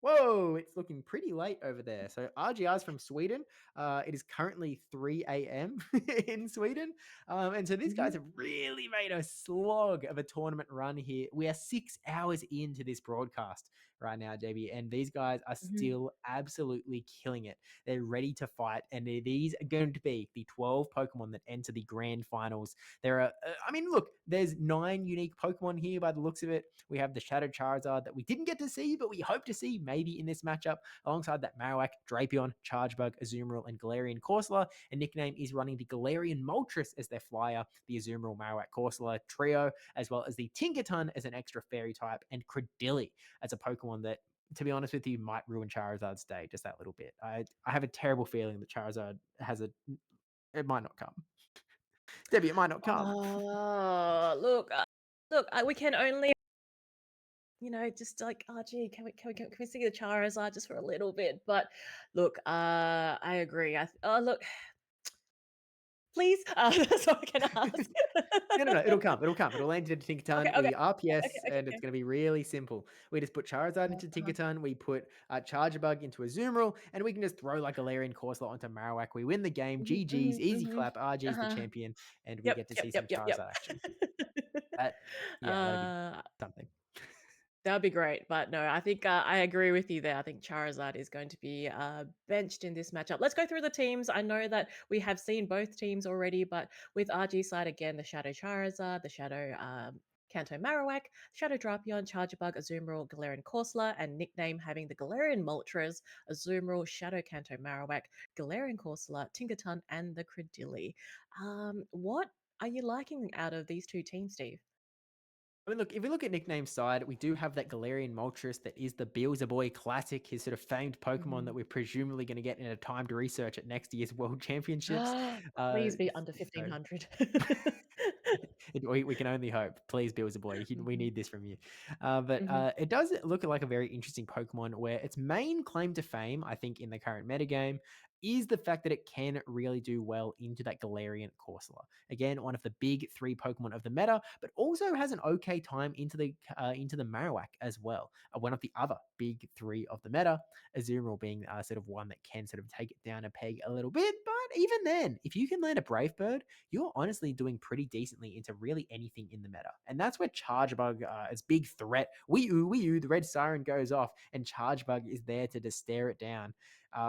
whoa, it's looking pretty late over there. So RGR's from Sweden. It is currently 3 a.m. in Sweden. And so these guys have really made a slog of a tournament run here. We are 6 hours into this broadcast right now, JB, and these guys are still absolutely killing it. They're ready to fight, and these are going to be the 12 Pokemon that enter the grand finals. There are, I mean, look, there's 9 unique Pokemon here by the looks of it. We have the Shadow Charizard that we didn't get to see, but we hope to see maybe in this matchup, alongside that Marowak, Drapion, Chargebug, Azumarill, and Galarian Corsola. And Nickname is running the Galarian Moltres as their flyer, the Azumarill, Marowak, Corsola trio, as well as the Tinkerton as an extra fairy type, and Credilli as a Pokemon that, to be honest with you, might ruin Charizard's day just that little bit. I have a terrible feeling that Charizard it might not come. Debbie, it might not come. Oh, look, we can only, just like, oh, gee, can we see the Charizard just for a little bit? But look, I agree. Oh, look, please, that's all I can ask. No, it'll come. It'll come. It'll land into Okay, Tinkerton. okay, We RPS, okay, and it's okay. going to be really simple. We just put Charizard into Tinkerton. We put Chargebug into Azumarill, and we can just throw like a Galarian Corsola onto Marowak. We win the game. GG's, easy clap. RG's the champion, and we get to see some Yep. Charizard action. Yeah, that'd be something. That would be great. But no, I think I agree with you there. I think Charizard is going to be benched in this matchup. Let's go through the teams. I know that we have seen both teams already, but with RG side again, the Shadow Charizard, the Shadow Kanto Marowak, Shadow Drapion, Chargebug, Azumarill, Galarian Corsola, and Nickname having the Galarian Moltres, Azumarill, Shadow Kanto Marowak, Galarian Corsola, Tinkerton, and the Credilli. What are you liking out of these two teams, Steve? I mean, look, if we look at Nickname side, we do have that Galarian Moltres that is the Beelzebub Classic, his sort of famed Pokemon that we're presumably going to get in a timed research at next year's World Championships. Please be under So 1500. we can only hope. Please, Beelzebub, we need this from you. But it does look like a very interesting Pokemon where its main claim to fame, I think, in the current metagame is the fact that it can really do well into that Galarian Corsola. Again, one of the big 3 Pokemon of the meta, but also has an okay time into the Marowak as well. One of the other big 3 of the meta, Azumarill being sort of one that can sort of take it down a peg a little bit. But even then, if you can land a Brave Bird, you're honestly doing pretty decently into really anything in the meta. And that's where Chargebug is big threat. Wee oo, the red siren goes off, and Chargebug is there to just stare it down.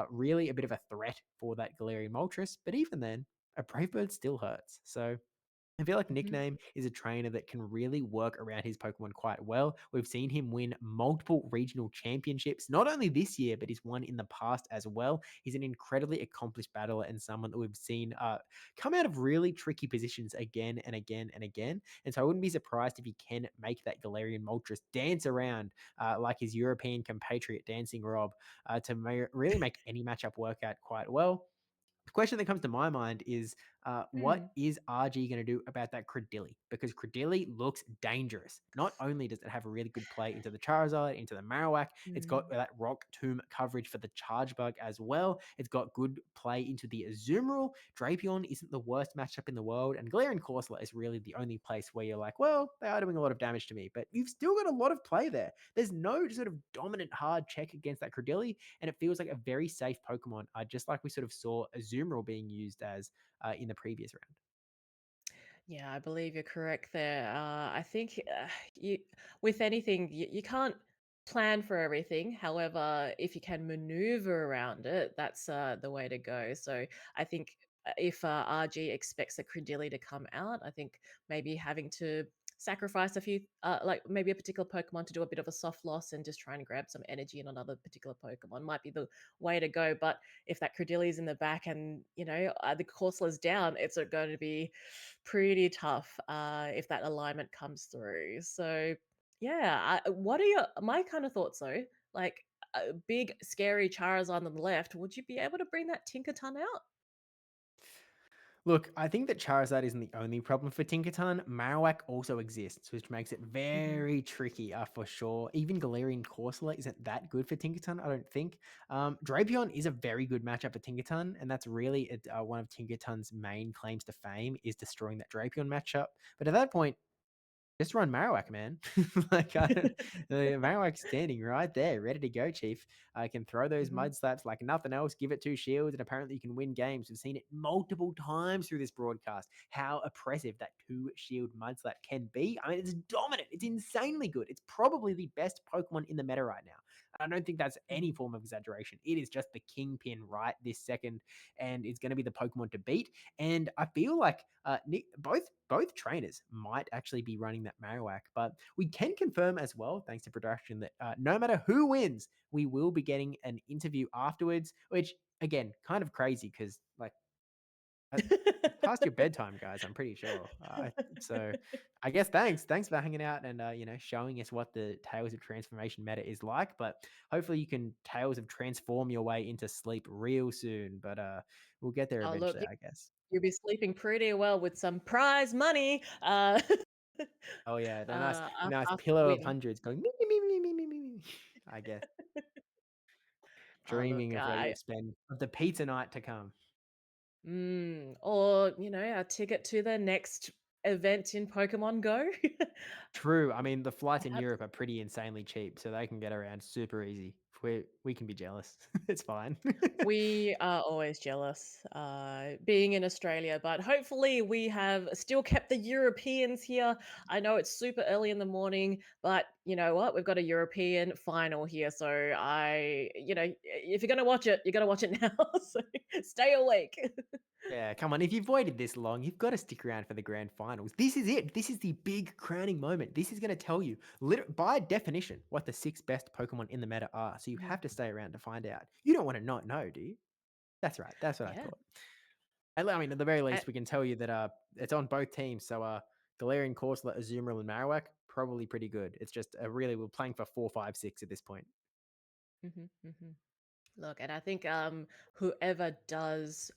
Really a bit of a threat for that Galarian Moltres, but even then, a Brave Bird still hurts. So I feel like Mhm. Nickname is a trainer that can really work around his Pokemon quite well. We've seen him win multiple regional championships, not only this year, but he's won in the past as well. He's an incredibly accomplished battler and someone that we've seen come out of really tricky positions again and again and again. And so I wouldn't be surprised if he can make that Galarian Moltres dance around like his European compatriot Dancing Rob to really make any matchup work out quite well. The question that comes to my mind is Mm. what is RG going to do about that Credilli? Because Credilli looks dangerous. Not only does it have a really good play into the Charizard, into the Marowak, it's got Mm. that Rock Tomb coverage for the Charge Bug as well. It's got good play into the Azumarill. Drapion isn't the worst matchup in the world, and Galarian Corsola is really the only place where you're like, well, they are doing a lot of damage to me, but you've still got a lot of play there. There's no sort of dominant hard check against that Credilli, and it feels like a very safe Pokemon, just like we sort of saw Azumarill being used as in the previous round. Yeah, I believe you're correct there. I think you, with anything, you can't plan for everything. However, if you can maneuver around it, that's the way to go. So I think if RG expects a Credilli to come out, I think maybe having to sacrifice a few, like maybe a particular Pokemon to do a bit of a soft loss and just try and grab some energy in another particular Pokemon might be the way to go. But if that Credilli's in the back and the Corsola's down, it's going to be pretty tough if that alignment comes through. So yeah, what are my kind of thoughts though? Like a big scary Charizard on the left, would you be able to bring that Tinkerton out? Look, I think that Charizard isn't the only problem for Tinkaton. Marowak also exists, which makes it Mhm. very tricky for sure. Even Galarian Corsola isn't that good for Tinkaton, I don't think. Drapion is a very good matchup for Tinkaton, and that's really one of Tinkaton's main claims to fame is destroying that Drapion matchup. But at that point, just run Marowak, man. like the Marowak standing right there, ready to go, Chief. I can throw those Mhm. mud slaps like nothing else. Give it two shields, and apparently you can win games. We've seen it multiple times through this broadcast. How oppressive that two shield mud slap can be. I mean, it's dominant. It's insanely good. It's probably the best Pokemon in the meta right now. I don't think that's any Mhm. form of exaggeration. It is just the kingpin right this second, and it's going to be the Pokemon to beat. And I feel like both trainers might actually be running that Marowak, but we can confirm as well, thanks to production, that no matter who wins, we will be getting an interview afterwards. Which again, kind of crazy because like it's past your bedtime, guys. I'm pretty sure. So I guess thanks for hanging out and showing us what the Tales of Transformation meta is like. But hopefully you can Tales of Transform your way into sleep real soon. But we'll get there Oh, look, eventually, I guess. you'll be sleeping pretty well with some prize money. Oh yeah, the nice After the pillow of win. hundreds going me me me me me me me. I guess Oh, look, dreaming of what you'll spend of the pizza night to come. or a ticket to the next event in Pokemon Go. True. I mean, the flights in Perhaps Europe are pretty insanely cheap, so they can get around super easy. We can be jealous. It's fine. we are always jealous, being in Australia, but hopefully we have still kept the Europeans here. I know it's super early in the morning, but you know what? We've got a European final here, so if you're gonna watch it, you're gonna watch it now. So stay awake. Yeah, come on. If you've waited this long, you've got to stick around for the grand finals. This is it. This is the big crowning moment. This is going to tell you, by definition, what the six best Pokemon in the meta are. So you Mhm. have to stay around to find out. You don't want to not know, do you? That's right. That's what I Yeah. thought. I mean, at the very least, we can tell you that it's on both teams. So Galarian Corsola, Azumarill, and Marowak, probably pretty good. It's just really we're playing for 4, 5, 6 at this point. Mhm, mhm. Look, and I think whoever does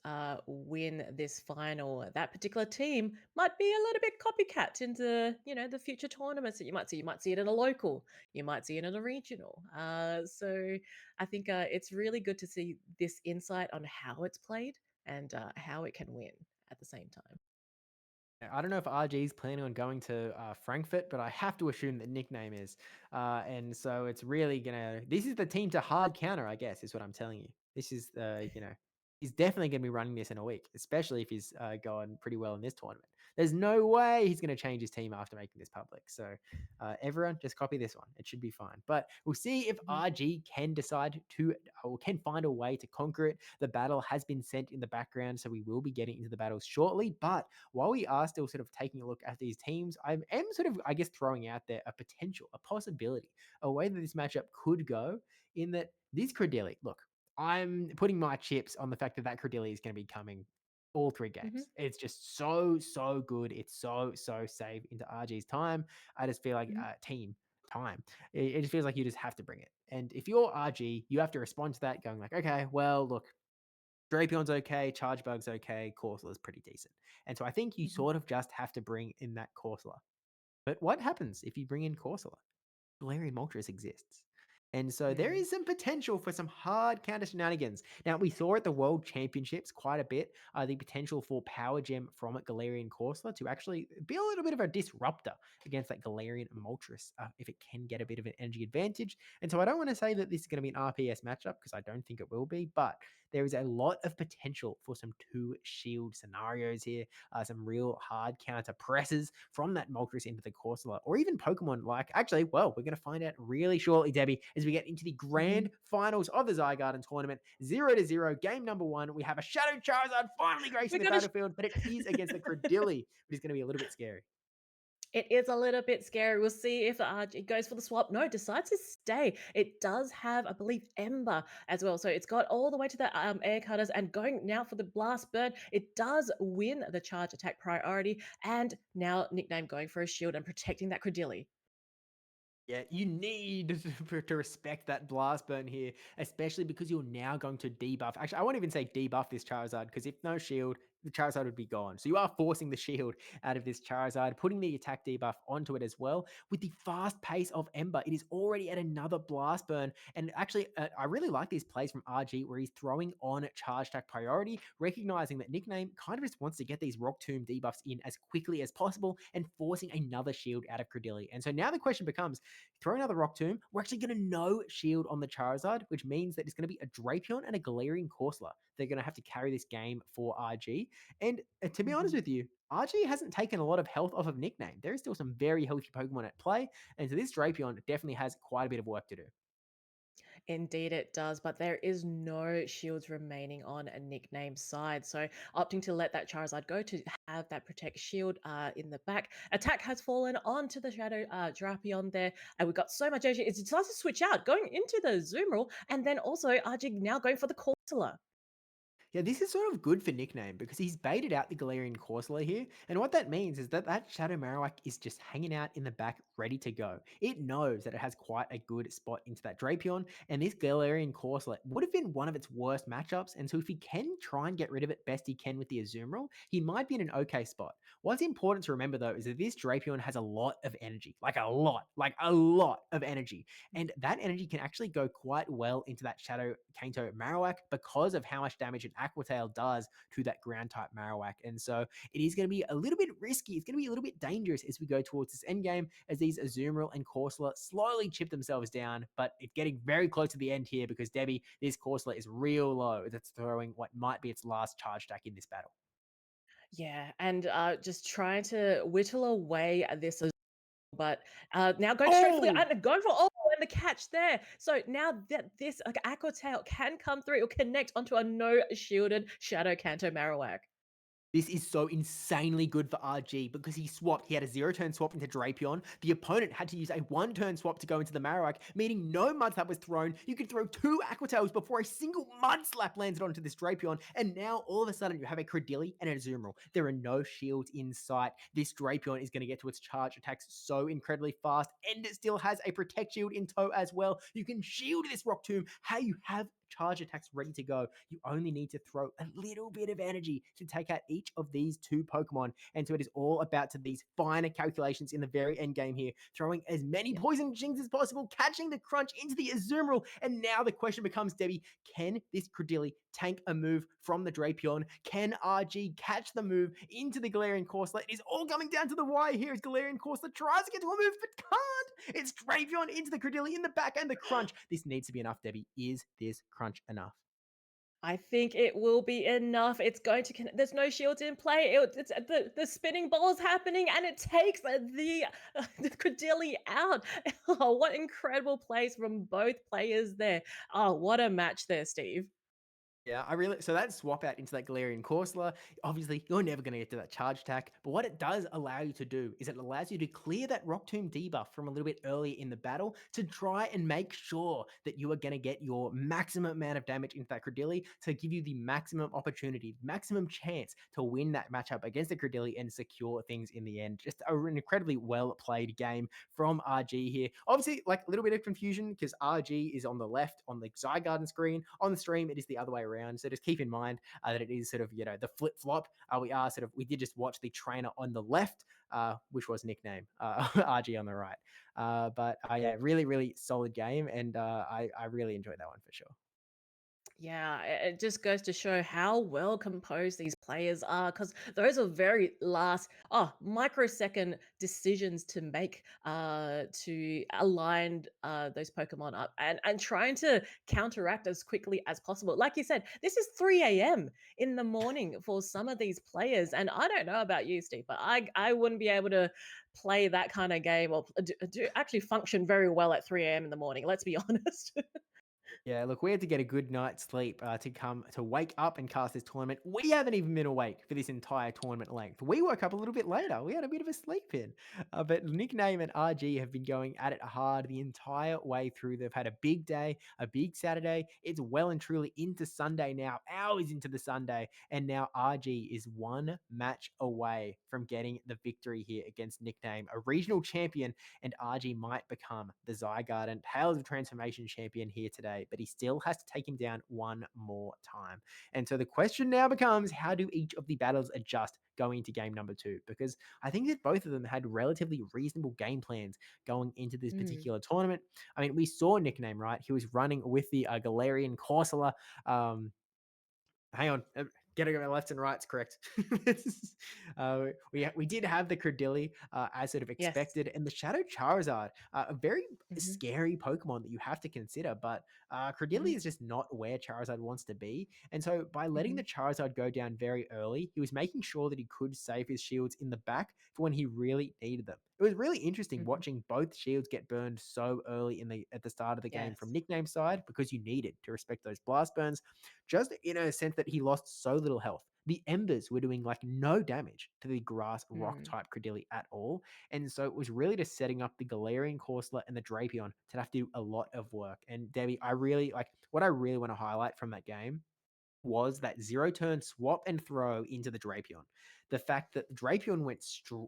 win this final, that particular team might be a little bit copycat into the future tournaments that you might see. You might see it in a local, you might see it in a regional. So I think it's really good to see this insight on how it's played and how it can win at the same time. I don't know if RG is planning on going to Frankfurt, but I have to assume that nickname is. And so it's really gonna. This is the team to hard counter, I guess, is what I'm telling you. This is he's definitely going to be running this in a week, especially if he's going pretty well in this tournament. There's no way he's going to change his team after making this public. So everyone just copy this one. It should be fine. But we'll see if RG can decide to or can find a way to conquer it. The battle has been sent in the background, so we will be getting into the battles shortly. But while we are still sort of taking a look at these teams, I am sort of, I guess, throwing out there a potential, a possibility, a way that this matchup could go in that this Credilli, look, I'm putting my chips on the fact that Credilli is going to be coming all 3 games. It's just so good. It's so safe into RG's time. I just feel like team time. It just feels like you just have to bring it. And if you're RG, you have to respond to that going like, okay, well, look, Drapion's okay, Charge Bug's okay, Corsolar's pretty decent. And so I think you sort of just have to bring in that Corsola. But what happens if you bring in Corsola? Galarian Moltres exists. And so there is some potential for some hard counter shenanigans. Now, we saw at the World Championships quite a bit the potential for Power Gem from Galarian Corsola to actually be a little bit of a disruptor against that Galarian Moltres if it can get a bit of an energy advantage. And so I don't want to say that this is going to be an RPS matchup because I don't think it will be, but there is a lot of potential for some 2 shield scenarios here, some real hard counter presses from that Moltres into the Corsola, or even Pokemon like, actually, well, we're going to find out really shortly, Debbie, as we get into the grand finals of the Zygarden tournament. 0-0, game number 1. We have a Shadow Charizard finally gracing the battlefield, but it is against the Credilli, which is going to be a little bit scary. It is a little bit scary. We'll see if it goes for the swap. No, decides to stay. It does have, I believe, Ember as well. So it's got all the way to the air cutters and going now for the blast burn. It does win the charge attack priority. And now Nickname going for a shield and protecting that Credilli. Yeah, you need to respect that blast burn here, especially because you're now going to debuff. Actually, I won't even say debuff this Charizard, because if no shield, the Charizard would be gone. So you are forcing the shield out of this Charizard, putting the attack debuff onto it as well. With the fast pace of Ember, it is already at another blast burn. And actually, I really like these plays from RG where he's throwing on charge attack priority, recognizing that Nickname kind of just wants to get these Rock Tomb debuffs in as quickly as possible and forcing another shield out of Credilli. And so now the question becomes, throw another Rock Tomb, we're actually going to no shield on the Charizard, which means that it's going to be a Drapion and a Galarian Corsola. They're going to have to carry this game for RG. And to be honest with you, RG hasn't taken a lot of health off of Nickname. There is still some very healthy Pokemon at play. And so this Drapion definitely has quite a bit of work to do. Indeed it does, but there is no shields remaining on a Nickname side. So opting to let that Charizard go to have that protect shield in the back. Attack has fallen onto the Shadow Drapion there, and we've got so much energy. It decides to switch out, going into the Zoom rule, and then also RG now going for the Corsola. Yeah, this is sort of good for Nickname because he's baited out the Galarian Corsola here. And what that means is that that Shadow Marowak is just hanging out in the back, ready to go. It knows that it has quite a good spot into that Drapion, and this Galarian Corsola would have been one of its worst matchups. And so if he can try and get rid of it best he can with the Azumarill, he might be in an okay spot. What's important to remember though is that this Drapion has a lot of energy, like a lot of energy. And that energy can actually go quite well into that Shadow Kanto Marowak because of how much damage an Aqua Tail does to that ground type Marowak. And so it is going to be a little bit risky. It's going to be a little bit dangerous as we go towards this end game, as these Azumarill and Corsola slowly chip themselves down, but it's getting very close to the end here because Debbie, this Corsola is real low. It's throwing what might be its last charge attack in this battle. Yeah, and just trying to whittle away at this, but now going straight for the and going for and the catch there. So now that this Aqua Tail can come through, it'll connect onto a no shielded Shadow Kanto Marowak. This is so insanely good for RG because he swapped. He had a 0-turn swap into Drapion. The opponent had to use a 1-turn swap to go into the Marowak, meaning no Mud Slap was thrown. You could throw 2 Aqua Tails before a single Mud Slap landed onto this Drapion. And now all of a sudden you have a Credilli and a Azumarill. There are no shields in sight. This Drapion is going to get to its charge attacks so incredibly fast, and it still has a Protect Shield in tow as well. You can shield this Rock Tomb. How you have charge attacks ready to go. You only need to throw a little bit of energy to take out each of these 2 Pokemon. And so it is all about to these finer calculations in the very end game here, throwing as many poison jings as possible, catching the crunch into the Azumarill. And now the question becomes, Debbie, can this Credilli tank a move from the Drapion? Can RG catch the move into the Galarian Corsola? It is all coming down to the wire here as Galarian Corsola tries to get to a move but can't. It's Drapion into the Credilli in the back and the crunch. This needs to be enough, Debbie. Is this crunch enough? I think it will be enough. It's going to. There's no shields in play. It's the spinning ball's happening, and it takes the Credilli out. Oh, what incredible plays from both players there. Oh, what a match there, Steve. Yeah, I really so that swap out into that Galarian Corsola, obviously you're never going to get to that charge attack, but what it does allow you to do is it allows you to clear that Rock Tomb debuff from a little bit early in the battle to try and make sure that you are going to get your maximum amount of damage into that Credilli to give you the maximum opportunity, maximum chance to win that matchup against the Credilli and secure things in the end. Just an incredibly well played game from RG here. Obviously, like a little bit of confusion because RG is on the left on the Zygarden screen. On the stream, it is the other way around. So just keep in mind that it is sort of, the flip flop. We did just watch the trainer on the left, which was nickname RG on the right. But yeah, really, really solid game. And I really enjoyed that one for sure. Yeah, it just goes to show how well composed these players are because those are very last, microsecond decisions to make to align those Pokemon up and trying to counteract as quickly as possible. Like you said, this is 3 a.m. in the morning for some of these players. And I don't know about you, Steve, but I wouldn't be able to play that kind of game or do actually function very well at 3 a.m. in the morning. Let's be honest. Yeah, look, we had to get a good night's sleep to wake up and cast this tournament. We haven't even been awake for this entire tournament length. We woke up a little bit later. We had a bit of a sleep in. But Nickname and RG have been going at it hard the entire way through. They've had a big day, a big Saturday. It's well and truly into Sunday now, hours into the Sunday. And now RG is one match away from getting the victory here against Nickname, a regional champion, and RG might become the Zygarden Tales of Transformation champion here today, but he still has to take him down one more time. And so the question now becomes, how do each of the battles adjust going into game number 2? Because I think that both of them had relatively reasonable game plans going into this Mm. particular tournament. I mean, we saw Nickname, right? He was running with the Galarian Corsola. Hang on. Getting my left and right's correct. We did have the Credilli as sort of Yes. expected, and the Shadow Charizard, a very Hmm. scary Pokemon that you have to consider. But Credilli is just not where Charizard wants to be, and so by letting Hmm. the Charizard go down very early, he was making sure that he could save his shields in the back for when he really needed them. It was really interesting Hmm. watching both shields get burned so early at the start of the game from Yes. Nickname side because you needed to respect those blast burns, just in a sense that he lost so little health. The embers were doing like no damage to the grass rock Mm. type Credilli at all. And so it was really just setting up the Galarian Corsola and the Drapion to have to do a lot of work. And Debbie, I really like what I really want to highlight from that game was that zero turn swap and throw into the Drapion. The fact that the Drapion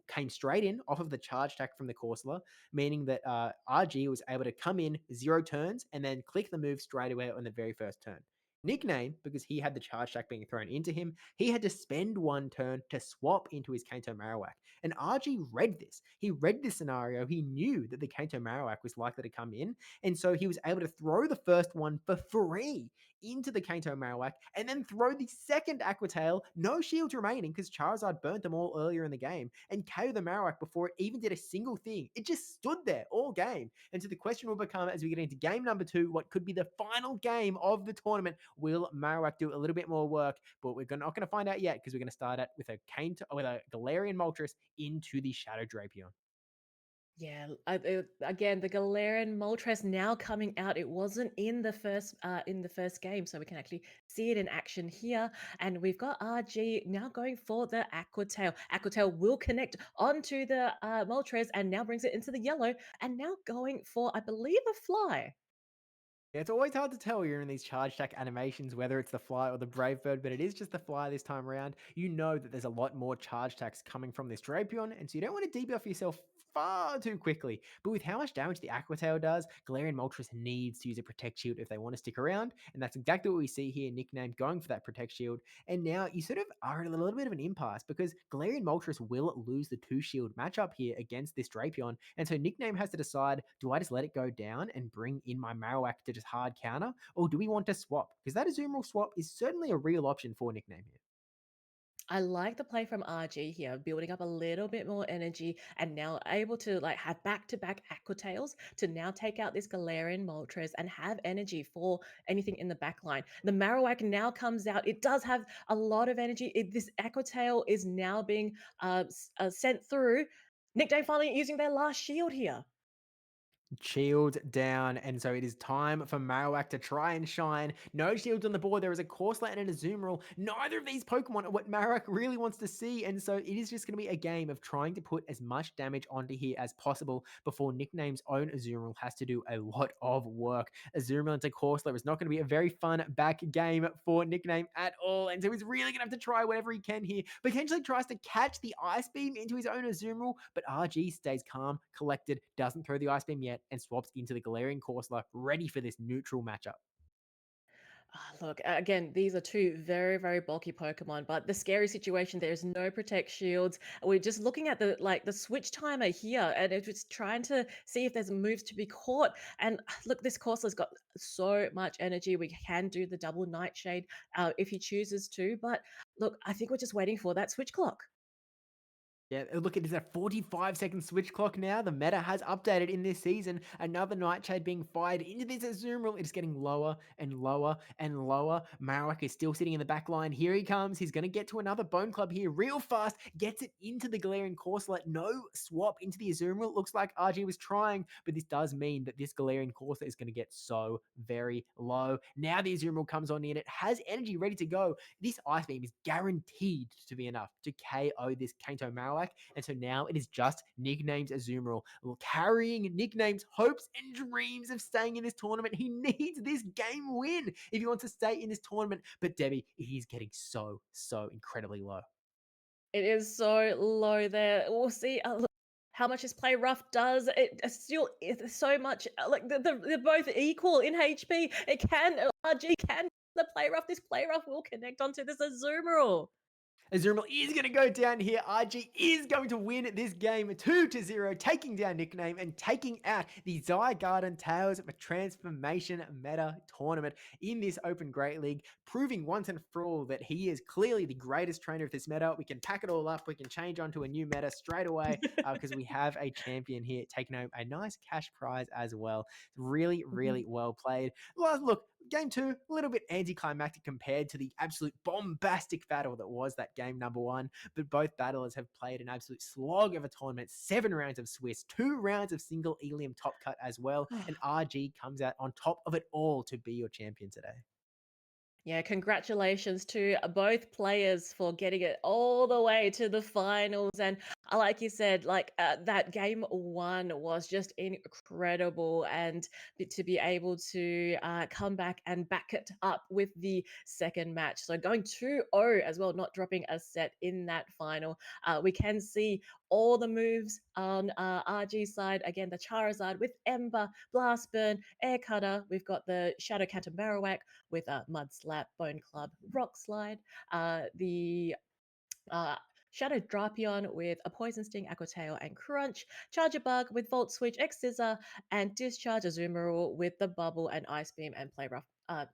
came straight in off of the charge attack from the Corsola, meaning that RG was able to come in 0 turns and then click the move straight away on the very first turn. Nickname, because he had the charge attack being thrown into him, he had to spend 1 turn to swap into his Kanto Marowak. And RG read this. He read this scenario. He knew that the Kanto Marowak was likely to come in. And so he was able to throw the first one for free into the Kanto Marowak and then throw the second Aqua Tail, no shields remaining because Charizard burnt them all earlier in the game, and KO the Marowak before it even did a single thing. It just stood there all game. And so the question will become, as we get into game number 2, what could be the final game of the tournament, will Marowak do a little bit more work? But we're not going to find out yet because we're going to start it with a Galarian Moltres into the Shadow Drapion. Yeah, again, the Galarian Moltres now coming out. It wasn't in the first game, so we can actually see it in action here. And we've got RG now going for the Aqua Tail. Aqua Tail will connect onto the Moltres and now brings it into the yellow. And now going for, I believe, a fly. Yeah, it's always hard to tell you're in these charge attack animations, whether it's the fly or the brave bird, but it is just the fly this time around. You know that there's a lot more charge attacks coming from this Drapion, and so you don't want to debuff yourself far too quickly. But with how much damage the Aqua Tail does, Galarian Moltres needs to use a Protect Shield if they want to stick around, and that's exactly what we see here, Nickname going for that Protect Shield. And now you sort of are in a little bit of an impasse because Galarian Moltres will lose the 2-shield matchup here against this Drapion, and so Nickname has to decide, do I just let it go down and bring in my Marowak to just hard counter, or do we want to swap? Because that Azumarill swap is certainly a real option for Nickname here. I like the play from RG here, building up a little bit more energy and now able to like have back-to-back Aqua Tails to now take out this Galarian Moltres and have energy for anything in the back line. The Marowak now comes out. It does have a lot of energy. This Aqua Tail is now being sent through. Nickname finally using their last shield here. Shield down, and so it is time for Marowak to try and shine. No shields on the board. There is a Corsola and an Azumarill. Neither of these Pokemon are what Marowak really wants to see, and so it is just going to be a game of trying to put as much damage onto here as possible before Nickname's own Azumarill has to do a lot of work. Azumarill into Corsola is not going to be a very fun back game for Nickname at all, and so he's really going to have to try whatever he can here. Potentially tries to catch the Ice Beam into his own Azumarill, but RG stays calm, collected, doesn't throw the Ice Beam yet, and swaps into the Galarian Corsola, ready for this neutral matchup. Look, again, these are two very, very bulky Pokemon, but the scary situation, there's no Protect Shields. We're just looking at the switch timer here, and it's just trying to see if there's moves to be caught. And look, this Corsola's got so much energy. We can do the double Nightshade if he chooses to, but look, I think we're just waiting for that switch clock. Yeah, look, it is a 45-second switch clock now. The meta has updated in this season. Another Nightshade being fired into this Azumarill. It is getting lower and lower and lower. Marowak is still sitting in the back line. Here he comes. He's going to get to another Bone Club here real fast. Gets it into the Galarian Corsola. No swap into the Azumarill. Looks like RG was trying, but this does mean that this Galarian Corsola is going to get so very low. Now the Azumarill comes on in. It has energy ready to go. This Ice Beam is guaranteed to be enough to KO this Kanto Marowak. And so now it is just Nickname's Azumarill carrying Nickname's hopes and dreams of staying in this tournament. He needs this game win if he wants to stay in this tournament. But Debbie, he is getting so incredibly low. It is so low there. We'll see look, how much this play rough does. It still it's so much like they're both equal in HP. It can RG can the play rough. This play rough will connect onto this Azumarill. Azumarill is going to go down here. RG is going to win this game 2-0, taking down Nickname and taking out the Zygarden Tales of a Transformation Meta Tournament in this Open Great League, proving once and for all that he is clearly the greatest trainer of this meta. We can pack it all up. We can change onto a new meta straight away because we have a champion here taking home a nice cash prize as well. Really, really well played. Well, look, game 2, a little bit anticlimactic compared to the absolute bombastic battle that was that game number 1, but both battlers have played an absolute slog of a tournament, 7 rounds of Swiss, 2 rounds of single Elium top cut as well, and RG comes out on top of it all to be your champion today. Yeah, congratulations to both players for getting it all the way to the finals. And like you said, that game 1 was just incredible. And to be able to come back and back it up with the second match. So going 2-0 as well, not dropping a set in that final. We can see all the moves on RG's side. Again, the Charizard with Ember, Blast Burn, Air Cutter. We've got the Shadow Counter Marowak with a Mud Slap, Bone Club, Rock Slide. The Shadow Drapion with a Poison Sting, Aqua Tail, and Crunch. Charger Bug with Volt Switch, X Scissor, and Discharge Azumarill with the Bubble and Ice Beam and Play Rough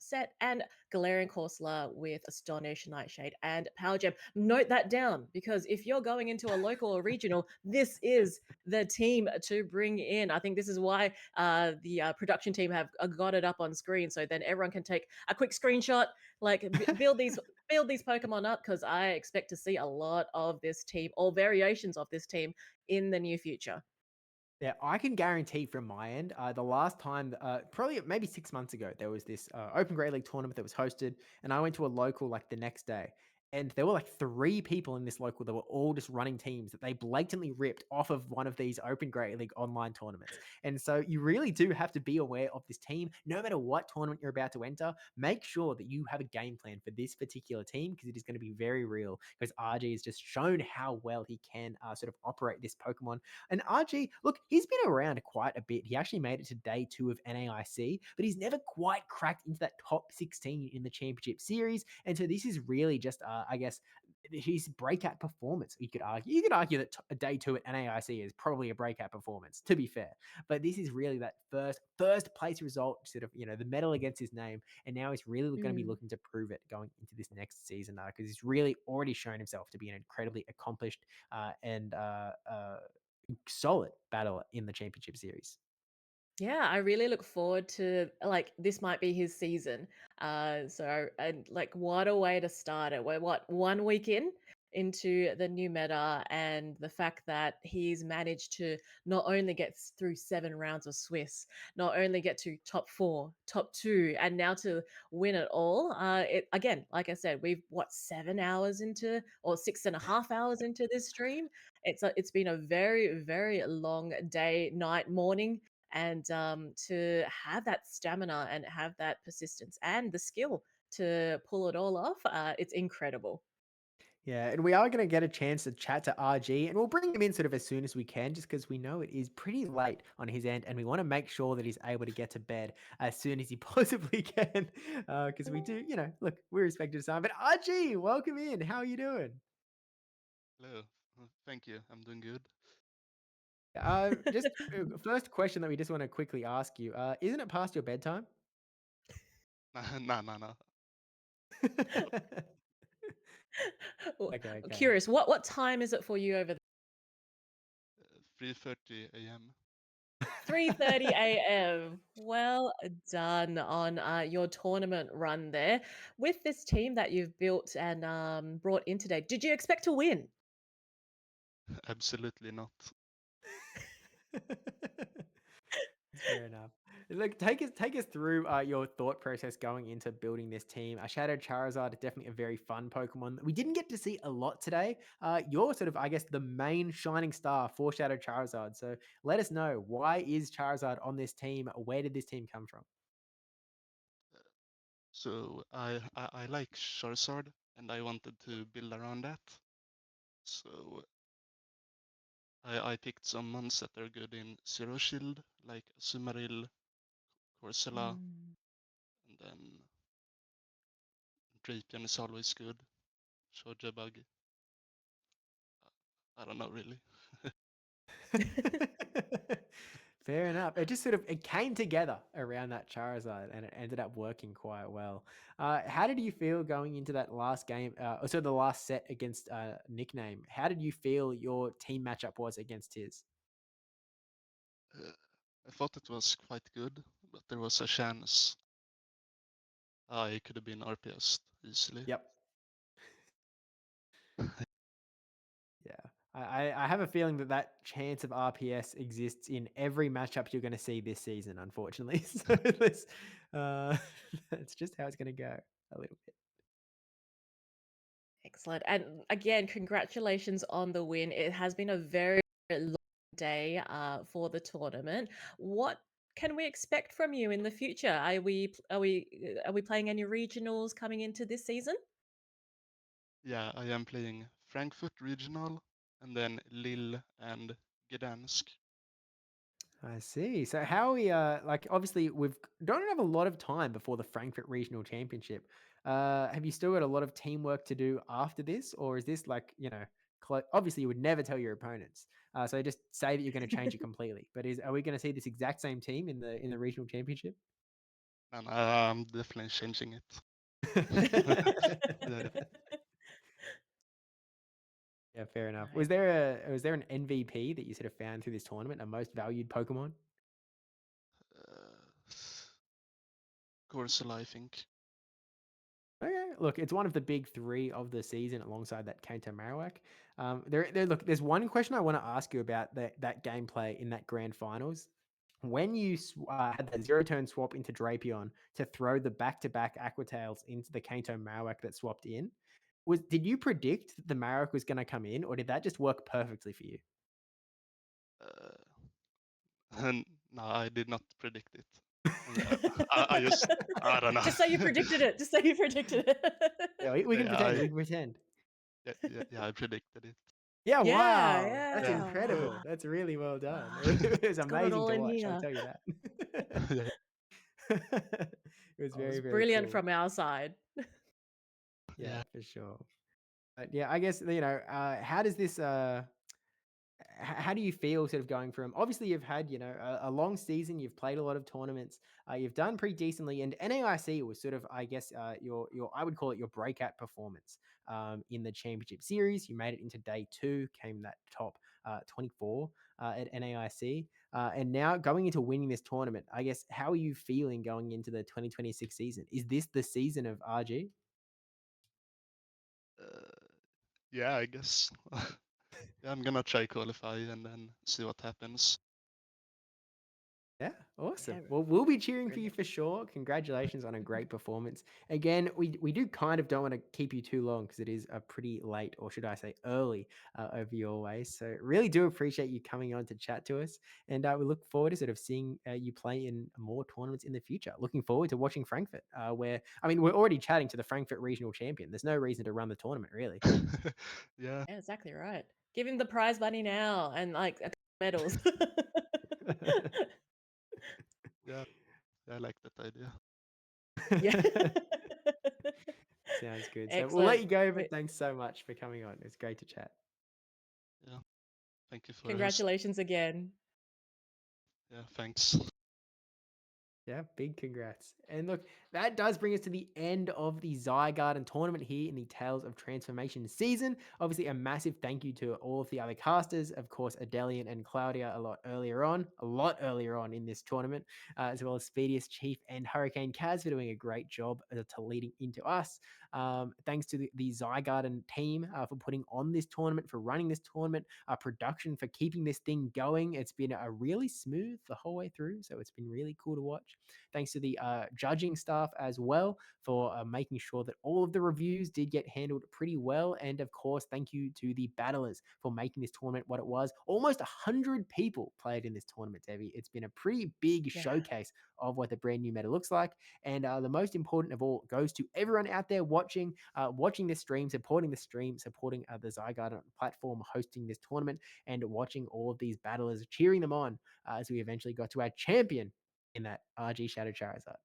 set, and Galarian Corsola with Astonish, Nightshade, and Power Gem. Note that down because if you're going into a local or regional, this is the team to bring in. I think this is why the production team have got it up on screen so then everyone can take a quick screenshot, build these Pokemon up because I expect to see a lot of this team or variations of this team in the near future. Yeah, I can guarantee from my end, the last time, probably maybe 6 months ago, there was this Open Great League tournament that was hosted, and I went to a local like the next day, and there were like 3 people in this local that were all just running teams that they blatantly ripped off of one of these Open Great League online tournaments. And so you really do have to be aware of this team. No matter what tournament you're about to enter, make sure that you have a game plan for this particular team because it is going to be very real because RG has just shown how well he can sort of operate this Pokemon. And RG, look, he's been around quite a bit. He actually made it to day 2 of NAIC, but he's never quite cracked into that top 16 in the championship series. And so this is really just, I guess, his breakout performance, you could argue that a day 2 at NAIC is probably a breakout performance, to be fair. But this is really that first place result, sort of, the medal against his name, and now he's really going to be looking to prove it going into this next season, because he's really already shown himself to be an incredibly accomplished and solid battler in the championship series. Yeah, I really look forward to, like, this might be his season. And like, what a way to start it. We're what, 1 week into the new meta, and the fact that he's managed to not only get through 7 rounds of Swiss, not only get to top 4, top 2, and now to win it all. It again, like I said, we've what, 7 hours into, or 6.5 hours into this stream. It's been a very, very long day, night, morning, and to have that stamina and have that persistence and the skill to pull it all off, it's incredible. Yeah, and we are going to get a chance to chat to RG, and we'll bring him in sort of as soon as we can, just because we know it is pretty late on his end, and we want to make sure that he's able to get to bed as soon as he possibly can, because we do, look, we respect his time. But RG, welcome in. How are you doing? Hello. Thank you. I'm doing good. Just first question that we just want to quickly ask you: isn't it past your bedtime? No. Well, Okay. curious, what time is it for you over there? 3:30 a.m. 3:30 a.m. Well done on your tournament run there with this team that you've built and brought in today. Did you expect to win? Absolutely not. Fair enough. Look, take us through your thought process going into building this team. Shadow Charizard is definitely a very fun Pokemon. We didn't get to see a lot today. You're sort of, I guess, the main shining star for Shadow Charizard. So let us know, why is Charizard on this team? Where did this team come from? So I like Charizard, and I wanted to build around that. So I picked some mons that are good in Zero Shield, like Sumaril, Corsola, and then Drapion is always good. Shojabug. I don't know really. Fair enough. It came together around that Charizard, and it ended up working quite well. How did you feel going into that last game? So the last set against Nickname. How did you feel your team matchup was against his? I thought it was quite good, but there was a chance I could have been RPS easily. Yep. Yeah. I have a feeling that chance of RPS exists in every matchup you're going to see this season, unfortunately. So that's just how it's going to go a little bit. Excellent. And again, congratulations on the win. It has been a very long day for the tournament. What can we expect from you in the future? Are we playing any regionals coming into this season? Yeah, I am playing Frankfurt Regional, and then Lille and Gdansk. I see. So how are we obviously we don't have a lot of time before the Frankfurt Regional Championship. Have you still got a lot of teamwork to do after this, or is this obviously you would never tell your opponents. So just say that you're going to change it completely. But are we going to see this exact same team in the regional championship? And I'm definitely changing it. Yeah. Yeah, fair enough. Was there an MVP that you sort of found through this tournament, a most valued Pokemon? Corsola, I think. Okay, look, it's one of the big 3 of the season alongside that Kanto Marowak. Look, there's one question I want to ask you about that gameplay in that grand finals. When you had that 0-turn swap into Drapion to throw the back-to-back Aquatails into the Kanto Marowak that swapped in, did you predict that the Marowak was going to come in, or did that just work perfectly for you? No, I did not predict it. I don't know. Just say you predicted it. Just say you predicted it. Yeah, we can pretend. We can pretend. Yeah, I predicted it. Yeah, wow. Yeah, That's yeah. incredible. Wow. That's really well done. It was Got it amazing all to in watch, I'll here. tell you that. It was Oh, it was very, very brilliant cool. from our side. Yeah, for sure. Yeah, I guess how does this how do you feel sort of going from obviously you've had a long season, you've played a lot of tournaments, you've done pretty decently, and NAIC was sort of, I guess, your I would call it your breakout performance in the championship series. You made it into day 2, came that top 24 at NAIC, and now going into winning this tournament, I guess, how are you feeling going into the 2026 season? Is this the season of RG? Yeah, I guess. Yeah, I'm gonna try qualify and then see what happens. Yeah, awesome. Yeah, Well, we'll be cheering for you brilliant. for sure. Congratulations on a great performance. Again, we do kind of don't want to keep you too long because it is a pretty late, or should I say early, over your way. So really do appreciate you coming on to chat to us. And we look forward to sort of seeing you play in more tournaments in the future. Looking forward to watching Frankfurt, where, I mean, we're already chatting to the Frankfurt regional champion. There's no reason to run the tournament, really. Yeah. Yeah, exactly right. Give him the prize money now and like a medals. Yeah, I like that idea. Yeah. Sounds good. So we'll let Excellent. you go, but thanks so much for coming on. It's great to chat. Yeah, thank you for hosting. Congratulations again. Yeah, thanks. Yeah, big congrats. And look, that does bring us to the end of the Zygarden tournament here in the Tales of Transformation season. Obviously, a massive thank you to all of the other casters. Of course, Adelian and Claudia a lot earlier on in this tournament, as well as Speediest Chief and Hurricane Kaz for doing a great job to leading into us. Thanks to the Zygarden team for putting on this tournament, for running this tournament, production for keeping this thing going. It's been a really smooth the whole way through, so it's been really cool to watch. Thanks to the judging staff as well for making sure that all of the reviews did get handled pretty well. And of course, thank you to the battlers for making this tournament what it was. Almost 100 people played in this tournament, Debbie. It's been a pretty big showcase of what the brand new meta looks like. And the most important of all goes to everyone out there watching this stream, supporting the Zygarden platform, hosting this tournament, and watching all of these battlers, cheering them on as we eventually got to our champion in that RG Shadow Charizard.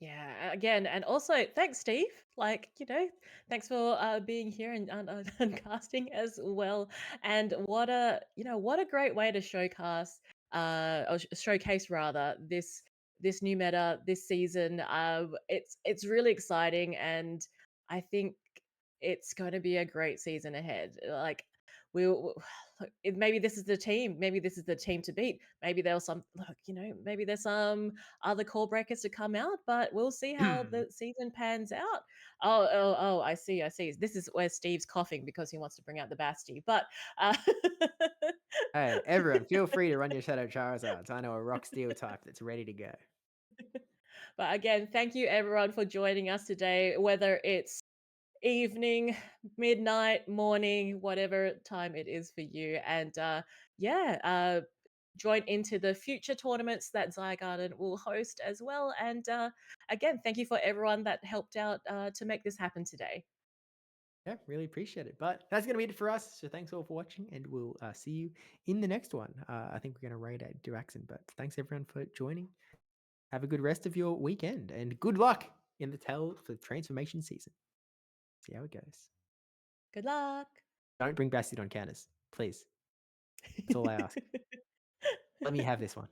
Yeah, again, and also thanks, Steve. Like, thanks for being here and casting as well. And what a great way to showcase rather this new meta this season. It's really exciting, and I think it's going to be a great season ahead. Like, we'll maybe this is the team. Maybe this is the team to beat. Maybe maybe there's some other core breakers to come out, but we'll see how the season pans out. Oh, I see. This is where Steve's coughing because he wants to bring out the Basti. But Hey, everyone, feel free to run your Shadow Charizards. I know a Rock Steel type that's ready to go. but again, thank you everyone for joining us today, whether it's evening, midnight, morning, whatever time it is for you. And join into the future tournaments that Zygarden will host as well. And again, thank you for everyone that helped out to make this happen today. Yeah, really appreciate it. But that's going to be it for us. So thanks all for watching, and we'll see you in the next one. I think we're going to raid at Duraxon, but thanks everyone for joining. Have a good rest of your weekend, and good luck in the Tale for Transformation season. See how it goes. Good luck. Don't bring Bastard on counters, please. That's all I ask. Let me have this one.